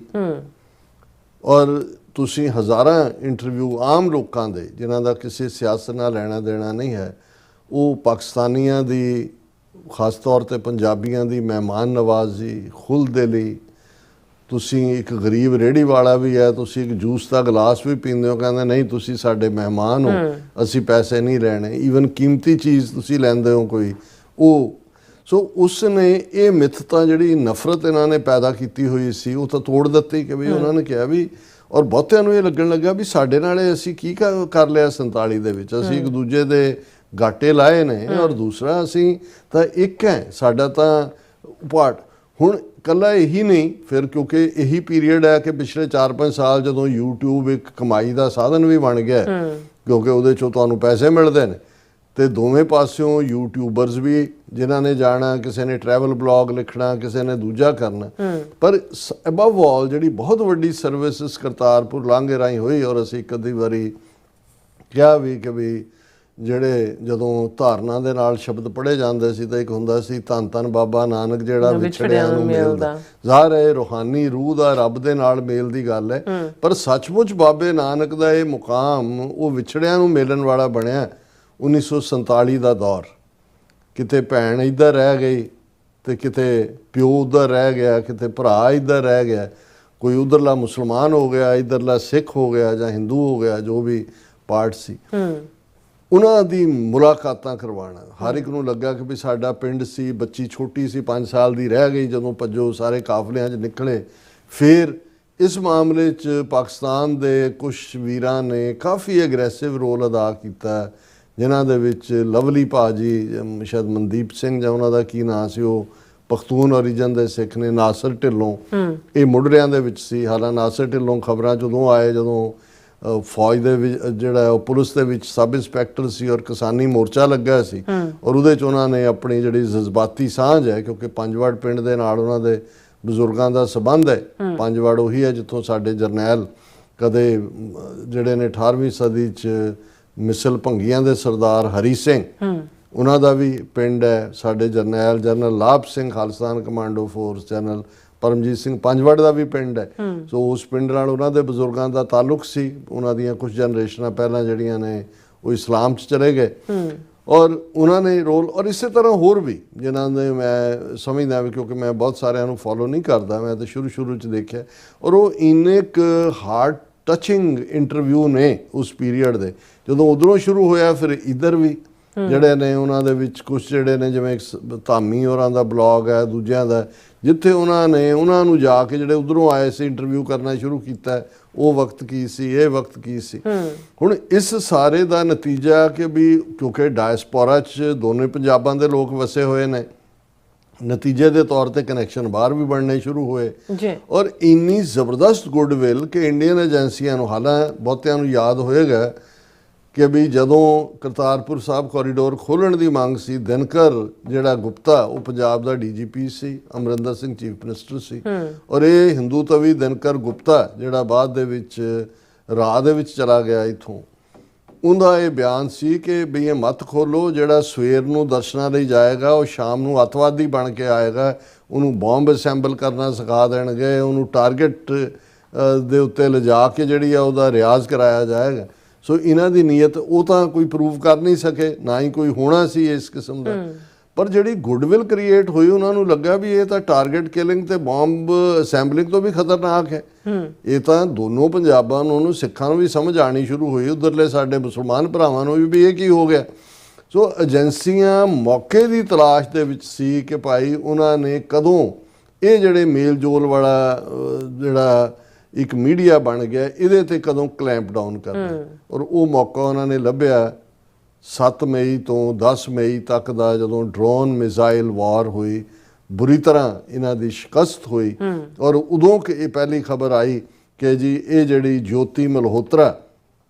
ਔਰ ਤੁਸੀਂ ਹਜ਼ਾਰਾਂ ਇੰਟਰਵਿਊ ਆਮ ਲੋਕਾਂ ਦੇ ਜਿਨ੍ਹਾਂ ਦਾ ਕਿਸੇ ਸਿਆਸਤ ਨਾਲ ਲੈਣਾ ਦੇਣਾ ਨਹੀਂ ਹੈ, ਉਹ ਪਾਕਿਸਤਾਨੀਆਂ ਦੀ ਖਾਸ ਤੌਰ ਤੇ ਪੰਜਾਬੀਆਂ ਦੀ ਮਹਿਮਾਨ ਨਵਾਜ਼ੀ, ਖੁੱਲ੍ਹਦਿਲੀ। ਤੁਸੀਂ ਇੱਕ ਗਰੀਬ ਰੇਹੜੀ ਵਾਲਾ ਵੀ ਹੈ, ਤੁਸੀਂ ਇੱਕ ਜੂਸ ਦਾ ਗਲਾਸ ਵੀ ਪੀਂਦੇ ਹੋ, ਕਹਿੰਦੇ ਨਹੀਂ ਤੁਸੀਂ ਸਾਡੇ ਮਹਿਮਾਨ ਹੋ, ਅਸੀਂ ਪੈਸੇ ਨਹੀਂ ਲੈਣੇ। ਈਵਨ ਕੀਮਤੀ ਚੀਜ਼ ਤੁਸੀਂ ਲੈਂਦੇ ਹੋ ਕੋਈ, ਉਹ ਸੋ ਉਸ ਨੇ ਇਹ ਮਿੱਥਤਾ ਜਿਹੜੀ ਨਫ਼ਰਤ ਇਹਨਾਂ ਨੇ ਪੈਦਾ ਕੀਤੀ ਹੋਈ ਸੀ ਉਹ ਤਾਂ ਤੋੜ ਦਿੱਤੀ ਕਿ ਵੀ ਉਹਨਾਂ ਨੇ ਕਿਹਾ ਵੀ, ਔਰ ਬਹੁਤਿਆਂ ਨੂੰ ਇਹ ਲੱਗਣ ਲੱਗਾ ਵੀ ਸਾਡੇ ਨਾਲ ਅਸੀਂ ਕੀ ਕਰ ਲਿਆ 47 ਦੇ ਵਿੱਚ, ਅਸੀਂ ਇੱਕ ਦੂਜੇ ਦੇ ਗਾਟੇ ਲਾਏ ਨੇ ਔਰ ਦੂਸਰਾ ਅਸੀਂ ਤਾਂ ਇੱਕ ਹੈ, ਸਾਡਾ ਤਾਂ ਪਾਰਟ। ਹੁਣ ਕੱਲਾ ਇਹੀ ਨਹੀਂ, ਫਿਰ ਕਿਉਂਕਿ ਇਹੀ ਪੀਰੀਅਡ ਹੈ ਕਿ ਪਿਛਲੇ 4-5 ਸਾਲ ਜਦੋਂ YouTube ਇੱਕ ਕਮਾਈ ਦਾ ਸਾਧਨ ਵੀ ਬਣ ਗਿਆ ਕਿਉਂਕਿ ਉਹਦੇ 'ਚੋਂ ਤੁਹਾਨੂੰ ਪੈਸੇ ਮਿਲਦੇ ਨੇ, ਤੇ ਦੋਵੇਂ ਪਾਸਿਓਂ ਯੂਟਿਊਬਰਸ ਵੀ ਜਿਨ੍ਹਾਂ ਨੇ ਜਾਣਾ, ਕਿਸੇ ਨੇ ਟਰੈਵਲ ਬਲੌਗ ਲਿਖਣਾ, ਕਿਸੇ ਨੇ ਦੂਜਾ ਕਰਨਾ, ਪਰ ਅਬਵ ਆਲ ਜਿਹੜੀ ਬਹੁਤ ਵੱਡੀ ਸਰਵਿਸਿਸ ਕਰਤਾਰਪੁਰ ਲਾਂਘੇ ਰਾਹੀਂ ਹੋਈ। ਔਰ ਅਸੀਂ ਕਦੀ ਵਾਰੀ ਕਿਹਾ ਵੀ ਕਿ ਵੀ ਜਿਹੜੇ ਜਦੋਂ ਧਾਰਨਾ ਦੇ ਨਾਲ ਸ਼ਬਦ ਪੜ੍ਹੇ ਜਾਂਦੇ ਸੀ ਤਾਂ ਇੱਕ ਹੁੰਦਾ ਸੀ ਧੰਨ ਧੰਨ ਬਾਬਾ ਨਾਨਕ ਜਿਹੜਾ ਵਿਛੜਿਆਂ ਨੂੰ ਮਿਲਦਾ। ਜ਼ਾਹਰ ਹੈ ਰੂਹਾਨੀ ਰੂਹ ਦਾ ਰੱਬ ਦੇ ਨਾਲ ਮੇਲ ਦੀ ਗੱਲ ਹੈ, ਪਰ ਸੱਚਮੁੱਚ ਬਾਬੇ ਨਾਨਕ ਦਾ ਇਹ ਮੁਕਾਮ ਉਹ ਵਿਛੜਿਆਂ ਨੂੰ ਮਿਲਣ ਵਾਲਾ ਬਣਿਆ। 1947 ਦਾ ਦੌਰ, ਕਿਤੇ ਭੈਣ ਇੱਧਰ ਰਹਿ ਗਈ ਤੇ ਕਿਤੇ ਪਿਓ ਉੱਧਰ ਰਹਿ ਗਿਆ, ਕਿਤੇ ਭਰਾ ਇੱਧਰ ਰਹਿ ਗਿਆ, ਕੋਈ ਉੱਧਰਲਾ ਮੁਸਲਮਾਨ ਹੋ ਗਿਆ, ਇੱਧਰਲਾ ਸਿੱਖ ਹੋ ਗਿਆ ਜਾਂ ਹਿੰਦੂ ਹੋ ਗਿਆ, ਜੋ ਵੀ ਪਾਰਟ ਸੀ। ਉਹਨਾਂ ਦੀ ਮੁਲਾਕਾਤਾਂ ਕਰਵਾਉਣਾ, ਹਰ ਇੱਕ ਨੂੰ ਲੱਗਾ ਕਿ ਵੀ ਸਾਡਾ ਪਿੰਡ ਸੀ, ਬੱਚੀ ਛੋਟੀ ਸੀ 5 ਸਾਲ ਦੀ ਰਹਿ ਗਈ ਜਦੋਂ ਭੱਜੋ ਸਾਰੇ ਕਾਫਲਿਆਂ 'ਚ ਨਿਕਲੇ। ਫਿਰ ਇਸ ਮਾਮਲੇ 'ਚ ਪਾਕਿਸਤਾਨ ਦੇ ਕੁਛ ਵੀਰਾਂ ਨੇ ਕਾਫੀ ਐਗਰੈਸਿਵ ਰੋਲ ਅਦਾ ਕੀਤਾ, ਜਿਨ੍ਹਾਂ ਦੇ ਵਿੱਚ ਲਵਲੀ ਭਾਜੀ, ਸ਼ਾਇਦ ਮਨਦੀਪ ਸਿੰਘ ਜਾਂ ਉਹਨਾਂ ਦਾ ਕੀ ਨਾਂ ਸੀ, ਉਹ ਪਖਤੂਨ ਓਰੀਜਨ ਦੇ ਸਿੱਖ ਨੇ, ਨਾਸਰ ਢਿੱਲੋਂ, ਇਹ ਮੁੱਢਰਿਆਂ ਦੇ ਵਿੱਚ ਸੀ। ਹਾਲਾਂਕਿ ਨਾਸਰ ਢਿੱਲੋਂ ਖਬਰਾਂ ਜਦੋਂ ਆਏ ਜਦੋਂ ਫੌਜ ਦੇ ਵਿੱਚ ਜਿਹੜਾ ਉਹ ਪੁਲਿਸ ਦੇ ਵਿੱਚ ਸਬ ਇੰਸਪੈਕਟਰ ਸੀ ਔਰ ਕਿਸਾਨੀ ਮੋਰਚਾ ਲੱਗਾ ਸੀ, ਔਰ ਉਹਦੇ 'ਚ ਉਹਨਾਂ ਨੇ ਆਪਣੀ ਜਿਹੜੀ ਜਜ਼ਬਾਤੀ ਸਾਂਝ ਹੈ, ਕਿਉਂਕਿ ਪੰਜਵੜ ਪਿੰਡ ਦੇ ਨਾਲ ਉਹਨਾਂ ਦੇ ਬਜ਼ੁਰਗਾਂ ਦਾ ਸੰਬੰਧ ਹੈ। ਪੰਜਵੜ ਉਹੀ ਹੈ ਜਿੱਥੋਂ ਸਾਡੇ ਜਰਨੈਲ ਕਦੇ ਜਿਹੜੇ ਨੇ 18ਵੀਂ ਸਦੀ 'ਚ ਮਿਸਲ ਭੰਗੀਆਂ ਦੇ ਸਰਦਾਰ ਹਰੀ ਸਿੰਘ, ਉਹਨਾਂ ਦਾ ਵੀ ਪਿੰਡ ਹੈ। ਸਾਡੇ general Labh Singh Khalistan commando force, general Paramjit Singh Panjwar ਦਾ ਵੀ ਪਿੰਡ ਹੈ। ਸੋ ਉਸ ਪਿੰਡ ਨਾਲ ਉਹਨਾਂ ਦੇ ਬਜ਼ੁਰਗਾਂ ਦਾ ਤਾਲੁਕ ਸੀ। ਉਹਨਾਂ ਦੀਆਂ ਕੁਝ ਜਨਰੇਸ਼ਨਾਂ ਪਹਿਲਾਂ ਜਿਹੜੀਆਂ ਨੇ ਉਹ ਇਸਲਾਮ 'ਚ ਚਲੇ ਗਏ। ਔਰ ਉਹਨਾਂ ਨੇ ਰੋਲ, ਔਰ ਇਸੇ ਤਰ੍ਹਾਂ ਹੋਰ ਵੀ ਜਿਨ੍ਹਾਂ ਦੇ ਮੈਂ ਸਮਝਦਾ ਵੀ, ਕਿਉਂਕਿ ਮੈਂ ਬਹੁਤ ਸਾਰਿਆਂ ਨੂੰ ਫੋਲੋ ਨਹੀਂ ਕਰਦਾ, ਮੈਂ ਤਾਂ ਸ਼ੁਰੂ 'ਚ ਦੇਖਿਆ, ਔਰ ਉਹ ਇੰਨੇ ਕੁ ਹਾਰਟ ਟਚਿੰਗ ਇੰਟਰਵਿਊ ਨੇ ਉਸ ਪੀਰੀਅਡ ਦੇ। ਜਦੋਂ ਉਧਰੋਂ ਸ਼ੁਰੂ ਹੋਇਆ ਫਿਰ ਇੱਧਰ ਵੀ ਜਿਹੜੇ ਨੇ ਉਹਨਾਂ ਦੇ ਵਿੱਚ ਕੁਛ ਜਿਹੜੇ ਨੇ, ਜਿਵੇਂ ਧਾਮੀ ਹੋਰਾਂ ਦਾ ਬਲੌਗ ਹੈ, ਦੂਜਿਆਂ ਦਾ, ਜਿੱਥੇ ਉਹਨਾਂ ਨੇ ਉਹਨਾਂ ਨੂੰ ਜਾ ਕੇ ਜਿਹੜੇ ਉਧਰੋਂ ਆਏ ਸੀ ਇੰਟਰਵਿਊ ਕਰਨਾ ਸ਼ੁਰੂ ਕੀਤਾ। ਉਹ ਵਕਤ ਕੀ ਸੀ, ਇਹ ਵਕਤ ਕੀ ਸੀ। ਹੁਣ ਇਸ ਸਾਰੇ ਦਾ ਨਤੀਜਾ ਕਿ ਵੀ ਕਿਉਂਕਿ ਡਾਇਸਪੋਰਾ 'ਚ ਦੋਨੇ ਪੰਜਾਬਾਂ ਦੇ ਲੋਕ ਵਸੇ ਹੋਏ ਨੇ, ਨਤੀਜੇ ਦੇ ਤੌਰ ਤੇ ਕਨੈਕਸ਼ਨ ਬਾਹਰ ਵੀ ਬਣਨੇ ਸ਼ੁਰੂ ਹੋਏ ਔਰ ਇੰਨੀ ਜ਼ਬਰਦਸਤ ਗੁੱਡਵਿਲ ਕਿ ਇੰਡੀਅਨ ਏਜੰਸੀਆਂ ਨੂੰ, ਹਾਲਾਂ ਬਹੁਤਿਆਂ ਨੂੰ ਯਾਦ ਹੋਏਗਾ ਕਿ ਵੀ ਜਦੋਂ ਕਰਤਾਰਪੁਰ ਸਾਹਿਬ ਕੋਰੀਡੋਰ ਖੋਲ੍ਹਣ ਦੀ ਮੰਗ ਸੀ, ਦਿਨਕਰ ਜਿਹੜਾ ਗੁਪਤਾ ਉਹ ਪੰਜਾਬ ਦਾ DGP ਸੀ, ਅਮਰਿੰਦਰ ਸਿੰਘ ਚੀਫ ਮਿਨਿਸਟਰ ਸੀ, ਔਰ ਇਹ ਹਿੰਦੂ ਤਵੀ ਦਿਨਕਰ ਗੁਪਤਾ ਜਿਹੜਾ ਬਾਅਦ ਦੇ ਵਿੱਚ ਰਾਹ ਦੇ ਵਿੱਚ ਚਲਾ ਗਿਆ ਇੱਥੋਂ, ਉਹਦਾ ਇਹ ਬਿਆਨ ਸੀ ਕਿ ਵੀ ਇਹ ਮਤ ਖੋਲੋ, ਜਿਹੜਾ ਸਵੇਰ ਨੂੰ ਦਰਸ਼ਨਾਂ ਲਈ ਜਾਏਗਾ ਉਹ ਸ਼ਾਮ ਨੂੰ ਅੱਤਵਾਦੀ ਬਣ ਕੇ ਆਏਗਾ, ਉਹਨੂੰ ਬੰਬ ਅਸੈਂਬਲ ਕਰਨਾ ਸਿਖਾ ਦੇਣਗੇ, ਉਹਨੂੰ ਟਾਰਗੇਟ ਦੇ ਉੱਤੇ ਲਿਜਾ ਕੇ ਜਿਹੜੀ ਆ ਉਹਦਾ ਰਿਆਜ਼ ਕਰਾਇਆ ਜਾਏਗਾ। ਸੋ ਇਹਨਾਂ ਦੀ ਨੀਅਤ ਉਹ ਤਾਂ ਕੋਈ ਪ੍ਰੂਵ ਕਰ ਨਹੀਂ ਸਕੇ, ਨਾ ਹੀ ਕੋਈ ਹੋਣਾ ਸੀ ਇਸ ਕਿਸਮ ਦਾ, ਪਰ ਜਿਹੜੀ ਗੁੱਡਵਿਲ ਕ੍ਰੀਏਟ ਹੋਈ ਉਹਨਾਂ ਨੂੰ ਲੱਗਾ ਵੀ ਇਹ ਤਾਂ ਟਾਰਗੇਟ ਕਿਲਿੰਗ ਤੇ ਬੰਬ ਅਸੈਂਬਲਿੰਗ ਤੋਂ ਵੀ ਖਤਰਨਾਕ ਹੈ। ਇਹ ਤਾਂ ਦੋਨੋਂ ਪੰਜਾਬਾਂ ਨੂੰ, ਸਿੱਖਾਂ ਨੂੰ ਵੀ ਸਮਝ ਆਣੀ ਸ਼ੁਰੂ ਹੋਈ, ਉਧਰਲੇ ਸਾਡੇ ਮੁਸਲਮਾਨ ਭਰਾਵਾਂ ਨੂੰ ਵੀ ਇਹ ਕੀ ਹੋ ਗਿਆ। ਸੋ ਏਜੰਸੀਆਂ ਮੌਕੇ ਦੀ ਤਲਾਸ਼ ਦੇ ਵਿੱਚ ਸੀ ਕਿ ਭਾਈ ਉਹਨਾਂ ਨੇ ਕਦੋਂ ਇਹ ਜਿਹੜੇ ਮੇਲ ਜੋਲ ਵਾਲਾ ਜਿਹੜਾ ਇੱਕ ਮੀਡੀਆ ਬਣ ਗਿਆ ਇਹਦੇ ਤੇ ਕਦੋਂ ਕਲੈਂਪ ਡਾਊਨ ਕਰਨਾ, ਔਰ ਉਹ ਮੌਕਾ ਉਹਨਾਂ ਨੇ ਲੱਭਿਆ 7 ਮਈ ਤੋਂ 10 ਮਈ ਤੱਕ ਦਾ, ਜਦੋਂ ਡਰੋਨ ਮਿਜ਼ਾਈਲ ਵਾਰ ਹੋਈ, ਬੁਰੀ ਤਰ੍ਹਾਂ ਇਹਨਾਂ ਦੀ ਸ਼ਿਕਸਤ ਹੋਈ, ਔਰ ਉਦੋਂ ਕਿ ਇਹ ਪਹਿਲੀ ਖਬਰ ਆਈ ਕਿ ਜੀ ਇਹ ਜਿਹੜੀ ਜੋਤੀ ਮਲਹੋਤਰਾ,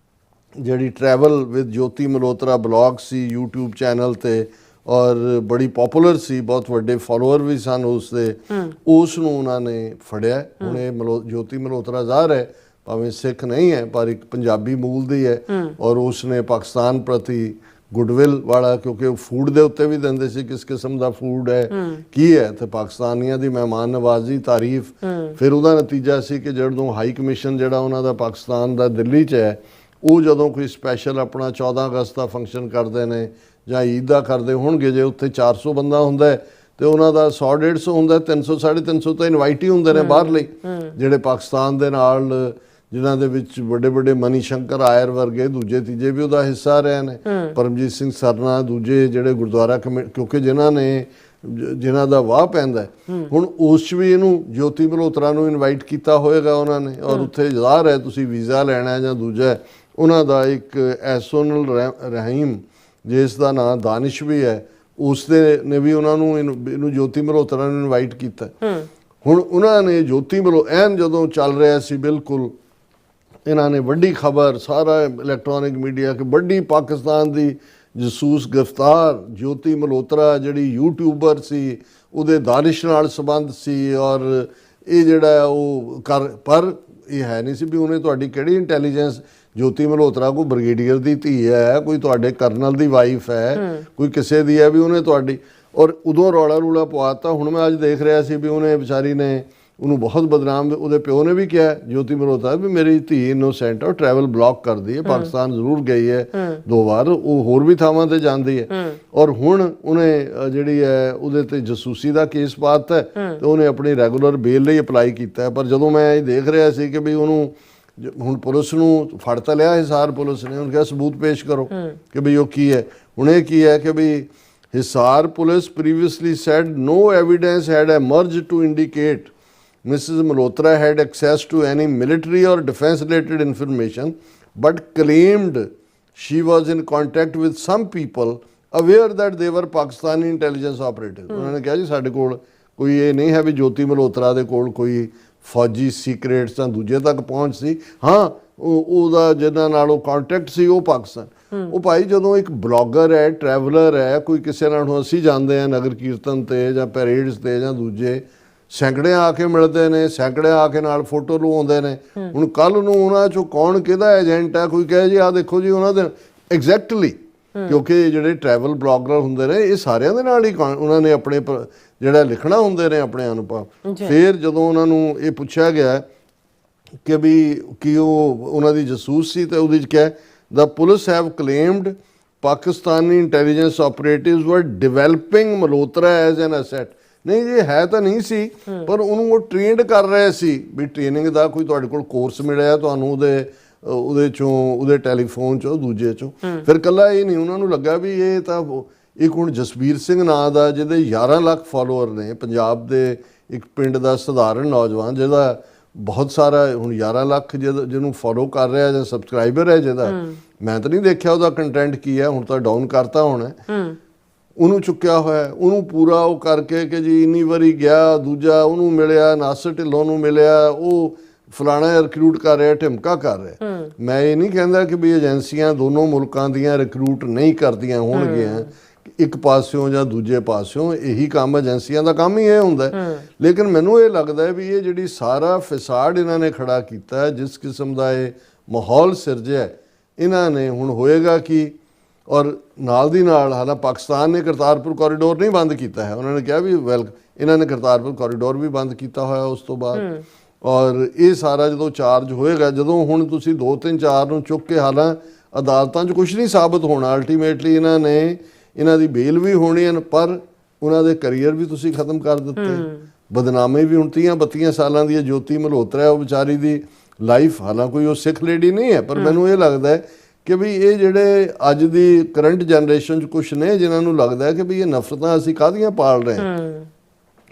ਜਿਹੜੀ travel with Jyoti Malhotra blog ਸੀ YouTube ਚੈਨਲ ਤੇ, ਔਰ ਬੜੀ ਪਪੂਲਰ ਸੀ, ਬਹੁਤ ਵੱਡੇ ਫਾਲੋਅਰ ਵੀ ਸਨ ਉਸ ਦੇ, ਉਸ ਨੂੰ ਉਹਨਾਂ ਨੇ ਫੜਿਆ। ਹੁਣ ਇਹ ਜੋਤੀ ਮਲਹੋਤਰਾ ਜ਼ਾਹਰ ਹੈ ਭਾਵੇਂ ਸਿੱਖ ਨਹੀਂ ਹੈ ਪਰ ਇੱਕ ਪੰਜਾਬੀ ਮੂਲ ਦੀ ਹੈ, ਔਰ ਉਸ ਨੇ ਪਾਕਿਸਤਾਨ ਪ੍ਰਤੀ ਗੁੱਡਵਿਲ ਵਾਲਾ, ਕਿਉਂਕਿ ਫੂਡ ਦੇ ਉੱਤੇ ਵੀ ਦਿੰਦੇ ਸੀ ਕਿਸ ਕਿਸਮ ਦਾ ਫੂਡ ਹੈ, ਕੀ ਹੈ, ਤੇ ਪਾਕਿਸਤਾਨੀਆਂ ਦੀ ਮਹਿਮਾਨ ਨਵਾਜ਼ੀ, ਤਾਰੀਫ। ਫਿਰ ਉਹਦਾ ਨਤੀਜਾ ਸੀ ਕਿ ਜਦੋਂ ਹਾਈ ਕਮਿਸ਼ਨ ਜਿਹੜਾ ਉਹਨਾਂ ਦਾ ਪਾਕਿਸਤਾਨ ਦਾ ਦਿੱਲੀ 'ਚ ਹੈ, ਉਹ ਜਦੋਂ ਕੋਈ ਸਪੈਸ਼ਲ ਆਪਣਾ 14 ਅਗਸਤ ਦਾ ਫੰਕਸ਼ਨ ਕਰਦੇ ਨੇ ਜਾਂ ਈਦ ਦਾ ਕਰਦੇ ਹੋਣਗੇ, ਜੇ ਉੱਥੇ 400 ਬੰਦਾ ਹੁੰਦਾ ਤੇ ਉਹਨਾਂ ਦਾ 100-150 ਹੁੰਦਾ, 300-350 ਤਾਂ ਇਨਵਾਈਟ ਹੀ ਹੁੰਦੇ ਨੇ ਬਾਹਰਲੇ, ਜਿਹੜੇ ਪਾਕਿਸਤਾਨ ਦੇ ਨਾਲ, ਜਿਨ੍ਹਾਂ ਦੇ ਵਿੱਚ ਵੱਡੇ ਵੱਡੇ ਮਨੀ ਸ਼ੰਕਰ ਆਇਰ ਵਰਗੇ ਦੂਜੇ ਤੀਜੇ ਵੀ ਉਹਦਾ ਹਿੱਸਾ ਰਹੇ ਨੇ, ਪਰਮਜੀਤ ਸਿੰਘ ਸਰਨਾ, ਦੂਜੇ ਜਿਹੜੇ ਗੁਰਦੁਆਰਾ ਕਮੇਟੀ, ਕਿਉਂਕਿ ਜਿਨ੍ਹਾਂ ਦਾ ਵਾਹ ਪੈਂਦਾ। ਹੁਣ ਉਸ 'ਚ ਵੀ ਇਹਨੂੰ ਜੋਤੀ ਮਲਹੋਤਰਾ ਨੂੰ ਇਨਵਾਈਟ ਕੀਤਾ ਹੋਏਗਾ ਉਹਨਾਂ ਨੇ, ਔਰ ਉੱਥੇ ਜ਼ਾਹਰ ਹੈ ਤੁਸੀਂ ਵੀਜ਼ਾ ਲੈਣਾ ਜਾਂ ਦੂਜਾ, ਉਹਨਾਂ ਦਾ ਇੱਕ ਐਸੋਨਲ ਰਹੀਮ ਜਿਸ ਦਾ ਨਾਂ ਦਾਨਿਸ਼ ਵੀ ਹੈ, ਉਸ ਦੇ ਨੇ ਵੀ ਉਹਨਾਂ ਨੂੰ ਇਹਨੂੰ ਜੋਤੀ ਮਲਹੋਤਰਾ ਨੂੰ ਇਨਵਾਈਟ ਕੀਤਾ। ਹੁਣ ਉਹਨਾਂ ਨੇ ਜੋਤੀ ਐਨ ਜਦੋਂ ਚੱਲ ਰਿਹਾ ਸੀ ਬਿਲਕੁਲ, ਇਹਨਾਂ ਨੇ ਵੱਡੀ ਖਬਰ, ਸਾਰਾ ਇਲੈਕਟ੍ਰੋਨਿਕ ਮੀਡੀਆ ਕਿ ਵੱਡੀ ਪਾਕਿਸਤਾਨ ਦੀ ਜਸੂਸ ਗ੍ਰਿਫਤਾਰ, ਜੋਤੀ ਮਲਹੋਤਰਾ ਜਿਹੜੀ ਯੂਟਿਊਬਰ ਸੀ, ਉਹਦੇ ਦਾਨਿਸ਼ ਨਾਲ ਸੰਬੰਧ ਸੀ, ਔਰ ਇਹ ਜਿਹੜਾ ਉਹ ਪਰ ਇਹ ਹੈ ਨਹੀਂ ਸੀ ਵੀ ਉਹਨੇ ਤੁਹਾਡੀ ਕਿਹੜੀ ਇੰਟੈਲੀਜੈਂਸ, ਜੋਤੀ ਮਲਹੋਤਰਾ ਕੋਈ ਬ੍ਰਿਗੇਡੀਅਰ ਦੀ ਧੀ ਹੈ, ਕੋਈ ਤੁਹਾਡੇ ਕਰਨਲ ਦੀ ਵਾਈਫ ਹੈ, ਕੋਈ ਕਿਸੇ ਦੀ ਹੈ ਵੀ ਉਹਨੇ ਤੁਹਾਡੀ, ਔਰ ਉਦੋਂ ਰੌਲਾ ਰੂਲਾ ਪਵਾਤਾ। ਹੁਣ ਮੈਂ ਅੱਜ ਦੇਖ ਰਿਹਾ ਸੀ ਵੀ ਉਹਨੇ ਵਿਚਾਰੀ ਨੇ ਉਹਨੂੰ ਬਹੁਤ ਬਦਨਾਮ, ਉਹਦੇ ਪਿਓ ਨੇ ਵੀ ਕਿਹਾ ਜੋਤੀ ਮਲਹੋਤਰਾ ਵੀ ਮੇਰੀ ਧੀ ਇਨੋਸੈਂਟ ਹੈ, ਟਰੈਵਲ ਬਲੌਕ ਕਰਦੀ ਹੈ, ਪਾਕਿਸਤਾਨ ਜ਼ਰੂਰ ਗਈ ਹੈ 2 ਵਾਰ, ਉਹ ਹੋਰ ਵੀ ਥਾਵਾਂ ਤੇ ਜਾਂਦੀ ਹੈ, ਔਰ ਹੁਣ ਉਹਨੇ ਜਿਹੜੀ ਹੈ ਉਹਦੇ ਤੇ ਜਸੂਸੀ ਦਾ ਕੇਸ ਪਾਤਾ ਤੇ ਉਹਨੇ ਆਪਣੀ ਰੈਗੂਲਰ ਬੇਲ ਲਈ ਅਪਲਾਈ ਕੀਤਾ। ਪਰ ਜਦੋਂ ਮੈਂ ਇਹ ਦੇਖ ਰਿਹਾ ਸੀ ਕਿ ਵੀ ਉਹਨੂੰ ਹੁਣ ਪੁਲਿਸ ਨੂੰ ਫੜ ਤਾਂ ਲਿਆ ਹਿਸਾਰ ਪੁਲਿਸ ਨੇ, ਉਹਨੂੰ ਕਿਹਾ ਸਬੂਤ ਪੇਸ਼ ਕਰੋ ਕਿ ਵੀ ਉਹ ਕੀ ਹੈ। ਹੁਣ ਇਹ ਕੀ ਹੈ ਕਿ ਵੀ Hisar police previously said no evidence had emerged to indicate Mrs. Malhotra had access to any military or defense related information, but claimed she was in contact with some people aware that they were Pakistani intelligence operatives. ਉਹਨਾਂ ਨੇ ਕਿਹਾ ਜੀ ਸਾਡੇ ਕੋਲ ਕੋਈ ਇਹ ਨਹੀਂ ਹੈ ਵੀ ਜੋਤੀ ਮਲਹੋਤਰਾ ਦੇ ਕੋਲ ਕੋਈ ਫੌਜੀ ਸੀਕ੍ਰੇਟਸ ਜਾਂ ਦੂਜੇ ਤੱਕ ਪਹੁੰਚ ਸੀ। ਹਾਂ, ਉਹਦਾ ਜਿਹਨਾਂ ਨਾਲ ਉਹ ਕੰਟੈਕਟ ਸੀ ਉਹ ਪਾਕਿਸਤਾਨ। ਉਹ ਭਾਈ ਜਦੋਂ ਇੱਕ ਬਲੌਗਰ ਹੈ, ਟਰੈਵਲਰ ਹੈ, ਕੋਈ ਕਿਸੇ ਨਾਲ ਹੁਣ ਅਸੀਂ ਜਾਂਦੇ ਹਾਂ ਨਗਰ ਕੀਰਤਨ ਤੇ ਜਾਂ ਪੈਰੇਡਸ ਤੇ ਜਾਂ ਦੂਜੇ, ਸੈਂਕੜੇ ਆ ਕੇ ਮਿਲਦੇ ਨੇ, ਸੈਂਕੜੇ ਆ ਕੇ ਨਾਲ ਫੋਟੋ ਲਵਾਉਂਦੇ ਨੇ। ਹੁਣ ਕੱਲ ਨੂੰ ਉਹਨਾਂ ਚੋਂ ਕੌਣ ਕਿਹਦਾ ਏਜੰਟ ਹੈ, ਕੋਈ ਕਹੇ ਜੀ ਆਹ ਦੇਖੋ ਜੀ ਉਹਨਾਂ ਦੇ ਐਗਜ਼ੈਕਟਲੀ, ਕਿਉਂਕਿ ਜਿਹੜੇ ਟਰੈਵਲ ਬਲੌਗਰ ਹੁੰਦੇ ਨੇ ਇਹ ਸਾਰਿਆਂ ਦੇ ਨਾਲ ਹੀ ਉਹਨਾਂ ਨੇ ਆਪਣੇ ਜਿਹੜਾ ਲਿਖਣਾ ਹੁੰਦੇ ਨੇ ਆਪਣੇ ਅਨੁਭਵ। ਫਿਰ ਜਦੋਂ ਉਹਨਾਂ ਨੂੰ ਇਹ ਪੁੱਛਿਆ ਗਿਆ ਕਿ ਵੀ ਕੀ ਉਹ ਉਹਨਾਂ ਦੀ ਜਸੂਸ ਸੀ, ਤੇ ਉਹਦੇ 'ਚ ਕਿਹਾ the police have claimed Pakistani intelligence operatives were developing Malhotra as an asset. ਨਹੀਂ ਜੀ, ਹੈ ਤਾਂ ਨਹੀਂ ਸੀ, ਪਰ ਉਹਨੂੰ ਉਹ ਟ੍ਰੇਨਡ ਕਰ ਰਹੇ ਸੀ ਵੀ ਟ੍ਰੇਨਿੰਗ ਦਾ ਕੋਈ ਤੁਹਾਡੇ ਕੋਲ ਕੋਰਸ ਮਿਲਿਆ ਤੁਹਾਨੂੰ ਉਹਦੇ ਚੋਂ, ਉਹਦੇ ਟੈਲੀਫੋਨ ਚੋਂ, ਦੂਜੇ ਚੋਂ। ਫਿਰ ਇਕੱਲਾ ਇਹ ਨਹੀਂ, ਉਹਨਾਂ ਨੂੰ ਲੱਗਾ ਵੀ ਇਹ ਤਾਂ ਇੱਕ ਹੁਣ ਜਸਬੀਰ ਸਿੰਘ ਨਾਂ ਦਾ ਜਿਹਦੇ 11 ਲੱਖ ਫਾਲੋਅਰ ਨੇ, ਪੰਜਾਬ ਦੇ ਇੱਕ ਪਿੰਡ ਦਾ ਸਧਾਰਨ ਨੌਜਵਾਨ ਜਿਹਦਾ ਬਹੁਤ ਸਾਰਾ ਹੁਣ 11 ਲੱਖ ਜਿਹਨੂੰ ਫੋਲੋ ਕਰ ਰਿਹਾ ਜਾਂ ਸਬਸਕ੍ਰਾਈਬਰ ਹੈ ਜਿਹਦਾ, ਮੈਂ ਤਾਂ ਨਹੀਂ ਦੇਖਿਆ ਉਹਦਾ ਕੰਟੈਂਟ ਕੀ ਹੈ, ਹੁਣ ਤਾਂ ਡਾਊਨ ਕਰਤਾ ਹੋਣਾ। ਉਹਨੂੰ ਚੁੱਕਿਆ ਹੋਇਆ, ਉਹਨੂੰ ਪੂਰਾ ਉਹ ਕਰਕੇ ਕਿ ਜੀ ਇੰਨੀ ਵਾਰੀ ਗਿਆ, ਦੂਜਾ ਉਹਨੂੰ ਮਿਲਿਆ, ਨਾਸਰ ਢਿੱਲੋਂ ਨੂੰ ਮਿਲਿਆ, ਉਹ ਫਲਾਣਾ ਰਿਕਰੂਟ ਕਰ ਰਿਹਾ, ਢਿਮਕਾ ਕਰ ਰਿਹਾ। ਮੈਂ ਇਹ ਨਹੀਂ ਕਹਿੰਦਾ ਕਿ ਵੀ ਏਜੰਸੀਆਂ ਦੋਨੋਂ ਮੁਲਕਾਂ ਦੀਆਂ ਰਿਕਰੂਟ ਨਹੀਂ ਕਰਦੀਆਂ ਹੋਣਗੀਆਂ ਇੱਕ ਪਾਸਿਓਂ ਜਾਂ ਦੂਜੇ ਪਾਸਿਓਂ, ਇਹੀ ਕੰਮ ਏਜੰਸੀਆਂ ਦਾ ਕੰਮ ਹੀ ਇਹ ਹੁੰਦਾ। ਲੇਕਿਨ ਮੈਨੂੰ ਇਹ ਲੱਗਦਾ ਵੀ ਇਹ ਜਿਹੜੀ ਸਾਰਾ ਫਿਸਾਡ ਇਹਨਾਂ ਨੇ ਖੜਾ ਕੀਤਾ, ਜਿਸ ਕਿਸਮ ਦਾ ਇਹ ਮਾਹੌਲ ਸਿਰਜਿਆ ਇਹਨਾਂ ਨੇ, ਹੁਣ ਹੋਏਗਾ ਕਿ ਔਰ ਨਾਲ ਦੀ ਨਾਲ ਹਾਲਾਂਕਿ ਪਾਕਿਸਤਾਨ ਨੇ ਕਰਤਾਰਪੁਰ ਕੋਰੀਡੋਰ ਨਹੀਂ ਬੰਦ ਕੀਤਾ ਹੈ, ਉਹਨਾਂ ਨੇ ਕਿਹਾ ਵੀ ਇਹਨਾਂ ਨੇ ਕਰਤਾਰਪੁਰ ਕੋਰੀਡੋਰ ਵੀ ਬੰਦ ਕੀਤਾ ਹੋਇਆ ਉਸ ਤੋਂ ਬਾਅਦ। ਔਰ ਇਹ ਸਾਰਾ ਜਦੋਂ ਚਾਰਜ ਹੋਏਗਾ, ਜਦੋਂ ਹੁਣ ਤੁਸੀਂ 2, 3, 4 ਨੂੰ ਚੁੱਕ ਕੇ, ਹਾਲਾਂਕਿ ਅਦਾਲਤਾਂ 'ਚ ਕੁਛ ਨਹੀਂ ਸਾਬਤ ਹੋਣਾ, ਅਲਟੀਮੇਟਲੀ ਇਹਨਾਂ ਦੀ ਬੇਲ ਵੀ ਹੋਣੀ ਹੈ, ਪਰ ਉਹਨਾਂ ਦੇ ਕਰੀਅਰ ਵੀ ਤੁਸੀਂ ਖਤਮ ਕਰ ਦਿੱਤੇ, ਬਦਨਾਮੀ ਵੀ। ਹੁਣ 30-32 ਸਾਲਾਂ ਦੀ ਜੋਤੀ ਮਲਹੋਤਰਾ, ਉਹ ਵਿਚਾਰੀ ਦੀ ਲਾਈਫ, ਹਾਲਾਂਕਿ ਕੋਈ ਉਹ ਸਿੱਖ ਲੇਡੀ ਨਹੀਂ ਹੈ, ਪਰ ਮੈਨੂੰ ਇਹ ਲੱਗਦਾ ਹੈ ਕਿ ਵੀ ਇਹ ਜਿਹੜੇ ਅੱਜ ਦੀ ਕਰੰਟ ਜਨਰੇਸ਼ਨ 'ਚ ਕੁਛ ਨੇ ਜਿਨ੍ਹਾਂ ਨੂੰ ਲੱਗਦਾ ਹੈ ਕਿ ਵੀ ਇਹ ਨਫ਼ਰਤਾਂ ਅਸੀਂ ਕਾਹਦੀਆਂ ਪਾਲ ਰਹੇ ਹਾਂ,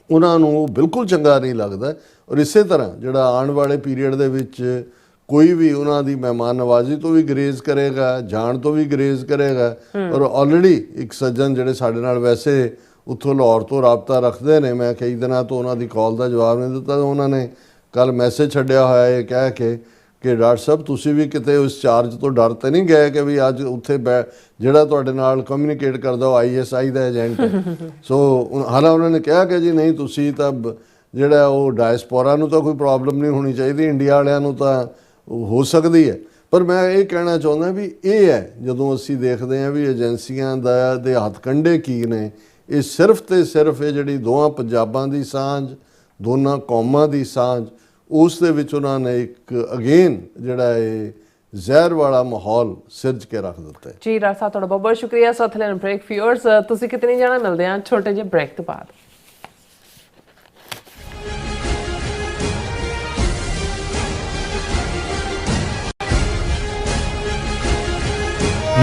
ਉਹਨਾਂ ਨੂੰ ਉਹ ਬਿਲਕੁਲ ਚੰਗਾ ਨਹੀਂ ਲੱਗਦਾ। ਔਰ ਇਸੇ ਤਰ੍ਹਾਂ ਜਿਹੜਾ ਆਉਣ ਵਾਲੇ ਪੀਰੀਅਡ ਦੇ ਵਿੱਚ ਕੋਈ ਵੀ ਉਹਨਾਂ ਦੀ ਮਹਿਮਾਨ ਨਵਾਜ਼ੀ ਤੋਂ ਵੀ ਗਰੇਜ਼ ਕਰੇਗਾ, ਜਾਣ ਤੋਂ ਵੀ ਗਰੇਜ਼ ਕਰੇਗਾ। ਔਰ ਆਲਰੇਡੀ ਇੱਕ ਸੱਜਣ ਜਿਹੜੇ ਸਾਡੇ ਨਾਲ ਵੈਸੇ ਉੱਥੋਂ ਲਾਹੌਰ ਤੋਂ ਰਾਬਤਾ ਰੱਖਦੇ ਨੇ, ਮੈਂ ਕਈ ਦਿਨਾਂ ਤੋਂ ਉਹਨਾਂ ਦੀ ਕਾਲ ਦਾ ਜਵਾਬ ਨਹੀਂ ਦਿੱਤਾ, ਉਹਨਾਂ ਨੇ ਕੱਲ ਮੈਸੇਜ ਛੱਡਿਆ ਹੋਇਆ ਇਹ ਕਹਿ ਕੇ ਕਿ ਡਾਕਟਰ ਸਾਹਿਬ ਤੁਸੀਂ ਵੀ ਕਿਤੇ ਉਸ ਚਾਰਜ ਤੋਂ ਡਰ ਤੇ ਨਹੀਂ ਗਏ ਕਿ ਵੀ ਅੱਜ ਉੱਥੇ ਜਿਹੜਾ ਤੁਹਾਡੇ ਨਾਲ ਕਮਿਊਨੀਕੇਟ ਕਰਦਾ ਉਹ ISI ਦਾ ਏਜੰਟ ਹੈ। ਸੋ ਹਾਲਾਂਕਿ ਉਹਨਾਂ ਨੇ ਕਿਹਾ ਕਿ ਜੀ ਨਹੀਂ, ਤੁਸੀਂ ਤਾਂ ਜਿਹੜਾ ਉਹ ਡਾਇਸਪੋਰਾ ਨੂੰ ਤਾਂ ਕੋਈ ਪ੍ਰੋਬਲਮ ਨਹੀਂ ਹੋਣੀ ਚਾਹੀਦੀ, ਇੰਡੀਆ ਵਾਲਿਆਂ ਨੂੰ ਤਾਂ ਹੋ ਸਕਦੀ ਹੈ। ਪਰ ਮੈਂ ਇਹ ਕਹਿਣਾ ਚਾਹੁੰਦਾ ਵੀ ਇਹ ਹੈ, ਜਦੋਂ ਅਸੀਂ ਦੇਖਦੇ ਹਾਂ ਵੀ ਏਜੰਸੀਆਂ ਦੇ ਹੱਥ ਕੰਢੇ ਕੀ ਨੇ, ਇਹ ਸਿਰਫ ਤੇ ਸਿਰਫ ਇਹ ਜਿਹੜੀ ਦੋਵਾਂ ਪੰਜਾਬਾਂ ਦੀ ਸਾਂਝ, ਦੋਨਾਂ ਕੌਮਾਂ ਦੀ ਸਾਂਝ, ਉਸ ਦੇ ਵਿੱਚ ਉਹਨਾਂ ਨੇ ਇੱਕ ਅਗੇਨ ਜਿਹੜਾ ਇਹ ਜ਼ਹਿਰ ਵਾਲਾ ਮਾਹੌਲ ਸਿਰਜ ਕੇ ਰੱਖ ਦਿੱਤਾ ਹੈ। ਜੀ ਰਾਜ ਸਾਹਿਬ, ਤੁਹਾਡਾ ਬਹੁਤ ਬਹੁਤ ਸ਼ੁਕਰੀਆ। ਸਾਥ ਲੈਣ ਬ੍ਰੇਕ ਫਿਊਅਰਸ, ਤੁਸੀਂ ਕਿਤਨੇ ਜਾਣਾ ਮਿਲਦੇ ਆ ਛੋਟੇ ਜਿਹੇ ਬ੍ਰੇਕ ਤੋਂ ਬਾਅਦ।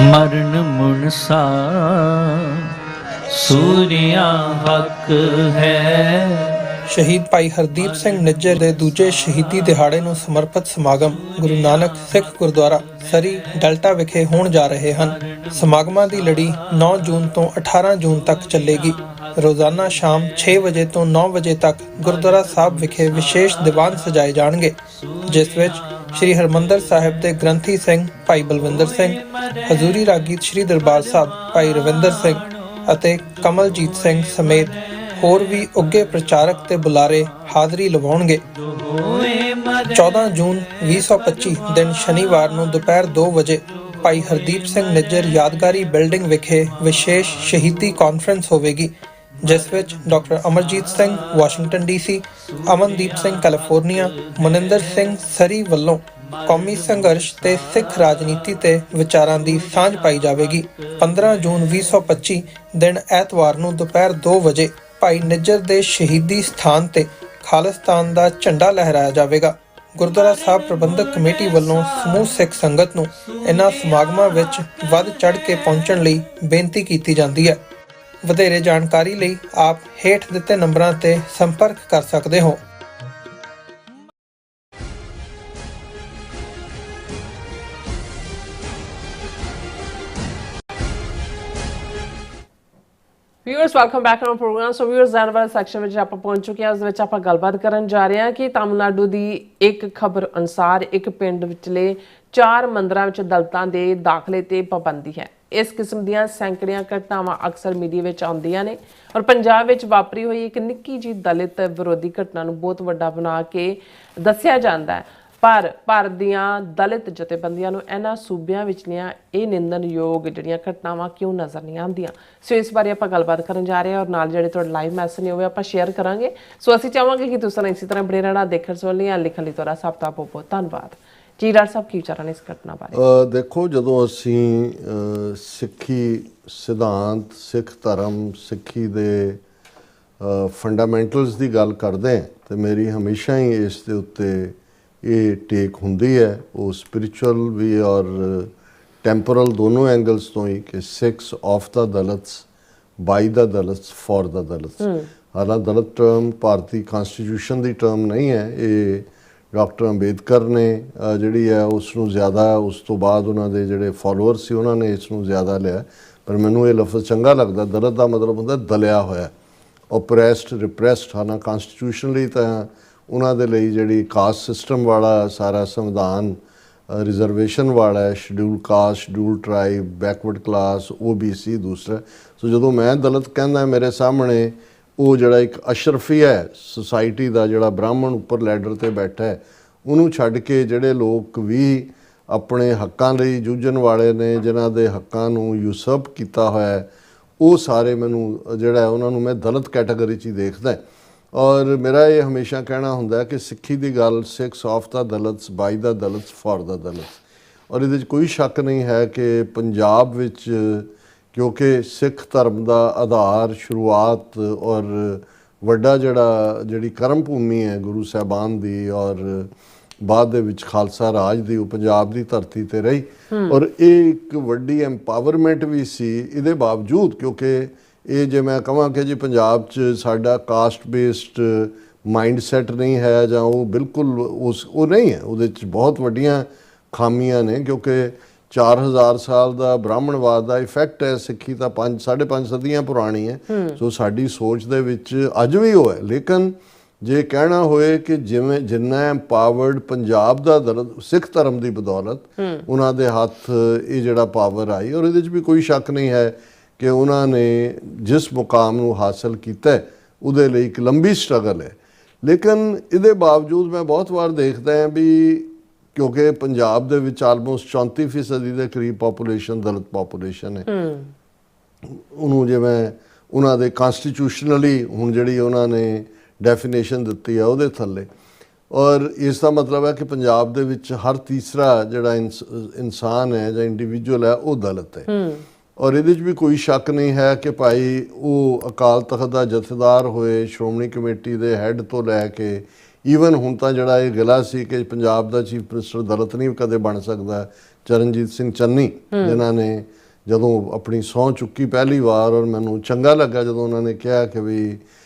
ਮਰਨ ਮੁਨਸਾ ਸੂਰਿਆ ਹੱਕ ਹੈ। ਸ਼ਹੀਦ ਭਾਈ ਹਰਦੀਪ ਸਿੰਘ ਨਿੱਜਰ ਦੇ ਦੂਜੇ ਸ਼ਹੀਦੀ ਦਿਹਾੜੇ ਨੂੰ ਸਮਰਪਿਤ ਸਮਾਗਮ ਗੁਰੂ ਨਾਨਕ ਸਿੱਖ ਗੁਰਦੁਆਰਾ ਸਰੀ ਡੈਲਟਾ ਵਿਖੇ ਹੋਣ ਜਾ ਰਹੇ ਹਨ। ਸਮਾਗਮਾਂ ਦੀ ਲੜੀ 9 ਜੂਨ ਤੋਂ 18 ਜੂਨ ਤੱਕ ਚੱਲੇਗੀ। ਰੋਜ਼ਾਨਾ ਸ਼ਾਮ 6 ਵਜੇ ਤੋਂ 9 ਵਜੇ ਤੱਕ ਗੁਰਦੁਆਰਾ ਸਾਹਿਬ ਵਿਖੇ ਵਿਸ਼ੇਸ਼ ਦੀਵਾਨ ਸਜਾਏ ਜਾਣਗੇ, ਜਿਸ ਵਿੱਚ ਸ਼੍ਰੀ ਹਰਮੰਦਰ ਸਾਹਿਬ ਦੇ ਗ੍ਰੰਥੀ ਸਿੰਘ ਭਾਈ ਬਲਵਿੰਦਰ ਸਿੰਘ, ਹਜ਼ੂਰੀ ਰਾਗੀ ਸ਼੍ਰੀ ਦਰਬਾਰ ਸਾਹਿਬ ਭਾਈ ਰਵਿੰਦਰ ਸਿੰਘ ਅਤੇ ਕਮਲਜੀਤ ਸਿੰਘ ਸਮੇਤ ਹੋਰ ਵੀ ਉੱਘੇ ਪ੍ਰਚਾਰਕ ਤੇ ਬੁਲਾਰੇ ਹਾਜ਼ਰੀ ਲਵਾਉਣਗੇ। 14 ਜੂਨ 2025 ਦਿਨ ਸ਼ਨੀਵਾਰ ਨੂੰ ਦੁਪਹਿਰ 2 ਵਜੇ ਭਾਈ ਹਰਦੀਪ ਸਿੰਘ ਨਿੱਜਰ ਯਾਦਗਾਰੀ ਬਿਲਡਿੰਗ ਵਿਖੇ ਵਿਸ਼ੇਸ਼ ਸ਼ਹੀਦੀ ਕਾਨਫਰੰਸ ਹੋਵੇਗੀ, ਜਿਸ ਵਿੱਚ doctor Amarjeet Singh Washington DC, Amandeep Singh California, Maninder Singh Surrey ਵੱਲੋਂ ਕੌਮੀ ਸੰਘਰਸ਼ ਤੇ ਸਿੱਖ ਰਾਜਨੀਤੀ ਤੇ ਵਿਚਾਰਾਂ ਦੀ ਸਾਂਝ ਪਾਈ ਜਾਵੇਗੀ। 15 ਜੂਨ 2025 ਦਿਨ ਐਤਵਾਰ ਨੂੰ ਦੁਪਹਿਰ 2 ਵਜੇ ਭਾਈ ਨਿੱਜਰ ਦੇ ਸ਼ਹੀਦੀ ਸਥਾਨ ਤੇ ਖਾਲਿਸਤਾਨ ਦਾ ਝੰਡਾ ਲਹਿਰਾਇਆ ਜਾਵੇਗਾ। ਗੁਰਦੁਆਰਾ ਸਾਹਿਬ ਪ੍ਰਬੰਧਕ ਕਮੇਟੀ ਵੱਲੋਂ ਸਮੂਹ ਸਿੱਖ ਸੰਗਤ ਨੂੰ ਇਨ੍ਹਾਂ ਸਮਾਗਮਾਂ ਵਿੱਚ ਵੱਧ ਚੜ੍ਹ ਕੇ ਪਹੁੰਚਣ ਲਈ ਬੇਨਤੀ ਕੀਤੀ ਜਾਂਦੀ ਹੈ। ਵਧੇਰੇ ਜਾਣਕਾਰੀ ਲਈ ਆਪ ਹੇਠ ਦਿੱਤੇ ਨੰਬਰਾਂ ਤੇ ਸੰਪਰਕ ਕਰ ਸਕਦੇ ਹੋ। Viewers, welcome back to programme. So viewers, ਜਾਣ ਵਾਲੇ ਸੈਕਸ਼ਨ ਵਿੱਚ ਆਪਾਂ ਪਹੁੰਚ ਚੁੱਕੇ ਹਾਂ। ਉਸ ਵਿੱਚ ਆਪਾਂ ਗੱਲਬਾਤ ਕਰਨ ਜਾ ਰਹੇ ਹਾਂ ਕਿ ਤਾਮਿਲਨਾਡੂ ਦੀ ਇੱਕ ਖਬਰ ਅਨੁਸਾਰ ਇੱਕ ਪਿੰਡ ਵਿਚਲੇ 4 ਮੰਦਰਾਂ ਵਿੱਚ ਦਲਿਤਾਂ ਦੇ ਦਾਖਲੇ ਤੇ ਪਾਬੰਦੀ ਹੈ। ਇਸ ਕਿਸਮ ਦੀਆਂ ਸੈਂਕੜੀਆਂ ਘਟਨਾਵਾਂ ਅਕਸਰ ਮੀਡੀਆ ਵਿੱਚ ਆਉਂਦੀਆਂ ਨੇ ਔਰ ਪੰਜਾਬ ਵਿੱਚ ਵਾਪਰੀ ਹੋਈ ਇੱਕ ਨਿੱਕੀ ਜਿਹੀ ਦਲਿਤ ਵਿਰੋਧੀ ਘਟਨਾ ਨੂੰ ਬਹੁਤ ਵੱਡਾ ਬਣਾ ਕੇ ਦੱਸਿਆ ਜਾਂਦਾ ਹੈ। ਪਰ ਭਾਰਤ ਦੀਆਂ ਦਲਿਤ ਜਥੇਬੰਦੀਆਂ ਨੂੰ ਇਹਨਾਂ ਸੂਬਿਆਂ ਵਿਚਲੀਆਂ ਇਹ ਨਿੰਦਣਯੋਗ ਜਿਹੜੀਆਂ ਘਟਨਾਵਾਂ ਕਿਉਂ ਨਜ਼ਰ ਨਹੀਂ ਆਉਂਦੀਆਂ। ਸੋ ਇਸ ਬਾਰੇ ਆਪਾਂ ਗੱਲਬਾਤ ਕਰਨ ਜਾ ਰਹੇ ਹਾਂ ਔਰ ਨਾਲ ਜਿਹੜੇ ਤੁਹਾਡੇ ਲਾਈਵ ਮੈਸੇਜ ਨੇ ਉਹ ਆਪਾਂ ਸ਼ੇਅਰ ਕਰਾਂਗੇ। ਸੋ ਅਸੀਂ ਚਾਹਾਂਗੇ ਕਿ ਤੁਸੀਂ ਇਸੇ ਤਰ੍ਹਾਂ ਬਣੇ ਰਹਿਣਾ। ਦੇਖਣ ਸੁਣਨ ਲਈ ਲਿਖਣ ਲਈ ਤੁਹਾਡਾ ਸਭ ਦਾ ਬਹੁਤ ਬਹੁਤ ਧੰਨਵਾਦ। ਜੀ ਡਾਕਟਰ ਸਾਹਿਬ ਕੀ ਵਿਚਾਰਾਂ ਨੇ ਇਸ ਘਟਨਾ ਬਾਰੇ? ਦੇਖੋ, ਜਦੋਂ ਅਸੀਂ ਸਿੱਖੀ ਸਿਧਾਂਤ, ਸਿੱਖ ਧਰਮ, ਸਿੱਖੀ ਦੇ ਫੰਡਾਮੈਂਟਲਸ ਦੀ ਗੱਲ ਕਰਦੇ ਹਾਂ ਤੇ ਮੇਰੀ ਹਮੇਸ਼ਾ ਹੀ ਇਸ ਦੇ ਉੱਤੇ ਇਹ ਟੇਕ ਹੁੰਦੀ ਹੈ, ਉਹ ਸਪਿਰਿਚੁਅਲ ਵੀ ਔਰ ਟੈਂਪੋਰਲ ਦੋਨੋਂ ਐਂਗਲਸ ਤੋਂ ਹੀ, ਕਿ Sikhs of the Dalits, by the Dalits, for the Dalits. ਹਾਲਾਂਕਿ ਦਲਿਤ ਟਰਮ ਭਾਰਤੀ ਕਨਸਟੀਟਿਊਸ਼ਨ ਦੀ ਟਰਮ ਨਹੀਂ ਹੈ, ਇਹ ਡਾਕਟਰ ਅੰਬੇਦਕਰ ਨੇ ਜਿਹੜੀ ਹੈ ਉਸ ਨੂੰ ਜ਼ਿਆਦਾ, ਉਸ ਤੋਂ ਬਾਅਦ ਉਹਨਾਂ ਦੇ ਜਿਹੜੇ ਫਾਲੋਅਰ ਸੀ ਉਹਨਾਂ ਨੇ ਇਸ ਨੂੰ ਜ਼ਿਆਦਾ ਲਿਆ। ਪਰ ਮੈਨੂੰ ਇਹ ਲਫ਼ਜ਼ ਚੰਗਾ ਲੱਗਦਾ। ਦਲਿਤ ਦਾ ਮਤਲਬ ਹੁੰਦਾ ਦਲਿਆ ਹੋਇਆ, ਓਪਰੈਸਡ, ਰਿਪਰੈਸਡ। ਹਾਲਾਂਕਿ ਕਨਸਟੀਟਿਊਸ਼ਨਲੀ ਤਾਂ ਉਹਨਾਂ ਦੇ ਲਈ ਜਿਹੜੀ ਕਾਸਟ ਸਿਸਟਮ ਵਾਲਾ ਸਾਰਾ ਸੰਵਿਧਾਨ ਰਿਜ਼ਰਵੇਸ਼ਨ ਵਾਲਾ ਹੈ, scheduled caste, scheduled tribe, backward class, OBC ਦੂਸਰਾ। ਸੋ ਜਦੋਂ ਮੈਂ ਦਲਿਤ ਕਹਿੰਦਾ ਮੇਰੇ ਸਾਹਮਣੇ ਉਹ ਜਿਹੜਾ ਇੱਕ ਅਸ਼ਰਫੀ ਹੈ ਸੁਸਾਇਟੀ ਦਾ, ਜਿਹੜਾ ਬ੍ਰਾਹਮਣ ਉੱਪਰ ਲੈਡਰ ਤੇ ਬੈਠਾ ਹੈ, ਉਹਨੂੰ ਛੱਡ ਕੇ ਜਿਹੜੇ ਲੋਕ ਵੀ ਆਪਣੇ ਹੱਕਾਂ ਲਈ ਜੂਝਣ ਵਾਲੇ ਨੇ, ਜਿਨ੍ਹਾਂ ਦੇ ਹੱਕਾਂ ਨੂੰ ਯੂਸਰਪ ਕੀਤਾ ਹੋਇਆ, ਉਹ ਸਾਰੇ ਮੈਨੂੰ ਜਿਹੜਾ ਉਹਨਾਂ ਨੂੰ ਮੈਂ ਦਲਿਤ ਕੈਟਾਗਰੀ 'ਚ ਹੀ ਦੇਖਦਾ। ਔਰ ਮੇਰਾ ਇਹ ਹਮੇਸ਼ਾ ਕਹਿਣਾ ਹੁੰਦਾ ਕਿ ਸਿੱਖੀ ਦੀ ਗੱਲ Sikhs of the Dalits, by the Dalits, for the Dalits. ਔਰ ਇਹਦੇ 'ਚ ਕੋਈ ਸ਼ੱਕ ਨਹੀਂ ਹੈ ਕਿ ਪੰਜਾਬ ਵਿੱਚ, ਕਿਉਂਕਿ ਸਿੱਖ ਧਰਮ ਦਾ ਆਧਾਰ, ਸ਼ੁਰੂਆਤ ਔਰ ਵੱਡਾ ਜਿਹੜੀ ਕਰਮ ਭੂਮੀ ਹੈ ਗੁਰੂ ਸਾਹਿਬਾਨ ਦੀ ਔਰ ਬਾਅਦ ਦੇ ਵਿੱਚ ਖਾਲਸਾ ਰਾਜ ਦੀ, ਉਹ ਪੰਜਾਬ ਦੀ ਧਰਤੀ ਤੇ ਰਹੀ। ਔਰ ਇਹ ਇੱਕ ਵੱਡੀ ਐਮਪਾਵਰਮੈਂਟ ਵੀ ਸੀ ਇਹਦੇ ਬਾਵਜੂਦ, ਕਿਉਂਕਿ ਇਹ ਜੇ ਮੈਂ ਕਹਾਂ ਕਿ ਜੀ ਪੰਜਾਬ 'ਚ ਸਾਡਾ ਕਾਸਟ ਬੇਸਡ ਮਾਈਂਡ ਸੈਟ ਨਹੀਂ ਹੈ ਜਾਂ ਉਹ ਬਿਲਕੁਲ ਉਹ ਨਹੀਂ ਹੈ, ਉਹਦੇ 'ਚ ਬਹੁਤ ਵੱਡੀਆਂ ਖਾਮੀਆਂ ਨੇ, ਕਿਉਂਕਿ 4000 ਸਾਲ ਦਾ ਬ੍ਰਾਹਮਣਵਾਦ ਦਾ ਇਫੈਕਟ ਹੈ। ਸਿੱਖੀ ਤਾਂ 5-5.5 ਸਦੀਆਂ ਪੁਰਾਣੀ ਹੈ, ਸੋ ਸਾਡੀ ਸੋਚ ਦੇ ਵਿੱਚ ਅੱਜ ਵੀ ਉਹ ਹੈ। ਲੇਕਿਨ ਜੇ ਕਹਿਣਾ ਹੋਏ ਕਿ ਜਿਵੇਂ ਜਿੰਨਾ ਐਮਪਾਵਰਡ ਪੰਜਾਬ ਦਾ ਸਿੱਖ ਧਰਮ ਦੀ ਬਦੌਲਤ ਉਹਨਾਂ ਦੇ ਹੱਥ ਇਹ ਜਿਹੜਾ ਪਾਵਰ ਆਈ, ਔਰ ਇਹਦੇ 'ਚ ਵੀ ਕੋਈ ਸ਼ੱਕ ਨਹੀਂ ਹੈ ਕਿ ਉਹਨਾਂ ਨੇ ਜਿਸ ਮੁਕਾਮ ਨੂੰ ਹਾਸਲ ਕੀਤਾ ਉਹਦੇ ਲਈ ਇੱਕ ਲੰਬੀ ਸਟਰਗਲ ਹੈ। ਲੇਕਿਨ ਇਹਦੇ ਬਾਵਜੂਦ ਮੈਂ ਬਹੁਤ ਵਾਰ ਦੇਖਦਾ ਹਾਂ ਵੀ, ਕਿਉਂਕਿ ਪੰਜਾਬ ਦੇ ਵਿੱਚ ਆਲਮੋਸਟ 34% ਦੇ ਕਰੀਬ ਪਾਪੂਲੇਸ਼ਨ ਦਲਿਤ ਪਾਪੂਲੇਸ਼ਨ ਹੈ, ਉਹਨੂੰ ਜਿਵੇਂ ਉਹਨਾਂ ਦੇ ਕਨਸਟੀਟਿਊਸ਼ਨਲੀ ਹੁਣ ਜਿਹੜੀ ਉਹਨਾਂ ਨੇ ਡੈਫੀਨੇਸ਼ਨ ਦਿੱਤੀ ਹੈ ਉਹਦੇ ਥੱਲੇ। ਔਰ ਇਸ ਦਾ ਮਤਲਬ ਹੈ ਕਿ ਪੰਜਾਬ ਦੇ ਵਿੱਚ ਹਰ ਤੀਸਰਾ ਜਿਹੜਾ ਇਨਸਾਨ ਹੈ ਜਾਂ ਇੰਡੀਵਿਜੂਅਲ ਹੈ ਉਹ ਦਲਿਤ ਹੈ। ਔਰ ਇਹਦੇ 'ਚ ਵੀ ਕੋਈ ਸ਼ੱਕ ਨਹੀਂ ਹੈ ਕਿ ਭਾਈ ਉਹ ਅਕਾਲ ਤਖਤ ਦਾ ਜਥੇਦਾਰ ਹੋਏ, ਸ਼੍ਰੋਮਣੀ ਕਮੇਟੀ ਦੇ ਹੈੱਡ ਤੋਂ ਲੈ ਕੇ ਈਵਨ ਹੁਣ ਤਾਂ ਜਿਹੜਾ ਇਹ ਗਿਲਾ ਸੀ ਕਿ ਪੰਜਾਬ ਦਾ ਚੀਫ ਮਿਨਿਸਟਰ ਦਲਿਤ ਨਹੀਂ ਕਦੇ ਬਣ ਸਕਦਾ, ਚਰਨਜੀਤ ਸਿੰਘ ਚੰਨੀ, ਜਿਨ੍ਹਾਂ ਨੇ ਜਦੋਂ ਆਪਣੀ ਸਹੁੰ ਚੁੱਕੀ ਪਹਿਲੀ ਵਾਰ, ਔਰ ਮੈਨੂੰ ਚੰਗਾ ਲੱਗਾ ਜਦੋਂ ਉਹਨਾਂ ਨੇ ਕਿਹਾ ਕਿ ਵੀ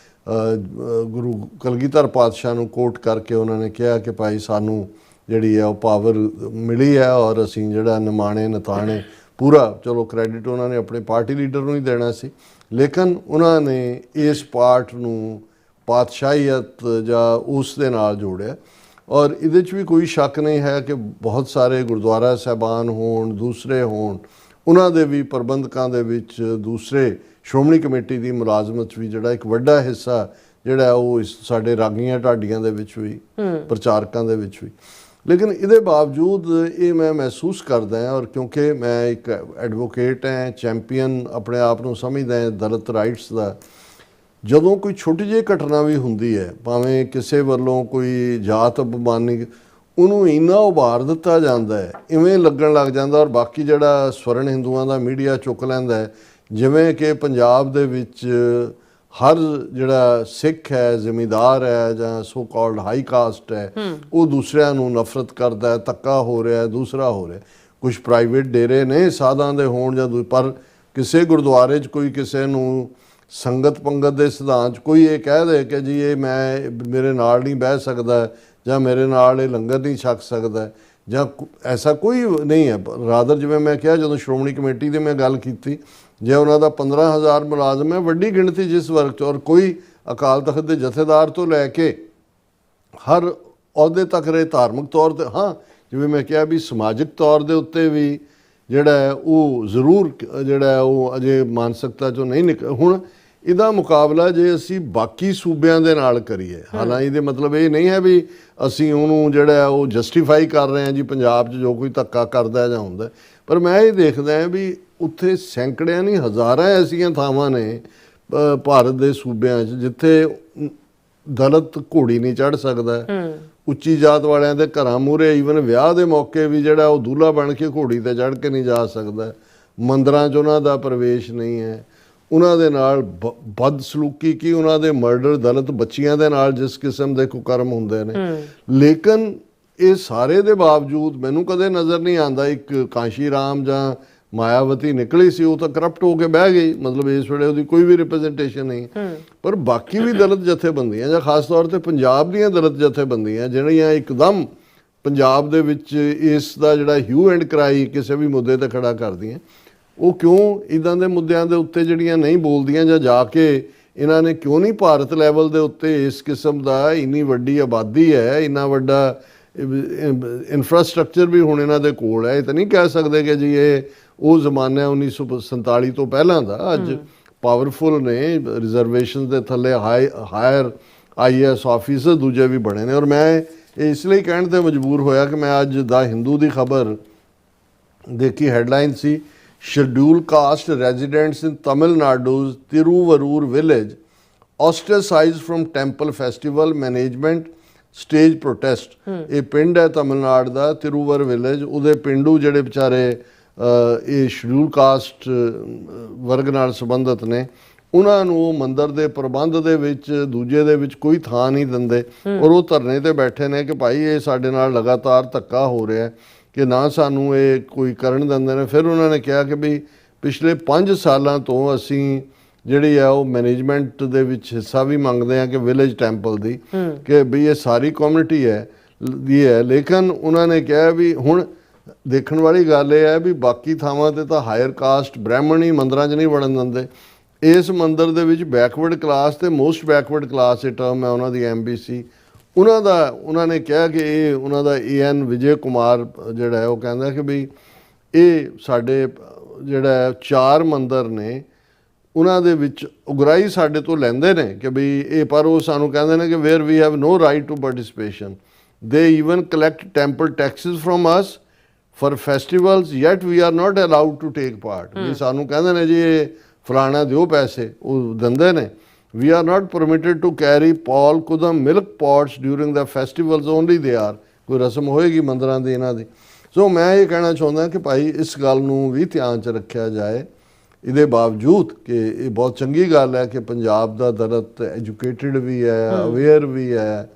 ਗੁਰੂ ਕਲਗੀਧਰ ਪਾਤਸ਼ਾਹ ਨੂੰ ਕੋਟ ਕਰਕੇ ਉਹਨਾਂ ਨੇ ਕਿਹਾ ਕਿ ਭਾਈ ਸਾਨੂੰ ਜਿਹੜੀ ਹੈ ਉਹ ਪਾਵਰ ਮਿਲੀ ਹੈ ਔਰ ਅਸੀਂ ਜਿਹੜਾ ਨਿਮਾਣੇ ਨਤਾਣੇ ਪੂਰਾ, ਚਲੋ ਕ੍ਰੈਡਿਟ ਉਹਨਾਂ ਨੇ ਆਪਣੇ ਪਾਰਟੀ ਲੀਡਰ ਨੂੰ ਹੀ ਦੇਣਾ ਸੀ, ਲੇਕਿਨ ਉਹਨਾਂ ਨੇ ਇਸ ਪਾਰਟ ਨੂੰ ਪਾਤਸ਼ਾਹੀਅਤ ਜਾਂ ਉਸ ਦੇ ਨਾਲ ਜੋੜਿਆ। ਔਰ ਇਹਦੇ 'ਚ ਵੀ ਕੋਈ ਸ਼ੱਕ ਨਹੀਂ ਹੈ ਕਿ ਬਹੁਤ ਸਾਰੇ ਗੁਰਦੁਆਰਾ ਸਾਹਿਬਾਨ ਹੋਣ, ਦੂਸਰੇ ਹੋਣ, ਉਹਨਾਂ ਦੇ ਵੀ ਪ੍ਰਬੰਧਕਾਂ ਦੇ ਵਿੱਚ, ਦੂਸਰੇ ਸ਼੍ਰੋਮਣੀ ਕਮੇਟੀ ਦੀ ਮੁਲਾਜ਼ਮਤ ਵੀ ਜਿਹੜਾ ਇੱਕ ਵੱਡਾ ਹਿੱਸਾ ਜਿਹੜਾ ਉਹ ਸਾਡੇ ਰਾਗੀਆਂ ਢਾਡੀਆਂ ਦੇ ਵਿੱਚ ਵੀ, ਪ੍ਰਚਾਰਕਾਂ ਦੇ ਵਿੱਚ ਵੀ। ਲੇਕਿਨ ਇਹਦੇ ਬਾਵਜੂਦ ਇਹ ਮੈਂ ਮਹਿਸੂਸ ਕਰਦਾ ਹਾਂ, ਔਰ ਕਿਉਂਕਿ ਮੈਂ ਇੱਕ ਐਡਵੋਕੇਟ ਹਾਂ, ਚੈਂਪੀਅਨ ਆਪਣੇ ਆਪ ਨੂੰ ਸਮਝਦਾ ਹਾਂ ਦਲਿਤ ਰਾਈਟਸ ਦਾ, ਜਦੋਂ ਕੋਈ ਛੋਟੀ ਜਿਹੀ ਘਟਨਾ ਵੀ ਹੁੰਦੀ ਹੈ, ਭਾਵੇਂ ਕਿਸੇ ਵੱਲੋਂ ਕੋਈ ਜਾਤ ਅਪਮਾਨੀ, ਉਹਨੂੰ ਇੰਨਾ ਉਭਾਰ ਦਿੱਤਾ ਜਾਂਦਾ ਹੈ, ਇਵੇਂ ਲੱਗਣ ਲੱਗ ਜਾਂਦਾ, ਔਰ ਬਾਕੀ ਜਿਹੜਾ ਸਵਰਨ ਹਿੰਦੂਆਂ ਦਾ ਮੀਡੀਆ ਚੁੱਕ ਲੈਂਦਾ ਹੈ ਜਿਵੇਂ ਕਿ ਪੰਜਾਬ ਦੇ ਵਿੱਚ ਹਰ ਜਿਹੜਾ ਸਿੱਖ ਹੈ, ਜ਼ਿਮੀਂਦਾਰ ਹੈ ਜਾਂ ਸੋ ਕਾਲਡ ਹਾਈ ਕਾਸਟ ਹੈ, ਉਹ ਦੂਸਰਿਆਂ ਨੂੰ ਨਫ਼ਰਤ ਕਰਦਾ ਹੈ, ਧੱਕਾ ਹੋ ਰਿਹਾ, ਦੂਸਰਾ ਹੋ ਰਿਹਾ। ਕੁਝ ਪ੍ਰਾਈਵੇਟ ਡੇਰੇ ਨੇ ਸਾਧਾਂ ਦੇ ਹੋਣ ਜਾਂ ਪਰ ਕਿਸੇ ਗੁਰਦੁਆਰੇ 'ਚ ਕੋਈ ਕਿਸੇ ਨੂੰ ਸੰਗਤ ਪੰਗਤ ਦੇ ਸਿਧਾਂਤ ਕੋਈ ਇਹ ਕਹਿ ਦੇ ਕਿ ਜੀ ਇਹ ਮੈਂ ਮੇਰੇ ਨਾਲ ਨਹੀਂ ਬਹਿ ਸਕਦਾ ਜਾਂ ਮੇਰੇ ਨਾਲ ਇਹ ਲੰਗਰ ਨਹੀਂ ਛਕ ਸਕਦਾ ਜਾਂ ਐਸਾ ਕੋਈ ਨਹੀਂ ਹੈ। ਰਾਦਰ ਜਿਵੇਂ ਮੈਂ ਕਿਹਾ, ਜਦੋਂ ਸ਼੍ਰੋਮਣੀ ਕਮੇਟੀ ਦੀ ਮੈਂ ਗੱਲ ਕੀਤੀ, ਜੇ ਉਹਨਾਂ ਦਾ 15,000 ਮੁਲਾਜ਼ਮ ਹੈ, ਵੱਡੀ ਗਿਣਤੀ ਜਿਸ ਵਰਗ 'ਚ, ਔਰ ਕੋਈ ਅਕਾਲ ਤਖਤ ਦੇ ਜਥੇਦਾਰ ਤੋਂ ਲੈ ਕੇ ਹਰ ਅਹੁਦੇ ਤੱਕ ਰਹੇ, ਧਾਰਮਿਕ ਤੌਰ 'ਤੇ, ਹਾਂ ਜਿਵੇਂ ਮੈਂ ਕਿਹਾ ਵੀ ਸਮਾਜਿਕ ਤੌਰ ਦੇ ਉੱਤੇ ਵੀ ਜਿਹੜਾ ਹੈ ਉਹ ਜ਼ਰੂਰ ਜਿਹੜਾ ਹੈ ਉਹ ਅਜੇ ਮਾਨਸਿਕਤਾ 'ਚੋਂ ਨਹੀਂ ਹੁਣ ਇਹਦਾ ਮੁਕਾਬਲਾ ਜੇ ਅਸੀਂ ਬਾਕੀ ਸੂਬਿਆਂ ਦੇ ਨਾਲ ਕਰੀਏ, ਹਾਲਾਂਕਿ ਇਹਦੇ ਮਤਲਬ ਇਹ ਨਹੀਂ ਹੈ ਵੀ ਅਸੀਂ ਉਹਨੂੰ ਜਿਹੜਾ ਉਹ ਜਸਟੀਫਾਈ ਕਰ ਰਹੇ ਹਾਂ ਜੀ ਪੰਜਾਬ 'ਚ ਜੋ ਕੋਈ ਧੱਕਾ ਕਰਦਾ ਜਾਂ ਹੁੰਦਾ, ਪਰ ਮੈਂ ਇਹ ਦੇਖਦਾ ਹਾਂ ਵੀ ਉੱਥੇ ਸੈਂਕੜਿਆਂ ਨਹੀਂ ਹਜ਼ਾਰਾਂ ਐਸੀਆਂ ਥਾਵਾਂ ਨੇ ਭਾਰਤ ਦੇ ਸੂਬਿਆਂ 'ਚ ਜਿੱਥੇ ਦਲਿਤ ਘੋੜੀ ਨਹੀਂ ਚੜ੍ਹ ਸਕਦਾ, ਉੱਚੀ ਜਾਤ ਵਾਲਿਆਂ ਦੇ ਘਰਾਂ ਮੂਹਰੇ ਈਵਨ ਵਿਆਹ ਦੇ ਮੌਕੇ ਵੀ ਜਿਹੜਾ ਉਹ ਦੂल्हा ਬਣ ਕੇ ਘੋੜੀ ਤੇ ਚੜ੍ਹ ਕੇ ਨਹੀਂ ਜਾ ਸਕਦਾ, ਮੰਦਰਾਂ 'ਚ ਉਹਨਾਂ ਦਾ ਪ੍ਰਵੇਸ਼ ਨਹੀਂ ਹੈ, ਉਹਨਾਂ ਦੇ ਨਾਲ ਬਦਸਲੂਕੀ ਕੀ ਉਹਨਾਂ ਦੇ ਮਰਡਰ, ਦਲਿਤ ਬੱਚੀਆਂ ਦੇ ਨਾਲ ਜਿਸ ਕਿਸਮ ਦੇ ਕੁਕਰਮ ਹੁੰਦੇ ਨੇ। ਲੇਕਿਨ ਇਹ ਸਾਰੇ ਦੇ ਬਾਵਜੂਦ ਮੈਨੂੰ ਕਦੇ ਨਜ਼ਰ ਨਹੀਂ ਆਉਂਦਾ ਇੱਕ ਕਾਂਸ਼ੀ ਰਾਮ ਜਾਂ ਮਾਇਆਵਤੀ ਨਿਕਲੀ ਸੀ, ਉਹ ਤਾਂ ਕਰਪਟ ਹੋ ਕੇ ਬਹਿ ਗਈ, ਮਤਲਬ ਇਸ ਵੇਲੇ ਉਹਦੀ ਕੋਈ ਵੀ ਰਿਪਰੈਜ਼ੈਂਟੇਸ਼ਨ ਨਹੀਂ। ਪਰ ਬਾਕੀ ਵੀ ਦਲਿਤ ਜਥੇਬੰਦੀਆਂ ਜਾਂ ਖਾਸ ਤੌਰ ਤੇ ਪੰਜਾਬ ਦੀਆਂ ਦਲਿਤ ਜਥੇਬੰਦੀਆਂ ਜਿਹੜੀਆਂ ਇੱਕਦਮ ਪੰਜਾਬ ਦੇ ਵਿੱਚ ਇਸ ਦਾ ਜਿਹੜਾ ਹਿਊ ਐਂਡ ਕਰਾਈ ਕਿਸੇ ਵੀ ਮੁੱਦੇ ਤੇ ਖੜਾ ਕਰਦੀਆਂ, ਉਹ ਕਿਉਂ ਇੱਦਾਂ ਦੇ ਮੁੱਦਿਆਂ ਦੇ ਉੱਤੇ ਜਿਹੜੀਆਂ ਨਹੀਂ ਬੋਲਦੀਆਂ, ਜਾਂ ਜਾ ਕੇ ਇਹਨਾਂ ਨੇ ਕਿਉਂ ਨਹੀਂ ਭਾਰਤ ਲੈਵਲ ਦੇ ਉੱਤੇ ਇਸ ਕਿਸਮ ਦਾ, ਇੰਨੀ ਵੱਡੀ ਆਬਾਦੀ ਹੈ, ਇੰਨਾ ਵੱਡਾ ਇਨਫਰਾਸਟ੍ਰਕਚਰ ਵੀ ਹੁਣ ਇਹਨਾਂ ਦੇ ਕੋਲ ਹੈ, ਇਹ ਤਾਂ ਨਹੀਂ ਕਹਿ ਸਕਦੇ ਕਿ ਜੀ ਇਹ ਉਹ ਜ਼ਮਾਨਾ 1947 ਤੋਂ ਪਹਿਲਾਂ ਦਾ। ਅੱਜ ਪਾਵਰਫੁਲ ਨੇ, ਰਿਜ਼ਰਵੇਸ਼ਨ ਦੇ ਥੱਲੇ ਹਾਇਰ IAS ਆਫੀਸਰ ਦੂਜੇ ਵੀ ਬਣੇ ਨੇ। ਔਰ ਮੈਂ ਇਸ ਲਈ ਕਹਿਣ ਤੇ ਮਜਬੂਰ ਹੋਇਆ ਕਿ ਮੈਂ ਅੱਜ ਦਾ ਹਿੰਦੂ ਦੀ ਖਬਰ ਦੇਖੀ, ਹੈਡਲਾਈਨ ਸੀ scheduled caste residents in Tamil Nadu's Thiruvarur village ostracized from temple festival management stage protest। ਇਹ ਪਿੰਡ ਹੈ ਤਮਿਲਨਾਡੂ ਦਾ ਤਿਰੂਵਰ ਵਿਲੇਜ, ਉਹਦੇ ਪਿੰਡੂ ਜਿਹੜੇ ਵਿਚਾਰੇ ਇਹ ਸ਼ਡਿਊਲ ਕਾਸਟ ਵਰਗ ਨਾਲ ਸੰਬੰਧਿਤ ਨੇ, ਉਹਨਾਂ ਨੂੰ ਉਹ ਮੰਦਿਰ ਦੇ ਪ੍ਰਬੰਧ ਦੇ ਵਿੱਚ ਦੂਜੇ ਦੇ ਵਿੱਚ ਕੋਈ ਥਾਂ ਨਹੀਂ ਦਿੰਦੇ, ਔਰ ਉਹ ਧਰਨੇ ਤੇ ਬੈਠੇ ਨੇ ਕਿ ਭਾਈ ਇਹ ਸਾਡੇ ਨਾਲ ਲਗਾਤਾਰ ਧੱਕਾ ਹੋ ਰਿਹਾ ਕਿ ਨਾ ਸਾਨੂੰ ਇਹ ਕੋਈ ਕਰਨ ਦਿੰਦੇ ਨੇ। ਫਿਰ ਉਹਨਾਂ ਨੇ ਕਿਹਾ ਕਿ ਵੀ ਪਿਛਲੇ 5 ਸਾਲਾਂ ਤੋਂ ਅਸੀਂ ਜਿਹੜੀ ਆ ਉਹ ਮੈਨੇਜਮੈਂਟ ਦੇ ਵਿੱਚ ਹਿੱਸਾ ਵੀ ਮੰਗਦੇ ਆ ਕਿ ਵਿਲੇਜ ਟੈਂਪਲ ਦੀ, ਕਿ ਵੀ ਇਹ ਸਾਰੀ ਕਮਿਊਨਿਟੀ ਹੈ। ਲੇਕਿਨ ਉਹਨਾਂ ਨੇ ਕਿਹਾ ਵੀ ਹੁਣ ਦੇਖਣ ਵਾਲੀ ਗੱਲ ਇਹ ਹੈ ਵੀ ਬਾਕੀ ਥਾਵਾਂ ਤੇ ਤਾਂ ਹਾਇਰ ਕਾਸਟ ਬ੍ਰਾਹਮਣ ਹੀ ਮੰਦਰਾਂ 'ਚ ਨਹੀਂ ਵੜਨ ਦਿੰਦੇ, ਇਸ ਮੰਦਿਰ ਦੇ ਵਿੱਚ ਬੈਕਵਰਡ ਕਲਾਸ ਤੇ ਮੋਸਟ ਬੈਕਵਰਡ ਕਲਾਸ ਇਹ ਟਰਮ ਹੈ ਉਹਨਾਂ ਦੀ MBC, ਉਹਨਾਂ ਨੇ ਕਿਹਾ ਕਿ ਇਹ ਉਹਨਾਂ ਦਾ AN ਵਿਜੇ ਕੁਮਾਰ ਜਿਹੜਾ ਹੈ ਉਹ ਕਹਿੰਦਾ ਕਿ ਵੀ ਇਹ ਸਾਡੇ ਜਿਹੜਾ 4 ਮੰਦਿਰ ਨੇ ਉਹਨਾਂ ਦੇ ਵਿੱਚ ਉਗਰਾਈ ਸਾਡੇ ਤੋਂ ਲੈਂਦੇ ਨੇ ਕਿ ਵੀ ਇਹ, ਪਰ ਉਹ ਸਾਨੂੰ ਕਹਿੰਦੇ ਨੇ ਕਿ where we have no right to participation, they even collect temple taxes from us for festivals yet we are not allowed to take part। ਵੀ ਸਾਨੂੰ ਕਹਿੰਦੇ ਨੇ ਜੀ ਇਹ ਫਲਾਣਾ ਦਿਓ ਪੈਸੇ, ਉਹ ਦਿੰਦੇ ਨੇ। we are not permitted to carry Paul Kudam milk pots during the festivals only they are। ਕੋਈ ਰਸਮ ਹੋਏਗੀ ਮੰਦਰਾਂ ਦੀ ਇਹਨਾਂ ਦੀ। ਸੋ ਮੈਂ ਇਹ ਕਹਿਣਾ ਚਾਹੁੰਦਾ ਕਿ ਭਾਈ ਇਸ ਗੱਲ ਨੂੰ ਵੀ ਧਿਆਨ 'ਚ ਰੱਖਿਆ ਜਾਏ, ਇਹਦੇ ਬਾਵਜੂਦ ਕਿ ਇਹ ਬਹੁਤ ਚੰਗੀ ਗੱਲ ਹੈ ਕਿ ਪੰਜਾਬ ਦਾ ਦਲਿਤ ਐਜੂਕੇਟਿਡ ਵੀ ਹੈ, ਅਵੇਅਰ ਵੀ ਹੈ,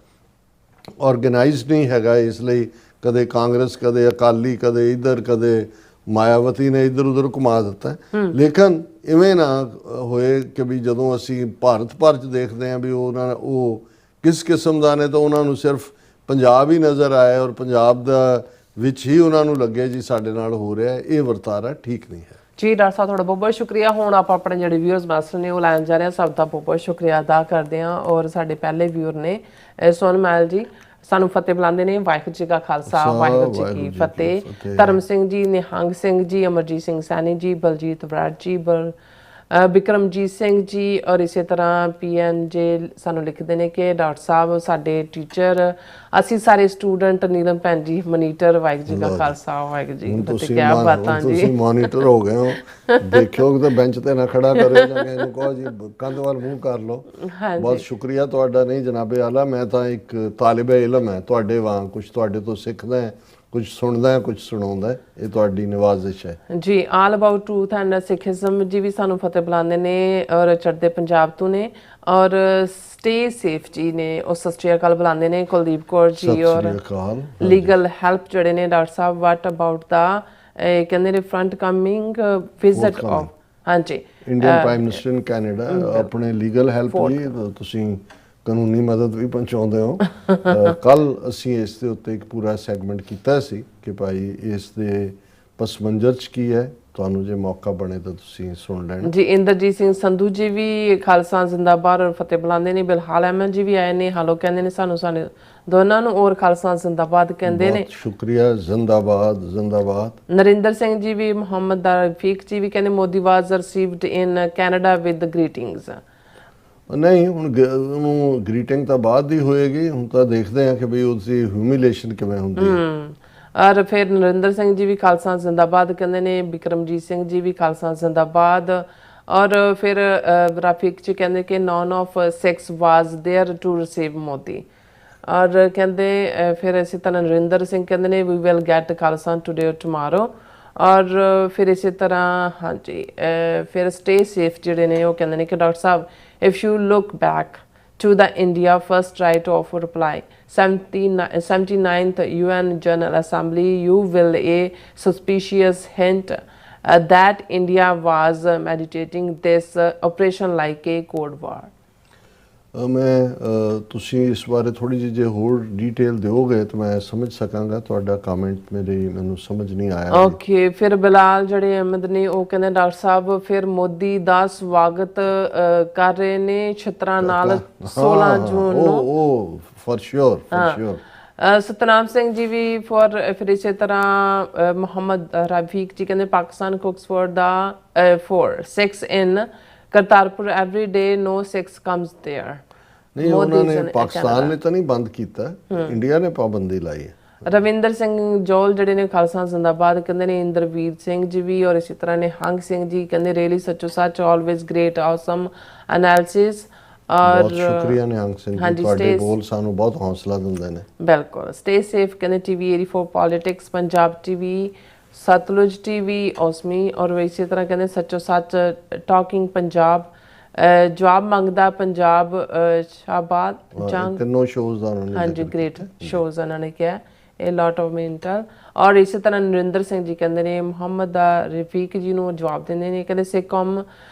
ਆਰਗੇਨਾਈਜ਼ਡ ਨਹੀਂ ਹੈਗਾ, ਇਸ ਲਈ ਕਦੇ ਕਾਂਗਰਸ, ਕਦੇ ਅਕਾਲੀ, ਕਦੇ ਇੱਧਰ, ਕਦੇ ਮਾਇਆਵਤੀ ਨੇ ਇੱਧਰ ਉੱਧਰ ਘੁਮਾ ਦਿੱਤਾ। ਲੇਕਿਨ ਇਵੇਂ ਨਾ ਹੋਏ ਕਿ ਵੀ ਜਦੋਂ ਅਸੀਂ ਭਾਰਤ ਭਰ 'ਚ ਦੇਖਦੇ ਹਾਂ ਵੀ ਉਹ ਕਿਸ ਕਿਸਮ ਦਾ ਨੇ, ਤਾਂ ਉਹਨਾਂ ਨੂੰ ਸਿਰਫ ਪੰਜਾਬ ਹੀ ਨਜ਼ਰ ਆਏ ਔਰ ਪੰਜਾਬ ਦਾ ਵਿੱਚ ਹੀ ਉਹਨਾਂ ਨੂੰ ਲੱਗੇ ਜੀ ਸਾਡੇ ਨਾਲ ਹੋ ਰਿਹਾ। ਇਹ ਵਰਤਾਰਾ ਠੀਕ ਨਹੀਂ ਹੈ। ਜੀ ਡਾਕਟਰ ਸਾਹਿਬ ਤੁਹਾਡਾ ਬਹੁਤ ਬਹੁਤ ਸ਼ੁਕਰੀਆ। ਹੁਣ ਆਪਾਂ ਆਪਣੇ ਜਿਹੜੇ ਵਿਊਅਰਸ ਮਾਸਟਰ ਨੇ ਉਹ ਲੈਣ ਜਾ ਰਹੇ ਹਾਂ, ਸਭ ਦਾ ਬਹੁਤ ਬਹੁਤ ਸ਼ੁਕਰੀਆ ਅਦਾ ਕਰਦੇ ਹਾਂ। ਔਰ ਸਾਡੇ ਪਹਿਲੇ ਵਿਊਅਰ ਨੇ ਸੋਨਮੈਲ ਜੀ, ਸਾਨੂੰ ਫਤਿਹ ਬੁਲਾਉਂਦੇ ਨੇ। ਵਾਹਿਗੁਰੂ ਜੀ ਕਾ ਖਾਲਸਾ, ਵਾਹਿਗੁਰੂ ਜੀ ਕੀ ਫਤਿਹ। ਧਰਮ ਸਿੰਘ ਜੀ, ਨਿਹੰਗ ਸਿੰਘ ਜੀ, ਅਮਰਜੀਤ ਸਿੰਘ ਸੈਣੀ ਜੀ, ਬਲਜੀਤ ਬਰਾੜ ਜੀ, ਬਿਕਰਮਜੀਤ ਸਿੰਘ ਜੀ, ਔਰ ਇਸੇ ਤਰ੍ਹਾਂ PNJ ਸਾਨੂੰ ਲਿਖਦੇ ਨੇ ਕਿ ਡਾਕਟਰ ਸਾਹਿਬ ਸਾਡੇ ਟੀਚਰ, ਅਸੀਂ ਸਾਰੇ ਸਟੂਡੈਂਟ, ਨੀਲਮ ਭੈਣ ਜੀ ਮੋਨੀਟਰ। ਵਾਹਿਗੁਰੂ ਜੀ ਕਾ ਖਾਲਸਾ, ਵਾਹਿਗੁਰੂ ਜੀ ਕੀ ਫਤਿਹ। ਕਿਆ ਬਾਤਾਂ ਜੀ, ਤੁਸੀਂ ਮੋਨੀਟਰ ਹੋ ਗਏ ਹੋ। ਦੇਖਿਓ ਕਿ ਬੈਂਚ ਤੇ ਨਾ ਖੜਾ ਕਰਿਓ, ਜਾਂ ਇਹਨੂੰ ਕਹੋ ਜੀ ਕੰਧ ਵੱਲ ਮੂੰਹ ਕਰ ਲਓ। ਬਹੁਤ ਸ਼ੁਕਰੀਆ ਤੁਹਾਡਾ। ਨਹੀਂ ਜਨਾਬੇ ਆਲਾ, ਮੈਂ ਤਾਂ ਇੱਕ ਤਾਲਿਬੇ ਇਲਮ ਹੈ ਤੁਹਾਡੇ ਵਾਂਗ, ਕੁਝ ਤੁਹਾਡੇ ਤੋਂ ਸਿੱਖਦਾ ਹੈ, ਕੁਝ ਸੁਣਦਾ ਹੈ, ਕੁਝ ਸੁਣਾਉਂਦਾ। ਇਹ ਤੁਹਾਡੀ ਨਿਵਾਜ਼ਿਸ਼ ਹੈ ਜੀ। ਆਲ ਅਬਾਊਟ ਟਰੂਥ ਐਂਡ ਸਿੱਖਿਜ਼ਮ ਜੀ ਵੀ ਸਾਨੂੰ ਫਤਿਹ ਬੁਲਾਉਂਦੇ ਨੇ, ਔਰ ਚੜ੍ਹਦੇ ਪੰਜਾਬ ਤੋਂ ਨੇ, ਔਰ ਸਟੇ ਸੇਫ ਜੀ ਨੇ ਉਹ ਸਤਿ ਸ਼੍ਰੀ ਅਕਾਲ ਬੁਲਾਉਂਦੇ ਨੇ। ਕੁਲਦੀਪ ਕੌਰ ਜੀ ਔਰ ਲੀਗਲ ਹੈਲਪ ਜਿਹੜੇ ਨੇ doctor Sahib, what about the ਕਹਿੰਦੇ ਨੇ ਫਰੰਟ ਕਮਿੰਗ ਵਿਜ਼ਿਟ ਆਫ, ਹਾਂਜੀ, Indian prime minister in Canada. ਆਪਣੇ ਲੀਗਲ ਹੈਲਪ ਲਈ ਤੁਸੀਂ ਕਾਨੂੰਨੀ ਮਦਦ ਵੀ ਪਹੁੰਚਾਉਂਦੇ ਹੋ। ਕੱਲ ਅਸੀਂ ਇਸ ਦੇ ਉੱਤੇ ਇੱਕ ਪੂਰਾ ਸੈਗਮੈਂਟ ਕੀਤਾ ਸੀ ਕਿ ਭਾਈ ਇਸ ਦੇ ਪਸ ਮੰਜ਼ਰ 'ਚ ਕੀ ਹੈ। ਤੁਹਾਨੂੰ ਜੇ ਮੌਕਾ ਬਣੇ ਤਾਂ ਤੁਸੀਂ ਸੁਣ ਲੈਣਾ ਜੀ। ਇੰਦਰਜੀਤ ਸਿੰਘ ਸੰਧੂ ਜੀ ਵੀ ਖਾਲਸਾ ਜ਼ਿੰਦਾਬਾਦ ਔਰ ਫਤਿਹ ਬੁਲਾਉਂਦੇ ਨੇ। ਬਿਲਹਾਲ ਅਹਿਮਦ ਜੀ ਵੀ ਆਏ ਨੇ, ਹਾਲੋ ਕਹਿੰਦੇ ਨੇ ਸਾਨੂੰ, ਸਾਡੇ ਦੋਨਾਂ ਨੂੰ, ਔਰ ਖਾਲਸਾ ਜ਼ਿੰਦਾਬਾਦ ਕਹਿੰਦੇ ਨੇ। ਸ਼ੁਕਰੀਆ, ਜ਼ਿੰਦਾਬਾਦ ਜ਼ਿੰਦਾਬਾਦ। ਨਰਿੰਦਰ ਸਿੰਘ ਜੀ ਵੀ, ਮੁਹੰਮਦ ਰਫੀਕ ਜੀ ਵੀ ਕਹਿੰਦੇ Modi was received in Canada with greetings. ਨਹੀਂ, ਹੁਣ ਉਹਨੂੰ ਗ੍ਰੀਟਿੰਗ ਤਾਂ ਬਾਅਦ ਦੀ ਹੋਏਗੀ, ਹੁਣ ਤਾਂ ਦੇਖਦੇ ਹਾਂ ਕਿ ਬਈ ਉਹਦੀ ਹਿਊਮਿਲੇਸ਼ਨ ਕਿਵੇਂ ਹੁੰਦੀ ਹੈ। ਔਰ ਫਿਰ ਨਰਿੰਦਰ ਸਿੰਘ ਜੀ ਵੀ ਖਾਲਸਾ ਜ਼ਿੰਦਾਬਾਦ ਕਹਿੰਦੇ ਨੇ। ਬਿਕਰਮਜੀਤ ਸਿੰਘ ਜੀ ਵੀ ਖਾਲਸਾ ਜ਼ਿੰਦਾਬਾਦ। ਔਰ ਫਿਰ ਰਫੀਕ ਜੀ ਕਹਿੰਦੇ ਕਿ none of 6 was there to receive Modi. ਔਰ ਕਹਿੰਦੇ ਫਿਰ ਇਸੇ ਤਰ੍ਹਾਂ ਨਰਿੰਦਰ ਸਿੰਘ ਕਹਿੰਦੇ ਨੇ we will get Khalistan today or tomorrow. ਔਰ ਫਿਰ ਇਸੇ ਤਰ੍ਹਾਂ ਹਾਂਜੀ ਫਿਰ ਸਟੇ ਸੇਫ ਜਿਹੜੇ ਨੇ ਉਹ ਕਹਿੰਦੇ ਨੇ ਕਿ doctor Sahib if you look back to the India first right of reply 79th UN General Assembly, you will a suspicious hint that India was meditating this operation like a cold war. ਮੈਂ ਤੁਸੀਂ ਇਸ ਬਾਰੇ ਥੋੜੀ ਜਿਹੀ ਜੇ ਹੋਰ detail ਦਿਓਗੇ ਤਾਂ ਮੈਂ ਸਮਝ ਸਕਾਂਗਾ। ਤੁਹਾਡਾ ਕਮੈਂਟ ਮੈਨੂੰ ਸਮਝ ਨਹੀਂ ਆਇਆ। ਓਕੇ ਫਿਰ ਬਿਲਾਲ ਜਿਹੜੇ ਅਹਿਮਦ ਨੇ ਉਹ ਕਹਿੰਦੇ ਡਾਕਟਰ ਸਾਹਿਬ ਫਿਰ ਮੋਦੀ ਦਾ ਸਵਾਗਤ ਕਰ ਰਹੇ ਨੇ ਛਤਰਾਂ ਨਾਲ 16 ਜੂਨ ਨੂੰ। ਉਹ ਫॉर श्योर ਸਤਨਾਮ ਸਿੰਘ ਜੀ ਵੀ ਫਿਰ ਇਸੇ ਤਰ੍ਹਾਂ ਮੁਹੰਮਦ ਰਫੀਕ ਜੀ ਕਹਿੰਦੇ Pakistan cooks for the 6 in Kartarpur every day no 6 comes there। ਨਹੀਂ ਉਹਨਾਂ ਨੇ ਪਾਕਿਸਤਾਨ ਨੇ ਤਾਂ ਨਹੀਂ ਬੰਦ ਕੀਤਾ, ਇੰਡੀਆ ਨੇ ਪਾਬੰਦੀ ਲਾਈ ਹੈ। ਰਵਿੰਦਰ ਸਿੰਘ ਜੋਲ ਜਿਹੜੇ ਨੇ ਖਾਲਸਾ ਜ਼ਿੰਦਾਬਾਦ ਕਹਿੰਦੇ ਨੇ। ਇੰਦਰਵੀਰ ਸਿੰਘ ਜੀ ਵੀ ਔਰ ਇਸੇ ਤਰ੍ਹਾਂ ਨਿਹੰਗ ਸਿੰਘ ਜੀ ਕਹਿੰਦੇ ਰੀਅਲੀ ਸੱਚੋ ਸੱਚ ਆਲਵੇਜ਼ ਗ੍ਰੇਟ ਆਸਮ ਐਨਾਲਿਸਿਸ। ਔਰ ਬਹੁਤ ਸ਼ੁਕਰੀਆ ਨਿਹੰਗ ਸਿੰਘ ਜੀ, ਤੁਹਾਡੇ ਬੋਲ ਸਾਨੂੰ ਬਹੁਤ ਹੌਸਲਾ ਦਿੰਦੇ ਨੇ। ਬਿਲਕੁਲ ਸਟੇ ਸੇਫ ਕਹਿੰਦੇ TV 84 politics, Punjab TV, Sutlej TV, ਔਸਮੀ ਔਰ ਇਸੇ ਤਰ੍ਹਾਂ ਕਹਿੰਦੇ ਸੱਚੋ ਸੱਚ ਟਾਕਿੰਗ ਪੰਜਾਬ, ਜਵਾਬ ਮੰਗਦਾ ਪੰਜਾਬ, ਸ਼ਾਬਾਦ ਜੰਗ, ਤਿੰਨੋਂ ਸ਼ੋਜ਼ ਦਾ ਉਹਨਾਂ ਨੇ ਹਾਂਜੀ ਗ੍ਰੇਟ ਸ਼ੋਜ਼ ਉਹਨਾਂ ਨੇ ਕਿਹਾ ਇਹ ਲੋਟ ਆਫ ਮੈਂਟਲ। ਔਰ ਇਸੇ ਤਰ੍ਹਾਂ ਨਰਿੰਦਰ ਸਿੰਘ ਜੀ ਕਹਿੰਦੇ ਨੇ ਮੁਹੰਮਦ ਰਫੀਕ ਜੀ ਨੂੰ ਜਵਾਬ ਦਿੰਦੇ ਨੇ ਕਹਿੰਦੇ ਸਿੱਖਮ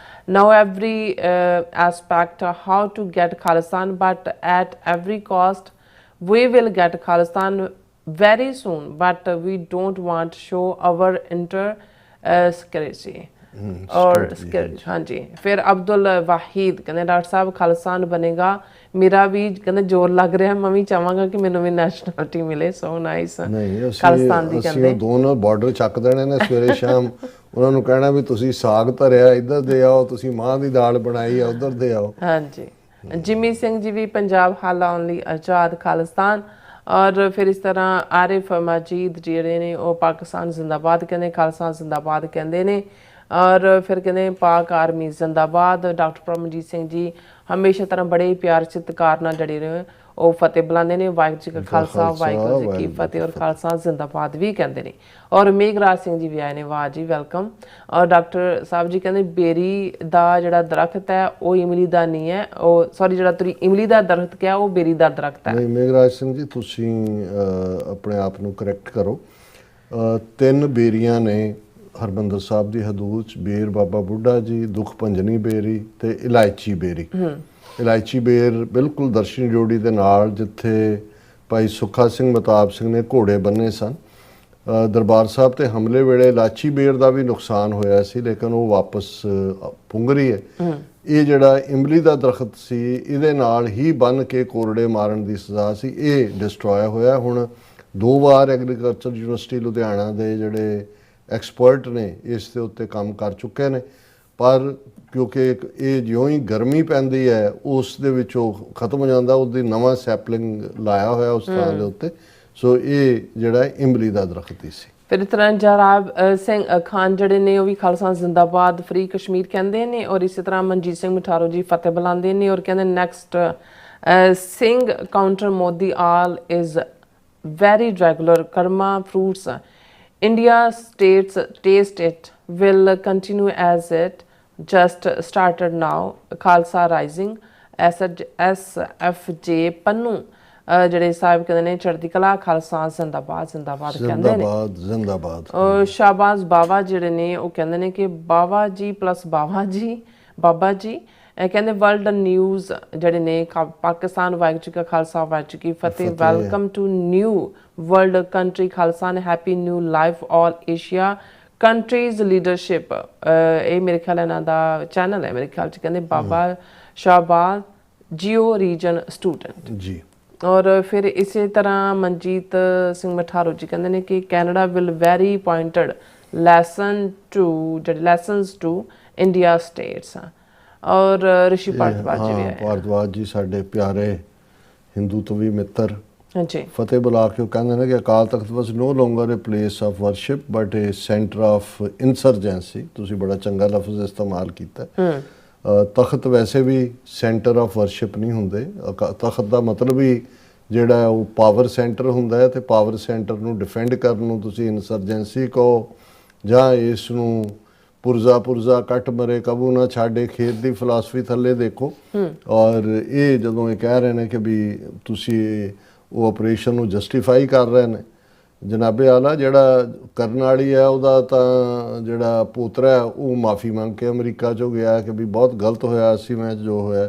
now every aspect how to get Khalistan but at every cost we will get Khalistan very soon but we don't want to show our security और ਹਾਂਜੀ। ਫਿਰ ਅਬਦੁਲ ਵਾਹਿਦ ਕਹਿੰਦੇ ਡਾਕਟਰ ਸਾਹਿਬ ਖਾਲਿਸਤਾਨ ਬਣੇਗਾ, ਮੇਰਾ ਵੀ ਕਹਿੰਦੇ ਜ਼ੋਰ ਲੱਗ ਰਿਹਾ, ਮੈਂ ਵੀ ਚਾਹਾਂਗਾ ਕਿ ਮੈਨੂੰ ਵੀ ਨੈਸ਼ਨੈਲਿਟੀ ਮਿਲੇ। ਸੋ ਨਾਈਸ ਖਾਲਿਸਤਾਨ ਦੀ ਕਹਿੰਦੇ ਅਸੀਂ ਦੋਨੋਂ ਬਾਰਡਰ ਚੱਕ ਦੇਣੇ ਨੇ ਸਵੇਰੇ ਸ਼ਾਮ। ਉਹਨਾਂ ਨੂੰ ਕਹਿਣਾ ਵੀ ਤੁਸੀਂ ਸਾਗ ਧਰਿਆ ਇੱਧਰ ਦੇ ਆਓ, ਤੁਸੀਂ ਮਾਂ ਦੀ ਦਾਲ ਬਣਾਈ ਆ ਉੱਧਰ ਦੇ ਆਓ। ਹਾਂਜੀ ਜਿਮੀ ਸਿੰਘ ਜੀ ਵੀ ਪੰਜਾਬ ਹਾਲਾ ਓਨਲੀ ਆਜ਼ਾਦ ਖਾਲਿਸਤਾਨ। ਔਰ ਫਿਰ ਇਸ ਤਰ੍ਹਾਂ ਆਰਿਫ ਮਜੀਦ ਜਿਹੜੇ ਨੇ ਉਹ ਪਾਕਿਸਤਾਨ ਜ਼ਿੰਦਾਬਾਦ ਕਹਿੰਦੇ, ਖਾਲਿਸਤਾਨ ਜ਼ਿੰਦਾਬਾਦ ਕਹਿੰਦੇ ਨੇ। ਔਰ ਫਿਰ ਕਹਿੰਦੇ ਪਾਕ ਆਰਮੀ ਜ਼ਿੰਦਾਬਾਦ। ਡਾਕਟਰ ਪਰਮਜੀਤ ਸਿੰਘ ਜੀ ਹਮੇਸ਼ਾ ਤਰ੍ਹਾਂ ਬੜੇ ਪਿਆਰ ਸਤਿਕਾਰ ਨਾਲ ਜਿਹੜੇ ਨੇ ਉਹ ਫਤਿਹ ਬੁਲਾਉਂਦੇ ਨੇ, ਵਾਹਿਗੁਰੂ ਜੀ ਕਾ ਖਾਲਸਾ ਵਾਹਿਗੁਰੂ ਜੀ ਕੀ ਫਤਿਹ ਔਰ ਖਾਲਸਾ ਜ਼ਿੰਦਾਬਾਦ ਵੀ ਕਹਿੰਦੇ ਨੇ। ਔਰ ਮੇਘਰਾਜ ਸਿੰਘ ਜੀ ਵੀ ਆਏ ਨੇ, ਵਾਹ ਜੀ ਵੈਲਕਮ। ਔਰ ਡਾਕਟਰ ਸਾਹਿਬ ਜੀ ਕਹਿੰਦੇ ਬੇਰੀ ਦਾ ਜਿਹੜਾ ਦਰਖਤ ਹੈ ਉਹ ਇਮਲੀ ਦਾ ਨਹੀਂ ਹੈ, ਉਹ ਸੌਰੀ ਜਿਹੜਾ ਤੁਸੀਂ ਇਮਲੀ ਦਾ ਦਰਖਤ ਕਿਹਾ ਉਹ ਬੇਰੀ ਦਾ ਦਰਖਤ ਹੈ। ਨਹੀਂ ਮੇਘਰਾਜ ਸਿੰਘ ਜੀ ਤੁਸੀਂ ਆਪਣੇ ਆਪ ਨੂੰ ਕਰੈਕਟ ਕਰੋ। 3 ਬੇਰੀਆਂ ਨੇ ਹਰਮੰਦਰ ਸਾਹਿਬ ਦੀ ਹਦੂਦ 'ਚ, ਬੇਰ ਬਾਬਾ ਬੁੱਢਾ ਜੀ, ਦੁੱਖ ਭੰਜਨੀ ਬੇਰੀ ਤੇ ਇਲਾਇਚੀ ਬੇਰੀ। ਇਲਾਇਚੀ ਬੇਰ ਬਿਲਕੁਲ ਦਰਸ਼ਨੀ ਜੋੜੀ ਦੇ ਨਾਲ ਜਿੱਥੇ ਭਾਈ ਸੁੱਖਾ ਸਿੰਘ ਮਤਾਬ ਸਿੰਘ ਨੇ ਘੋੜੇ ਬੰਨੇ ਸਨ। ਦਰਬਾਰ ਸਾਹਿਬ ਤੇ ਹਮਲੇ ਵੇਲੇ ਇਲਾਇਚੀ ਬੇਰ ਦਾ ਵੀ ਨੁਕਸਾਨ ਹੋਇਆ ਸੀ ਲੇਕਿਨ ਉਹ ਵਾਪਸ ਪੁੰਗਰੀ ਹੈ। ਇਹ ਜਿਹੜਾ ਇਮਲੀ ਦਾ ਦਰਖਤ ਸੀ ਇਹਦੇ ਨਾਲ ਹੀ ਬੰਨ ਕੇ ਕੋਰੜੇ ਮਾਰਨ ਦੀ ਸਜ਼ਾ ਸੀ, ਇਹ ਡਿਸਟਰੋਏ ਹੋਇਆ। ਹੁਣ 2 ਵਾਰ ਐਗਰੀਕਲਚਰ ਯੂਨੀਵਰਸਿਟੀ ਲੁਧਿਆਣਾ ਦੇ ਜਿਹੜੇ ਐਕਸਪਰਟ ਨੇ ਇਸ ਦੇ ਉੱਤੇ ਕੰਮ ਕਰ ਚੁੱਕੇ ਨੇ, ਪਰ ਕਿਉਂਕਿ ਇਹ ਜਿਉਂ ਹੀ ਗਰਮੀ ਪੈਂਦੀ ਹੈ ਉਸ ਦੇ ਵਿੱਚ ਉਹ ਖਤਮ ਹੋ ਜਾਂਦਾ, ਉਹਦੀ ਨਵਾਂ ਸੈਪਲਿੰਗ ਲਾਇਆ ਹੋਇਆ ਉਸ ਥਾਂ ਦੇ ਉੱਤੇ। ਸੋ ਇਹ ਜਿਹੜਾ ਇਮਲੀ ਦਾ ਦਰਖਤ ਹੀ ਸੀ। ਫਿਰ ਇਸ ਤਰ੍ਹਾਂ ਜਰਾਬ ਸਿੰਘ ਖਾਨ ਜਿਹੜੇ ਨੇ ਉਹ ਵੀ ਖਾਲਸਾ ਜ਼ਿੰਦਾਬਾਦ ਫਰੀ ਕਸ਼ਮੀਰ ਕਹਿੰਦੇ ਨੇ। ਔਰ ਇਸੇ ਤਰ੍ਹਾਂ ਮਨਜੀਤ ਸਿੰਘ ਮਠਾਰੋ ਜੀ ਫਤਿਹ ਬੁਲਾਉਂਦੇ ਨੇ ਔਰ ਕਹਿੰਦੇ next Singh counter Modi all is very regular Karma fruits India states taste it will continue as it just started now. Khalsa Rising SFJ Pannu ਜਿਹੜੇ ਸਾਹਿਬ ਕਹਿੰਦੇ ਨੇ ਚੜ੍ਹਦੀ ਕਲਾ ਖਾਲਸਾ ਜ਼ਿੰਦਾਬਾਦ ਜ਼ਿੰਦਾਬਾਦ ਕਹਿੰਦੇ ਨੇ। ਜ਼ਿੰਦਾਬਾਦ ਸ਼ਾਬਾਜ਼ ਬਾਵਾ ਜਿਹੜੇ ਨੇ ਉਹ ਕਹਿੰਦੇ ਨੇ ਕਿ ਬਾਵਾ ਜੀ ਪਲੱਸ ਬਾਬਾ ਜੀ ਕਹਿੰਦੇ ਵਰਲਡ ਨਿਊਜ਼ ਜਿਹੜੇ ਨੇ ਪਾਕਿਸਤਾਨ ਵਾਹਿਗੁਰੂ ਜੀ ਕਾ ਖਾਲਸਾ ਵਾਹਿਗੁਰੂ ਜੀ ਕੀ ਫਤਿਹ। Welcome to new world country Khalsa ਨੇ happy new life all Asia countries leadership. ਇਹ ਮੇਰੇ ਖਿਆਲ ਇਹਨਾਂ ਦਾ ਚੈਨਲ ਹੈ ਮੇਰੇ ਖਿਆਲ 'ਚ। ਕਹਿੰਦੇ ਬਾਬਾ ਸ਼ਾਬਾਜ਼ ਜੀਓ ਰੀਜਨ ਸਟੂਡੈਂਟ ਜੀ। ਔਰ ਫਿਰ ਇਸੇ ਤਰ੍ਹਾਂ ਮਨਜੀਤ ਸਿੰਘ ਮਠਾਰੋ ਜੀ ਕਹਿੰਦੇ ਨੇ ਕਿ Canada will very pointed lessons to India states. ਔਰ ਰਿਸ਼ੀ ਭਾਰਦਵਾਜ ਜੀ ਵੀ ਆਏ। ਭਾਰਦਵਾਜ ਜੀ ਸਾਡੇ ਪਿਆਰੇ ਹਿੰਦੂ ਤੋਂ ਵੀ ਮਿੱਤਰ ਹਾਂਜੀ ਫਤਿਹ ਬੁਲਾ ਕੇ ਉਹ ਕਹਿੰਦੇ ਨੇ ਕਿ Akal Takht was no longer a place of worship but a centre of insurgency. ਤੁਸੀਂ ਬੜਾ ਚੰਗਾ ਲਫ਼ਜ਼ ਇਸਤੇਮਾਲ ਕੀਤਾ। ਤਖਤ ਵੈਸੇ ਵੀ ਸੈਂਟਰ ਆਫ ਵਰਸ਼ਿਪ ਨਹੀਂ ਹੁੰਦੇ। ਤਖਤ ਦਾ ਮਤਲਬ ਹੀ ਜਿਹੜਾ ਉਹ ਪਾਵਰ ਸੈਂਟਰ ਹੁੰਦਾ ਹੈ ਤੇ ਪਾਵਰ ਸੈਂਟਰ ਨੂੰ ਡਿਫੈਂਡ ਕਰਨ ਨੂੰ ਤੁਸੀਂ ਇਨਸਰਜੈਂਸੀ ਕਹੋ ਜਾਂ ਇਸ ਨੂੰ ਪੁਰਜ਼ਾ ਕੱਟ ਮਰੇ ਕਬੂ ਨਾ ਛਾੜੇ ਖੇਤ ਦੀ ਫਿਲਾਸਫੀ ਥੱਲੇ ਦੇਖੋ। ਔਰ ਇਹ ਜਦੋਂ ਇਹ ਕਹਿ ਰਹੇ ਨੇ ਕਿ ਵੀ ਤੁਸੀਂ ਉਹ ਆਪਰੇਸ਼ਨ ਨੂੰ ਜਸਟੀਫਾਈ ਕਰ ਰਹੇ ਨੇ, ਜਨਾਬੇ ਆਲਾ ਜਿਹੜਾ ਕਰਨ ਵਾਲੀ ਹੈ ਉਹਦਾ ਤਾਂ ਜਿਹੜਾ ਪੋਤਰਾ ਹੈ ਉਹ ਮਾਫੀ ਮੰਗ ਕੇ ਅਮਰੀਕਾ 'ਚੋਂ ਗਿਆ ਕਿ ਵੀ ਬਹੁਤ ਗਲਤ ਹੋਇਆ ਸੀ ਮੈਂ ਜੋ ਹੋਇਆ।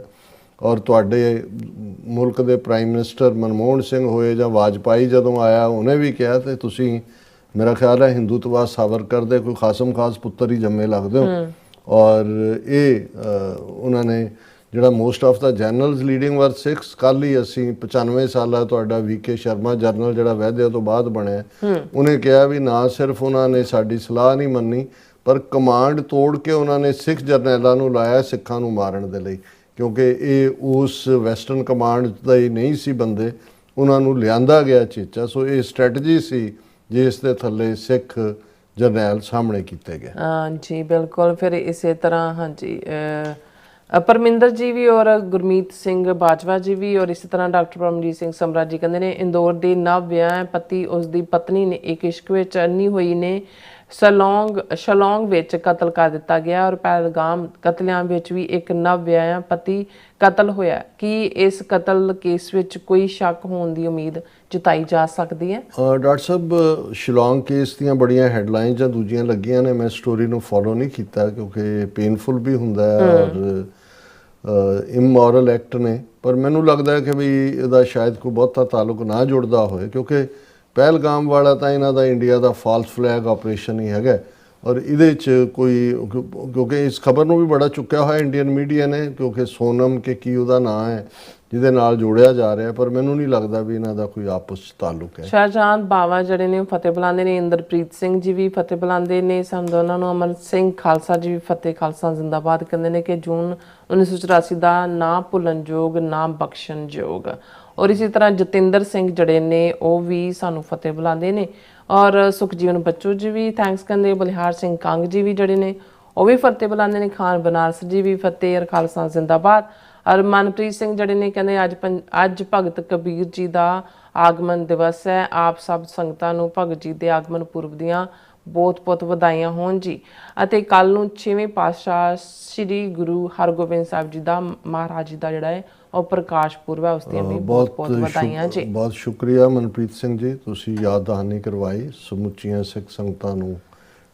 ਔਰ ਤੁਹਾਡੇ ਮੁਲਕ ਦੇ ਪ੍ਰਾਈਮ ਮਿਨਿਸਟਰ ਮਨਮੋਹਨ ਸਿੰਘ ਹੋਏ ਜਾਂ ਵਾਜਪਾਈ ਜਦੋਂ ਆਇਆ ਉਹਨੇ ਵੀ ਕਿਹਾ, ਤੇ ਤੁਸੀਂ ਮੇਰਾ ਖਿਆਲ ਹੈ ਹਿੰਦੂਤਵਾ ਸਾਵਰਕਰ ਦੇ ਕੋਈ ਖਾਸਮ ਖਾਸ ਪੁੱਤਰ ਹੀ ਜੰਮੇ ਲੱਗਦੇ ਹੋ। ਔਰ ਇਹ ਉਹਨਾਂ ਨੇ ਜਿਹੜਾ most of the journals leading ਵਰ 6 ਕੱਲ੍ਹ ਹੀ ਅਸੀਂ 95 ਸਾਲਾ ਤੁਹਾਡਾ VK ਸ਼ਰਮਾ ਜਰਨਲ ਜਿਹੜਾ ਵੈਦਿਆ ਤੋਂ ਬਾਅਦ ਬਣਿਆ, ਉਹਨੇ ਕਿਹਾ ਵੀ ਨਾ ਸਿਰਫ ਉਹਨਾਂ ਨੇ ਸਾਡੀ ਸਲਾਹ ਨਹੀਂ ਮੰਨੀ ਪਰ ਕਮਾਂਡ ਤੋੜ ਕੇ ਉਹਨਾਂ ਨੇ ਸਿੱਖ ਜਰਨੈਲਾਂ ਨੂੰ ਲਾਇਆ ਸਿੱਖਾਂ ਨੂੰ ਮਾਰਨ ਦੇ ਲਈ, ਕਿਉਂਕਿ ਇਹ ਉਸ ਵੈਸਟਰਨ ਕਮਾਂਡ ਦਾ ਹੀ ਨਹੀਂ ਸੀ ਬੰਦੇ, ਉਹਨਾਂ ਨੂੰ ਲਿਆਂਦਾ ਗਿਆ ਚੇਚਾ। ਸੋ ਇਹ ਸਟ੍ਰੈਟਜੀ ਸੀ ਜਿਸ ਦੇ ਥੱਲੇ ਸਿੱਖ ਜਰਨੈਲ ਸਾਹਮਣੇ ਕੀਤੇ ਗਏ। ਜੀ ਬਿਲਕੁਲ। ਫਿਰ ਇਸੇ ਤਰ੍ਹਾਂ ਹਾਂਜੀ ਪਰਮਿੰਦਰ ਜੀ ਵੀ ਔਰ ਗੁਰਮੀਤ ਸਿੰਘ ਬਾਜਵਾ ਜੀ ਵੀ ਔਰ ਇਸੇ ਤਰ੍ਹਾਂ ਡਾਕਟਰ ਪਰਮਜੀਤ ਸਿੰਘ ਸਮਰਾ ਜੀ ਕਹਿੰਦੇ ਨੇ ਇੰਦੌਰ ਦੇ ਨਵ ਵਿਆਹ ਪਤੀ ਉਸ ਦੀ ਪਤਨੀ ਨੇ ਇੱਕ ਇਸ਼ਕ ਵਿੱਚ ਅੰਨੀ ਹੋਈ ਨੇ ਸ਼ਲੌਂਗ ਵਿੱਚ ਕਤਲ ਕਰ ਦਿੱਤਾ ਗਿਆ ਔਰ ਪਹਿਲਗਾਮ ਕਤਲੇਆਮ ਵਿੱਚ ਵੀ ਇੱਕ ਨਵ ਵਿਆਹਿਆ ਪਤੀ ਕਤਲ ਹੋਇਆ। ਕੀ ਇਸ ਕਤਲ ਕੇਸ ਵਿੱਚ ਕੋਈ ਸ਼ੱਕ ਹੋਣ ਦੀ ਉਮੀਦ ਜਤਾਈ ਜਾ ਸਕਦੀ ਹੈ? ਡਾਕਟਰ ਸਾਹਿਬ ਸ਼ਿਲੌਂਗ ਕੇਸ ਦੀਆਂ ਬੜੀਆਂ ਹੈਡਲਾਈਨਸ ਜਾਂ ਦੂਜੀਆਂ ਲੱਗੀਆਂ ਨੇ, ਮੈਂ ਸਟੋਰੀ ਨੂੰ ਫੋਲੋ ਨਹੀਂ ਕੀਤਾ ਕਿਉਂਕਿ ਪੇਨਫੁਲ ਵੀ ਹੁੰਦਾ ਹੈ ਔਰ ਇਮੋਰਲ ਐਕਟ ਨੇ, ਪਰ ਮੈਨੂੰ ਲੱਗਦਾ ਹੈ ਕਿ ਵੀ ਇਹਦਾ ਸ਼ਾਇਦ ਕੋਈ ਬਹੁਤਾ ਤਾਲੁਕ ਨਾ ਜੁੜਦਾ ਹੋਏ ਕਿਉਂਕਿ ਪਹਿਲਗਾਮ ਵਾਲਾ ਤਾਂ ਇਹਨਾਂ ਦਾ ਇੰਡੀਆ ਦਾ ਫਾਲਸ ਫਲੈਗ ਆਪਰੇਸ਼ਨ ਹੀ ਹੈਗਾ ਔਰ ਇਹਦੇ 'ਚ ਕੋਈ ਕਿਉਂਕਿ ਇਸ ਖਬਰ ਨੂੰ ਵੀ ਬੜਾ ਚੁੱਕਿਆ ਹੋਇਆ ਇੰਡੀਅਨ ਮੀਡੀਆ ਨੇ ਕਿਉਂਕਿ ਸੋਨਮ ਕੇ ਕੀ ਉਹਦਾ ਨਾਂ ਹੈ ਜਿਹਦੇ ਨਾਲ ਜੋੜਿਆ ਜਾ ਰਿਹਾ, ਪਰ ਮੈਨੂੰ ਨਹੀਂ ਲੱਗਦਾ ਵੀ ਇਹਨਾਂ ਦਾ ਕੋਈ ਆਪਸ 'ਚ ਤਾਲੁਕ ਹੈ। ਸ਼ਾਹਜਹਾਨ ਬਾਵਾ ਜਿਹੜੇ ਨੇ ਫਤਿਹ ਬੁਲਾਉਂਦੇ ਨੇ, ਇੰਦਰਪ੍ਰੀਤ ਸਿੰਘ ਜੀ ਵੀ ਫਤਿਹ ਬੁਲਾਉਂਦੇ ਨੇ, ਸਾਨੂੰ ਦੋਨਾਂ ਨੂੰ ਅਮਰ ਸਿੰਘ ਖਾਲਸਾ ਜੀ ਵੀ ਫਤਿਹ ਖਾਲਸਾ ਜ਼ਿੰਦਾਬਾਦ ਕਹਿੰਦੇ ਨੇ ਕਿ ਜੂਨ 1984 ਦਾ ਨਾ ਭੁੱਲਣਯੋਗ ਨਾ ਬਖਸ਼ਣਯੋਗ। ਔਰ ਇਸੇ ਤਰ੍ਹਾਂ ਜਤਿੰਦਰ ਸਿੰਘ ਜਿਹੜੇ ਨੇ ਉਹ ਵੀ ਸਾਨੂੰ ਫਤਿਹ ਬੁਲਾਉਂਦੇ ਨੇ ਔਰ ਸੁਖਜੀਵਨ ਬੱਚੂ ਜੀ ਵੀ ਥੈਂਕਸ ਕਹਿੰਦੇ, ਬਲਿਹਾਰ ਸਿੰਘ ਕੰਗ ਜੀ ਵੀ ਜਿਹੜੇ ਨੇ ਉਹ ਵੀ ਫਤਿਹ ਬੁਲਾਉਂਦੇ ਨੇ, ਖਾਨ ਬਨਾਰਸ ਜੀ ਵੀ ਫਤਿਹ ਔਰ ਖਾਲਸਾ ਜ਼ਿੰਦਾਬਾਦ। ਔਰ ਮਨਪ੍ਰੀਤ ਸਿੰਘ ਜਿਹੜੇ ਨੇ ਕਹਿੰਦੇ ਅੱਜ ਭਗਤ ਕਬੀਰ ਜੀ ਦਾ ਆਗਮਨ ਦਿਵਸ ਹੈ, ਆਪ ਸਭ ਸੰਗਤਾਂ ਨੂੰ ਭਗਤ ਜੀ ਦੇ ਆਗਮਨ ਪੁਰਬ ਦੀਆਂ ਬਹੁਤ-ਬਹੁਤ ਵਧਾਈਆਂ ਹੋਣ ਜੀ। ਅਤੇ ਕੱਲ ਨੂੰ 6ਵੇਂ ਪਾਤਸ਼ਾਹ ਸ੍ਰੀ ਗੁਰੂ ਹਰਗੋਬਿੰਦ ਸਾਹਿਬ ਜੀ ਦਾ ਮਹਾਰਾਜ ਜੀ ਦਾ ਜਿਹੜਾ ਹੈ ਉਹ ਪ੍ਰਕਾਸ਼ ਪੁਰਬ ਹੈ, ਉਸ ਦੀਆਂ ਵੀ ਬਹੁਤ-ਬਹੁਤ ਵਧਾਈਆਂ ਜੀ। ਬਹੁਤ ਸ਼ੁਕਰੀਆ ਮਨਪ੍ਰੀਤ ਸਿੰਘ ਜੀ, ਤੁਸੀਂ ਯਾਦ ਦਹਾਨੀ ਕਰਵਾਈ। ਸਮੁੱਚੀਆਂ ਸਿੱਖ ਸੰਗਤਾਂ ਨੂੰ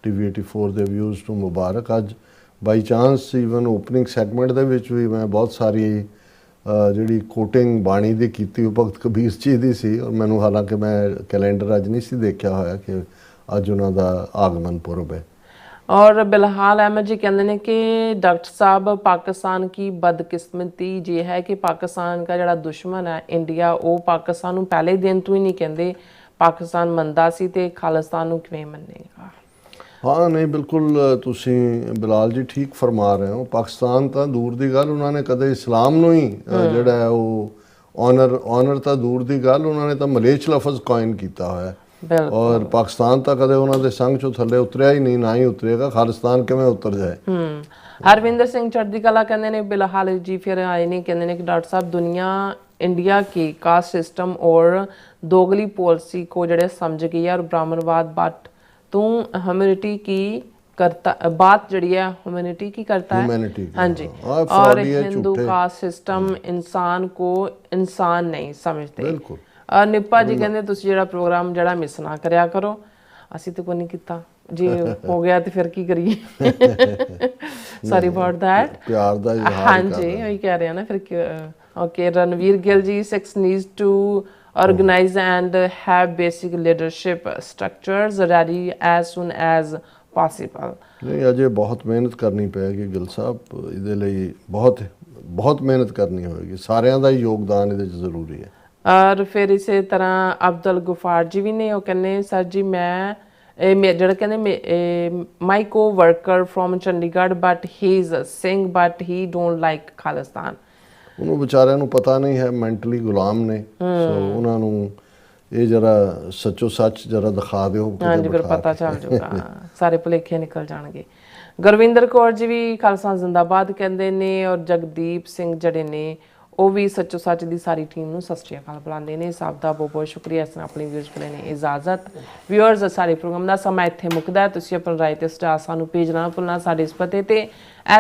TV 84 ਦੇ ਵਿਊਜ਼ ਨੂੰ ਮੁਬਾਰਕ। ਅੱਜ by chance even opening segment ਦੇ ਵਿੱਚ ਵੀ ਮੈਂ ਬਹੁਤ ਸਾਰੀ ਜਿਹੜੀ ਕੋਟਿੰਗ ਬਾਣੀ ਦੀ ਕੀਤੀ ਉਹ ਭਗਤ ਕਬੀਰ ਜੀ ਦੀ ਸੀ ਔਰ ਮੈਨੂੰ ਹਾਲਾਂਕਿ ਮੈਂ ਕੈਲੰਡਰ ਅੱਜ ਨਹੀਂ ਸੀ ਦੇਖਿਆ ਹੋਇਆ ਕਿ ਅੱਜ ਉਹਨਾਂ ਦਾ ਆਗਮਨ ਪੁਰਬ ਹੈ। और बिलहाल अहमद जी कहते हैं कि डॉक्टर साहब पाकिस्तान की बदकिस्मती ये है कि पाकिस्तान का जो दुश्मन है इंडिया वो पाकिस्तान नूं पहले दिन तो ही नहीं कहते पाकिस्तान मनदा सी ते खालिस्तान नूं किवें मन्नेगा। हाँ नहीं बिल्कुल तुसी बिलाल जी ठीक फरमा रहे हो। पाकिस्तान तो दूर की गल उन्होंने कदे इस्लाम नूं ही जिहड़ा है वो ऑनर तो दूर की गल उन्होंने तो मलेच लफज कॉइन किया होया और पाकिस्तान तो कदे उन्होंने संघ चों थले उतरिया ही नहीं, ना ही उतरेगा। खालिस्तान किवें उतर जाए। हरविंदर सिंह चढ़दी कला कहते हैं बिलहाल जी फिर आए नहीं कहते हैं कि डॉक्टर साहब दुनिया इंडिया की कास्ट सिस्टम और दोगली पॉलिसी को जड़े समझ गई है और ब्राह्मणवाद बात तू ह्यूमैनिटी की करता बात जड़ी है ह्यूमैनिटी की करता है। हाँ जी। और हिंदू कास्ट सिस्टम इंसान को इंसान नहीं समझते। बिल्कुल। निप्पा जी कहते तुसी जेड़ा प्रोग्राम जड़ा मिस ना करया करो, असी तो कोई नहीं कीता जी, हो गया तो फिर की करिए। Sorry about that. प्यार दा इजहार हाँ जी वही कह रहे हैं ना फिर। Okay Ranveer Gill ji 6 needs to organize and have basic leadership structures ready as soon as possible। नहीं अजे बहुत मेहनत करनी पेगी गिल साहब, इहदे लई बहुत बहुत मेहनत करनी होगी, सारिਆਂ ਦਾ योगदान ਇਹਦੇ ਚ ਜ਼ਰੂਰੀ ਹੈ। और फिर इसे तरह अब्दुल गुफार जी भी ने वो कहने सर जी मैं जड़ा कहने माई को worker from Chandigarh but he is Singh but he don't like Khalistan. ਉਹਨੂੰ ਵਿਚਾਰਿਆਂ ਨੂੰ ਪਤਾ ਨਹੀਂ ਹੈ, ਮੈਂਟਲੀ ਗੁਲਾਮ ਨੇ। ਸੋ ਉਹਨਾਂ ਨੂੰ ਇਹ ਜਰਾ ਸੱਚੋ ਸੱਚ ਜਰਾ ਦਿਖਾ ਦਿਓ। हाँ जी फिर पता चल जाएगा, सारे भुलेखे निकल जाएंगे। गुरविंदर कौर जी भी खालसा जिंदाबाद कहते ने और जगदीप सिंह जड़े ने ਉਹ ਵੀ ਸੱਚੋ ਸੱਚ ਦੀ ਸਾਰੀ ਟੀਮ ਨੂੰ ਸਤਿ ਸ਼੍ਰੀ ਅਕਾਲ ਬੁਲਾਉਂਦੇ ਨੇ। ਸਭ ਦਾ ਬਹੁਤ ਬਹੁਤ ਸ਼ੁਕਰੀਆ। ਇਸ ਨਾਲ ਆਪਣੀ ਵਿਊਅਰਸ ਕੋਲ ਨੇ ਇਜਾਜ਼ਤ। ਵਿਊਅਰਸ, ਸਾਰੇ ਪ੍ਰੋਗਰਾਮ ਦਾ ਸਮਾਂ ਇੱਥੇ ਮੁੱਕਦਾ ਹੈ। ਤੁਸੀਂ ਆਪਣੀ ਰਾਏ ਤੇ ਸੁਝਾਅ ਸਾਨੂੰ ਭੇਜਣਾ ਨਾ ਭੁੱਲਣਾ ਸਾਡੇ ਇਸ ਪਤੇ ਤੇ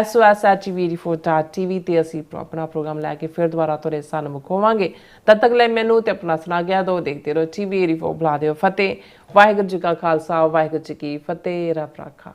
sos@tv84.tv ਤੇ ਅਸੀਂ ਆਪਣਾ ਪ੍ਰੋਗਰਾਮ ਲੈ ਕੇ ਫਿਰ ਦੁਬਾਰਾ ਤੁਹਾਡੇ ਸਨਮੁਖ ਹੋਵਾਂਗੇ। ਤਦ ਤੱਕ ਲਈ ਮੈਨੂੰ ਤੇ ਆਪਣਾ ਸੁਣਾ ਗਿਆ ਦੋ ਦੇਖਦੇ ਰਹੋ TV84। ਬੁਲਾ ਦਿਓ ਫਤਿਹ। ਵਾਹਿਗੁਰੂ ਜੀ ਕਾ ਖਾਲਸਾ, ਵਾਹਿਗੁਰੂ ਜੀ ਕੀ ਫਤਿਹ। ਰੱਬ ਰਾਖਾ।